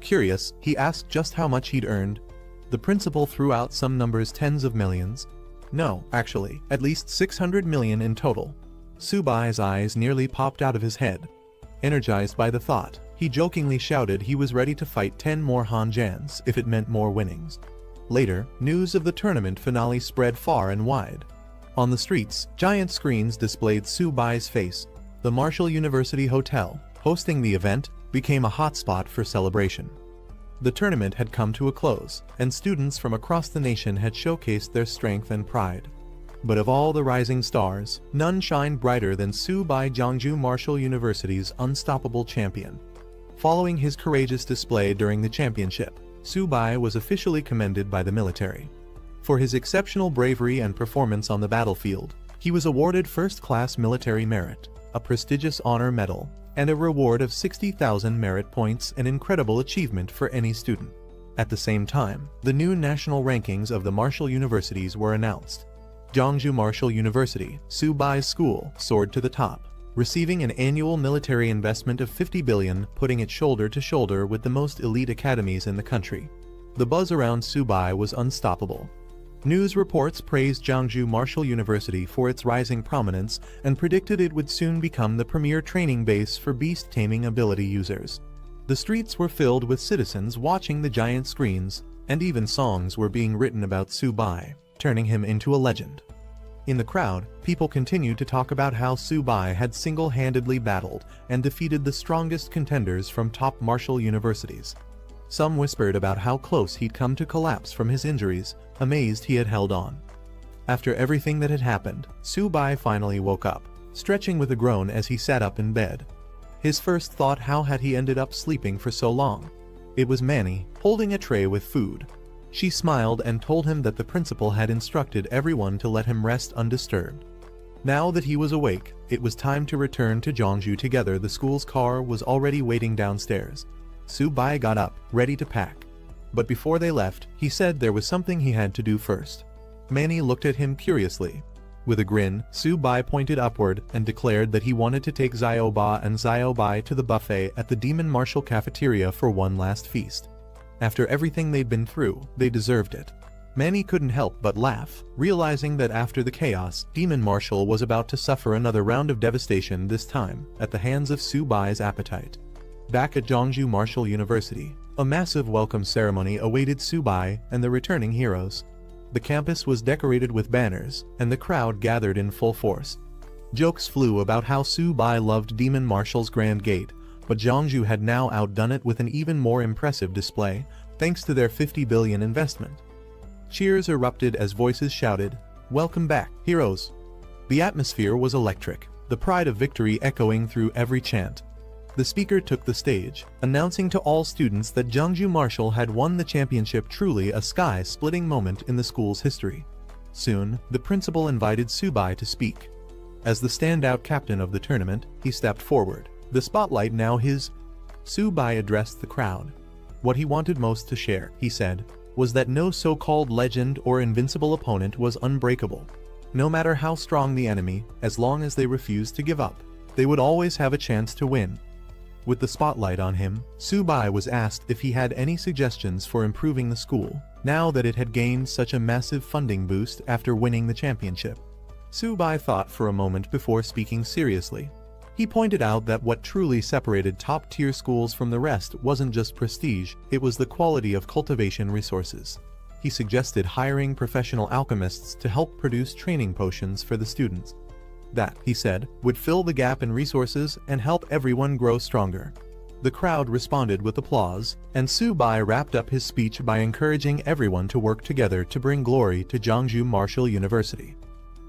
Curious, he asked just how much he'd earned. The principal threw out some numbers, tens of millions. No, actually, at least 600 million in total. Su-bai's eyes nearly popped out of his head. Energized by the thought, he jokingly shouted he was ready to fight 10 more Han Jians if it meant more winnings. Later, news of the tournament finale spread far and wide. On the streets, giant screens displayed Su-bai's face. The Martial University Hotel, hosting the event, became a hotspot for celebration. The tournament had come to a close, and students from across the nation had showcased their strength and pride. But of all the rising stars, none shined brighter than Su-bai, Jeonju Martial University's unstoppable champion. Following his courageous display during the championship, Su-bai was officially commended by the military. For his exceptional bravery and performance on the battlefield, he was awarded first-class military merit, a prestigious honor medal, and a reward of 60,000 merit points, an incredible achievement for any student. At the same time, the new national rankings of the martial universities were announced. Jeonju Martial University, Su-bai's school, soared to the top, receiving an annual military investment of 50 billion, putting it shoulder to shoulder with the most elite academies in the country. The buzz around Su-bai was unstoppable. News reports praised Jeonju Martial University for its rising prominence and predicted it would soon become the premier training base for beast-taming ability users. The streets were filled with citizens watching the giant screens, and even songs were being written about Su-bai, turning him into a legend. In the crowd, people continued to talk about how Su-bai had single-handedly battled and defeated the strongest contenders from top martial universities. Some whispered about how close he'd come to collapse from his injuries, amazed he had held on. After everything that had happened, Su-bai finally woke up, stretching with a groan as he sat up in bed. His first thought, how had he ended up sleeping for so long? It was Manny, holding a tray with food. She smiled and told him that the principal had instructed everyone to let him rest undisturbed. Now that he was awake, it was time to return to Jeongju together. The school's car was already waiting downstairs. Su-bai got up, ready to pack. But before they left, he said there was something he had to do first. Manny looked at him curiously. With a grin, Su-bai pointed upward and declared that he wanted to take Xiaoba and Xiaobai to the buffet at the Demon Marshal cafeteria for one last feast. After everything they'd been through, they deserved it. Manny couldn't help but laugh, realizing that after the chaos, Demon Marshal was about to suffer another round of devastation, this time at the hands of Su-bai's appetite. Back at Jeongju Marshal University, a massive welcome ceremony awaited Su-bai and the returning heroes. The campus was decorated with banners, and the crowd gathered in full force. Jokes flew about how Su-bai loved Demon Marshal's Grand Gate, but Jeongju had now outdone it with an even more impressive display, thanks to their 50 billion investment. Cheers erupted as voices shouted, "Welcome back, heroes!" The atmosphere was electric, the pride of victory echoing through every chant. The speaker took the stage, announcing to all students that Jeongju Marshal had won the championship, truly a sky-splitting moment in the school's history. Soon, the principal invited Su-bai to speak. As the standout captain of the tournament, he stepped forward, the spotlight now his. Su-bai addressed the crowd. What he wanted most to share, he said, was that no so-called legend or invincible opponent was unbreakable. No matter how strong the enemy, as long as they refused to give up, they would always have a chance to win. With the spotlight on him, Su-bai was asked if he had any suggestions for improving the school, now that it had gained such a massive funding boost after winning the championship. Su-bai thought for a moment before speaking seriously. He pointed out that what truly separated top-tier schools from the rest wasn't just prestige, it was the quality of cultivation resources. He suggested hiring professional alchemists to help produce training potions for the students. That, he said, would fill the gap in resources and help everyone grow stronger. The crowd responded with applause, and Su-bai wrapped up his speech by encouraging everyone to work together to bring glory to Jeongju Marshal University.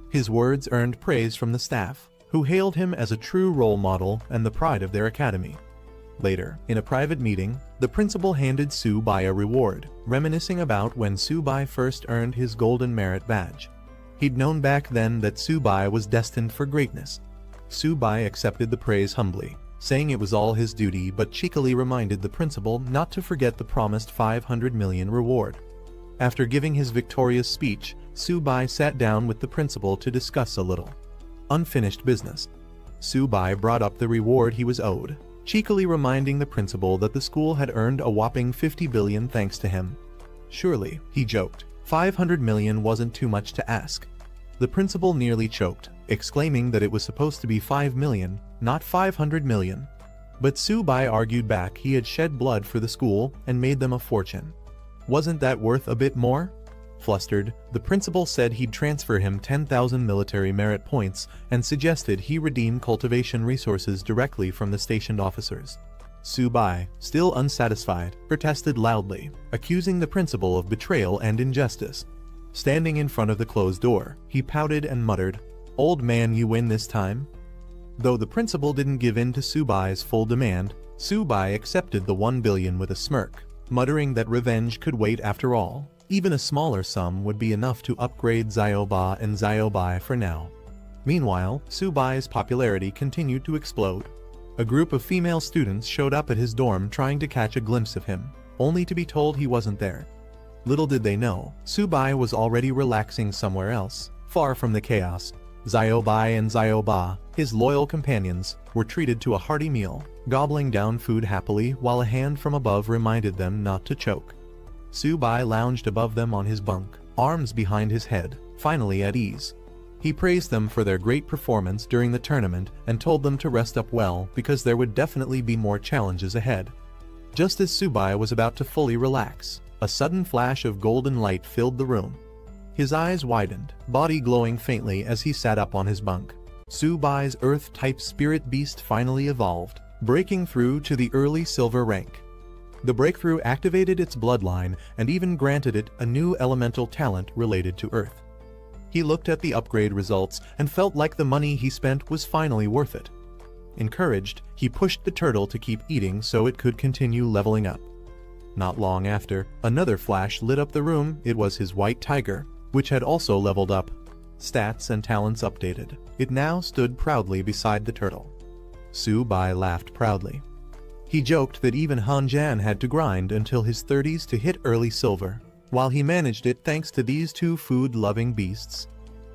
His words earned praise from the staff, who hailed him as a true role model and the pride of their academy. Later, in a private meeting, the principal handed Su-bai a reward, reminiscing about when Su-bai first earned his Golden Merit Badge. He'd known back then that Su-bai was destined for greatness. Su-bai accepted the praise humbly, saying it was all his duty, but cheekily reminded the principal not to forget the promised 500 million reward. After giving his victorious speech, Su-bai sat down with the principal to discuss a little unfinished business. Su-bai brought up the reward he was owed, cheekily reminding the principal that the school had earned a whopping 50 billion thanks to him. Surely, he joked, 500 million wasn't too much to ask. The principal nearly choked, exclaiming that it was supposed to be 5 million, not 500 million. But Su-bai argued back he had shed blood for the school and made them a fortune. Wasn't that worth a bit more? Flustered, the principal said he'd transfer him 10,000 military merit points and suggested he redeem cultivation resources directly from the stationed officers. Su-bai, still unsatisfied, protested loudly, accusing the principal of betrayal and injustice. Standing in front of the closed door, he pouted and muttered, "Old man, you win this time?" Though the principal didn't give in to Su-bai's full demand, Su-bai accepted the 1 billion with a smirk, muttering that revenge could wait after all. Even a smaller sum would be enough to upgrade Xiaoba and Xiaobai for now. Meanwhile, Su-bai's popularity continued to explode. A group of female students showed up at his dorm trying to catch a glimpse of him, only to be told he wasn't there. Little did they know, Su-bai was already relaxing somewhere else, far from the chaos. Xiaobai and Xiaoba, his loyal companions, were treated to a hearty meal, gobbling down food happily while a hand from above reminded them not to choke. Su-bai lounged above them on his bunk, arms behind his head, finally at ease. He praised them for their great performance during the tournament and told them to rest up well because there would definitely be more challenges ahead. Just as Su-bai was about to fully relax, a sudden flash of golden light filled the room. His eyes widened, body glowing faintly as he sat up on his bunk. Su-bai's Earth-type spirit beast finally evolved, breaking through to the early silver rank. The breakthrough activated its bloodline and even granted it a new elemental talent related to Earth. He looked at the upgrade results and felt like the money he spent was finally worth it. Encouraged, he pushed the turtle to keep eating so it could continue leveling up. Not long after, another flash lit up the room. It was his white tiger, which had also leveled up. Stats and talents updated. It now stood proudly beside the turtle. Su-bai laughed proudly. He joked that even Han-jan had to grind until his 30s to hit early silver, while he managed it thanks to these two food-loving beasts.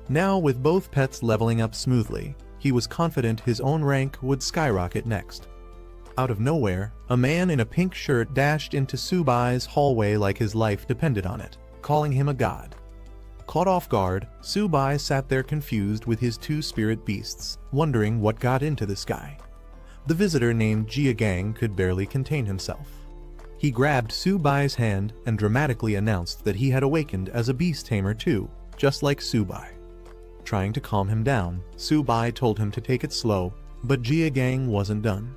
Now, with both pets leveling up smoothly, he was confident his own rank would skyrocket next. Out of nowhere, a man in a pink shirt dashed into Su-bai's hallway like his life depended on it, calling him a god. Caught off guard, Su-bai sat there confused with his two spirit beasts, wondering what got into this guy. The visitor named Jiagang could barely contain himself. He grabbed Su-bai's hand and dramatically announced that he had awakened as a beast tamer too, just like Su-bai. Trying to calm him down, Su-bai told him to take it slow, but Jiagang wasn't done.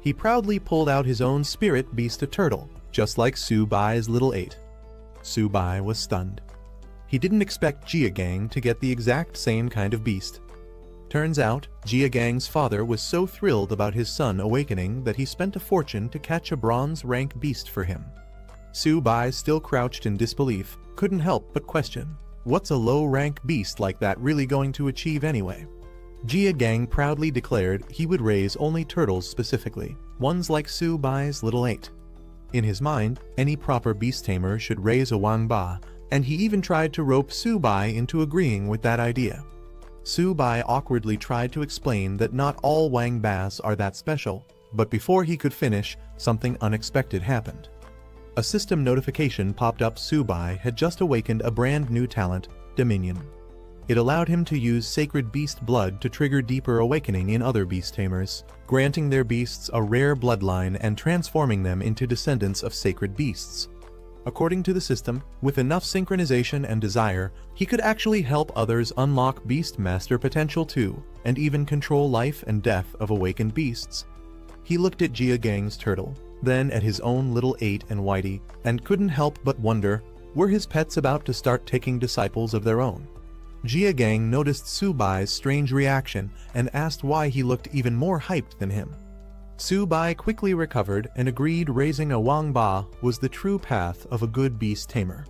He proudly pulled out his own spirit beast, a turtle, just like Su-bai's little 8. Su-bai was stunned. He didn't expect Jiagang to get the exact same kind of beast. Turns out, Jiagang's father was so thrilled about his son awakening that he spent a fortune to catch a bronze rank beast for him. Su-bai, still crouched in disbelief, couldn't help but question, what's a low-rank beast like that really going to achieve anyway? Jiagang proudly declared he would raise only turtles specifically, ones like Su-bai's little 8. In his mind, any proper beast tamer should raise a Wangba, and he even tried to rope Su-bai into agreeing with that idea. Su-bai awkwardly tried to explain that not all Wangbas are that special, but before he could finish, something unexpected happened. A system notification popped up. Su-bai had just awakened a brand new talent, Dominion. It allowed him to use sacred beast blood to trigger deeper awakening in other beast tamers, granting their beasts a rare bloodline and transforming them into descendants of sacred beasts. According to the system, with enough synchronization and desire, he could actually help others unlock beast master potential too, and even control life and death of awakened beasts. He looked at Jiagang's turtle, then at his own little 8 and Whitey, and couldn't help but wonder, were his pets about to start taking disciples of their own? Jiagang noticed Su-bai's strange reaction and asked why he looked even more hyped than him. Su-bai quickly recovered and agreed raising a Wangba was the true path of a good beast tamer.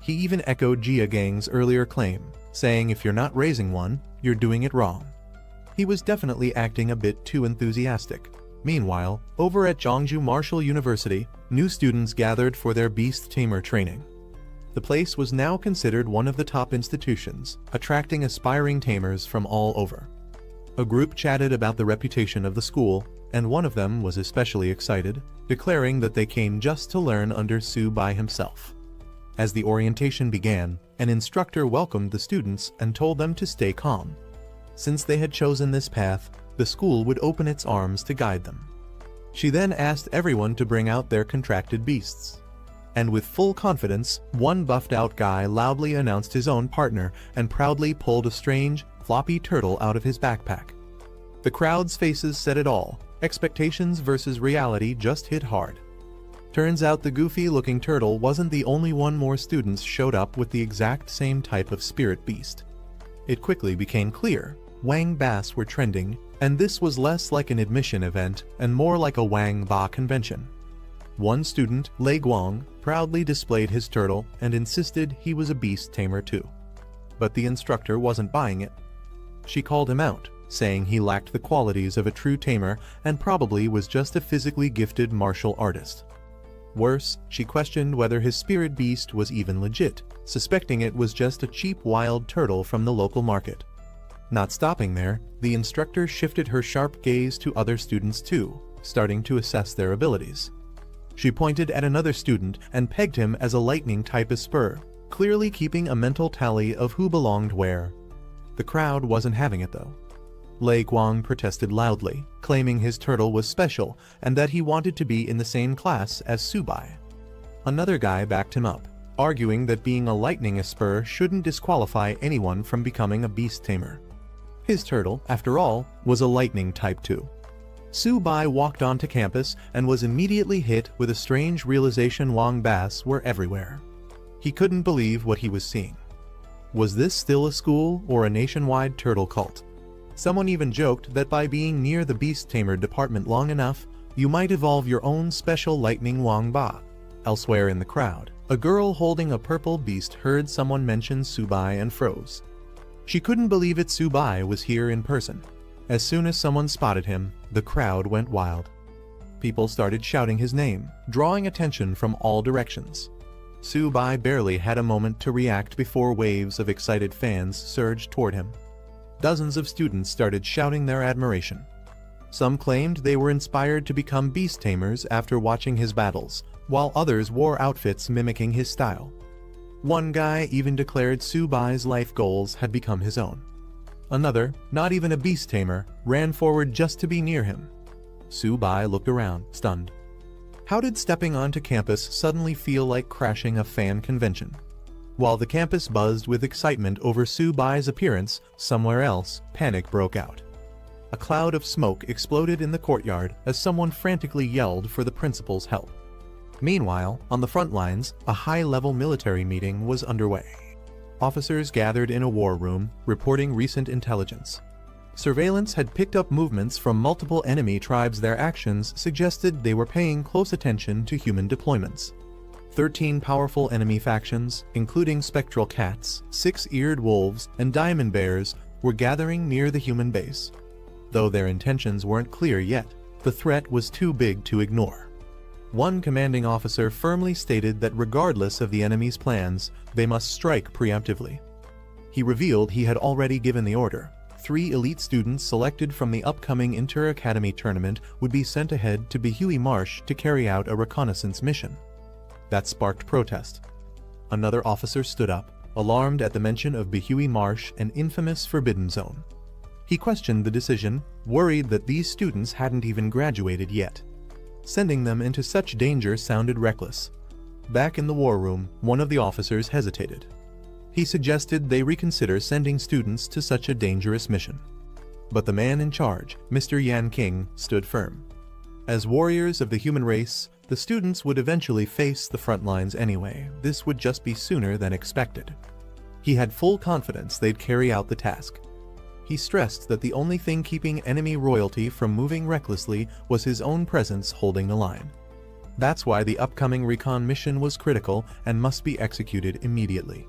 He even echoed Jiagang's earlier claim, saying if you're not raising one, you're doing it wrong. He was definitely acting a bit too enthusiastic. Meanwhile, over at Zhongju Martial University, new students gathered for their beast tamer training. The place was now considered one of the top institutions, attracting aspiring tamers from all over. A group chatted about the reputation of the school, and one of them was especially excited, declaring that they came just to learn under Su-bai himself. As the orientation began, an instructor welcomed the students and told them to stay calm. Since they had chosen this path, the school would open its arms to guide them. She then asked everyone to bring out their contracted beasts. And with full confidence, one buffed-out guy loudly announced his own partner and proudly pulled a strange, floppy turtle out of his backpack. The crowd's faces said it all. Expectations versus reality just hit hard. Turns out the goofy-looking turtle wasn't the only one. More students showed up with the exact same type of spirit beast. It quickly became clear, Wangbas were trending, and this was less like an admission event and more like a Wangba convention. One student, Lei Guang, proudly displayed his turtle and insisted he was a beast tamer too. But the instructor wasn't buying it. She called him out, saying he lacked the qualities of a true tamer and probably was just a physically gifted martial artist. Worse, she questioned whether his spirit beast was even legit, suspecting it was just a cheap wild turtle from the local market. Not stopping there, the instructor shifted her sharp gaze to other students too, starting to assess their abilities. She pointed at another student and pegged him as a lightning type Asura, clearly keeping a mental tally of who belonged where. The crowd wasn't having it though. Lei Guang protested loudly, claiming his turtle was special and that he wanted to be in the same class as Su-bai. Another guy backed him up, arguing that being a lightning Asura shouldn't disqualify anyone from becoming a beast tamer. His turtle, after all, was a lightning type too. Su-bai walked onto campus and was immediately hit with a strange realization: Wangbas were everywhere. He couldn't believe what he was seeing. Was this still a school or a nationwide turtle cult? Someone even joked that by being near the beast tamer department long enough, you might evolve your own special lightning Wangba. Elsewhere in the crowd, a girl holding a purple beast heard someone mention Subai and froze. She couldn't believe it. Subai was here in person. As soon as someone spotted him, the crowd went wild. People started shouting his name, drawing attention from all directions. Subai barely had a moment to react before waves of excited fans surged toward him. Dozens of students started shouting their admiration. Some claimed they were inspired to become beast tamers after watching his battles, while others wore outfits mimicking his style. One guy even declared Subai's life goals had become his own. Another, not even a beast tamer, ran forward just to be near him. Subai looked around, stunned. How did stepping onto campus suddenly feel like crashing a fan convention? While the campus buzzed with excitement over Subai's appearance, somewhere else, panic broke out. A cloud of smoke exploded in the courtyard as someone frantically yelled for the principal's help. Meanwhile, on the front lines, a high-level military meeting was underway. Officers gathered in a war room, reporting recent intelligence. Surveillance had picked up movements from multiple enemy tribes. Their actions suggested they were paying close attention to human deployments. 13 powerful enemy factions, including spectral cats, six-eared wolves, and diamond bears, were gathering near the human base. Though their intentions weren't clear yet, the threat was too big to ignore. One commanding officer firmly stated that regardless of the enemy's plans, they must strike preemptively. He revealed he had already given the order. 3 elite students selected from the upcoming inter-academy tournament would be sent ahead to Bihui Marsh to carry out a reconnaissance mission. That sparked protest. Another officer stood up, alarmed at the mention of Bihui Marsh, an infamous forbidden zone. He questioned the decision, worried that these students hadn't even graduated yet. Sending them into such danger sounded reckless. Back in the war room, one of the officers hesitated. He suggested they reconsider sending students to such a dangerous mission. But the man in charge, Mr. Yan King, stood firm. As warriors of the human race, the students would eventually face the front lines anyway. This would just be sooner than expected. He had full confidence they'd carry out the task. He stressed that the only thing keeping enemy royalty from moving recklessly was his own presence holding the line. That's why the upcoming recon mission was critical and must be executed immediately.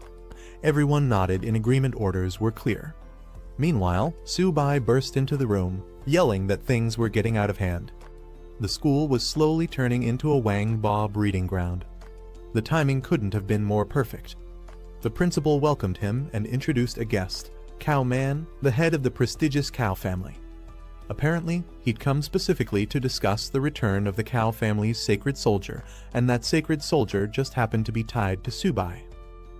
Everyone nodded in agreement. Orders were clear. Meanwhile, Subai burst into the room, yelling that things were getting out of hand. The school was slowly turning into a Wang Ba breeding ground. The timing couldn't have been more perfect. The principal welcomed him and introduced a guest, Cow Man, the head of the prestigious Cow family. Apparently, he'd come specifically to discuss the return of the Cow family's sacred soldier, and that sacred soldier just happened to be tied to Subai.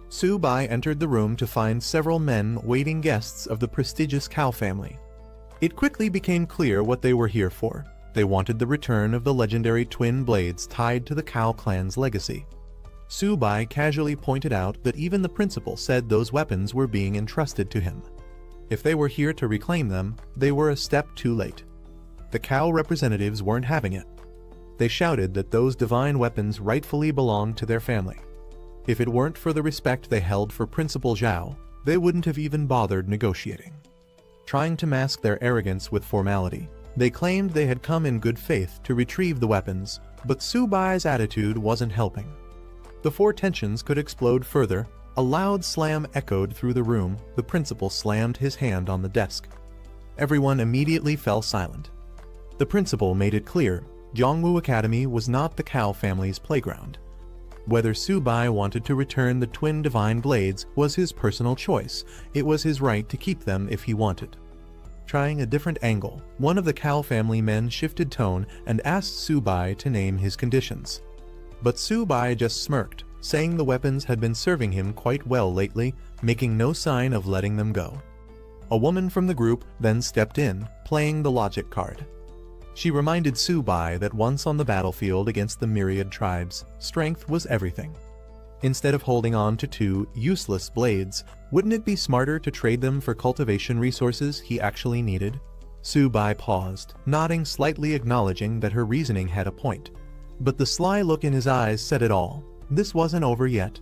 Subai entered the room to find several men waiting guests of the prestigious Cow family. It quickly became clear what they were here for. They wanted the return of the legendary twin blades tied to the Cow clan's legacy. Subai casually pointed out that even the principal said those weapons were being entrusted to him. If they were here to reclaim them, they were a step too late. The Cow representatives weren't having it. They shouted that those divine weapons rightfully belonged to their family. If it weren't for the respect they held for Principal Zhao, they wouldn't have even bothered negotiating. Trying to mask their arrogance with formality, they claimed they had come in good faith to retrieve the weapons, but Subai's attitude wasn't helping. Before tensions could explode further, a loud slam echoed through the room. The principal slammed his hand on the desk. Everyone immediately fell silent. The principal made it clear, Jiangwu Academy was not the Cow family's playground. Whether Subai wanted to return the twin divine blades was his personal choice. It was his right to keep them if he wanted. Trying a different angle, one of the Cow family men shifted tone and asked Subai to name his conditions. But Subai just smirked, saying the weapons had been serving him quite well lately, making no sign of letting them go. A woman from the group then stepped in, playing the logic card. She reminded Subai that once on the battlefield against the myriad tribes, strength was everything. Instead of holding on to 2 useless blades, wouldn't it be smarter to trade them for cultivation resources he actually needed? Subai paused, nodding slightly, acknowledging that her reasoning had a point. But the sly look in his eyes said it all. This wasn't over yet.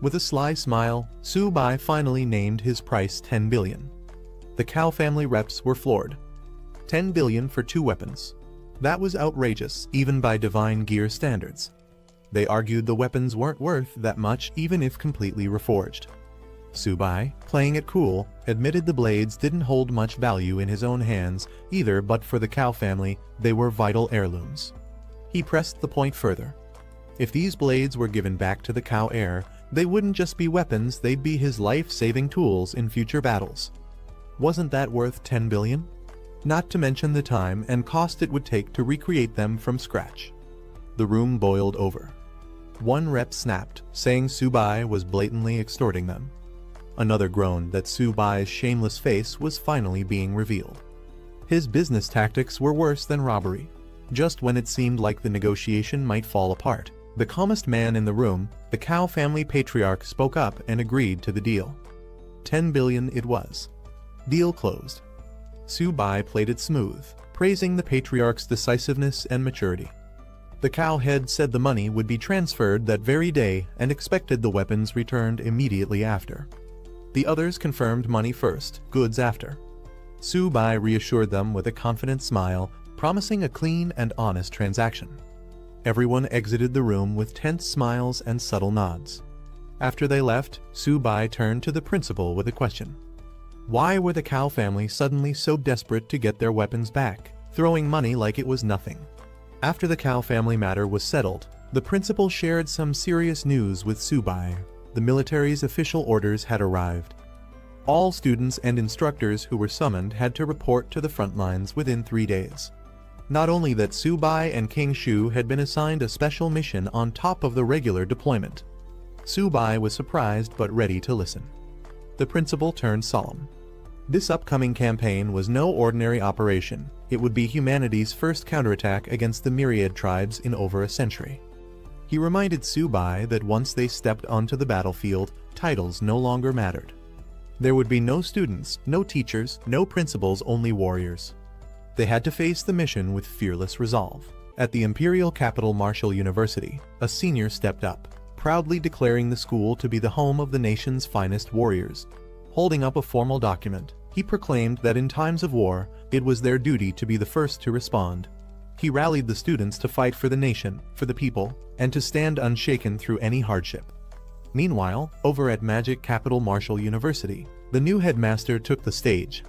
With a sly smile, Subai finally named his price 10 billion. The Cow family reps were floored. 10 billion for 2 weapons. That was outrageous, even by divine gear standards. They argued the weapons weren't worth that much even if completely reforged. Subai, playing it cool, admitted the blades didn't hold much value in his own hands either, but for the Cow family, they were vital heirlooms. He pressed the point further. If these blades were given back to the Cow heir, they wouldn't just be weapons, they'd be his life-saving tools in future battles. Wasn't that worth 10 billion? Not to mention the time and cost it would take to recreate them from scratch. The room boiled over. One rep snapped, saying Subai was blatantly extorting them. Another groaned that Subai's shameless face was finally being revealed. His business tactics were worse than robbery. Just when it seemed like the negotiation might fall apart, the calmest man in the room, the Cow family patriarch, spoke up and agreed to the deal. 10 billion it was. Deal closed. Subai played it smooth, praising the patriarch's decisiveness and maturity. The Cow head said the money would be transferred that very day and expected the weapons returned immediately after. The others confirmed money first, goods after. Subai reassured them with a confident smile, promising a clean and honest transaction. Everyone exited the room with tense smiles and subtle nods. After they left, Subai turned to the principal with a question. Why were the Cow family suddenly so desperate to get their weapons back, throwing money like it was nothing? After the Cow family matter was settled, the principal shared some serious news with Subai. The military's official orders had arrived. All students and instructors who were summoned had to report to the front lines within 3 days. Not only that, Subai and King Shu had been assigned a special mission on top of the regular deployment. Subai was surprised but ready to listen. The principal turned solemn. This upcoming campaign was no ordinary operation. It would be humanity's first counterattack against the myriad tribes in over a century. He reminded Subai that once they stepped onto the battlefield, titles no longer mattered. There would be no students, no teachers, no principals, only warriors. They had to face the mission with fearless resolve. At the Imperial Capital Martial University, a senior stepped up, proudly declaring the school to be the home of the nation's finest warriors. Holding up a formal document, he proclaimed that in times of war, it was their duty to be the first to respond. He rallied the students to fight for the nation, for the people, and to stand unshaken through any hardship. Meanwhile, over at Magic Capital Martial University, the new headmaster took the stage.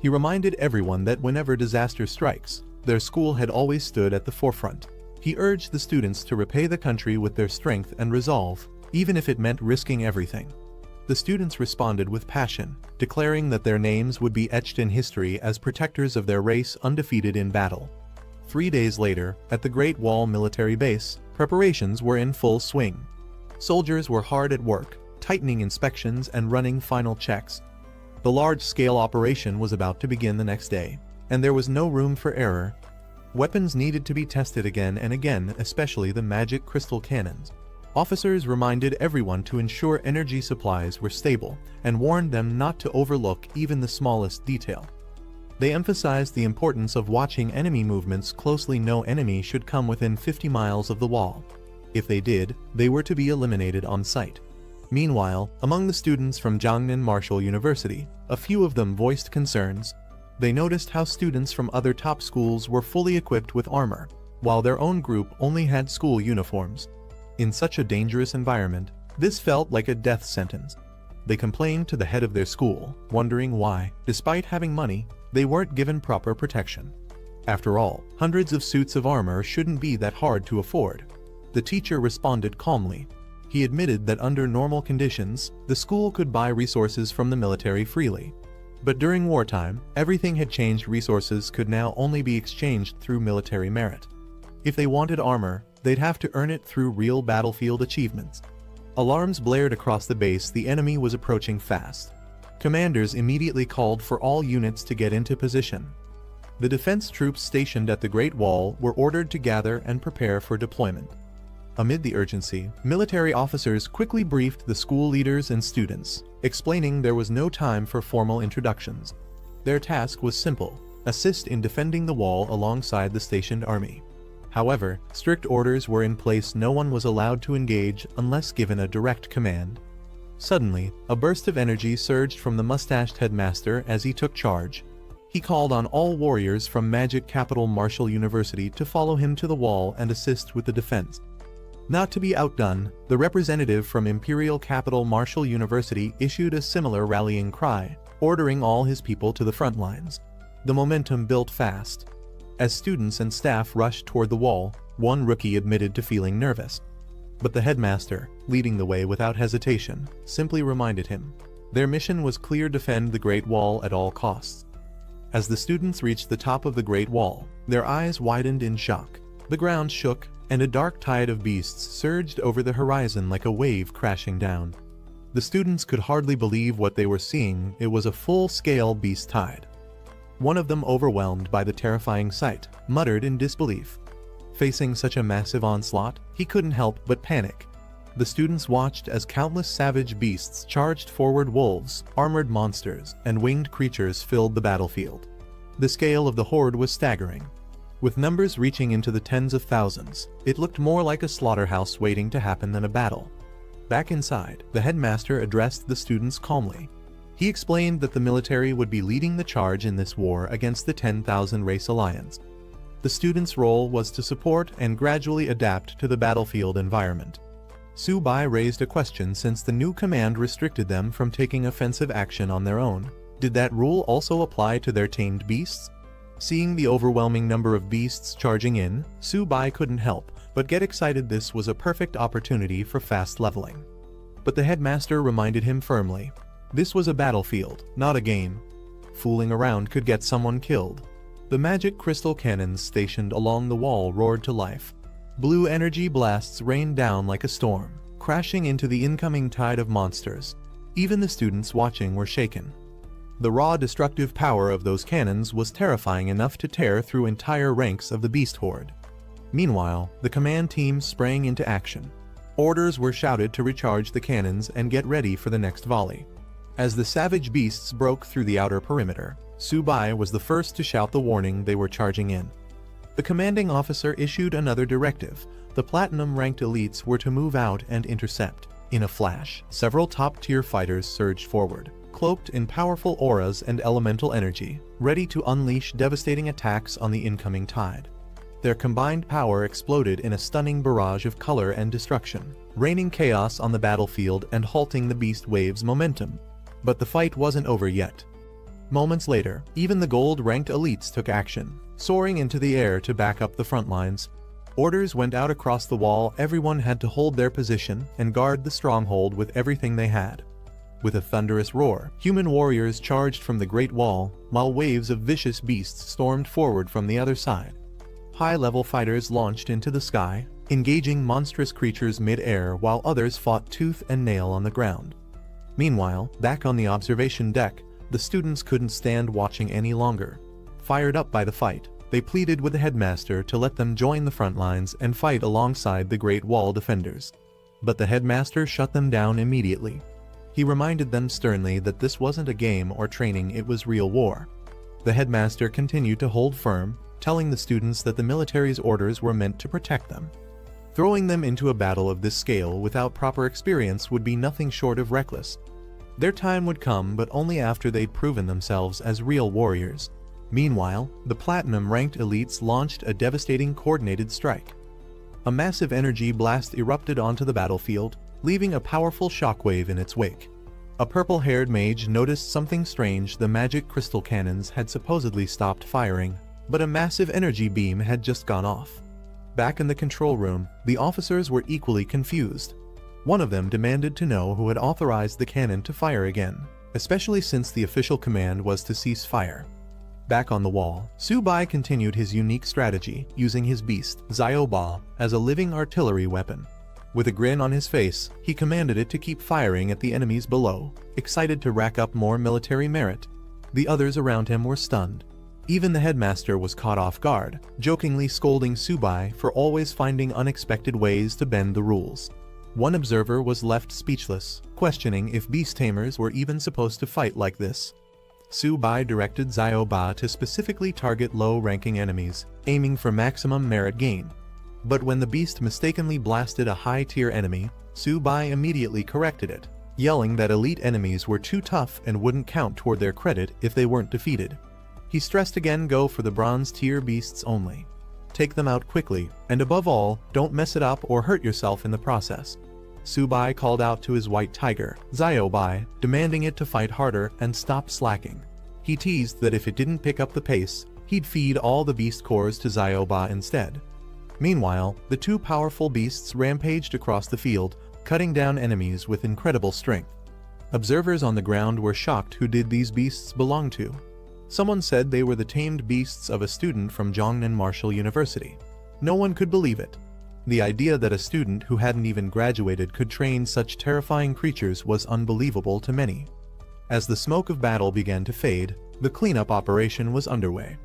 He reminded everyone that whenever disaster strikes, their school had always stood at the forefront. He urged the students to repay the country with their strength and resolve, even if it meant risking everything. The students responded with passion, declaring that their names would be etched in history as protectors of their race, undefeated in battle. 3 days later, at the Great Wall military base, preparations were in full swing. Soldiers were hard at work, tightening inspections and running final checks. The large-scale operation was about to begin the next day, and there was no room for error. Weapons needed to be tested again and again, especially the magic crystal cannons. Officers reminded everyone to ensure energy supplies were stable, and warned them not to overlook even the smallest detail. They emphasized the importance of watching enemy movements closely. No enemy should come within 50 miles of the wall. If they did, they were to be eliminated on sight. Meanwhile, among the students from Jiangnan Martial University, a few of them voiced concerns. They noticed how students from other top schools were fully equipped with armor, while their own group only had school uniforms. In such a dangerous environment, this felt like a death sentence. They complained to the head of their school, wondering why, despite having money, they weren't given proper protection. After all, hundreds of suits of armor shouldn't be that hard to afford. The teacher responded calmly. He admitted that under normal conditions, the school could buy resources from the military freely. But during wartime, everything had changed. Resources could now only be exchanged through military merit. If they wanted armor, they'd have to earn it through real battlefield achievements. Alarms blared across the base. The enemy was approaching fast. Commanders immediately called for all units to get into position. The defense troops stationed at the Great Wall were ordered to gather and prepare for deployment. Amid the urgency, military officers quickly briefed the school leaders and students, explaining there was no time for formal introductions. Their task was simple: assist in defending the wall alongside the stationed army. However, strict orders were in place. No one was allowed to engage unless given a direct command. Suddenly, a burst of energy surged from the mustached headmaster as he took charge. He called on all warriors from Magic Capital Martial University to follow him to the wall and assist with the defense. Not to be outdone, the representative from Imperial Capital Martial University issued a similar rallying cry, ordering all his people to the front lines. The momentum built fast. As students and staff rushed toward the wall, one rookie admitted to feeling nervous. But the headmaster, leading the way without hesitation, simply reminded him. Their mission was clear: defend the Great Wall at all costs. As the students reached the top of the Great Wall, their eyes widened in shock. The ground shook, and a dark tide of beasts surged over the horizon like a wave crashing down. The students could hardly believe what they were seeing. It was a full-scale beast tide. One of them, overwhelmed by the terrifying sight, muttered in disbelief. Facing such a massive onslaught, he couldn't help but panic. The students watched as countless savage beasts charged forward. Wolves, armored monsters, and winged creatures filled the battlefield. The scale of the horde was staggering. With numbers reaching into the tens of thousands, it looked more like a slaughterhouse waiting to happen than a battle. Back inside, the headmaster addressed the students calmly. He explained that the military would be leading the charge in this war against the 10,000 Race Alliance. The students' role was to support and gradually adapt to the battlefield environment. Su-bai raised a question, since the new command restricted them from taking offensive action on their own. Did that rule also apply to their tamed beasts? Seeing the overwhelming number of beasts charging in, Su-bai couldn't help but get excited. This was a perfect opportunity for fast leveling. But the headmaster reminded him firmly. This was a battlefield, not a game. Fooling around could get someone killed. The magic crystal cannons stationed along the wall roared to life. Blue energy blasts rained down like a storm, crashing into the incoming tide of monsters. Even the students watching were shaken. The raw destructive power of those cannons was terrifying enough to tear through entire ranks of the beast horde. Meanwhile, the command team sprang into action. Orders were shouted to recharge the cannons and get ready for the next volley. As the savage beasts broke through the outer perimeter, Su-bai was the first to shout the warning they were charging in. The commanding officer issued another directive. The platinum-ranked elites were to move out and intercept. In a flash, several top-tier fighters surged forward, cloaked in powerful auras and elemental energy, ready to unleash devastating attacks on the incoming tide. Their combined power exploded in a stunning barrage of color and destruction, raining chaos on the battlefield and halting the beast wave's momentum. But the fight wasn't over yet. Moments later, even the gold-ranked elites took action, soaring into the air to back up the front lines. Orders went out across the wall. Everyone had to hold their position and guard the stronghold with everything they had. With a thunderous roar, human warriors charged from the Great Wall, while waves of vicious beasts stormed forward from the other side. High-level fighters launched into the sky, engaging monstrous creatures mid-air, while others fought tooth and nail on the ground. Meanwhile, back on the observation deck, the students couldn't stand watching any longer. Fired up by the fight, they pleaded with the headmaster to let them join the front lines and fight alongside the Great Wall defenders. But the headmaster shut them down immediately. He reminded them sternly that this wasn't a game or training, it was real war. The headmaster continued to hold firm, telling the students that the military's orders were meant to protect them. Throwing them into a battle of this scale without proper experience would be nothing short of reckless. Their time would come, but only after they'd proven themselves as real warriors. Meanwhile, the platinum-ranked elites launched a devastating coordinated strike. A massive energy blast erupted onto the battlefield, leaving a powerful shockwave in its wake. A purple-haired mage noticed something strange. The magic crystal cannons had supposedly stopped firing, but a massive energy beam had just gone off. Back in the control room, the officers were equally confused. One of them demanded to know who had authorized the cannon to fire again, especially since the official command was to cease fire. Back on the wall, Su-bai continued his unique strategy, using his beast, Zio-ba, as a living artillery weapon. With a grin on his face, he commanded it to keep firing at the enemies below, excited to rack up more military merit. The others around him were stunned. Even the headmaster was caught off guard, jokingly scolding Su-bai for always finding unexpected ways to bend the rules. One observer was left speechless, questioning if beast tamers were even supposed to fight like this. Su-bai directed Zio-ba to specifically target low-ranking enemies, aiming for maximum merit gain. But when the beast mistakenly blasted a high-tier enemy, Su-bai immediately corrected it, yelling that elite enemies were too tough and wouldn't count toward their credit if they weren't defeated. He stressed again, go for the bronze-tier beasts only. Take them out quickly, and above all, don't mess it up or hurt yourself in the process. Subai called out to his white tiger, Ziobai, demanding it to fight harder and stop slacking. He teased that if it didn't pick up the pace, he'd feed all the beast cores to Zioba instead. Meanwhile, the two powerful beasts rampaged across the field, cutting down enemies with incredible strength. Observers on the ground were shocked. Who did these beasts belong to? Someone said they were the tamed beasts of a student from Jongnan Martial University. No one could believe it. The idea that a student who hadn't even graduated could train such terrifying creatures was unbelievable to many. As the smoke of battle began to fade, the cleanup operation was underway.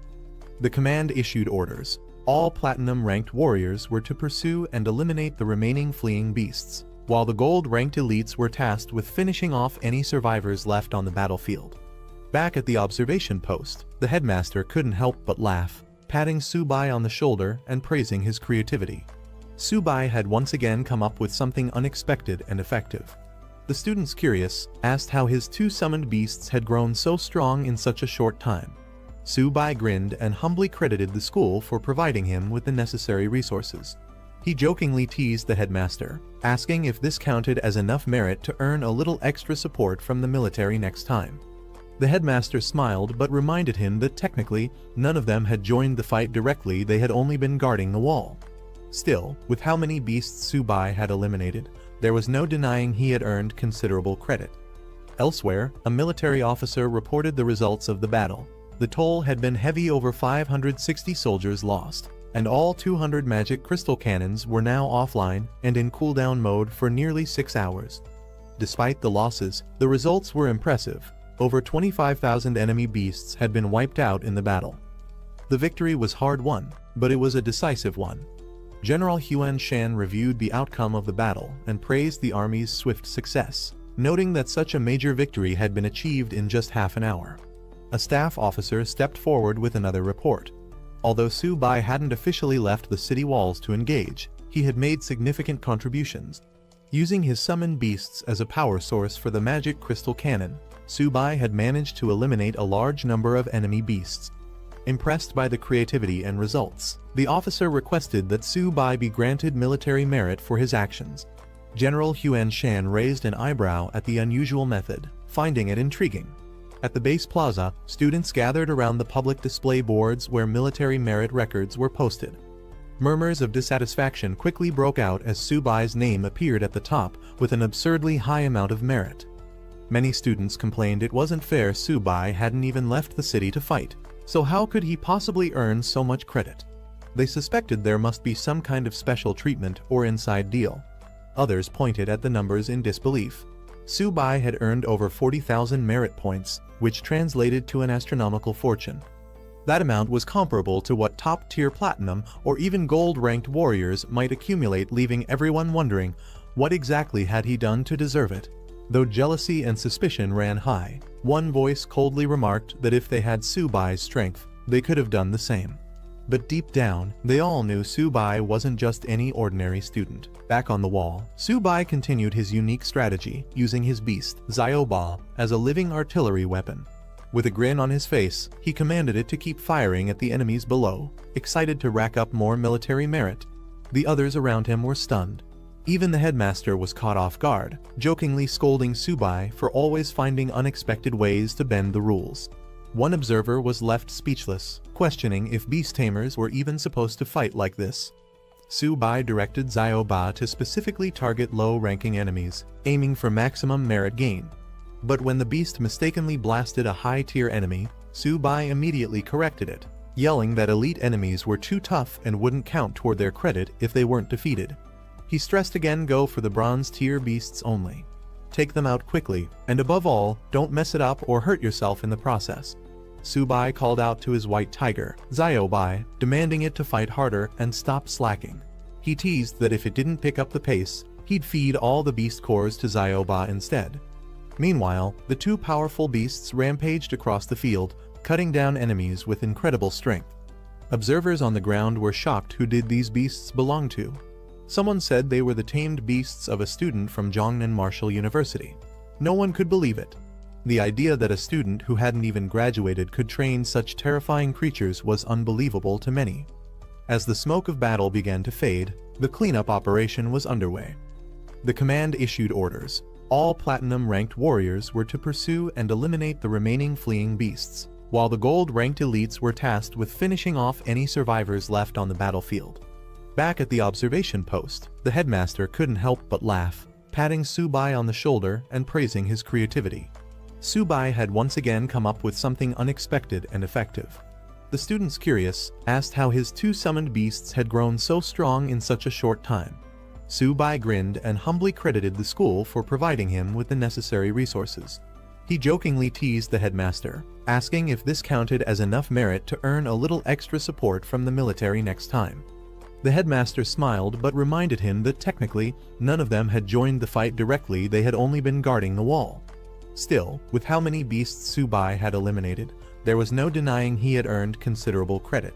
The command issued orders. All platinum-ranked warriors were to pursue and eliminate the remaining fleeing beasts, while the gold-ranked elites were tasked with finishing off any survivors left on the battlefield. Back at the observation post, the headmaster couldn't help but laugh, patting Subai on the shoulder and praising his creativity. Subai had once again come up with something unexpected and effective. The students, curious, asked how his two summoned beasts had grown so strong in such a short time. Subai grinned and humbly credited the school for providing him with the necessary resources. He jokingly teased the headmaster, asking if this counted as enough merit to earn a little extra support from the military next time. The headmaster smiled but reminded him that technically, none of them had joined the fight directly. They had only been guarding the wall. Still, with how many beasts Subai had eliminated, there was no denying he had earned considerable credit. Elsewhere, a military officer reported the results of the battle. The toll had been heavy. Over 560 soldiers lost, and all 200 magic crystal cannons were now offline and in cooldown mode for nearly 6 hours. Despite the losses, the results were impressive. Over 25,000 enemy beasts had been wiped out in the battle. The victory was hard-won, but it was a decisive one. General Huan Shan reviewed the outcome of the battle and praised the army's swift success, noting that such a major victory had been achieved in just half an hour. A staff officer stepped forward with another report. Although Subai hadn't officially left the city walls to engage, he had made significant contributions. Using his summoned beasts as a power source for the magic crystal cannon, Subai had managed to eliminate a large number of enemy beasts. Impressed by the creativity and results, the officer requested that Subai be granted military merit for his actions. General Huan Shan raised an eyebrow at the unusual method, finding it intriguing. At the base plaza, students gathered around the public display boards where military merit records were posted. Murmurs of dissatisfaction quickly broke out as Subai's name appeared at the top with an absurdly high amount of merit. Many students complained it wasn't fair. Subai hadn't even left the city to fight, so how could he possibly earn so much credit? They suspected there must be some kind of special treatment or inside deal. Others pointed at the numbers in disbelief. Subai had earned over 40,000 merit points, which translated to an astronomical fortune. That amount was comparable to what top-tier platinum or even gold-ranked warriors might accumulate, leaving everyone wondering, what exactly had he done to deserve it? Though jealousy and suspicion ran high, one voice coldly remarked that if they had Subai's strength, they could have done the same. But deep down, they all knew Subai wasn't just any ordinary student. Back on the wall, Subai continued his unique strategy, using his beast, Zioba, as a living artillery weapon. With a grin on his face, he commanded it to keep firing at the enemies below, excited to rack up more military merit. The others around him were stunned. Even the headmaster was caught off guard, jokingly scolding Subai for always finding unexpected ways to bend the rules. One observer was left speechless, questioning if beast tamers were even supposed to fight like this. Subai directed Zioba to specifically target low-ranking enemies, aiming for maximum merit gain. But when the beast mistakenly blasted a high-tier enemy, Subai immediately corrected it, yelling that elite enemies were too tough and wouldn't count toward their credit if they weren't defeated. He stressed again, go for the bronze-tier beasts only. Take them out quickly, and above all, don't mess it up or hurt yourself in the process. Subai called out to his white tiger, Ziobai, demanding it to fight harder and stop slacking. He teased that if it didn't pick up the pace, he'd feed all the beast cores to Zioba instead. Meanwhile, the two powerful beasts rampaged across the field, cutting down enemies with incredible strength. Observers on the ground were shocked. Who did these beasts belong to? Someone said they were the tamed beasts of a student from Jongnan Martial University. No one could believe it. The idea that a student who hadn't even graduated could train such terrifying creatures was unbelievable to many. As the smoke of battle began to fade, the cleanup operation was underway. The command issued orders. All platinum-ranked warriors were to pursue and eliminate the remaining fleeing beasts, while the gold-ranked elites were tasked with finishing off any survivors left on the battlefield. Back at the observation post, the headmaster couldn't help but laugh, patting Subai on the shoulder and praising his creativity. Subai had once again come up with something unexpected and effective. The students, curious, asked how his 2 summoned beasts had grown so strong in such a short time. Subai grinned and humbly credited the school for providing him with the necessary resources. He jokingly teased the headmaster, asking if this counted as enough merit to earn a little extra support from the military next time. The headmaster smiled but reminded him that technically, none of them had joined the fight directly, they had only been guarding the wall. Still, with how many beasts Subai had eliminated, there was no denying he had earned considerable credit.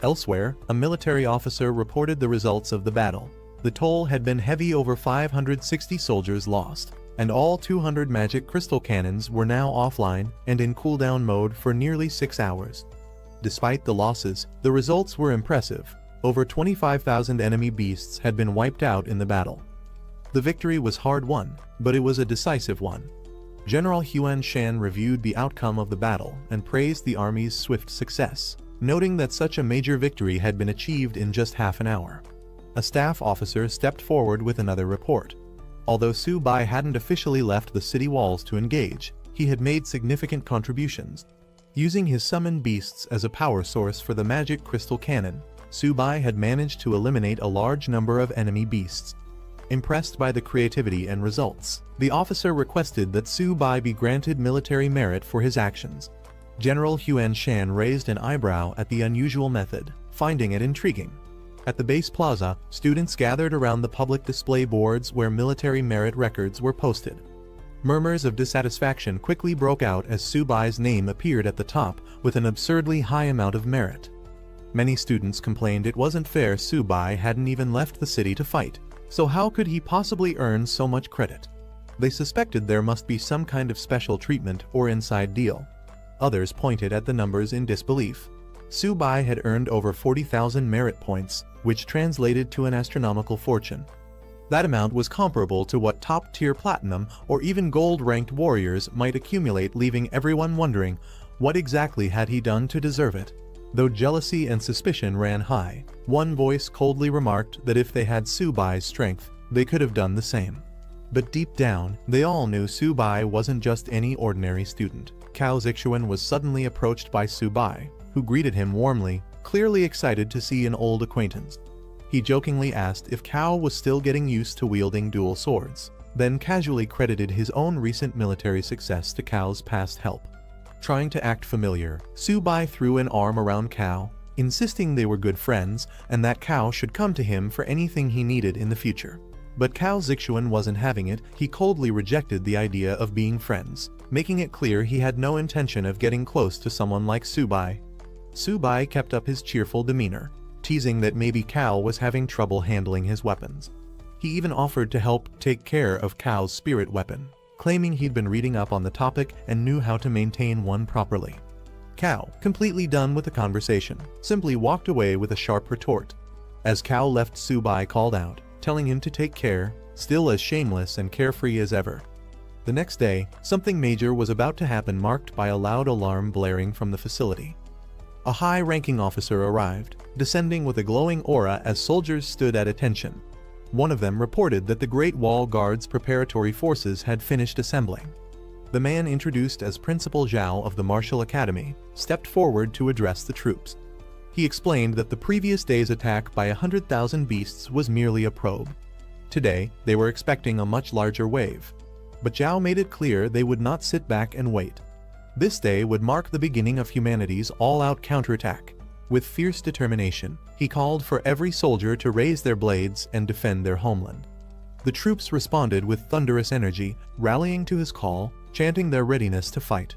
Elsewhere, a military officer reported the results of the battle. The toll had been heavy, over 560 soldiers lost, and all 200 magic crystal cannons were now offline and in cooldown mode for nearly 6 hours. Despite the losses, the results were impressive. Over 25,000 enemy beasts had been wiped out in the battle. The victory was hard-won, but it was a decisive one. General Huan Shan reviewed the outcome of the battle and praised the army's swift success, noting that such a major victory had been achieved in just half an hour. A staff officer stepped forward with another report. Although Subai hadn't officially left the city walls to engage, he had made significant contributions. Using his summoned beasts as a power source for the magic crystal cannon, Subai had managed to eliminate a large number of enemy beasts. Impressed by the creativity and results, the officer requested that Subai be granted military merit for his actions. General Huan Shan raised an eyebrow at the unusual method, finding it intriguing. At the base plaza, students gathered around the public display boards where military merit records were posted. Murmurs of dissatisfaction quickly broke out as Subai's name appeared at the top with an absurdly high amount of merit. Many students complained it wasn't fair. Subai hadn't even left the city to fight, so how could he possibly earn so much credit? They suspected there must be some kind of special treatment or inside deal. Others pointed at the numbers in disbelief. Subai had earned over 40,000 merit points, which translated to an astronomical fortune. That amount was comparable to what top-tier platinum or even gold-ranked warriors might accumulate, leaving everyone wondering, what exactly had he done to deserve it? Though jealousy and suspicion ran high, one voice coldly remarked that if they had Subai's strength, they could have done the same. But deep down, they all knew Subai wasn't just any ordinary student. Cao Zixuan was suddenly approached by Subai, who greeted him warmly, clearly excited to see an old acquaintance. He jokingly asked if Cao was still getting used to wielding dual swords, then casually credited his own recent military success to Cao's past help. Trying to act familiar, Subai threw an arm around Cao, insisting they were good friends and that Cao should come to him for anything he needed in the future. But Cao Zixuan wasn't having it. He coldly rejected the idea of being friends, making it clear he had no intention of getting close to someone like Subai. Subai kept up his cheerful demeanor, teasing that maybe Cao was having trouble handling his weapons. He even offered to help take care of Cao's spirit weapon, claiming he'd been reading up on the topic and knew how to maintain one properly. Cao, completely done with the conversation, simply walked away with a sharp retort. As Cao left, Subai called out, telling him to take care, still as shameless and carefree as ever. The next day, something major was about to happen, marked by a loud alarm blaring from the facility. A high-ranking officer arrived, descending with a glowing aura as soldiers stood at attention. One of them reported that the Great Wall Guard's preparatory forces had finished assembling. The man, introduced as Principal Zhao of the Martial Academy, stepped forward to address the troops. He explained that the previous day's attack by 100,000 beasts was merely a probe. Today, they were expecting a much larger wave. But Zhao made it clear they would not sit back and wait. This day would mark the beginning of humanity's all-out counterattack. With fierce determination, he called for every soldier to raise their blades and defend their homeland. The troops responded with thunderous energy, rallying to his call, chanting their readiness to fight.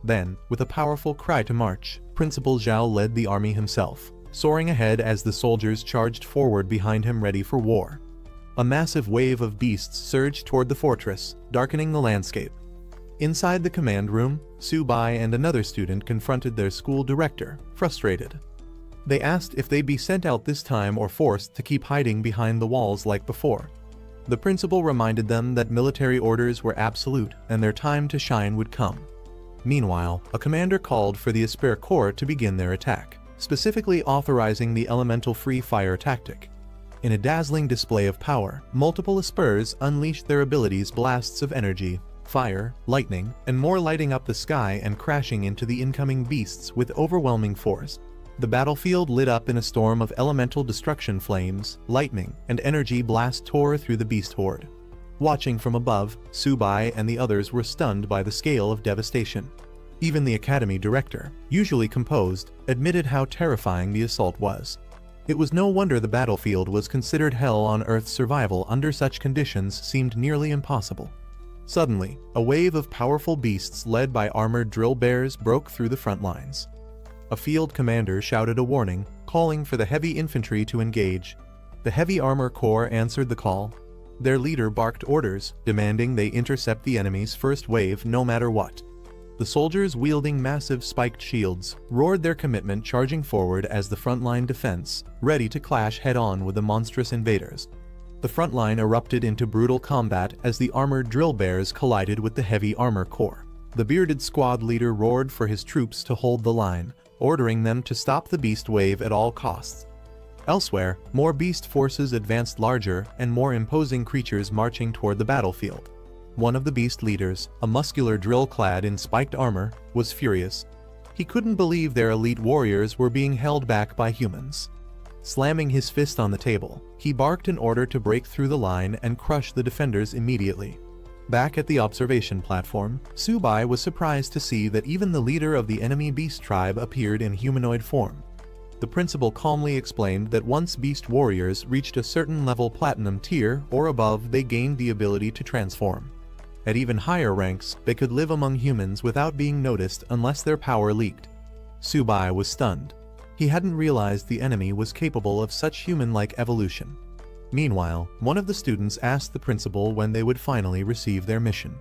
Then, with a powerful cry to march, Principal Zhao led the army himself, soaring ahead as the soldiers charged forward behind him, ready for war. A massive wave of beasts surged toward the fortress, darkening the landscape. Inside the command room, Subai and another student confronted their school director, frustrated. They asked if they'd be sent out this time or forced to keep hiding behind the walls like before. The principal reminded them that military orders were absolute and their time to shine would come. Meanwhile, a commander called for the Asura Corps to begin their attack, specifically authorizing the elemental free fire tactic. In a dazzling display of power, multiple Asuras unleashed their abilities, blasts of energy, fire, lightning, and more, lighting up the sky and crashing into the incoming beasts with overwhelming force. The battlefield lit up in a storm of elemental destruction. Flames, lightning, and energy blast tore through the beast horde. Watching from above, Subai and the others were stunned by the scale of devastation. Even the academy director, usually composed, admitted how terrifying the assault was. It was no wonder the battlefield was considered hell on earth. Survival under such conditions seemed nearly impossible. Suddenly, a wave of powerful beasts led by armored drill bears broke through the front lines. A field commander shouted a warning, calling for the heavy infantry to engage. The heavy armor corps answered the call. Their leader barked orders, demanding they intercept the enemy's first wave no matter what. The soldiers, wielding massive spiked shields, roared their commitment, charging forward as the frontline defense, ready to clash head-on with the monstrous invaders. The front line erupted into brutal combat as the armored drill bears collided with the heavy armor corps. The bearded squad leader roared for his troops to hold the line, ordering them to stop the beast wave at all costs. Elsewhere, more beast forces advanced, larger and more imposing creatures marching toward the battlefield. One of the beast leaders, a muscular drill clad in spiked armor, was furious. He couldn't believe their elite warriors were being held back by humans. Slamming his fist on the table, he barked in order to break through the line and crush the defenders immediately. Back at the observation platform, Subai was surprised to see that even the leader of the enemy beast tribe appeared in humanoid form. The principal calmly explained that once beast warriors reached a certain level, platinum tier or above, they gained the ability to transform. At even higher ranks, they could live among humans without being noticed unless their power leaked. Subai was stunned. He hadn't realized the enemy was capable of such human-like evolution. Meanwhile, one of the students asked the principal when they would finally receive their mission.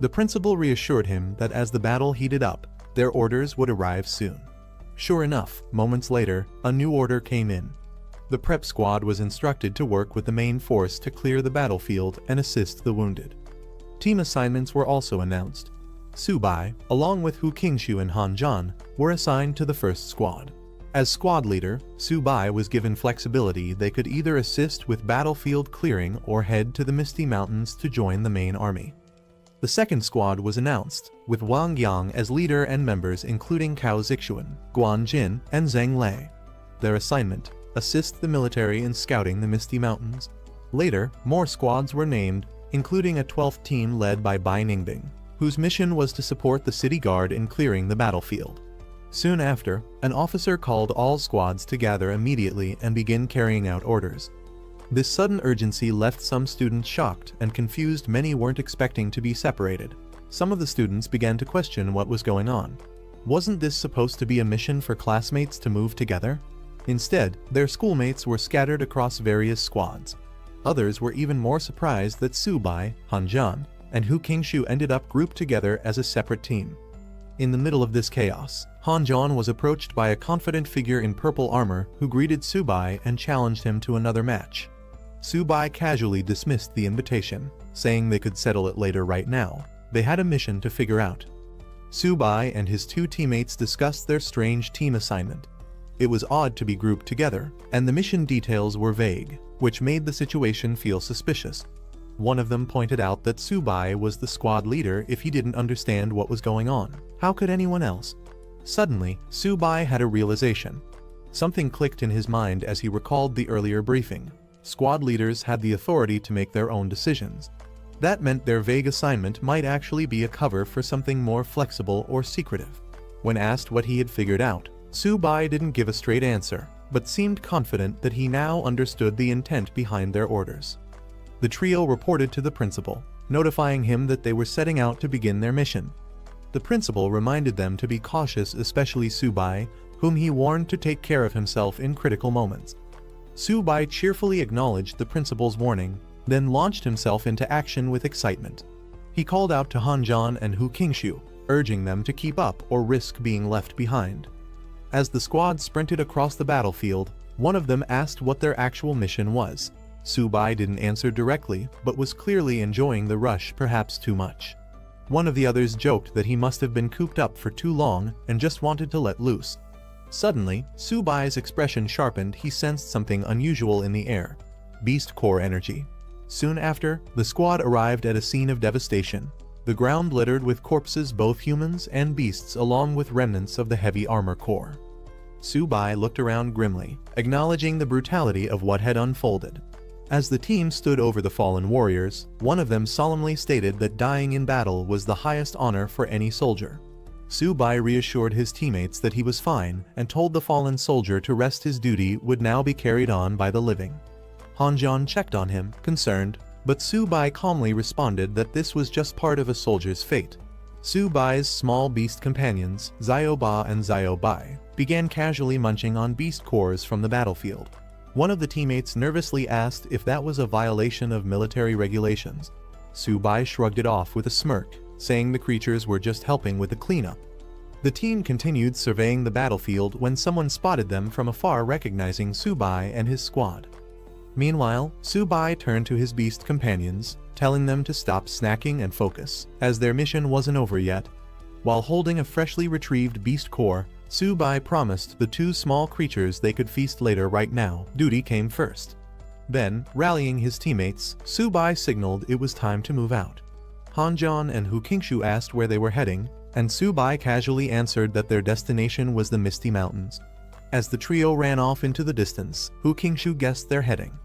The principal reassured him that as the battle heated up, their orders would arrive soon. Sure enough, moments later, a new order came in. The prep squad was instructed to work with the main force to clear the battlefield and assist the wounded. Team assignments were also announced. Subai, along with Hu Qingshu and Han Zhan, were assigned to the first squad. As squad leader, Subai was given flexibility. They could either assist with battlefield clearing or head to the Misty Mountains to join the main army. The second squad was announced, with Wang Yang as leader and members including Cao Zixuan, Guan Jin, and Zheng Lei. Their assignment: assist the military in scouting the Misty Mountains. Later, more squads were named, including a 12th team led by Bai Ningbing, whose mission was to support the city guard in clearing the battlefield. Soon after, an officer called all squads to gather immediately and begin carrying out orders. This sudden urgency left some students shocked and confused. Many weren't expecting to be separated. Some of the students began to question what was going on. Wasn't this supposed to be a mission for classmates to move together? Instead, their schoolmates were scattered across various squads. Others were even more surprised that Subai, Han Zhan, and Hu Qingshu ended up grouped together as a separate team. In the middle of this chaos, Han Zhan was approached by a confident figure in purple armor who greeted Subai and challenged him to another match. Subai casually dismissed the invitation, saying they could settle it later. Right now, they had a mission to figure out. Subai and his two teammates discussed their strange team assignment. It was odd to be grouped together, and the mission details were vague, which made the situation feel suspicious. One of them pointed out that Subai was the squad leader. If he didn't understand what was going on, how could anyone else? Suddenly, Subai had a realization. Something clicked in his mind as he recalled the earlier briefing. Squad leaders had the authority to make their own decisions. That meant their vague assignment might actually be a cover for something more flexible or secretive. When asked what he had figured out, Subai didn't give a straight answer, but seemed confident that he now understood the intent behind their orders. The trio reported to the principal, notifying him that they were setting out to begin their mission. The principal reminded them to be cautious, especially Subai, whom he warned to take care of himself in critical moments. Subai cheerfully acknowledged the principal's warning, then launched himself into action with excitement. He called out to Han Zhan and Hu Qingshu, urging them to keep up or risk being left behind. As the squad sprinted across the battlefield, one of them asked what their actual mission was. Subai didn't answer directly, but was clearly enjoying the rush perhaps too much. One of the others joked that he must have been cooped up for too long and just wanted to let loose. Suddenly, Subai's expression sharpened. He sensed something unusual in the air. Beast core energy. Soon after, the squad arrived at a scene of devastation. The ground littered with corpses, both humans and beasts, along with remnants of the heavy armor core. Subai looked around grimly, acknowledging the brutality of what had unfolded. As the team stood over the fallen warriors, one of them solemnly stated that dying in battle was the highest honor for any soldier. Subai reassured his teammates that he was fine and told the fallen soldier to rest. His duty would now be carried on by the living. Hanjan checked on him, concerned, but Subai calmly responded that this was just part of a soldier's fate. Subai's small beast companions, Zioba and Ziobai, began casually munching on beast cores from the battlefield. One of the teammates nervously asked if that was a violation of military regulations. Subai shrugged it off with a smirk, saying the creatures were just helping with the cleanup. The team continued surveying the battlefield when someone spotted them from afar, recognizing Subai and his squad. Meanwhile, Subai turned to his beast companions, telling them to stop snacking and focus, as their mission wasn't over yet. While holding a freshly retrieved beast core, Subai promised the two small creatures they could feast later. Right now, duty came first. Then, rallying his teammates, Subai signaled it was time to move out. Hanjan and Hu Qingshu asked where they were heading, and Subai casually answered that their destination was the Misty Mountains. As the trio ran off into the distance, Hu Qingshu guessed their heading.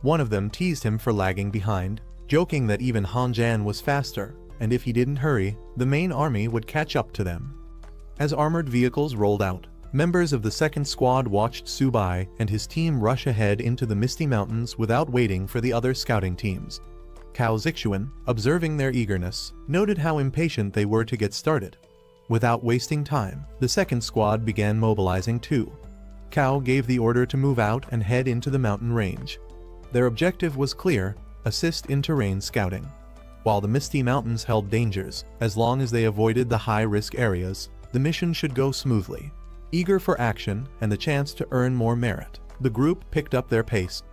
One of them teased him for lagging behind, joking that even Hanjan was faster, and if he didn't hurry, the main army would catch up to them. As armored vehicles rolled out, members of the second squad watched Subai and his team rush ahead into the Misty Mountains without waiting for the other scouting teams. Cao Zixuan, observing their eagerness, noted how impatient they were to get started. Without wasting time, the second squad began mobilizing too. Cao gave the order to move out and head into the mountain range. Their objective was clear: assist in terrain scouting. While the Misty Mountains held dangers, as long as they avoided the high-risk areas, the mission should go smoothly. Eager for action and the chance to earn more merit, the group picked up their pace.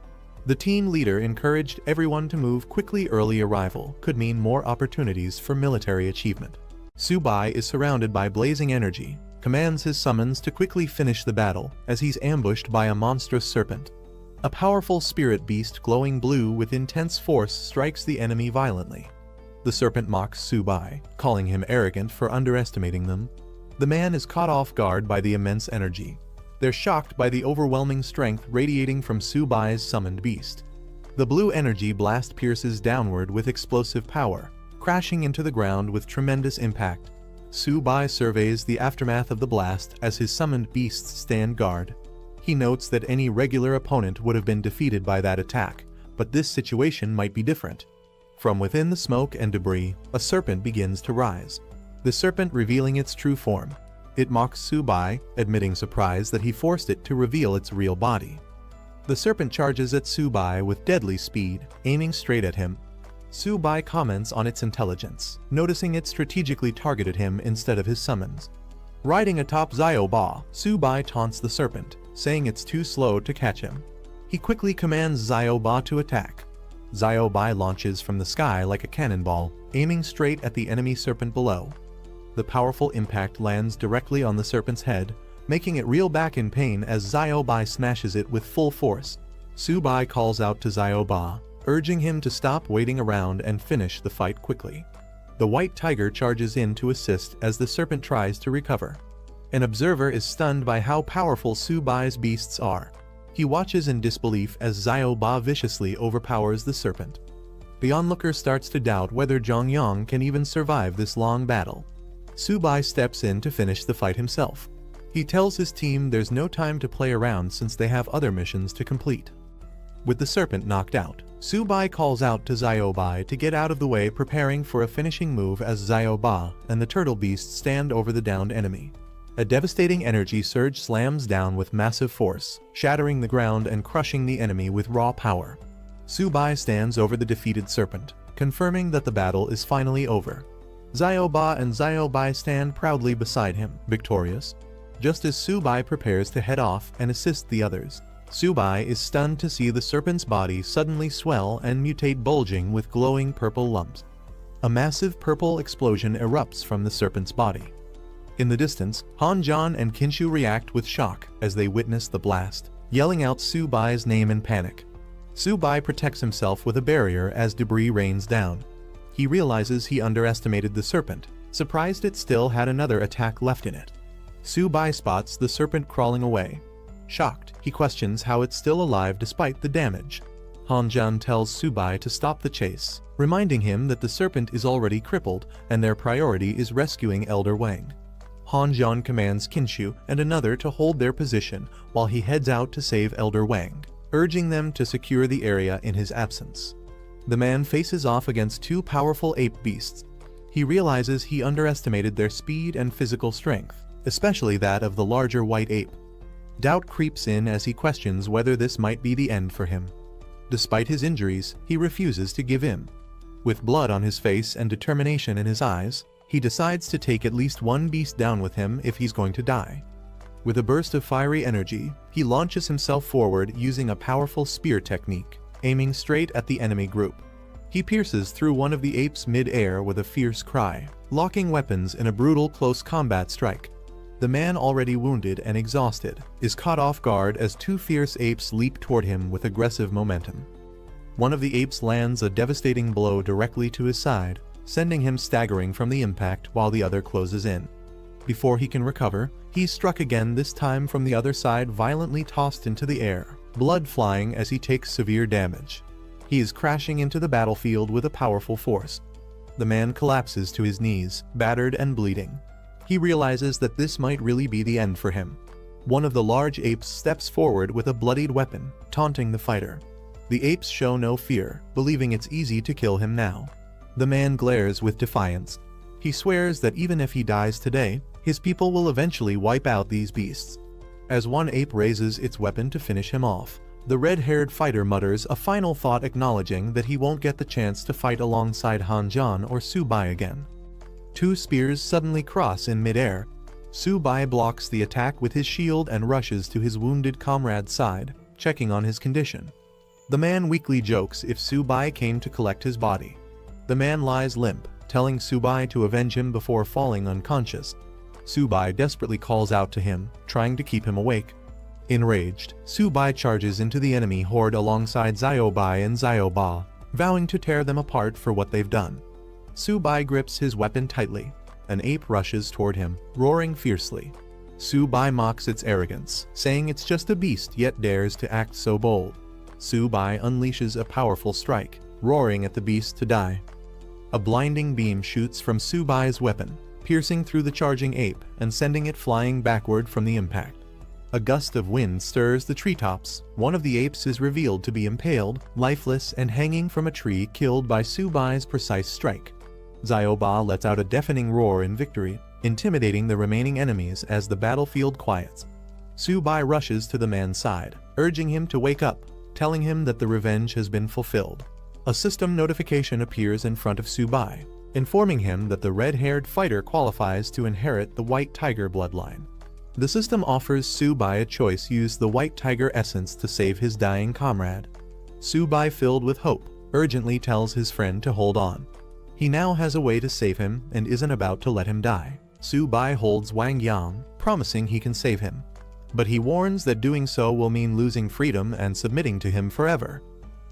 The team leader encouraged everyone to move quickly. Early arrival could mean more opportunities for military achievement. Subai is surrounded by blazing energy, commands his summons to quickly finish the battle as he's ambushed by a monstrous serpent. A powerful spirit beast glowing blue with intense force strikes the enemy violently. The serpent mocks Subai, calling him arrogant for underestimating them. The man is caught off guard by the immense energy. They're shocked by the overwhelming strength radiating from Subai's summoned beast. The blue energy blast pierces downward with explosive power, crashing into the ground with tremendous impact. Subai surveys the aftermath of the blast as his summoned beasts stand guard. He notes that any regular opponent would have been defeated by that attack, but this situation might be different. From within the smoke and debris, a serpent begins to rise. The serpent revealing its true form. It mocks Subai, admitting surprise that he forced it to reveal its real body. The serpent charges at Subai with deadly speed, aiming straight at him. Subai comments on its intelligence, noticing it strategically targeted him instead of his summons. Riding atop Zioba, Subai taunts the serpent, saying it's too slow to catch him. He quickly commands Zioba to attack. Ziobai launches from the sky like a cannonball, aiming straight at the enemy serpent below. The powerful impact lands directly on the serpent's head, making it reel back in pain as Ziobai smashes it with full force. Subai calls out to Zioba, urging him to stop waiting around and finish the fight quickly. The white tiger charges in to assist as the serpent tries to recover. An observer is stunned by how powerful Subai's beasts are. He watches in disbelief as Zioba viciously overpowers the serpent. The onlooker starts to doubt whether Zhongyang can even survive this long battle. Subai steps in to finish the fight himself. He tells his team there's no time to play around since they have other missions to complete. With the serpent knocked out, Subai calls out to Ziobai to get out of the way, preparing for a finishing move as Zioba and the turtle beast stand over the downed enemy. A devastating energy surge slams down with massive force, shattering the ground and crushing the enemy with raw power. Subai stands over the defeated serpent, confirming that the battle is finally over. Zioba and Ziobai stand proudly beside him, victorious. just as Su-bai prepares to head off and assist the others. Su-bai is stunned to see the serpent's body suddenly swell and mutate, bulging with glowing purple lumps. A massive purple explosion erupts from the serpent's body. In the distance, Han-jan and Kinshu react with shock as they witness the blast, yelling out Su-bai's name in panic. Su-bai protects himself with a barrier as debris rains down. He realizes he underestimated the serpent, surprised it still had another attack left in it. Su-bai spots the serpent crawling away. Shocked, he questions how it's still alive despite the damage. Han-jan tells Su-bai to stop the chase, reminding him that the serpent is already crippled and their priority is rescuing Elder Wang. Han-jan commands Kinshu and another to hold their position while he heads out to save Elder Wang, urging them to secure the area in his absence. The man faces off against two powerful ape beasts. He realizes he underestimated their speed and physical strength, especially that of the larger white ape. Doubt creeps in as he questions whether this might be the end for him. Despite his injuries, he refuses to give in. With blood on his face and determination in his eyes, he decides to take at least one beast down with him if he's going to die. With a burst of fiery energy, he launches himself forward using a powerful spear technique, aiming straight at the enemy group. He pierces through one of the apes mid-air with a fierce cry, locking weapons in a brutal close combat strike. The man, already wounded and exhausted, is caught off guard as two fierce apes leap toward him with aggressive momentum. One of the apes lands a devastating blow directly to his side, sending him staggering from the impact while the other closes in. Before he can recover, he's struck again, this time from the other side, violently tossed into the air, blood flying as he takes severe damage. He is crashing into the battlefield with a powerful force. The man collapses to his knees, battered and bleeding. He realizes that this might really be the end for him. One of the large apes steps forward with a bloodied weapon, taunting the fighter. The apes show no fear, believing it's easy to kill him now. The man glares with defiance. He swears that even if he dies today, his people will eventually wipe out these beasts. As one ape raises its weapon to finish him off, the red-haired fighter mutters a final thought, acknowledging that he won't get the chance to fight alongside Han-jan or Su-bai again. Two spears suddenly cross in mid-air. Su-bai blocks the attack with his shield and rushes to his wounded comrade's side, checking on his condition. The man weakly jokes if Su-bai came to collect his body. The man lies limp, telling Su-bai to avenge him before falling unconscious. Su-bai desperately calls out to him, trying to keep him awake. Enraged, Su-bai charges into the enemy horde alongside Xiaobai and Xiaoba, vowing to tear them apart for what they've done. Su-bai grips his weapon tightly. An ape rushes toward him, roaring fiercely. Su-bai mocks its arrogance, saying it's just a beast yet dares to act so bold. Su-bai unleashes a powerful strike, roaring at the beast to die. A blinding beam shoots from Su-bai's weapon, piercing through the charging ape and sending it flying backward from the impact. A gust of wind stirs the treetops. One of the apes is revealed to be impaled, lifeless and hanging from a tree, killed by Su-bai's precise strike. Xiaoba lets out a deafening roar in victory, intimidating the remaining enemies as the battlefield quiets. Su-bai rushes to the man's side, urging him to wake up, telling him that the revenge has been fulfilled. A system notification appears in front of Su-bai, informing him that the red-haired fighter qualifies to inherit the White Tiger bloodline. The system offers Su-bai a choice: use the White Tiger essence to save his dying comrade. Su-bai, filled with hope, urgently tells his friend to hold on. He now has a way to save him and isn't about to let him die. Su-bai holds Wang Yang, promising he can save him. But he warns that doing so will mean losing freedom and submitting to him forever.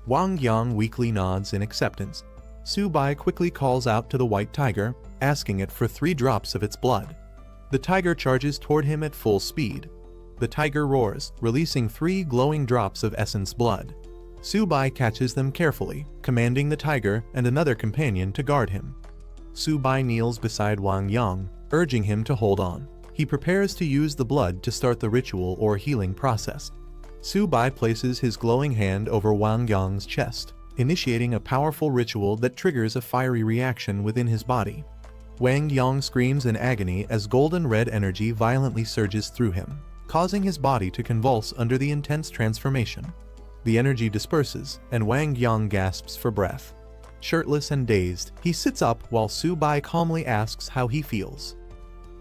Wang Yang weakly nods in acceptance. Su-bai quickly calls out to the White Tiger, asking it for 3 drops of its blood. The tiger charges toward him at full speed. The tiger roars, releasing 3 glowing drops of essence blood. Su-bai catches them carefully, commanding the tiger and another companion to guard him. Su-bai kneels beside Wang Yang, urging him to hold on. He prepares to use the blood to start the ritual or healing process. Su-bai places his glowing hand over Wang Yang's chest, initiating a powerful ritual that triggers a fiery reaction within his body. Wang Yang screams in agony as golden red energy violently surges through him, causing his body to convulse under the intense transformation. The energy disperses, and Wang Yang gasps for breath. Shirtless and dazed, he sits up while Su-bai calmly asks how he feels.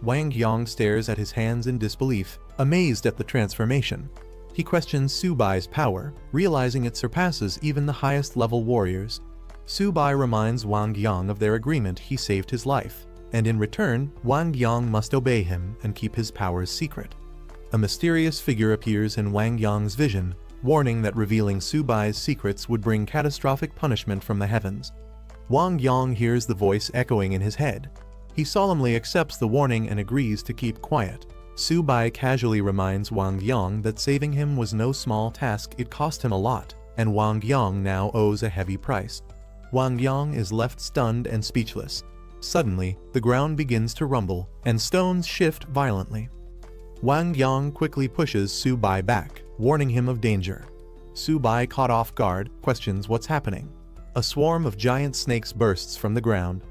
Wang Yang stares at his hands in disbelief, amazed at the transformation. He questions Subai's power, realizing it surpasses even the highest level warriors. Subai reminds Wang Yang of their agreement he saved his life, and in return, Wang Yang must obey him and keep his powers secret. A mysterious figure appears in Wang Yang's vision, warning that revealing Subai's secrets would bring catastrophic punishment from the heavens. Wang Yang hears the voice echoing in his head. He solemnly accepts the warning and agrees to keep quiet. Subai casually reminds Wang Yang that saving him was no small task, it cost him a lot, and Wang Yang now owes a heavy price. Wang Yang is left stunned and speechless. Suddenly, the ground begins to rumble, and stones shift violently. Wang Yang quickly pushes Subai back, warning him of danger. Subai, caught off guard, questions what's happening. A swarm of giant snakes bursts from the ground.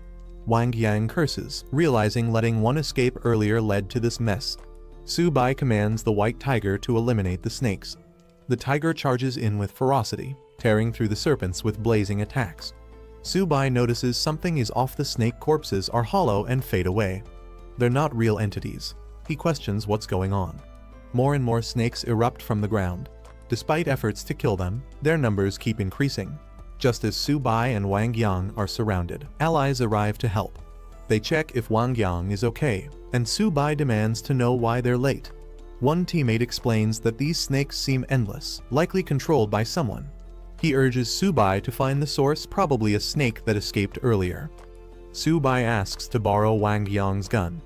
Wang Yang curses, realizing letting one escape earlier led to this mess. Subai commands the white tiger to eliminate the snakes. The tiger charges in with ferocity, tearing through the serpents with blazing attacks. Subai notices something is off. The snake corpses are hollow and fade away. They're not real entities. He questions what's going on. More and more snakes erupt from the ground. Despite efforts to kill them, their numbers keep increasing. Just as Subai and Wang Yang are surrounded, allies arrive to help. They check if Wang Yang is okay, and Subai demands to know why they're late. One teammate explains that these snakes seem endless, likely controlled by someone. He urges Subai to find the source, probably a snake that escaped earlier. Subai asks to borrow Wang Yang's gun.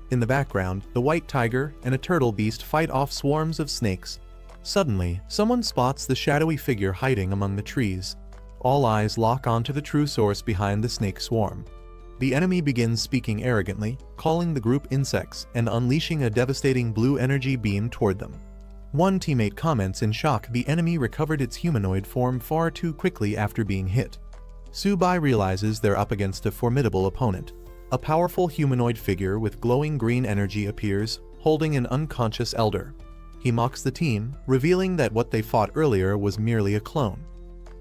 In the background, the white tiger and a turtle beast fight off swarms of snakes. Suddenly, someone spots the shadowy figure hiding among the trees. All eyes lock onto the true source behind the snake swarm. The enemy begins speaking arrogantly, calling the group insects and unleashing a devastating blue energy beam toward them. One teammate comments in shock the enemy recovered its humanoid form far too quickly after being hit. Subai realizes they're up against a formidable opponent. A powerful humanoid figure with glowing green energy appears, holding an unconscious elder. He mocks the team, revealing that what they fought earlier was merely a clone.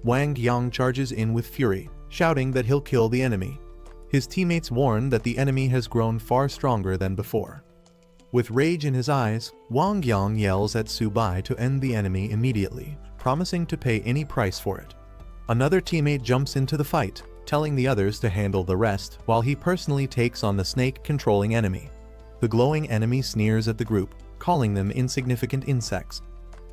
Wang Yang charges in with fury, shouting that he'll kill the enemy. His teammates warn that the enemy has grown far stronger than before. With rage in his eyes, Wang Yang yells at Subai to end the enemy immediately, promising to pay any price for it. Another teammate jumps into the fight, telling the others to handle the rest, while he personally takes on the snake-controlling enemy. The glowing enemy sneers at the group, calling them insignificant insects.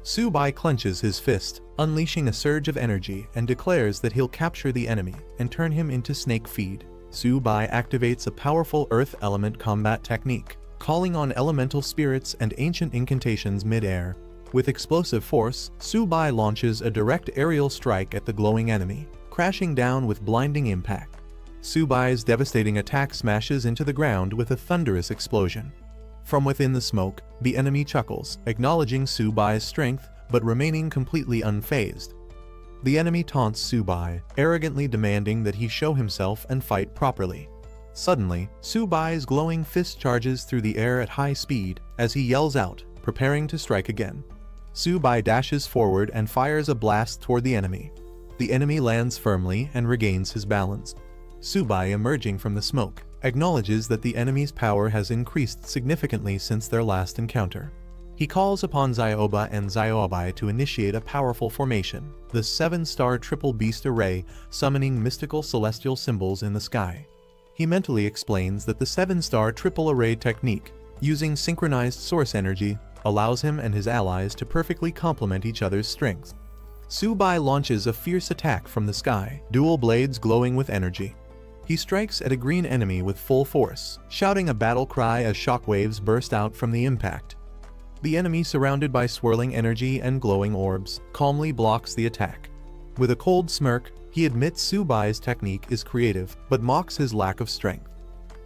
Subai clenches his fist, unleashing a surge of energy, and declares that he'll capture the enemy and turn him into snake feed. Subai activates a powerful earth element combat technique, calling on elemental spirits and ancient incantations mid-air. With explosive force, Subai launches a direct aerial strike at the glowing enemy, crashing down with blinding impact. Subai's devastating attack smashes into the ground with a thunderous explosion. From within the smoke, the enemy chuckles, acknowledging Subai's strength but remaining completely unfazed. The enemy taunts Subai, arrogantly demanding that he show himself and fight properly. Suddenly, Subai's glowing fist charges through the air at high speed as he yells out, preparing to strike again. Subai dashes forward and fires a blast toward the enemy. The enemy lands firmly and regains his balance. Subai, emerging from the smoke, acknowledges that the enemy's power has increased significantly since their last encounter. He calls upon Zioba and Ziobai to initiate a powerful formation, the 7-star triple beast array, summoning mystical celestial symbols in the sky. He mentally explains that the 7-star triple array technique, using synchronized source energy, allows him and his allies to perfectly complement each other's strengths. Subai launches a fierce attack from the sky, dual blades glowing with energy. He strikes at a green enemy with full force, shouting a battle cry as shockwaves burst out from the impact. The enemy, surrounded by swirling energy and glowing orbs, calmly blocks the attack. With a cold smirk, he admits Subai's technique is creative, but mocks his lack of strength.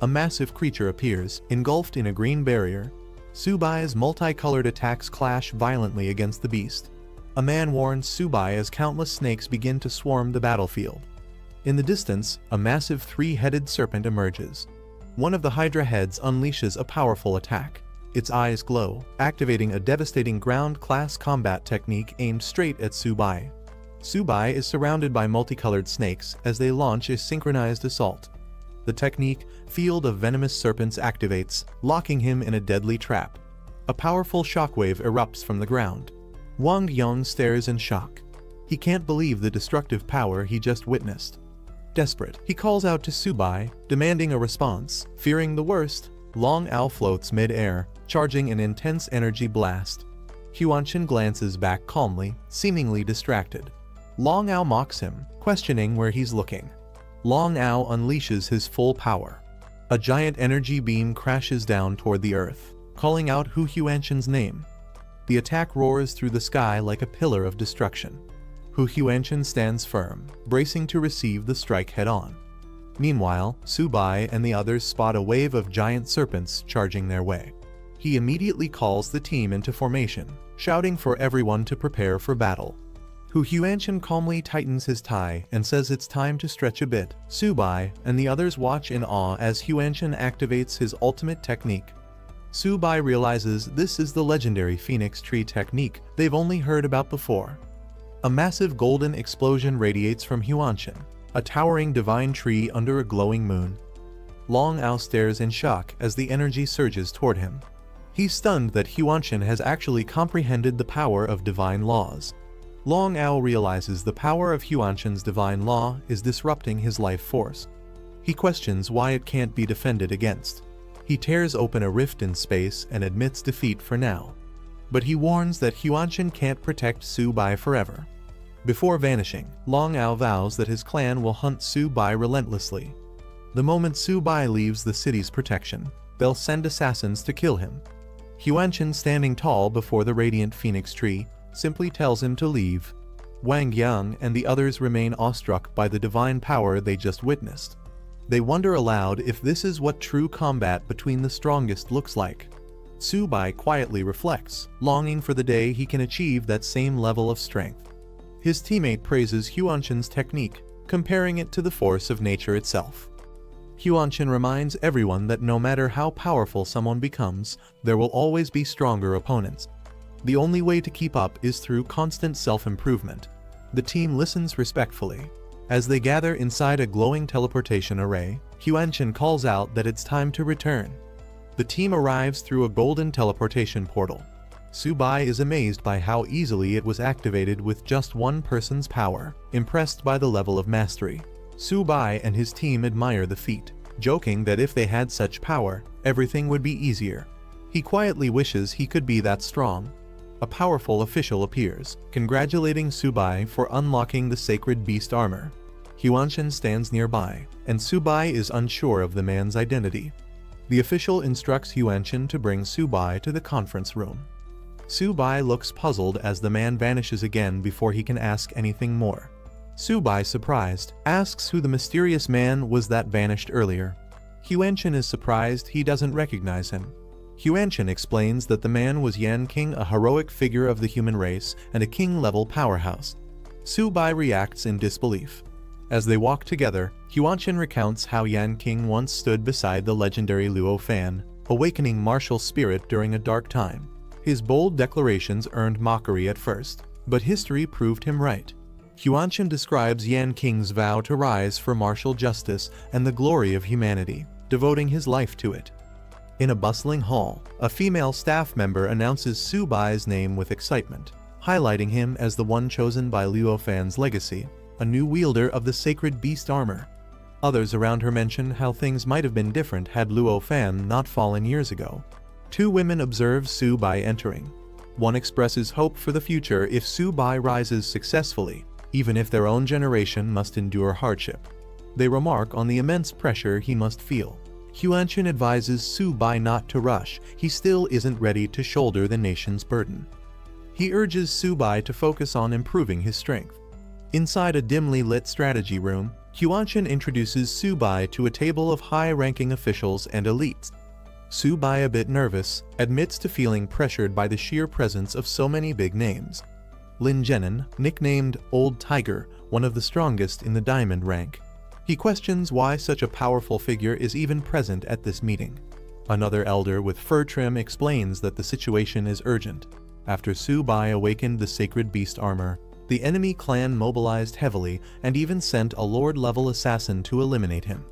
A massive creature appears, engulfed in a green barrier. Subai's multicolored attacks clash violently against the beast. A man warns Subai as countless snakes begin to swarm the battlefield. In the distance, a massive 3-headed serpent emerges. One of the Hydra heads unleashes a powerful attack. Its eyes glow, activating a devastating ground-class combat technique aimed straight at Subai. Subai is surrounded by multicolored snakes as they launch a synchronized assault. The technique, Field of Venomous Serpents, activates, locking him in a deadly trap. A powerful shockwave erupts from the ground. Wang Yong stares in shock. He can't believe the destructive power he just witnessed. Desperate, he calls out to Subai, demanding a response. Fearing the worst, Long Ao floats mid-air, charging an intense energy blast. Huanshan glances back calmly, seemingly distracted. Long Ao mocks him, questioning where he's looking. Long Ao unleashes his full power. A giant energy beam crashes down toward the earth, calling out Hu Huanshan's name. The attack roars through the sky like a pillar of destruction. Hu Huanshan stands firm, bracing to receive the strike head-on. Meanwhile, Subai and the others spot a wave of giant serpents charging their way. He immediately calls the team into formation, shouting for everyone to prepare for battle. Hu Huanshan calmly tightens his tie and says it's time to stretch a bit. Subai and the others watch in awe as Huanshan activates his ultimate technique. Subai realizes this is the legendary Phoenix Tree technique they've only heard about before. A massive golden explosion radiates from Huanshan, a towering divine tree under a glowing moon. Long Ao stares in shock as the energy surges toward him. He's stunned that Huanshan has actually comprehended the power of divine laws. Long Ao realizes the power of Huanshan's divine law is disrupting his life force. He questions why it can't be defended against. He tears open a rift in space and admits defeat for now. But he warns that Huanshan can't protect Subai forever. Before vanishing, Long Ao vows that his clan will hunt Subai relentlessly. The moment Subai leaves the city's protection, they'll send assassins to kill him. Huanshan, standing tall before the radiant phoenix tree, simply tells him to leave. Wang Yang and the others remain awestruck by the divine power they just witnessed. They wonder aloud if this is what true combat between the strongest looks like. Subai quietly reflects, longing for the day he can achieve that same level of strength. His teammate praises Huanshan's technique, comparing it to the force of nature itself. Huanshan reminds everyone that no matter how powerful someone becomes, there will always be stronger opponents. The only way to keep up is through constant self-improvement. The team listens respectfully. As they gather inside a glowing teleportation array, Huanshan calls out that it's time to return. The team arrives through a golden teleportation portal. Subai is amazed by how easily it was activated with just one person's power, impressed by the level of mastery. Subai and his team admire the feat, joking that if they had such power, everything would be easier. He quietly wishes he could be that strong. A powerful official appears, congratulating Subai for unlocking the sacred beast armor. Huanshan stands nearby, and Subai is unsure of the man's identity. The official instructs Huanshan to bring Subai to the conference room. Subai looks puzzled as the man vanishes again before he can ask anything more. Subai, surprised, asks who the mysterious man was that vanished earlier. Huanshan is surprised he doesn't recognize him. Huanshan explains that the man was Yan King, a heroic figure of the human race and a king-level powerhouse. Subai reacts in disbelief. As they walk together, Huanshan recounts how Yan King once stood beside the legendary Luo Fan, awakening martial spirit during a dark time. His bold declarations earned mockery at first, but history proved him right. Huanshan describes Yan King's vow to rise for martial justice and the glory of humanity, devoting his life to it. In a bustling hall, a female staff member announces Subai's name with excitement, highlighting him as the one chosen by Luo Fan's legacy, a new wielder of the sacred beast armor. Others around her mention how things might have been different had Luo Fan not fallen years ago. Two women observe Subai entering. One expresses hope for the future if Subai rises successfully, even if their own generation must endure hardship. They remark on the immense pressure he must feel. Huanshan advises Subai not to rush, he still isn't ready to shoulder the nation's burden. He urges Subai to focus on improving his strength. Inside a dimly lit strategy room, Huanshan introduces Subai to a table of high-ranking officials and elites. Subai, a bit nervous, admits to feeling pressured by the sheer presence of so many big names. Lin Zhenan, nicknamed Old Tiger, one of the strongest in the diamond rank. He questions why such a powerful figure is even present at this meeting. Another elder with fur trim explains that the situation is urgent. After Subai awakened the sacred beast armor, the enemy clan mobilized heavily and even sent a lord-level assassin to eliminate him.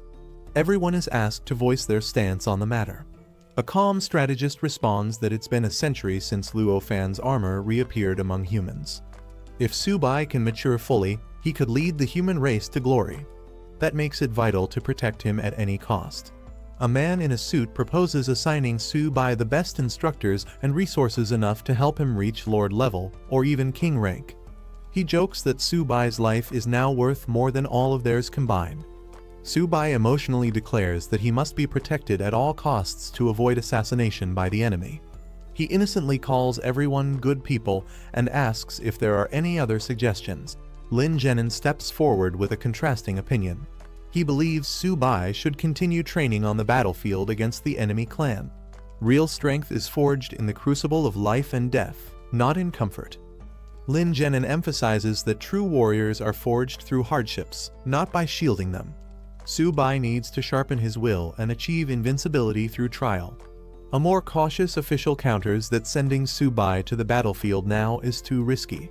Everyone is asked to voice their stance on the matter. A calm strategist responds that it's been a century since Luo Fan's armor reappeared among humans. If Su Bai can mature fully, he could lead the human race to glory. That makes it vital to protect him at any cost. A man in a suit proposes assigning Su Bai the best instructors and resources enough to help him reach Lord level, or even King rank. He jokes that Su Bai's life is now worth more than all of theirs combined. Su Bai emotionally declares that he must be protected at all costs to avoid assassination by the enemy. He innocently calls everyone good people and asks if there are any other suggestions. Lin Zhenin steps forward with a contrasting opinion. He believes Su Bai should continue training on the battlefield against the enemy clan. Real strength is forged in the crucible of life and death, not in comfort. Lin Zhenin emphasizes that true warriors are forged through hardships, not by shielding them. Su Bai needs to sharpen his will and achieve invincibility through trial. A more cautious official counters that sending Su Bai to the battlefield now is too risky.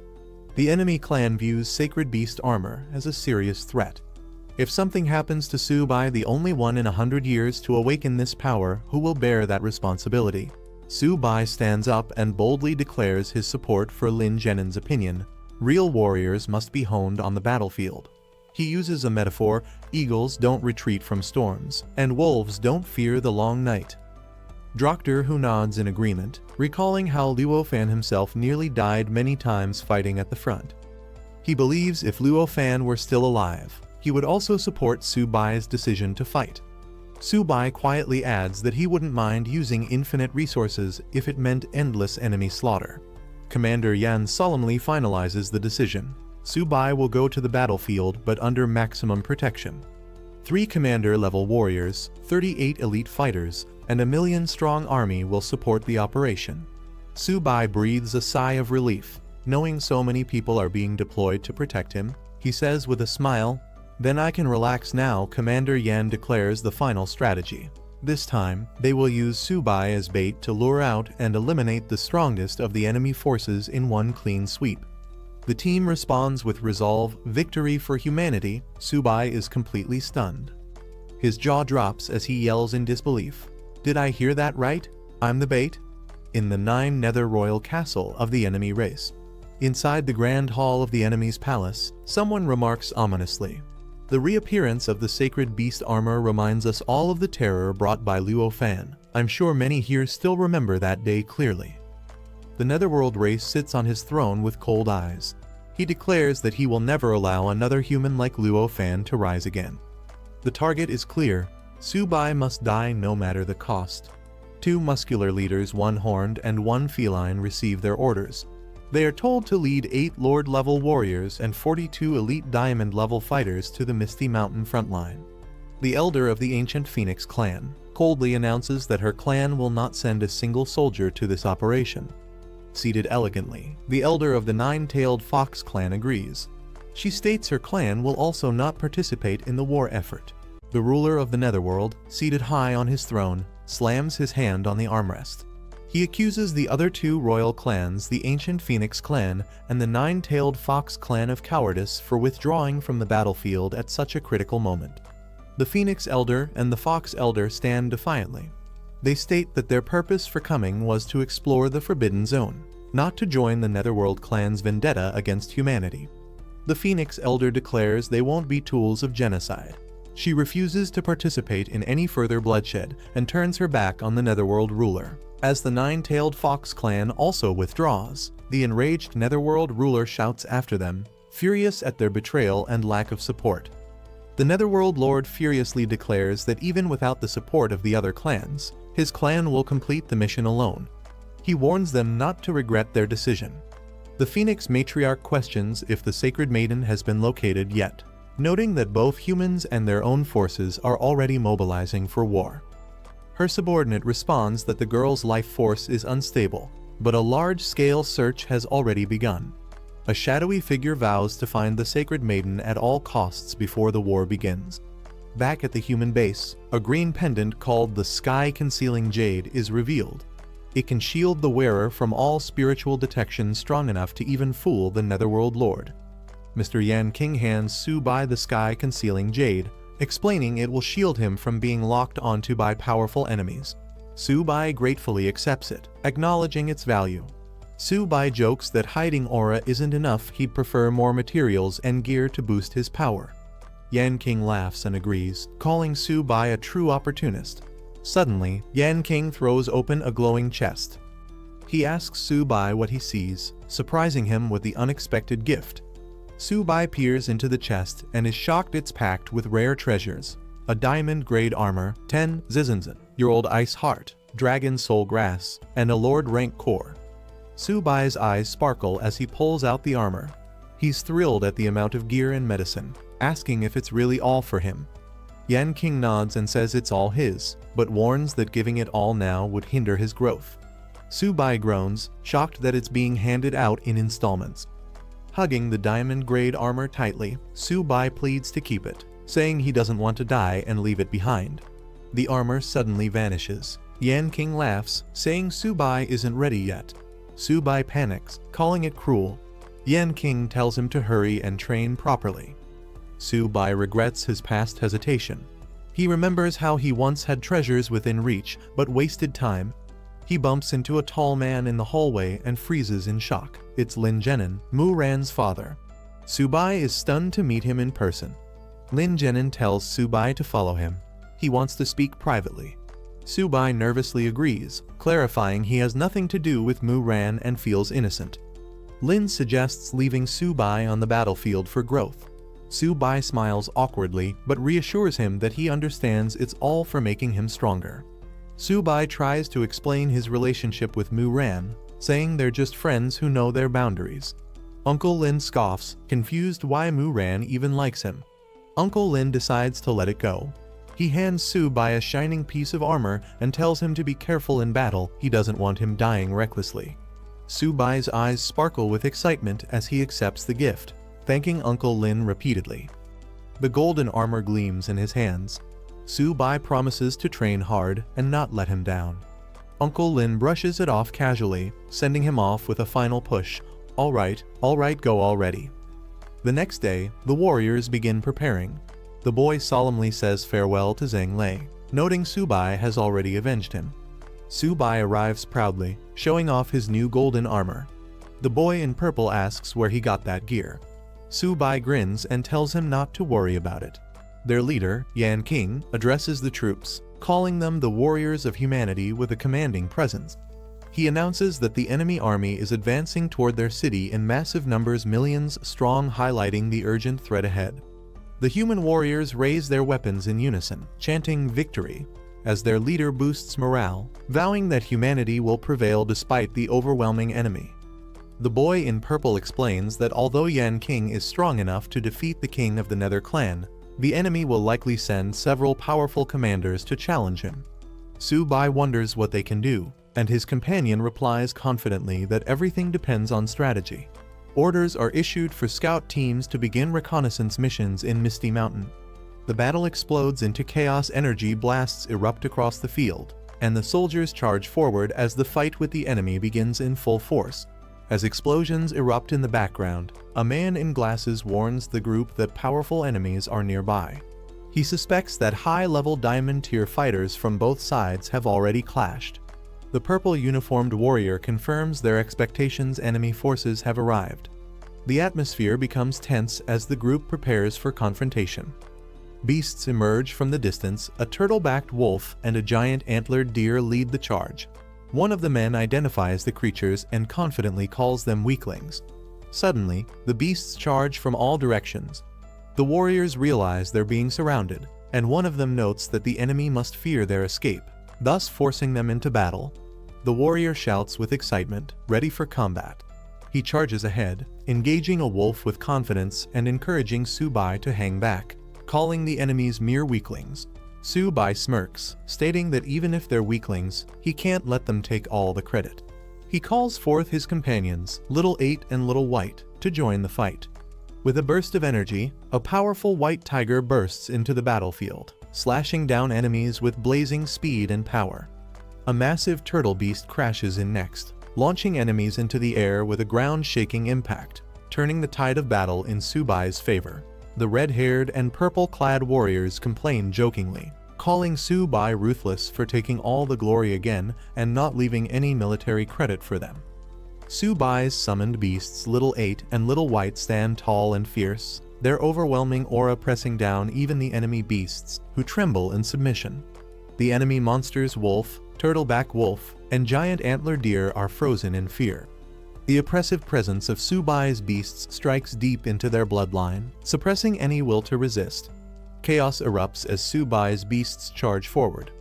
The enemy clan views Sacred Beast armor as a serious threat. If something happens to Su Bai, the only one in 100 years to awaken this power, who will bear that responsibility? Su Bai stands up and boldly declares his support for Lin Zhenin's opinion. Real warriors must be honed on the battlefield. He uses a metaphor: eagles don't retreat from storms, and wolves don't fear the long night. Doctor Who nods in agreement, recalling how Luo Fan himself nearly died many times fighting at the front. He believes if Luo Fan were still alive, he would also support Su Bai's decision to fight. Su Bai quietly adds that he wouldn't mind using infinite resources if it meant endless enemy slaughter. Commander Yan solemnly finalizes the decision. Su Bai will go to the battlefield, but under maximum protection. 3 commander-level warriors, 38 elite fighters, and a 1,000,000-strong army will support the operation. Su Bai breathes a sigh of relief, knowing so many people are being deployed to protect him. He says with a smile, "Then I can relax now." Commander Yan declares the final strategy. This time, they will use Su Bai as bait to lure out and eliminate the strongest of the enemy forces in one clean sweep. The team responds with resolve, victory for humanity. Su Bai is completely stunned. His jaw drops as he yells in disbelief, "Did I hear that right? I'm the bait?" In the 9 Nether Royal Castle of the enemy race. Inside the grand hall of the enemy's palace, someone remarks ominously, "The reappearance of the Sacred Beast armor reminds us all of the terror brought by Luo Fan. I'm sure many here still remember that day clearly." The Netherworld race sits on his throne with cold eyes. He declares that he will never allow another human like Luo Fan to rise again. The target is clear. Su Bai must die no matter the cost. 2 muscular leaders, 1 horned and 1 feline, receive their orders. They are told to lead 8 Lord-level warriors and 42 elite Diamond-level fighters to the Misty Mountain frontline. The elder of the ancient Phoenix clan coldly announces that her clan will not send a single soldier to this operation. Seated elegantly, the elder of the 9-tailed Fox clan agrees. She states her clan will also not participate in the war effort. The ruler of the Netherworld, seated high on his throne, slams his hand on the armrest. He accuses the other 2 royal clans, the ancient Phoenix clan and the 9-tailed Fox clan, of cowardice for withdrawing from the battlefield at such a critical moment. The Phoenix elder and the Fox elder stand defiantly. They state that their purpose for coming was to explore the Forbidden Zone, not to join the Netherworld clan's vendetta against humanity. The Phoenix elder declares they won't be tools of genocide. She refuses to participate in any further bloodshed and turns her back on the Netherworld ruler. As the 9-tailed Fox clan also withdraws, the enraged Netherworld ruler shouts after them, furious at their betrayal and lack of support. The Netherworld Lord furiously declares that even without the support of the other clans, his clan will complete the mission alone. He warns them not to regret their decision. The Phoenix matriarch questions if the Sacred Maiden has been located yet, noting that both humans and their own forces are already mobilizing for war. Her subordinate responds that the girl's life force is unstable, but a large-scale search has already begun. A shadowy figure vows to find the Sacred Maiden at all costs before the war begins. Back at the human base, a green pendant called the Sky-Concealing Jade is revealed. It can shield the wearer from all spiritual detection strong enough to even fool the Netherworld Lord. Mr. Yan King hands Su Bai the Sky-Concealing Jade, explaining it will shield him from being locked onto by powerful enemies. Su-bai gratefully accepts it, acknowledging its value. Su-bai jokes that hiding aura isn't enough, he'd prefer more materials and gear to boost his power. Yan King laughs and agrees, calling Su-bai a true opportunist. Suddenly, Yan King throws open a glowing chest. He asks Su-bai what he sees, surprising him with the unexpected gift. Su-bai peers into the chest and is shocked it's packed with rare treasures. A diamond-grade armor, 10 zizanzen-year-old ice heart, dragon soul grass, and a lord rank core. Su-bai's eyes sparkle as he pulls out the armor. He's thrilled at the amount of gear and medicine, asking if it's really all for him. Yan King nods and says it's all his, but warns that giving it all now would hinder his growth. Su-bai groans, shocked that it's being handed out in installments. Hugging the diamond-grade armor tightly, Su-bai pleads to keep it, saying he doesn't want to die and leave it behind. The armor suddenly vanishes. Yan King laughs, saying Su-bai isn't ready yet. Su-bai panics, calling it cruel. Yan King tells him to hurry and train properly. Su-bai regrets his past hesitation. He remembers how he once had treasures within reach, but wasted time. He bumps into a tall man in the hallway and freezes in shock. It's Lin Zhenin, Mu Ran's father. Su-bai is stunned to meet him in person. Lin Zhenin tells Su-bai to follow him. He wants to speak privately. Su-bai nervously agrees, clarifying he has nothing to do with Mu Ran and feels innocent. Lin suggests leaving Su-bai on the battlefield for growth. Su-bai smiles awkwardly but reassures him that he understands it's all for making him stronger. Su-bai tries to explain his relationship with Mu Ran, saying they're just friends who know their boundaries. Uncle Lin scoffs, confused why Mu Ran even likes him. Uncle Lin decides to let it go. He hands Su-bai a shining piece of armor and tells him to be careful in battle, he doesn't want him dying recklessly. Su-bai's eyes sparkle with excitement as he accepts the gift, thanking Uncle Lin repeatedly. The golden armor gleams in his hands. Su-bai promises to train hard and not let him down. Uncle Lin brushes it off casually, sending him off with a final push. All right, go already. The next day, the warriors begin preparing. The boy solemnly says farewell to Zhang Lei, noting Su-bai has already avenged him. Su-bai arrives proudly, showing off his new golden armor. The boy in purple asks where he got that gear. Su-bai grins and tells him not to worry about it. Their leader, Yan King, addresses the troops, calling them the warriors of humanity with a commanding presence. He announces that the enemy army is advancing toward their city in massive numbers, millions strong, highlighting the urgent threat ahead. The human warriors raise their weapons in unison, chanting victory, as their leader boosts morale, vowing that humanity will prevail despite the overwhelming enemy. The boy in purple explains that although Yan King is strong enough to defeat the king of the Nether clan, the enemy will likely send several powerful commanders to challenge him. Su-bai wonders what they can do, and his companion replies confidently that everything depends on strategy. Orders are issued for scout teams to begin reconnaissance missions in Misty Mountain. The battle explodes into chaos, energy blasts erupt across the field, and the soldiers charge forward as the fight with the enemy begins in full force. As explosions erupt in the background, a man in glasses warns the group that powerful enemies are nearby. He suspects that high-level diamond-tier fighters from both sides have already clashed. The purple-uniformed warrior confirms their expectations: enemy forces have arrived. The atmosphere becomes tense as the group prepares for confrontation. Beasts emerge from the distance, a turtle-backed wolf and a giant antlered deer lead the charge. One of the men identifies the creatures and confidently calls them weaklings. Suddenly, the beasts charge from all directions. The warriors realize they're being surrounded, and one of them notes that the enemy must fear their escape, thus forcing them into battle. The warrior shouts with excitement, ready for combat. He charges ahead, engaging a wolf with confidence and encouraging Su-bai to hang back, calling the enemies mere weaklings. Su-bai smirks, stating that even if they're weaklings, he can't let them take all the credit. He calls forth his companions, Little 8 and Little White, to join the fight. With a burst of energy, a powerful white tiger bursts into the battlefield, slashing down enemies with blazing speed and power. A massive turtle beast crashes in next, launching enemies into the air with a ground-shaking impact, turning the tide of battle in Su-bai's favor. The red-haired and purple-clad warriors complain jokingly, calling Su-bai ruthless for taking all the glory again and not leaving any military credit for them. Su-bai's summoned beasts Little 8 and Little White stand tall and fierce, their overwhelming aura pressing down even the enemy beasts, who tremble in submission. The enemy monsters Wolf, Turtleback Wolf, and Giant Antler Deer are frozen in fear. The oppressive presence of Su-bai's beasts strikes deep into their bloodline, suppressing any will to resist. Chaos erupts as Su-bai's beasts charge forward.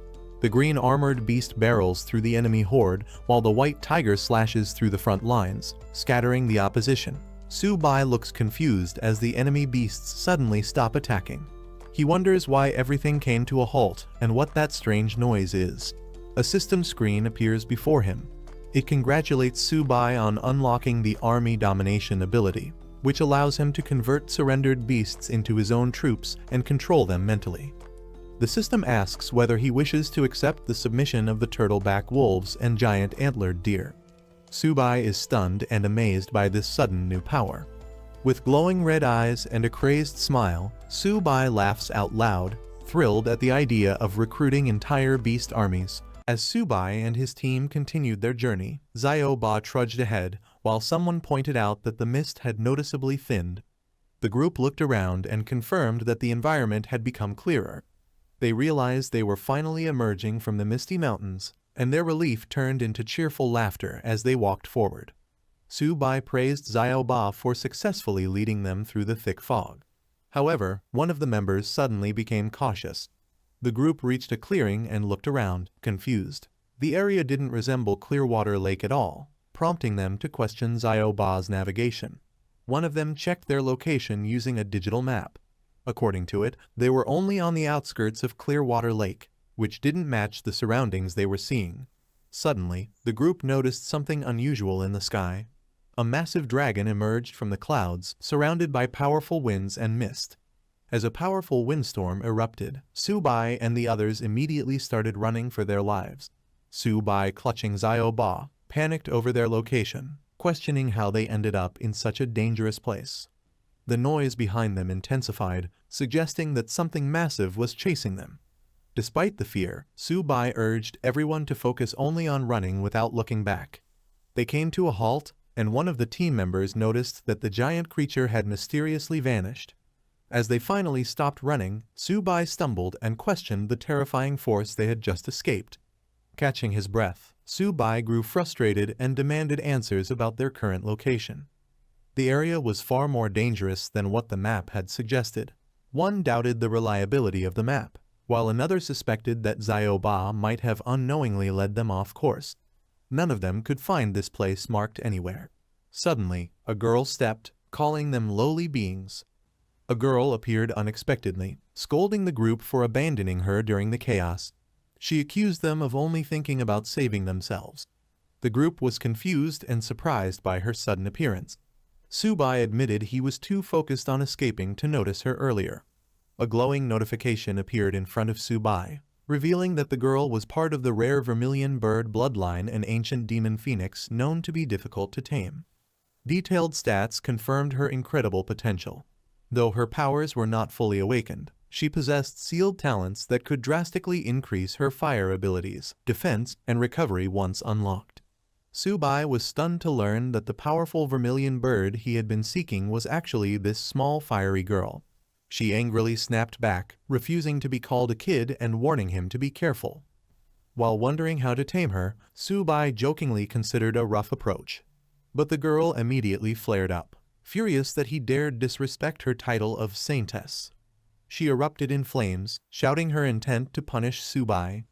The green-armored beast barrels through the enemy horde, while the white tiger slashes through the front lines, scattering the opposition. Su-bai looks confused as the enemy beasts suddenly stop attacking. He wonders why everything came to a halt and what that strange noise is. A system screen appears before him. It congratulates Su-bai on unlocking the army domination ability, which allows him to convert surrendered beasts into his own troops and control them mentally. The system asks whether he wishes to accept the submission of the turtleback wolves and giant antlered deer. Su-bai is stunned and amazed by this sudden new power. With glowing red eyes and a crazed smile, Su-bai laughs out loud, thrilled at the idea of recruiting entire beast armies. As Su-bai and his team continued their journey, Xiao-ba trudged ahead, while someone pointed out that the mist had noticeably thinned. The group looked around and confirmed that the environment had become clearer. They realized they were finally emerging from the misty mountains, and their relief turned into cheerful laughter as they walked forward. Su-bai praised Xiao-ba for successfully leading them through the thick fog. However, one of the members suddenly became cautious. The group reached a clearing and looked around, confused. The area didn't resemble Clearwater Lake at all, prompting them to question Xiao-ba's navigation. One of them checked their location using a digital map. According to it, they were only on the outskirts of Clearwater Lake, which didn't match the surroundings they were seeing. Suddenly, the group noticed something unusual in the sky. A massive dragon emerged from the clouds, surrounded by powerful winds and mist. As a powerful windstorm erupted, Su-bai and the others immediately started running for their lives. Su-bai, clutching Xiao-ba, panicked over their location, questioning how they ended up in such a dangerous place. The noise behind them intensified, suggesting that something massive was chasing them. Despite the fear, Su-bai urged everyone to focus only on running without looking back. They came to a halt, and one of the team members noticed that the giant creature had mysteriously vanished. As they finally stopped running, Su-bai stumbled and questioned the terrifying force they had just escaped. Catching his breath, Su-bai grew frustrated and demanded answers about their current location. The area was far more dangerous than what the map had suggested. One doubted the reliability of the map, while another suspected that Xiao-ba might have unknowingly led them off course. None of them could find this place marked anywhere. Suddenly, a girl stepped, calling them lowly beings. A girl appeared unexpectedly, scolding the group for abandoning her during the chaos. She accused them of only thinking about saving themselves. The group was confused and surprised by her sudden appearance. Su-bai admitted he was too focused on escaping to notice her earlier. A glowing notification appeared in front of Su-bai, revealing that the girl was part of the rare vermilion bird bloodline, an ancient demon phoenix known to be difficult to tame. Detailed stats confirmed her incredible potential. Though her powers were not fully awakened, she possessed sealed talents that could drastically increase her fire abilities, defense, and recovery once unlocked. Su-bai was stunned to learn that the powerful vermilion bird he had been seeking was actually this small fiery girl. She angrily snapped back, refusing to be called a kid and warning him to be careful. While wondering how to tame her, Su-bai jokingly considered a rough approach. But the girl immediately flared up, furious that he dared disrespect her title of saintess. She erupted in flames, shouting her intent to punish Su-bai.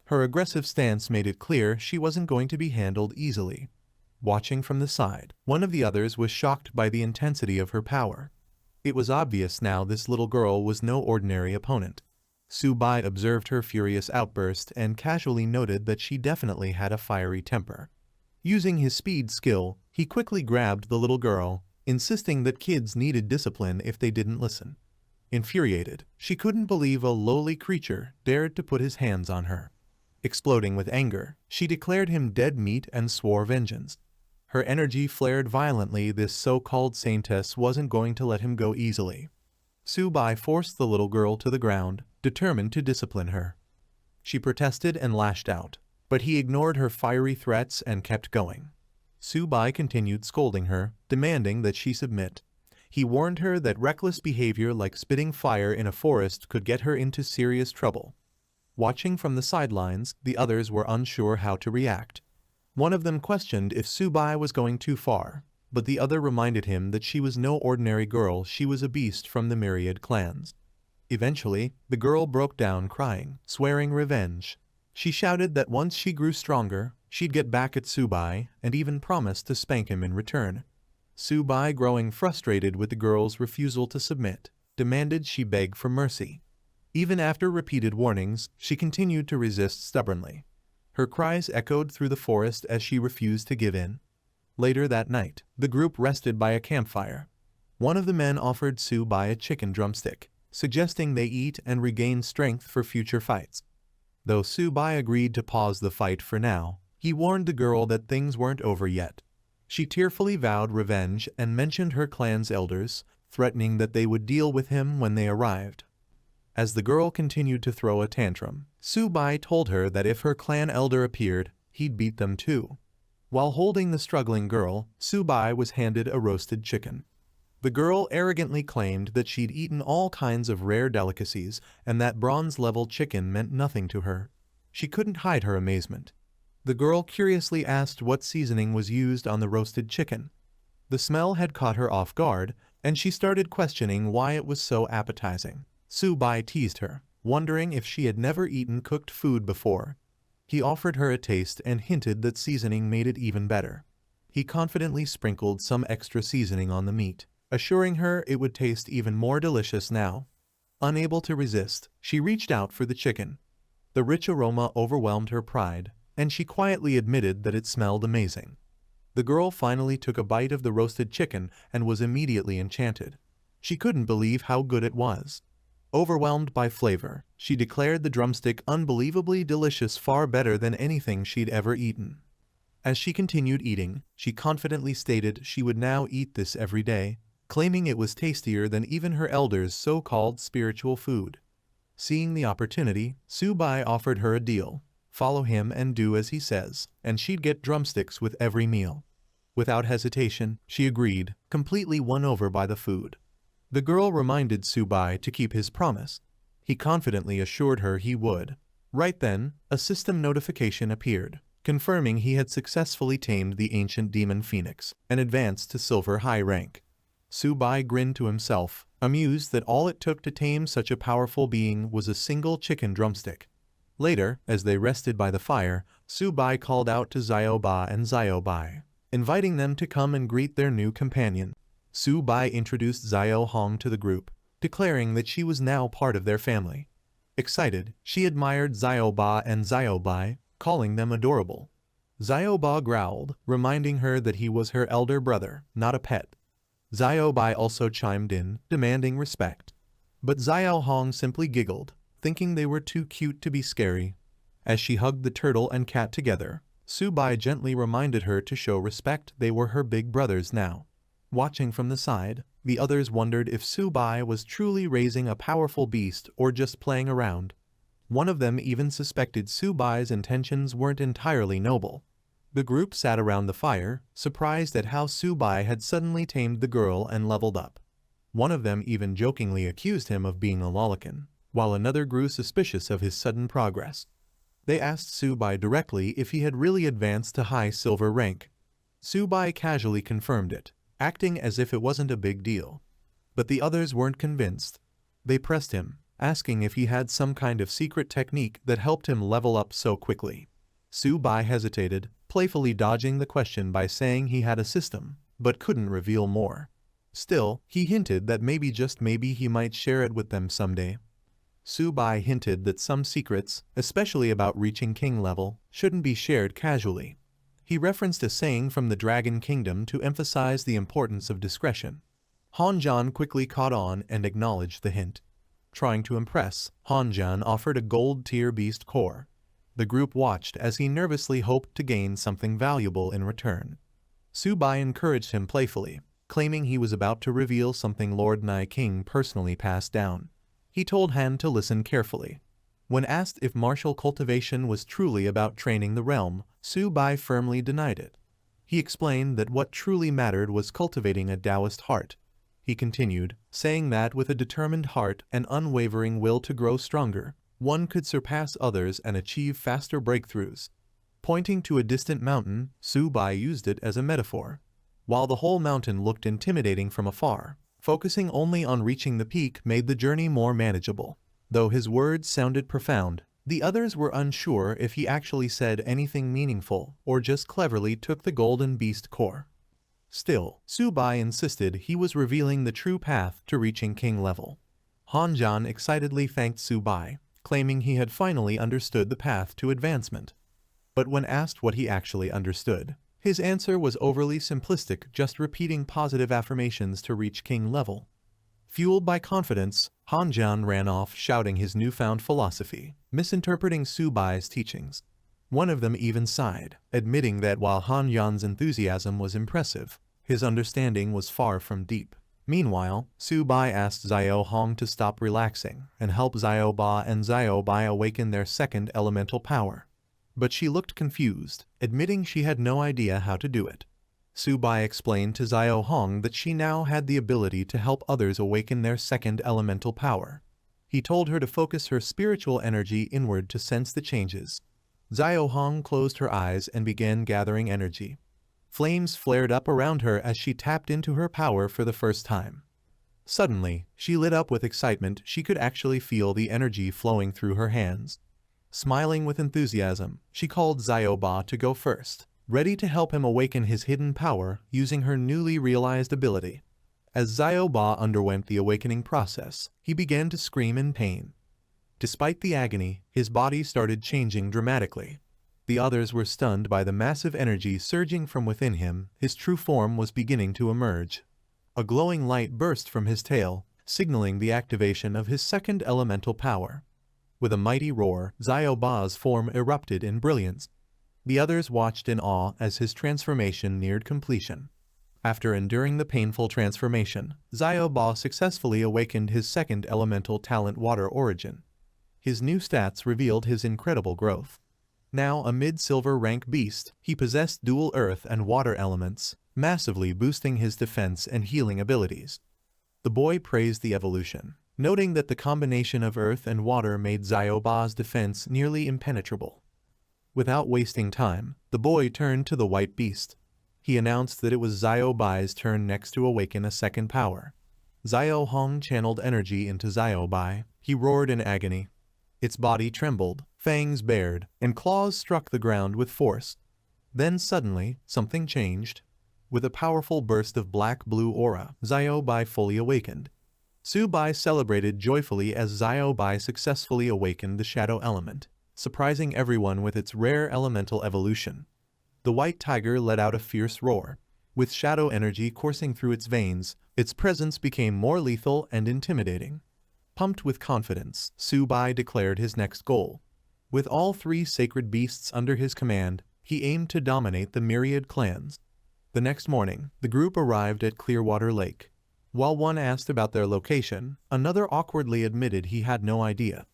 Her aggressive stance made it clear she wasn't going to be handled easily. Watching from the side, one of the others was shocked by the intensity of her power. It was obvious now this little girl was no ordinary opponent. Su-bai observed her furious outburst and casually noted that she definitely had a fiery temper. Using his speed skill, he quickly grabbed the little girl, insisting that kids needed discipline if they didn't listen. Infuriated, she couldn't believe a lowly creature dared to put his hands on her. Exploding with anger, she declared him dead meat and swore vengeance. Her energy flared violently. This so-called saintess wasn't going to let him go easily. Su-bai forced the little girl to the ground, determined to discipline her. She protested and lashed out, but he ignored her fiery threats and kept going. Su-bai continued scolding her, demanding that she submit. He warned her that reckless behavior like spitting fire in a forest could get her into serious trouble. Watching from the sidelines, the others were unsure how to react. One of them questioned if Su-bai was going too far, but the other reminded him that she was no ordinary girl, she was a beast from the myriad clans. Eventually, the girl broke down crying, swearing revenge. She shouted that once she grew stronger, she'd get back at Su-bai, and even promised to spank him in return. Su-bai, growing frustrated with the girl's refusal to submit, demanded she beg for mercy. Even after repeated warnings, she continued to resist stubbornly. Her cries echoed through the forest as she refused to give in. Later that night, the group rested by a campfire. One of the men offered Su-bai a chicken drumstick, suggesting they eat and regain strength for future fights. Though Su-bai agreed to pause the fight for now, he warned the girl that things weren't over yet. She tearfully vowed revenge and mentioned her clan's elders, threatening that they would deal with him when they arrived. As the girl continued to throw a tantrum, Su-bai told her that if her clan elder appeared, he'd beat them too. While holding the struggling girl, Su-bai was handed a roasted chicken. The girl arrogantly claimed that she'd eaten all kinds of rare delicacies and that bronze-level chicken meant nothing to her. She couldn't hide her amazement. The girl curiously asked what seasoning was used on the roasted chicken. The smell had caught her off guard, and she started questioning why it was so appetizing. Su-bai teased her, wondering if she had never eaten cooked food before. He offered her a taste and hinted that seasoning made it even better. He confidently sprinkled some extra seasoning on the meat, assuring her it would taste even more delicious now. Unable to resist, she reached out for the chicken. The rich aroma overwhelmed her pride, and she quietly admitted that it smelled amazing. The girl finally took a bite of the roasted chicken and was immediately enchanted. She couldn't believe how good it was. Overwhelmed by flavor, she declared the drumstick unbelievably delicious, far better than anything she'd ever eaten. As she continued eating, she confidently stated she would now eat this every day, claiming it was tastier than even her elders' so-called spiritual food. Seeing the opportunity, Su-bai offered her a deal. Follow him and do as he says, and she'd get drumsticks with every meal. Without hesitation, she agreed, completely won over by the food. The girl reminded Su-bai to keep his promise. He confidently assured her he would. Right then, a system notification appeared, confirming he had successfully tamed the ancient demon phoenix and advanced to silver high rank. Su-bai grinned to himself, amused that all it took to tame such a powerful being was a single chicken drumstick. Later, as they rested by the fire, Su-bai called out to Xiaoba and Xiaobai, inviting them to come and greet their new companion. Su-bai introduced Xiao Hong to the group, declaring that she was now part of their family. Excited, she admired Xiaoba and Xiaobai, calling them adorable. Xiaoba growled, reminding her that he was her elder brother, not a pet. Xiaobai also chimed in, demanding respect. But Xiao Hong simply giggled, thinking they were too cute to be scary. As she hugged the turtle and cat together, Su-bai gently reminded her to show respect. They were her big brothers now. Watching from the side, the others wondered if Su-bai was truly raising a powerful beast or just playing around. One of them even suspected Su-bai's intentions weren't entirely noble. The group sat around the fire, surprised at how Su-bai had suddenly tamed the girl and leveled up. One of them even jokingly accused him of being a lolicon, while another grew suspicious of his sudden progress. They asked Su-bai directly if he had really advanced to high silver rank. Su-bai casually confirmed it, acting as if it wasn't a big deal. But the others weren't convinced. They pressed him, asking if he had some kind of secret technique that helped him level up so quickly. Su-bai hesitated, playfully dodging the question by saying he had a system, but couldn't reveal more. Still, he hinted that maybe, just maybe, he might share it with them someday. Su-bai hinted that some secrets, especially about reaching king level, shouldn't be shared casually. He referenced a saying from the Dragon Kingdom to emphasize the importance of discretion. Hanjan quickly caught on and acknowledged the hint. Trying to impress, Hanjan offered a gold-tier beast core. The group watched as he nervously hoped to gain something valuable in return. Su-bai encouraged him playfully, claiming he was about to reveal something Lord Nai King personally passed down. He told Han to listen carefully. When asked if martial cultivation was truly about training the realm, Su Bai firmly denied it. He explained that what truly mattered was cultivating a Taoist heart. He continued, saying that with a determined heart and unwavering will to grow stronger, one could surpass others and achieve faster breakthroughs. Pointing to a distant mountain, Su Bai used it as a metaphor. While the whole mountain looked intimidating from afar, focusing only on reaching the peak made the journey more manageable. Though his words sounded profound, the others were unsure if he actually said anything meaningful or just cleverly took the golden beast core. Still, Su Bai insisted he was revealing the true path to reaching king level. Han Zhan excitedly thanked Su Bai, claiming he had finally understood the path to advancement. But when asked what he actually understood, his answer was overly simplistic, just repeating positive affirmations to reach king level. Fueled by confidence, Han Zhan ran off shouting his newfound philosophy, misinterpreting Su Bai's teachings. One of them even sighed, admitting that while Han Zhan's enthusiasm was impressive, his understanding was far from deep. Meanwhile, Su Bai asked Xiao Hong to stop relaxing and help Xiao Ba and Xiao Bai awaken their second elemental power. But she looked confused, admitting she had no idea how to do it. Su Bai explained to Xiao Hong that she now had the ability to help others awaken their second elemental power. He told her to focus her spiritual energy inward to sense the changes. Xiao Hong closed her eyes and began gathering energy. Flames flared up around her as she tapped into her power for the first time. Suddenly, she lit up with excitement. She could actually feel the energy flowing through her hands. Smiling with enthusiasm, she called Xiao Ba to go first, ready to help him awaken his hidden power using her newly realized ability. As Xiao Ba underwent the awakening process, he began to scream in pain. Despite the agony, his body started changing dramatically. The others were stunned by the massive energy surging from within him. His true form was beginning to emerge. A glowing light burst from his tail, signaling the activation of his second elemental power. With a mighty roar, Xiao Ba's form erupted in brilliance. The others watched in awe as his transformation neared completion. After enduring the painful transformation, Xiao Ba successfully awakened his second elemental talent, Water Origin. His new stats revealed his incredible growth. Now a mid-silver rank beast, he possessed dual earth and water elements, massively boosting his defense and healing abilities. The boy praised the evolution, noting that the combination of earth and water made Xiao Ba's defense nearly impenetrable. Without wasting time, the boy turned to the white beast. He announced that it was Xiao Bai's turn next to awaken a second power. Xiao Hong channeled energy into Xiao Bai. He roared in agony. Its body trembled, fangs bared, and claws struck the ground with force. Then suddenly, something changed. With a powerful burst of black-blue aura, Xiao Bai fully awakened. Su Bai celebrated joyfully as Xiao Bai successfully awakened the shadow element, surprising everyone with its rare elemental evolution. The white tiger let out a fierce roar. With shadow energy coursing through its veins, its presence became more lethal and intimidating. Pumped with confidence, Su Bai declared his next goal. With all three sacred beasts under his command, he aimed to dominate the myriad clans. The next morning, the group arrived at Clearwater Lake. While one asked about their location, another awkwardly admitted he had no idea.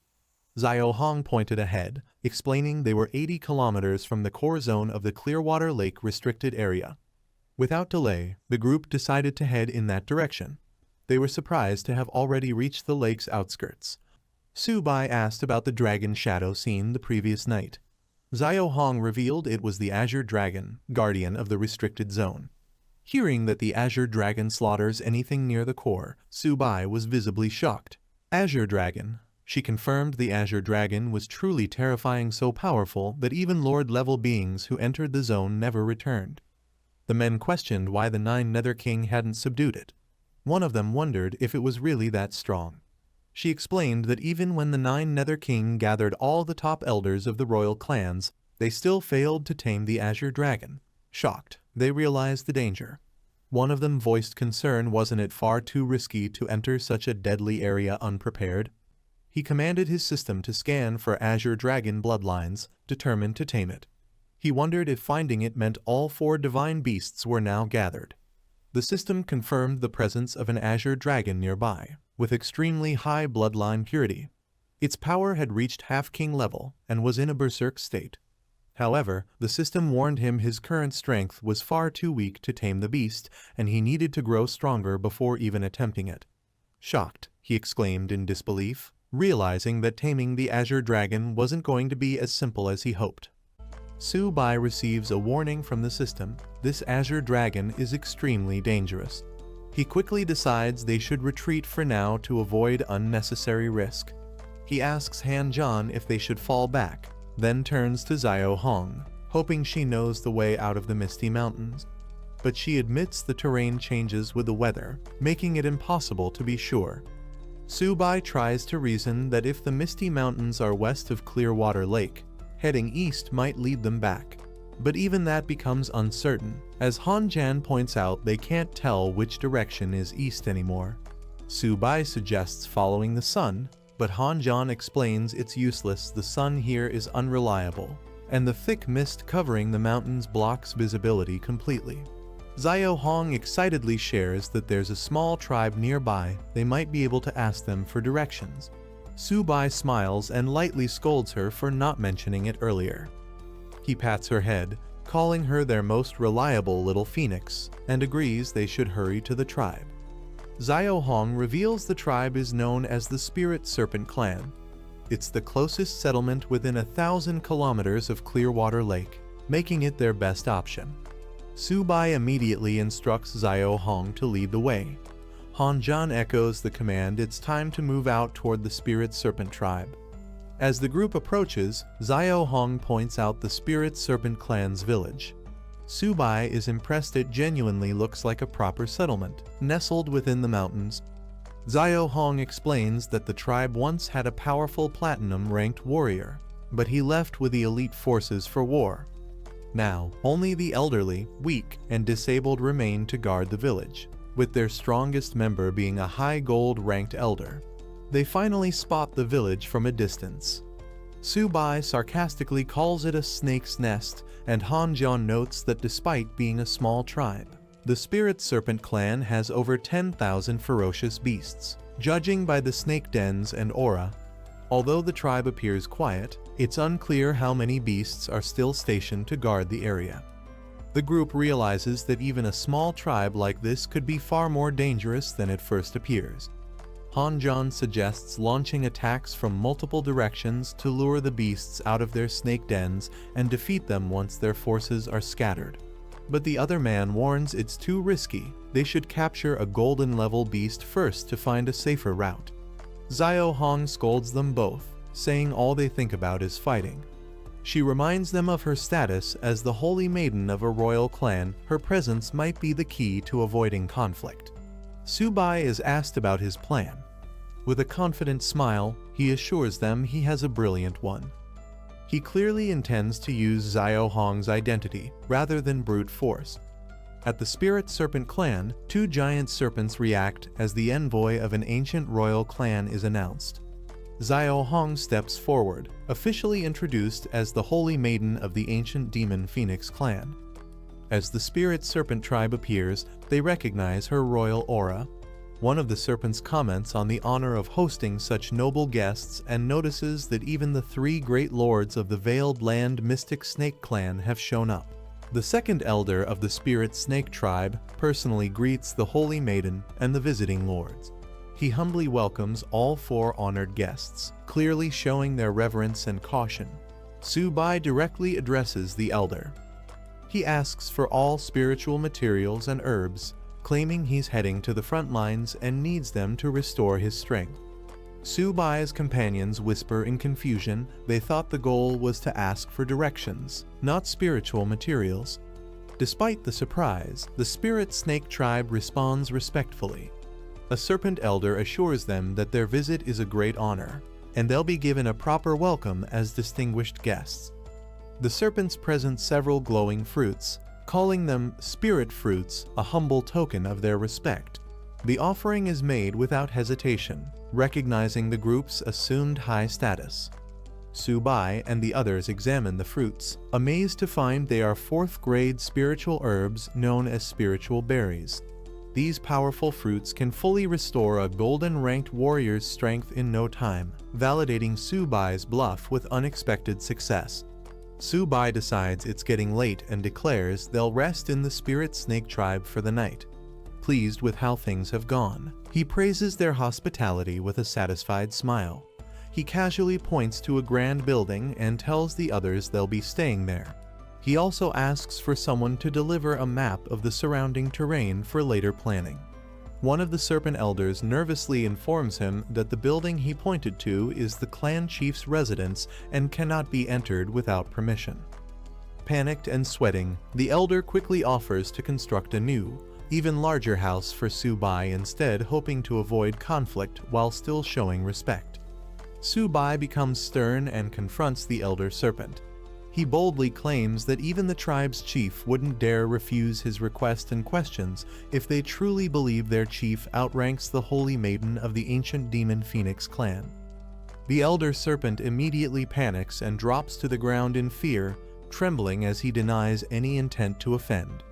Xiao Hong pointed ahead, explaining they were 80 kilometers from the core zone of the Clearwater Lake restricted area. Without delay, the group decided to head in that direction. They were surprised to have already reached the lake's outskirts. Su Bai asked about the dragon shadow seen the previous night. Xiao Hong revealed it was the Azure Dragon, guardian of the restricted zone. Hearing that the Azure Dragon slaughters anything near the core, Su Bai was visibly shocked. Azure Dragon. She confirmed the Azure Dragon was truly terrifying, so powerful that even Lord-level beings who entered the zone never returned. The men questioned why the 9 Nether King hadn't subdued it. One of them wondered if it was really that strong. She explained that even when the 9 Nether King gathered all the top elders of the royal clans, they still failed to tame the Azure Dragon. Shocked, they realized the danger. One of them voiced concern, wasn't it far too risky to enter such a deadly area unprepared? He commanded his system to scan for Azure Dragon bloodlines, determined to tame it. He wondered if finding it meant all 4 divine beasts were now gathered. The system confirmed the presence of an azure dragon nearby, with extremely high bloodline purity. Its power had reached half-king level and was in a berserk state. However, the system warned him his current strength was far too weak to tame the beast, and he needed to grow stronger before even attempting it. Shocked, he exclaimed in disbelief, realizing that taming the azure dragon wasn't going to be as simple as he hoped. Su-bai receives a warning from the system. This azure dragon is extremely dangerous. He quickly decides they should retreat for now to avoid unnecessary risk. He asks Han-jan if they should fall back, then turns to Xiao Hong, hoping she knows the way out of the Misty Mountains. But she admits the terrain changes with the weather, making it impossible to be sure. Su-bai tries to reason that if the Misty Mountains are west of Clearwater Lake, heading east might lead them back. But even that becomes uncertain, as Han-jan points out they can't tell which direction is east anymore. Su-bai suggests following the sun, but Han-jan explains it's useless. The sun here is unreliable, and the thick mist covering the mountains blocks visibility completely. Xiao Hong excitedly shares that there's a small tribe nearby. They might be able to ask them for directions. Su-bai smiles and lightly scolds her for not mentioning it earlier. He pats her head, calling her their most reliable little phoenix, and agrees they should hurry to the tribe. Xiao Hong reveals the tribe is known as the Spirit Serpent Clan. It's the closest settlement within 1,000 kilometers of Clearwater Lake, making it their best option. Su-bai immediately instructs Xiao Hong to lead the way. Han-jan echoes the command. It's time to move out toward the Spirit Serpent tribe. As the group approaches, Xiao Hong points out the Spirit Serpent clan's village. Su-bai is impressed. It genuinely looks like a proper settlement, nestled within the mountains. Xiao Hong explains that the tribe once had a powerful platinum-ranked warrior, but he left with the elite forces for war. Now, only the elderly, weak, and disabled remain to guard the village, with their strongest member being a high gold-ranked elder. They finally spot the village from a distance. Su-bai sarcastically calls it a snake's nest, and Han-jan notes that despite being a small tribe, the Spirit Serpent clan has over 10,000 ferocious beasts, judging by the snake dens and aura. Although the tribe appears quiet, it's unclear how many beasts are still stationed to guard the area. The group realizes that even a small tribe like this could be far more dangerous than it first appears. Han-jan suggests launching attacks from multiple directions to lure the beasts out of their snake dens and defeat them once their forces are scattered. But the other man warns it's too risky. They should capture a golden-level beast first to find a safer route. Xiao Hong scolds them both, saying all they think about is fighting. She reminds them of her status as the holy maiden of a royal clan. Her presence might be the key to avoiding conflict. Su-bai is asked about his plan. With a confident smile, he assures them he has a brilliant one. He clearly intends to use Xiao Hong's identity rather than brute force. At the Spirit Serpent clan, 2 giant serpents react as the envoy of an ancient royal clan is announced. Xiao Hong steps forward, officially introduced as the Holy Maiden of the ancient demon Phoenix clan. As the Spirit Serpent tribe appears, they recognize her royal aura. One of the serpents comments on the honor of hosting such noble guests and notices that even the 3 great lords of the Veiled Land Mystic Snake clan have shown up. The second elder of the Spirit Snake tribe personally greets the Holy Maiden and the visiting lords. He humbly welcomes all 4 honored guests, clearly showing their reverence and caution. Su-bai directly addresses the elder. He asks for all spiritual materials and herbs, claiming he's heading to the front lines and needs them to restore his strength. Su-bai's companions whisper in confusion. They thought the goal was to ask for directions, not spiritual materials. Despite the surprise, the Spirit Snake tribe responds respectfully. A serpent elder assures them that their visit is a great honor, and they'll be given a proper welcome as distinguished guests. The serpents present several glowing fruits, calling them spirit fruits, a humble token of their respect. The offering is made without hesitation, recognizing the group's assumed high status. Su-bai and the others examine the fruits, amazed to find they are 4th-grade spiritual herbs known as spiritual berries. these powerful fruits can fully restore a golden-ranked warrior's strength in no time, validating Su-bai's bluff with unexpected success. Su-bai decides it's getting late and declares they'll rest in the spirit snake tribe for the night. Pleased with how things have gone, he praises their hospitality with a satisfied smile. He casually points to a grand building and tells the others they'll be staying there. He also asks for someone to deliver a map of the surrounding terrain for later planning. One of the serpent elders nervously informs him that the building he pointed to is the clan chief's residence and cannot be entered without permission. Panicked and sweating, the elder quickly offers to construct a new, even larger house for Su-bai instead, hoping to avoid conflict while still showing respect. Su-bai becomes stern and confronts the elder serpent. He boldly claims that even the tribe's chief wouldn't dare refuse his request and questions if they truly believe their chief outranks the holy maiden of the ancient demon phoenix clan. The elder serpent immediately panics and drops to the ground in fear, trembling as he denies any intent to offend.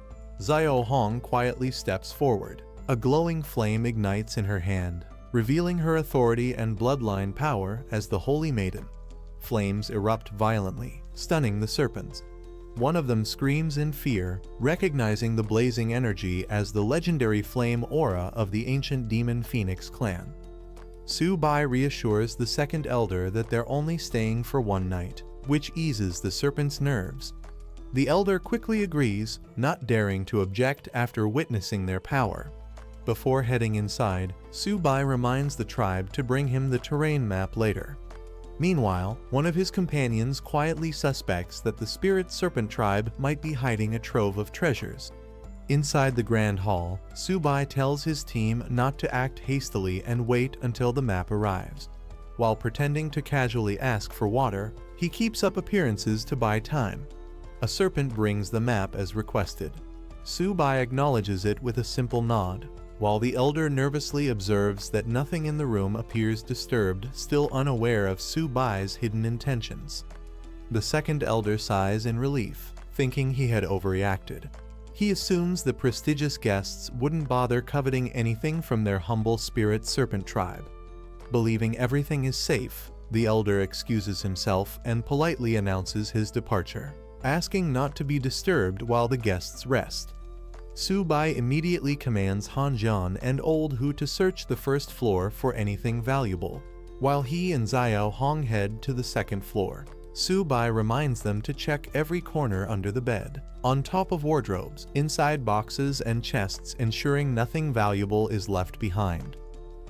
Xiao Hong quietly steps forward. A glowing flame ignites in her hand, revealing her authority and bloodline power as the holy maiden. Flames erupt violently, stunning the serpents. One of them screams in fear, recognizing the blazing energy as the legendary flame aura of the ancient demon phoenix clan. Su-bai reassures the second elder that they're only staying for one night, which eases the serpent's nerves. The elder quickly agrees, not daring to object after witnessing their power. Before heading inside, Su-bai reminds the tribe to bring him the terrain map later. Meanwhile, one of his companions quietly suspects that the spirit serpent tribe might be hiding a trove of treasures. Inside the grand hall, Su-bai tells his team not to act hastily and wait until the map arrives. While pretending to casually ask for water, he keeps up appearances to buy time. A serpent brings the map as requested. Su-bai acknowledges it with a simple nod, while the elder nervously observes that nothing in the room appears disturbed, still unaware of Su-bai's hidden intentions. The second elder sighs in relief, thinking he had overreacted. He assumes the prestigious guests wouldn't bother coveting anything from their humble spirit serpent tribe. Believing everything is safe, the elder excuses himself and politely announces his departure, asking not to be disturbed while the guests rest. Su-bai immediately commands Han Jian and Old Hu to search the first floor for anything valuable, while he and Xiao Hong head to the second floor. Su-bai reminds them to check every corner under the bed, on top of wardrobes, inside boxes and chests, ensuring nothing valuable is left behind.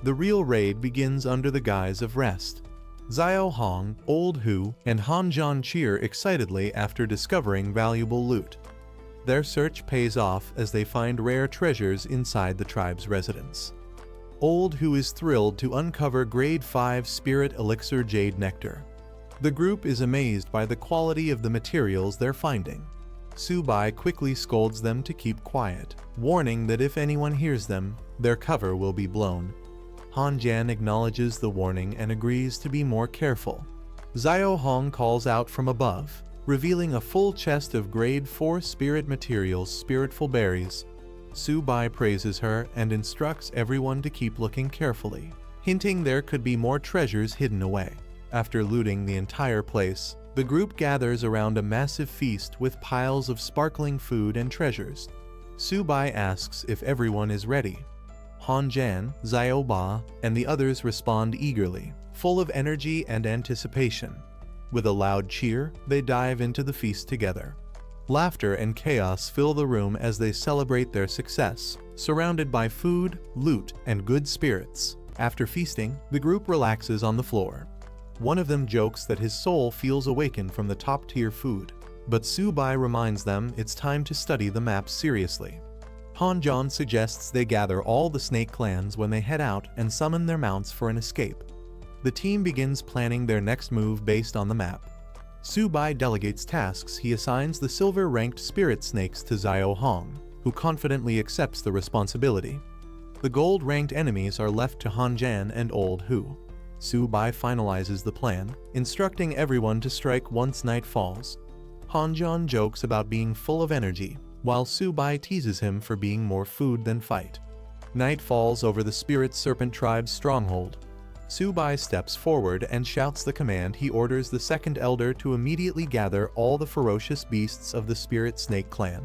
The real raid begins under the guise of rest. Xiao Hong, Old Hu, and Han Jian cheer excitedly after discovering valuable loot. Their search pays off as they find rare treasures inside the tribe's residence. Old Hu is thrilled to uncover Grade 5 Spirit Elixir Jade Nectar. The group is amazed by the quality of the materials they're finding. Su-bai quickly scolds them to keep quiet, warning that if anyone hears them, their cover will be blown. Han Jian acknowledges the warning and agrees to be more careful. Xiao Hong calls out from above, revealing a full chest of Grade 4 spirit materials, spiritful berries. Su-bai praises her and instructs everyone to keep looking carefully, hinting there could be more treasures hidden away. After looting the entire place, the group gathers around a massive feast with piles of sparkling food and treasures. Su-bai asks if everyone is ready. Han Jian, Xiao Ba, and the others respond eagerly, full of energy and anticipation. With a loud cheer, they dive into the feast together. Laughter and chaos fill the room as they celebrate their success, surrounded by food, loot, and good spirits. After feasting, the group relaxes on the floor. One of them jokes that his soul feels awakened from the top-tier food, but Su-bai reminds them it's time to study the map seriously. Han Jian suggests they gather all the snake clans when they head out and summon their mounts for an escape. The team begins planning their next move based on the map. Su-bai delegates tasks. He assigns the silver-ranked spirit snakes to Xiao Hong, who confidently accepts the responsibility. The gold-ranked enemies are left to Han Jian and Old Hu. Su-bai finalizes the plan, instructing everyone to strike once night falls. Han Jian jokes about being full of energy, while Su-bai teases him for being more food than fight. Night falls over the Spirit Serpent Tribe's stronghold. Subai steps forward and shouts the command. He orders the second elder to immediately gather all the ferocious beasts of the Spirit Snake clan.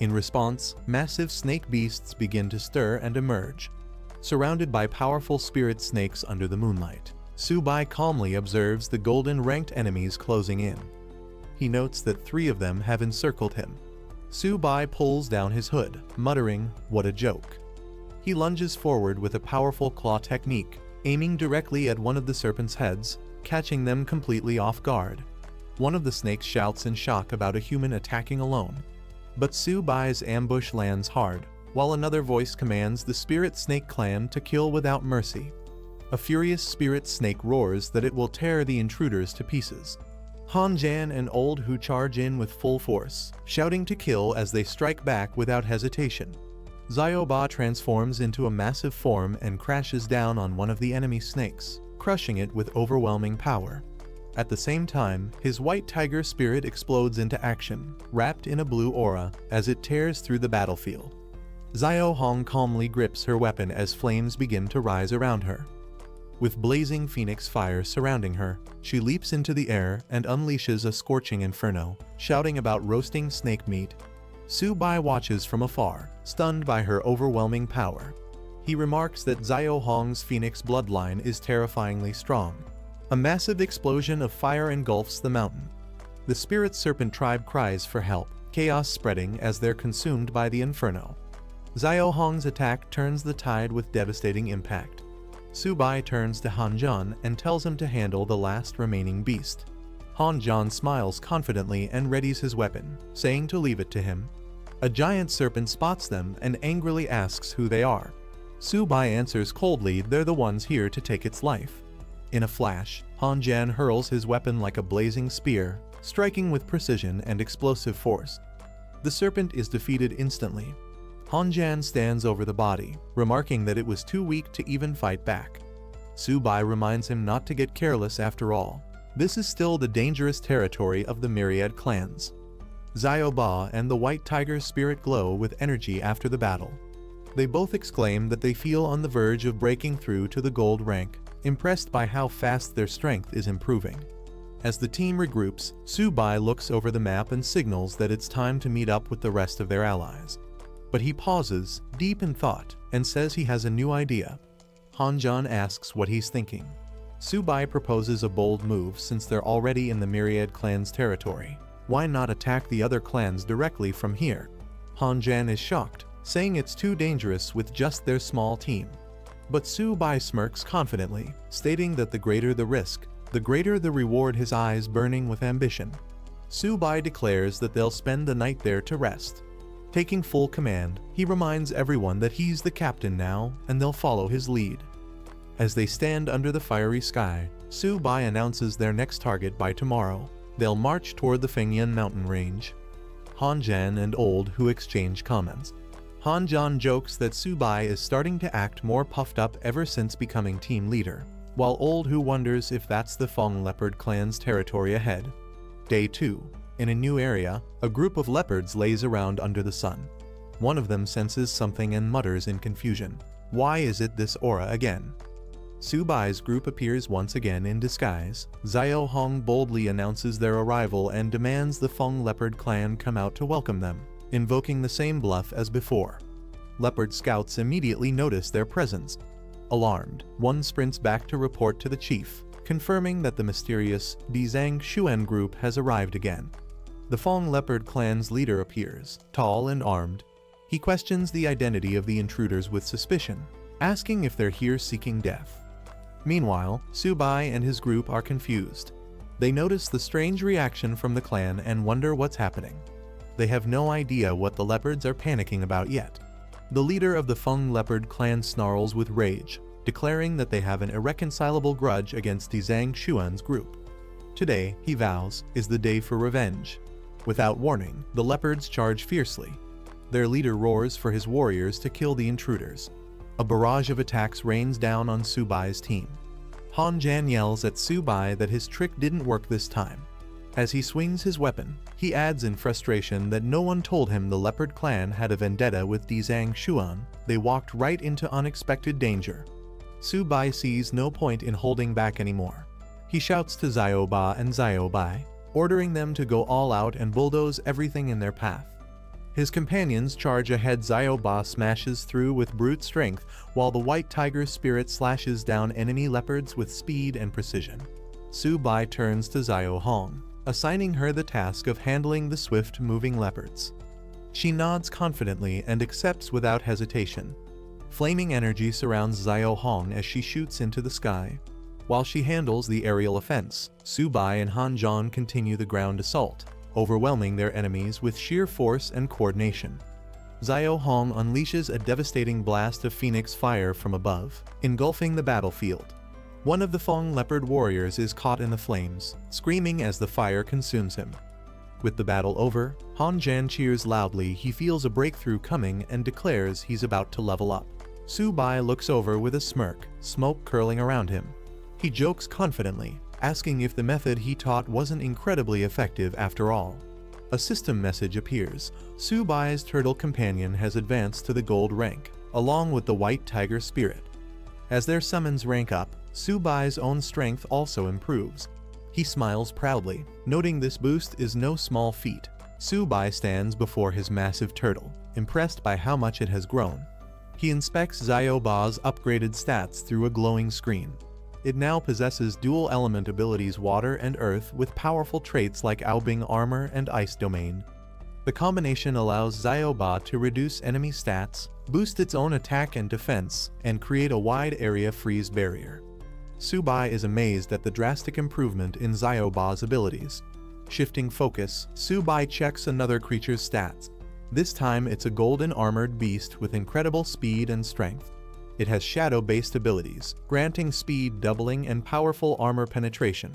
In response, massive snake beasts begin to stir and emerge. Surrounded by powerful spirit snakes under the moonlight, Subai calmly observes the golden-ranked enemies closing in. He notes that 3 of them have encircled him. Subai pulls down his hood, muttering, "What a joke." He lunges forward with a powerful claw technique, aiming directly at one of the serpent's heads, catching them completely off guard. One of the snakes shouts in shock about a human attacking alone. But Subai's ambush lands hard, while another voice commands the Spirit Snake clan to kill without mercy. A furious spirit snake roars that it will tear the intruders to pieces. Hanjan and Old Hu charge in with full force, shouting to kill as they strike back without hesitation. Zioba transforms into a massive form and crashes down on one of the enemy snakes, crushing it with overwhelming power. At the same time, his white tiger spirit explodes into action, wrapped in a blue aura, as it tears through the battlefield. Zio Hong calmly grips her weapon as flames begin to rise around her. With blazing phoenix fire surrounding her, she leaps into the air and unleashes a scorching inferno, shouting about roasting snake meat. Subai watches from afar, stunned by her overwhelming power. He remarks that Zio Hong's phoenix bloodline is terrifyingly strong. A massive explosion of fire engulfs the mountain. The Spirit Serpent tribe cries for help, chaos spreading as they're consumed by the inferno. Zio Hong's attack turns the tide with devastating impact. Subai turns to Hanjan and tells him to handle the last remaining beast. Hanjan smiles confidently and readies his weapon, saying to leave it to him. A giant serpent spots them and angrily asks who they are. Subai answers coldly they're the ones here to take its life. In a flash, Hanjan hurls his weapon like a blazing spear, striking with precision and explosive force. The serpent is defeated instantly. Hanjan stands over the body, remarking that it was too weak to even fight back. Subai reminds him not to get careless after all. This is still the dangerous territory of the myriad clans. Zioba and the White Tiger spirit glow with energy after the battle. They both exclaim that they feel on the verge of breaking through to the gold rank, impressed by how fast their strength is improving. As the team regroups, Subai looks over the map and signals that it's time to meet up with the rest of their allies. But he pauses, deep in thought, and says he has a new idea. Hanjan asks what he's thinking. Subai proposes a bold move since they're already in the Myriad clan's territory. Why not attack the other clans directly from here? Hanjan is shocked, saying it's too dangerous with just their small team. But Subai smirks confidently, stating that the greater the risk, the greater the reward, his eyes burning with ambition. Subai declares that they'll spend the night there to rest. Taking full command, he reminds everyone that he's the captain now and they'll follow his lead. As they stand under the fiery sky, Subai announces their next target by tomorrow. They'll march toward the Fengyan mountain range. Hanjan and Old Hu exchange comments. Hanjan jokes that Subai is starting to act more puffed up ever since becoming team leader, while Old Hu wonders if that's the Feng Leopard clan's territory ahead. Day 2. In a new area, a group of leopards lays around under the sun. One of them senses something and mutters in confusion. Why is it this aura again? Subai's group appears once again in disguise. Zio Hong boldly announces their arrival and demands the Feng Leopard clan come out to welcome them, invoking the same bluff as before. Leopard scouts immediately notice their presence. Alarmed, one sprints back to report to the chief, confirming that the mysterious Dizang Xuan group has arrived again. The Feng Leopard clan's leader appears, tall and armed. He questions the identity of the intruders with suspicion, asking if they're here seeking death. Meanwhile, Subai and his group are confused. They notice the strange reaction from the clan and wonder what's happening. They have no idea what the leopards are panicking about yet. The leader of the Feng Leopard clan snarls with rage, declaring that they have an irreconcilable grudge against Dizang Xuan's group. Today, he vows, is the day for revenge. Without warning, the leopards charge fiercely. Their leader roars for his warriors to kill the intruders. A barrage of attacks rains down on Subai's team. Hanjan yells at Subai that his trick didn't work this time. As he swings his weapon, he adds in frustration that no one told him the Leopard clan had a vendetta with Dizang Xuan. They walked right into unexpected danger. Su Bai sees no point in holding back anymore. He shouts to Xiao Ba and Xiao Bai, ordering them to go all out and bulldoze everything in their path. His companions charge ahead. Xiao Ba smashes through with brute strength, while the white tiger's spirit slashes down enemy leopards with speed and precision. Su Bai turns to Xiao Hong, assigning her the task of handling the swift-moving leopards. She nods confidently and accepts without hesitation. Flaming energy surrounds Xiao Hong as she shoots into the sky. While she handles the aerial offense, Su Bai and Han Zhan continue the ground assault, overwhelming their enemies with sheer force and coordination. Xiao Hong unleashes a devastating blast of phoenix fire from above, engulfing the battlefield. One of the Fong leopard warriors is caught in the flames, screaming as the fire consumes him. With the battle over, Han Zhan cheers loudly. He feels a breakthrough coming and declares he's about to level up. Su Bai looks over with a smirk, smoke curling around him. He jokes confidently, asking if the method he taught wasn't incredibly effective after all. A system message appears. Su Bai's turtle companion has advanced to the gold rank, along with the white tiger spirit. As their summons rank up, Su Bai's own strength also improves. He smiles proudly, noting this boost is no small feat. Su Bai stands before his massive turtle, impressed by how much it has grown. He inspects Xiao Ba's upgraded stats through a glowing screen. It now possesses dual element abilities water and earth with powerful traits like Aobing armor and ice domain. The combination allows Xiao Ba to reduce enemy stats, boost its own attack and defense, and create a wide area freeze barrier. Su Bai is amazed at the drastic improvement in Xiao Ba's abilities. Shifting focus, Su Bai checks another creature's stats. This time it's a golden armored beast with incredible speed and strength. It has shadow-based abilities, granting speed doubling and powerful armor penetration.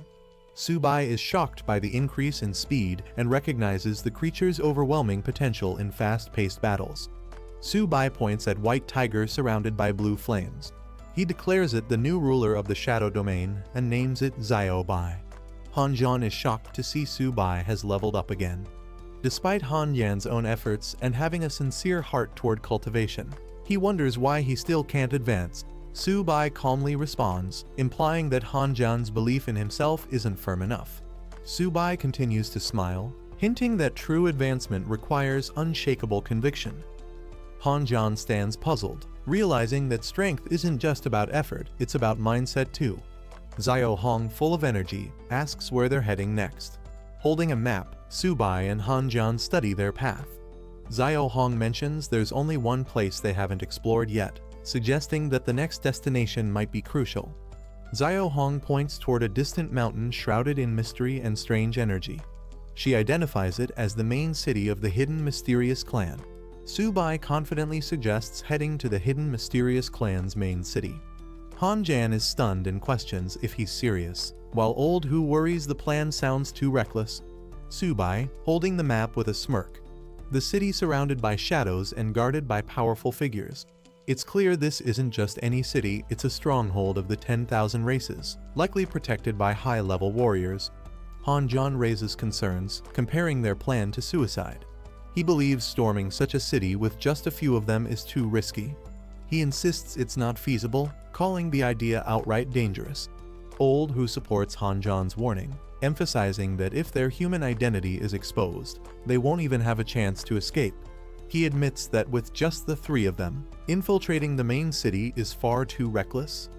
Su Bai is shocked by the increase in speed and recognizes the creature's overwhelming potential in fast-paced battles. Su Bai points at White Tiger surrounded by blue flames. He declares it the new ruler of the Shadow Domain and names it Xiao Bai. Han Zhan is shocked to see Su Bai has leveled up again. Despite Han Yan's own efforts and having a sincere heart toward cultivation, he wonders why he still can't advance. Su Bai calmly responds, implying that Han Zhan's belief in himself isn't firm enough. Su Bai continues to smile, hinting that true advancement requires unshakable conviction. Han Zhan stands puzzled, realizing that strength isn't just about effort, it's about mindset too. Xiao Hong, full of energy, asks where they're heading next. Holding a map, Su Bai and Han Zhan study their path. Xiao Hong mentions there's only one place they haven't explored yet, suggesting that the next destination might be crucial. Xiao Hong points toward a distant mountain shrouded in mystery and strange energy. She identifies it as the main city of the hidden mysterious clan. Su Bai confidently suggests heading to the hidden mysterious clan's main city. Han Zhan is stunned and questions if he's serious, while Old Hu worries the plan sounds too reckless. Su Bai, holding the map with a smirk. The city surrounded by shadows and guarded by powerful figures. It's clear this isn't just any city, it's a stronghold of the 10,000 races, likely protected by high-level warriors. Han Zhan raises concerns, comparing their plan to suicide. He believes storming such a city with just a few of them is too risky. He insists it's not feasible, calling the idea outright dangerous. Old Hu supports Han Zhan's warning, emphasizing that if their human identity is exposed, they won't even have a chance to escape. He admits that with just the three of them, infiltrating the main city is far too reckless.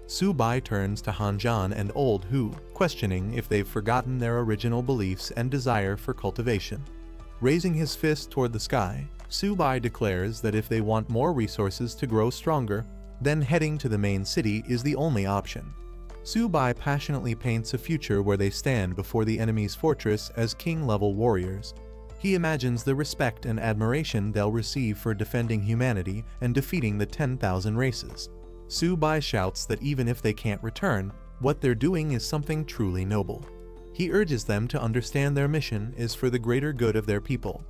Su Bai turns to Han Zhan and Old Hu, questioning if they've forgotten their original beliefs and desire for cultivation. Raising his fist toward the sky, Su Bai declares that if they want more resources to grow stronger, then heading to the main city is the only option. Su Bai passionately paints a future where they stand before the enemy's fortress as king-level warriors. He imagines the respect and admiration they'll receive for defending humanity and defeating the 10,000 races. Su Bai shouts that even if they can't return, what they're doing is something truly noble. He urges them to understand their mission is for the greater good of their people.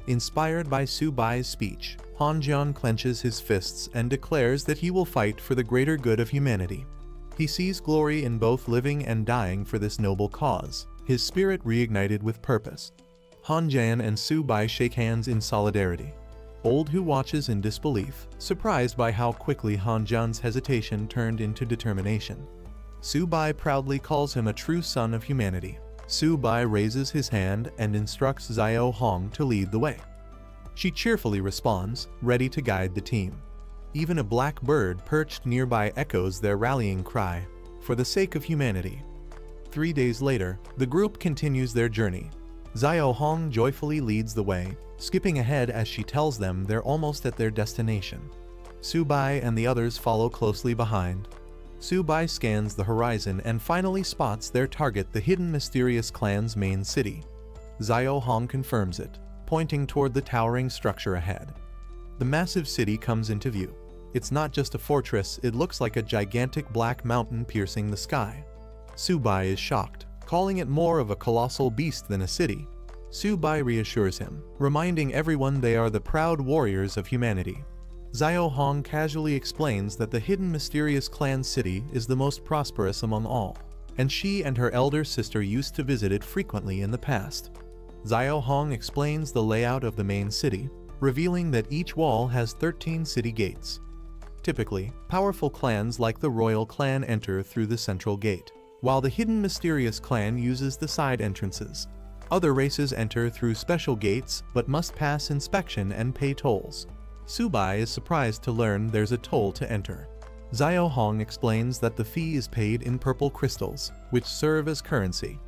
Inspired by Su Bai's speech, Han Zhan clenches his fists and declares that he will fight for the greater good of humanity. He sees glory in both living and dying for this noble cause, his spirit reignited with purpose. Han-jan and Su-bai shake hands in solidarity. Old Who watches in disbelief, surprised by how quickly Han-jan's hesitation turned into determination. Su-bai proudly calls him a true son of humanity. Su-bai raises his hand and instructs Xiao Hong to lead the way. She cheerfully responds, ready to guide the team. Even a black bird perched nearby echoes their rallying cry, "For the sake of humanity." 3 days later, the group continues their journey. Xiao Hong joyfully leads the way, skipping ahead as she tells them they're almost at their destination. Su-bai and the others follow closely behind. Su-bai scans the horizon and finally spots their target, the hidden mysterious clan's main city. Xiao Hong confirms it, pointing toward the towering structure ahead. The massive city comes into view. It's not just a fortress, it looks like a gigantic black mountain piercing the sky. Su-bai is shocked, calling it more of a colossal beast than a city. Su-bai reassures him, reminding everyone they are the proud warriors of humanity. Xiao Hong casually explains that the hidden mysterious clan city is the most prosperous among all, and she and her elder sister used to visit it frequently in the past. Xiao Hong explains the layout of the main city, revealing that each wall has 13 city gates. Typically, powerful clans like the royal clan enter through the central gate, while the hidden mysterious clan uses the side entrances. Other races enter through special gates but must pass inspection and pay tolls. Su-bai is surprised to learn there's a toll to enter. Xiao Hong explains that the fee is paid in purple crystals, which serve as currency.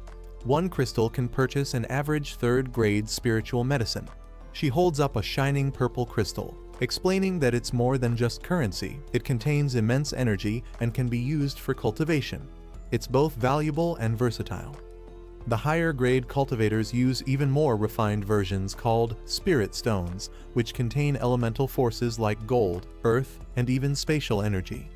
One crystal can purchase an average third-grade spiritual medicine. She holds up a shining purple crystal, explaining that it's more than just currency, it contains immense energy and can be used for cultivation. It's both valuable and versatile. The higher-grade cultivators use even more refined versions called spirit stones, which contain elemental forces like gold, earth, and even spatial energy.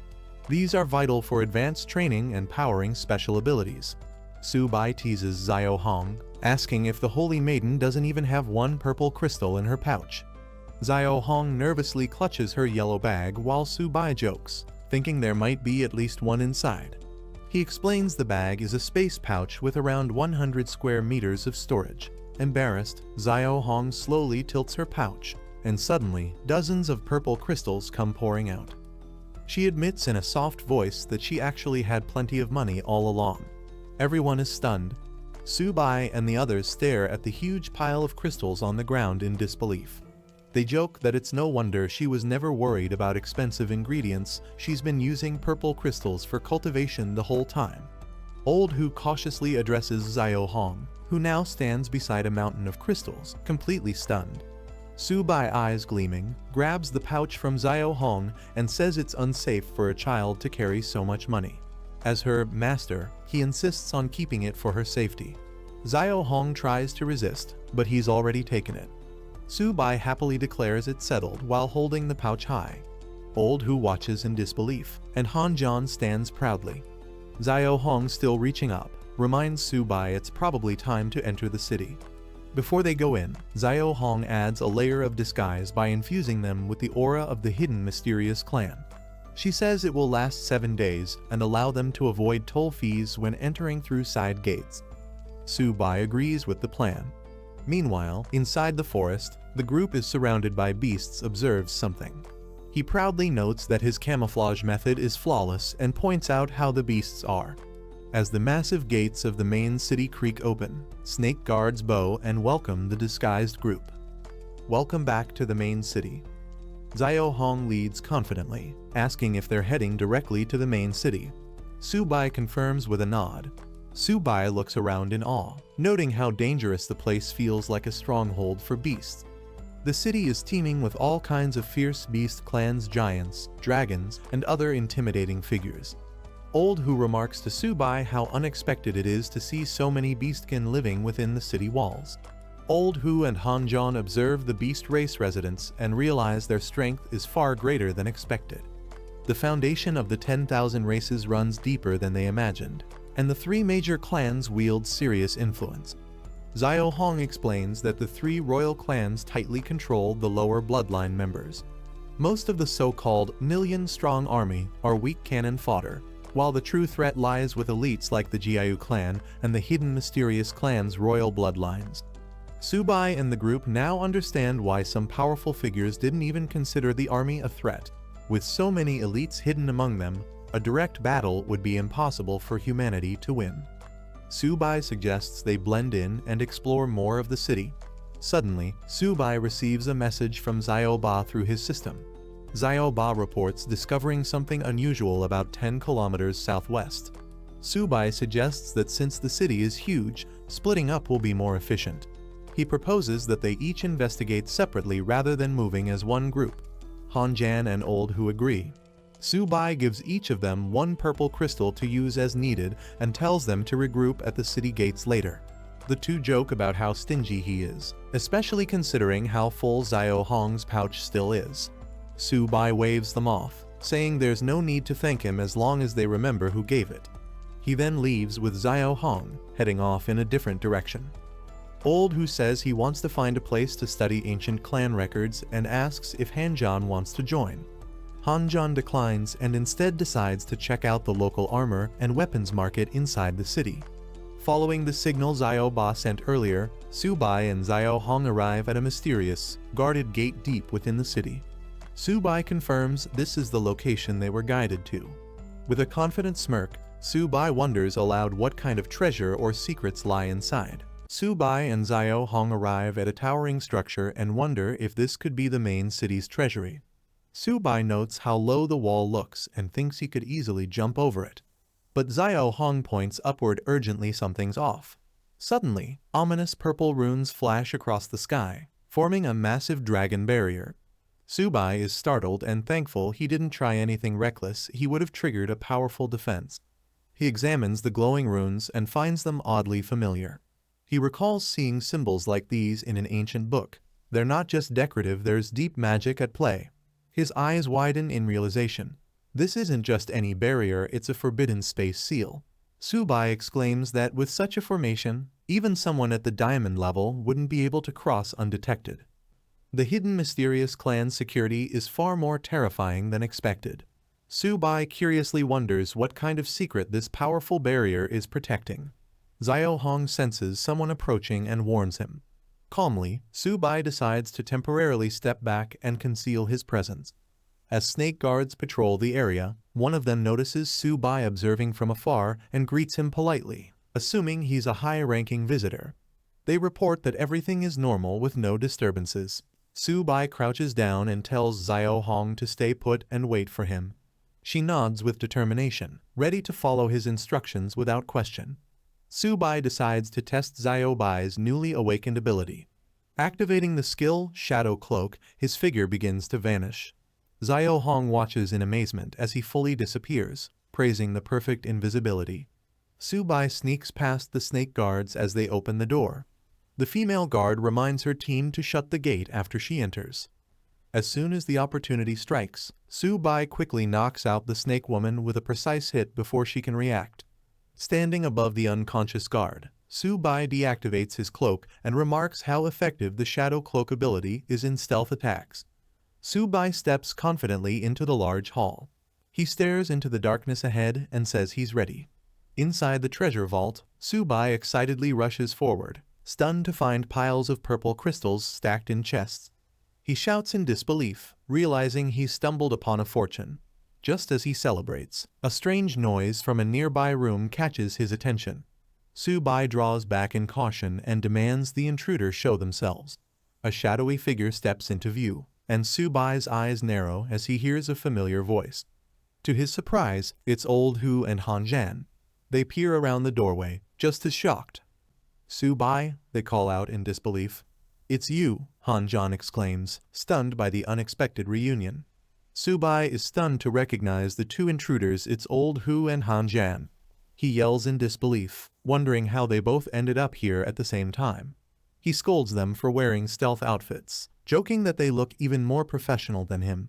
These are vital for advanced training and powering special abilities. Su-bai teases Xiao Hong, asking if the Holy Maiden doesn't even have one purple crystal in her pouch. Xiao Hong nervously clutches her yellow bag while Su-bai jokes, thinking there might be at least one inside. He explains the bag is a space pouch with around 100 square meters of storage. Embarrassed, Xiao Hong slowly tilts her pouch, and suddenly, dozens of purple crystals come pouring out. She admits in a soft voice that she actually had plenty of money all along. Everyone is stunned. Su-bai and the others stare at the huge pile of crystals on the ground in disbelief. They joke that it's no wonder she was never worried about expensive ingredients, she's been using purple crystals for cultivation the whole time. Old Who cautiously addresses Xiao Hong, who now stands beside a mountain of crystals, completely stunned. Su-bai, eyes gleaming, grabs the pouch from Xiao Hong and says it's unsafe for a child to carry so much money. As her master, he insists on keeping it for her safety. Xiao Hong tries to resist, but he's already taken it. Su-bai happily declares it settled while holding the pouch high. Old Who watches in disbelief, and Han-jan stands proudly. Xiao Hong, still reaching up, reminds Su-bai it's probably time to enter the city. Before they go in, Xiao Hong adds a layer of disguise by infusing them with the aura of the hidden mysterious clan. She says it will last 7 days and allow them to avoid toll fees when entering through side gates. Su-bai agrees with the plan. Meanwhile, inside the forest, the group is surrounded by beasts. Observes something. He proudly notes that his camouflage method is flawless and points out how the beasts are. As the massive gates of the main city creak open, Snake guards bow and welcome the disguised group. Welcome back to the main city. Xiao Hong leads confidently, asking if they're heading directly to the main city. Su-bai confirms with a nod. Su-bai looks around in awe, noting how dangerous the place feels, like a stronghold for beasts. The city is teeming with all kinds of fierce beast clans, giants, dragons, and other intimidating figures. Old Who remarks to Su-bai how unexpected it is to see so many beastkin living within the city walls. Old Who and Han-jan observe the beast race residents and realize their strength is far greater than expected. The foundation of the 10,000 races runs deeper than they imagined, and the 3 major clans wield serious influence. Xiao Hong explains that the 3 royal clans tightly control the lower bloodline members. Most of the so-called million-strong army are weak cannon fodder, while the true threat lies with elites like the Jiayu clan and the hidden mysterious clan's royal bloodlines. Subai and the group now understand why some powerful figures didn't even consider the army a threat. With so many elites hidden among them, a direct battle would be impossible for humanity to win. Subai suggests they blend in and explore more of the city. Suddenly, Subai receives a message from Xiaoba through his system. Xiaoba reports discovering something unusual about 10 kilometers southwest. Subai suggests that since the city is huge, splitting up will be more efficient. He proposes that they each investigate separately rather than moving as one group. Hanjan and Old Hu agree. Subai gives each of them one purple crystal to use as needed and tells them to regroup at the city gates later. The two joke about how stingy he is, especially considering how full Xiao Hong's pouch still is. Subai waves them off, saying there's no need to thank him as long as they remember who gave it. He then leaves with Xiao Hong, heading off in a different direction. Old Hu says he wants to find a place to study ancient clan records and asks if Hanjan wants to join. Hanjan declines and instead decides to check out the local armor and weapons market inside the city. Following the signal Xiaoba sent earlier, Subai and Xiao Hong arrive at a mysterious, guarded gate deep within the city. Subai confirms this is the location they were guided to. With a confident smirk, Subai wonders aloud what kind of treasure or secrets lie inside. Subai and Xiao Hong arrive at a towering structure and wonder if this could be the main city's treasury. Subai notes how low the wall looks and thinks he could easily jump over it. But Xiao Hong points upward urgently, something's off. Suddenly, ominous purple runes flash across the sky, forming a massive dragon barrier. Subai is startled and thankful he didn't try anything reckless. He would have triggered a powerful defense. He examines the glowing runes and finds them oddly familiar. He recalls seeing symbols like these in an ancient book. They're not just decorative, there's deep magic at play. His eyes widen in realization. This isn't just any barrier, it's a forbidden space seal. Subai exclaims that with such a formation, even someone at the diamond level wouldn't be able to cross undetected. The hidden mysterious clan security is far more terrifying than expected. Subai curiously wonders what kind of secret this powerful barrier is protecting. Xiao Hong senses someone approaching and warns him. Calmly, Subai decides to temporarily step back and conceal his presence. As snake guards patrol the area, one of them notices Subai observing from afar and greets him politely, assuming he's a high-ranking visitor. They report that everything is normal with no disturbances. Subai crouches down and tells Xiao Hong to stay put and wait for him. She nods with determination, ready to follow his instructions without question. Subai decides to test Xiaobai's newly awakened ability. Activating the skill Shadow Cloak, his figure begins to vanish. Xiao Hong watches in amazement as he fully disappears, praising the perfect invisibility. Subai sneaks past the snake guards as they open the door. The female guard reminds her team to shut the gate after she enters. As soon as the opportunity strikes, Subai quickly knocks out the snake woman with a precise hit before she can react. Standing above the unconscious guard, Subai deactivates his cloak and remarks how effective the Shadow Cloak ability is in stealth attacks. Subai steps confidently into the large hall. He stares into the darkness ahead and says he's ready. Inside the treasure vault, Subai excitedly rushes forward, stunned to find piles of purple crystals stacked in chests. He shouts in disbelief, realizing he's stumbled upon a fortune. Just as he celebrates, a strange noise from a nearby room catches his attention. Subai draws back in caution and demands the intruder show themselves. A shadowy figure steps into view, and Subai's eyes narrow as he hears a familiar voice. To his surprise, it's Old Hu and Hanjan. They peer around the doorway, just as shocked. "Subai," they call out in disbelief. "It's you," Hanjan exclaims, stunned by the unexpected reunion. Subai is stunned to recognize the two intruders. It's Old Hu and Hanjan. He yells in disbelief, wondering how they both ended up here at the same time. He scolds them for wearing stealth outfits, joking that they look even more professional than him.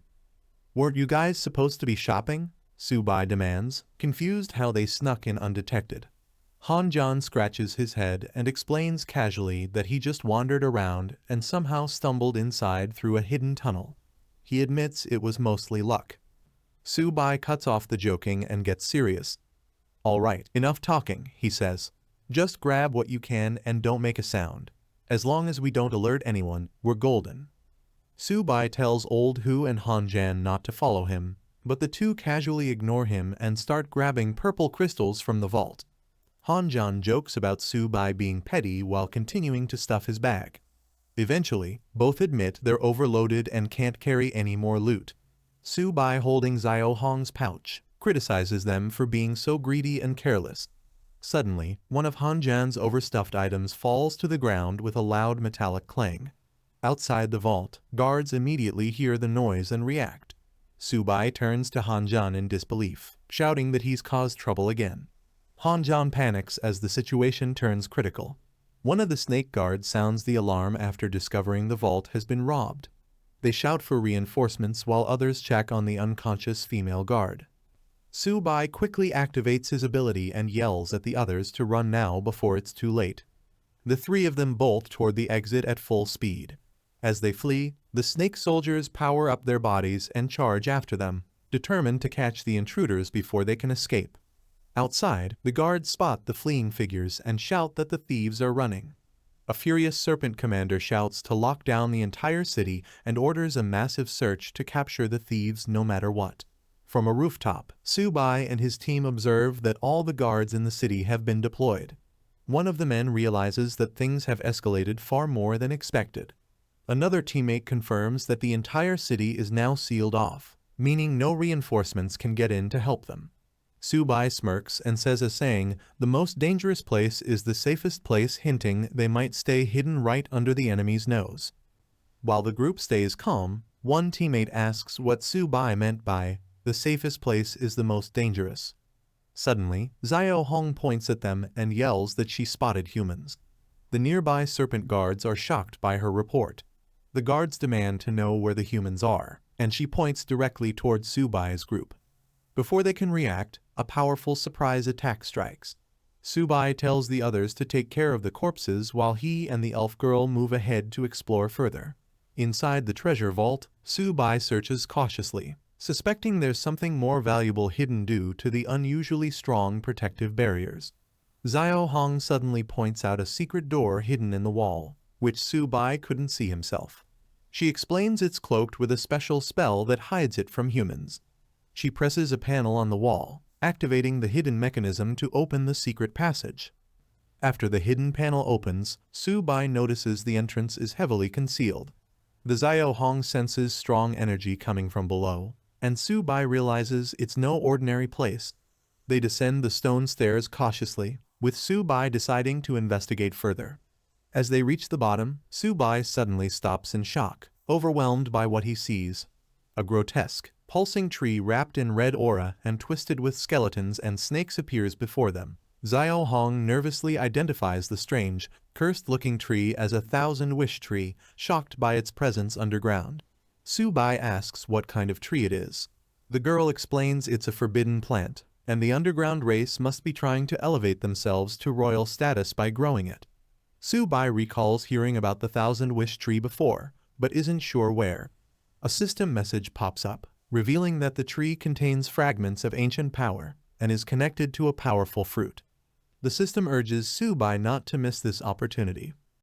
"Weren't you guys supposed to be shopping?" Subai demands, confused how they snuck in undetected. Hanjan scratches his head and explains casually that he just wandered around and somehow stumbled inside through a hidden tunnel. He admits it was mostly luck. Su-bai cuts off the joking and gets serious. "All right, enough talking," he says. "Just grab what you can and don't make a sound. As long as we don't alert anyone, we're golden." Su-bai tells Old Hu and Han-jan not to follow him, but the two casually ignore him and start grabbing purple crystals from the vault. Han-jan jokes about Su-bai being petty while continuing to stuff his bag. Eventually, both admit they're overloaded and can't carry any more loot. Su-bai, holding Xiao Hong's pouch, criticizes them for being so greedy and careless. Suddenly, one of Han-jan's overstuffed items falls to the ground with a loud metallic clang. Outside the vault, guards immediately hear the noise and react. Su-bai turns to Han-jan in disbelief, shouting that he's caused trouble again. Han-jan panics as the situation turns critical. One of the snake guards sounds the alarm after discovering the vault has been robbed. They shout for reinforcements while others check on the unconscious female guard. Su-bai quickly activates his ability and yells at the others to run now before it's too late. The three of them bolt toward the exit at full speed. As they flee, the snake soldiers power up their bodies and charge after them, determined to catch the intruders before they can escape. Outside, the guards spot the fleeing figures and shout that the thieves are running. A furious serpent commander shouts to lock down the entire city and orders a massive search to capture the thieves no matter what. From a rooftop, Su-bai and his team observe that all the guards in the city have been deployed. One of the men realizes that things have escalated far more than expected. Another teammate confirms that the entire city is now sealed off, meaning no reinforcements can get in to help them. Su-bai smirks and says a saying, "The most dangerous place is the safest place," hinting they might stay hidden right under the enemy's nose. While the group stays calm, one teammate asks what Su-bai meant by, "The safest place is the most dangerous." Suddenly, Xiao Hong points at them and yells that she spotted humans. The nearby serpent guards are shocked by her report. The guards demand to know where the humans are, and she points directly towards Su-bai's group. Before they can react, a powerful surprise attack strikes. Su-bai tells the others to take care of the corpses while he and the elf girl move ahead to explore further. Inside the treasure vault, Su-bai searches cautiously, suspecting there's something more valuable hidden due to the unusually strong protective barriers. Xiao Hong suddenly points out a secret door hidden in the wall, which Su-bai couldn't see himself. She explains it's cloaked with a special spell that hides it from humans. She presses a panel on the wall, activating the hidden mechanism to open the secret passage. After the hidden panel opens, Su-bai notices the entrance is heavily concealed. The Xiao Hong senses strong energy coming from below, and Su-bai realizes it's no ordinary place. They descend the stone stairs cautiously, with Su-bai deciding to investigate further. As they reach the bottom, Su-bai suddenly stops in shock, overwhelmed by what he sees. A grotesque, pulsing tree wrapped in red aura and twisted with skeletons and snakes appears before them. Xiao Hong nervously identifies the strange, cursed-looking tree as a thousand-wish tree, shocked by its presence underground. Su-bai asks what kind of tree it is. The girl explains it's a forbidden plant, and the underground race must be trying to elevate themselves to royal status by growing it. Su-bai recalls hearing about the thousand-wish tree before, but isn't sure where. A system message pops up, revealing that the tree contains fragments of ancient power and is connected to a powerful fruit. The system urges Su-bai not to miss this opportunity,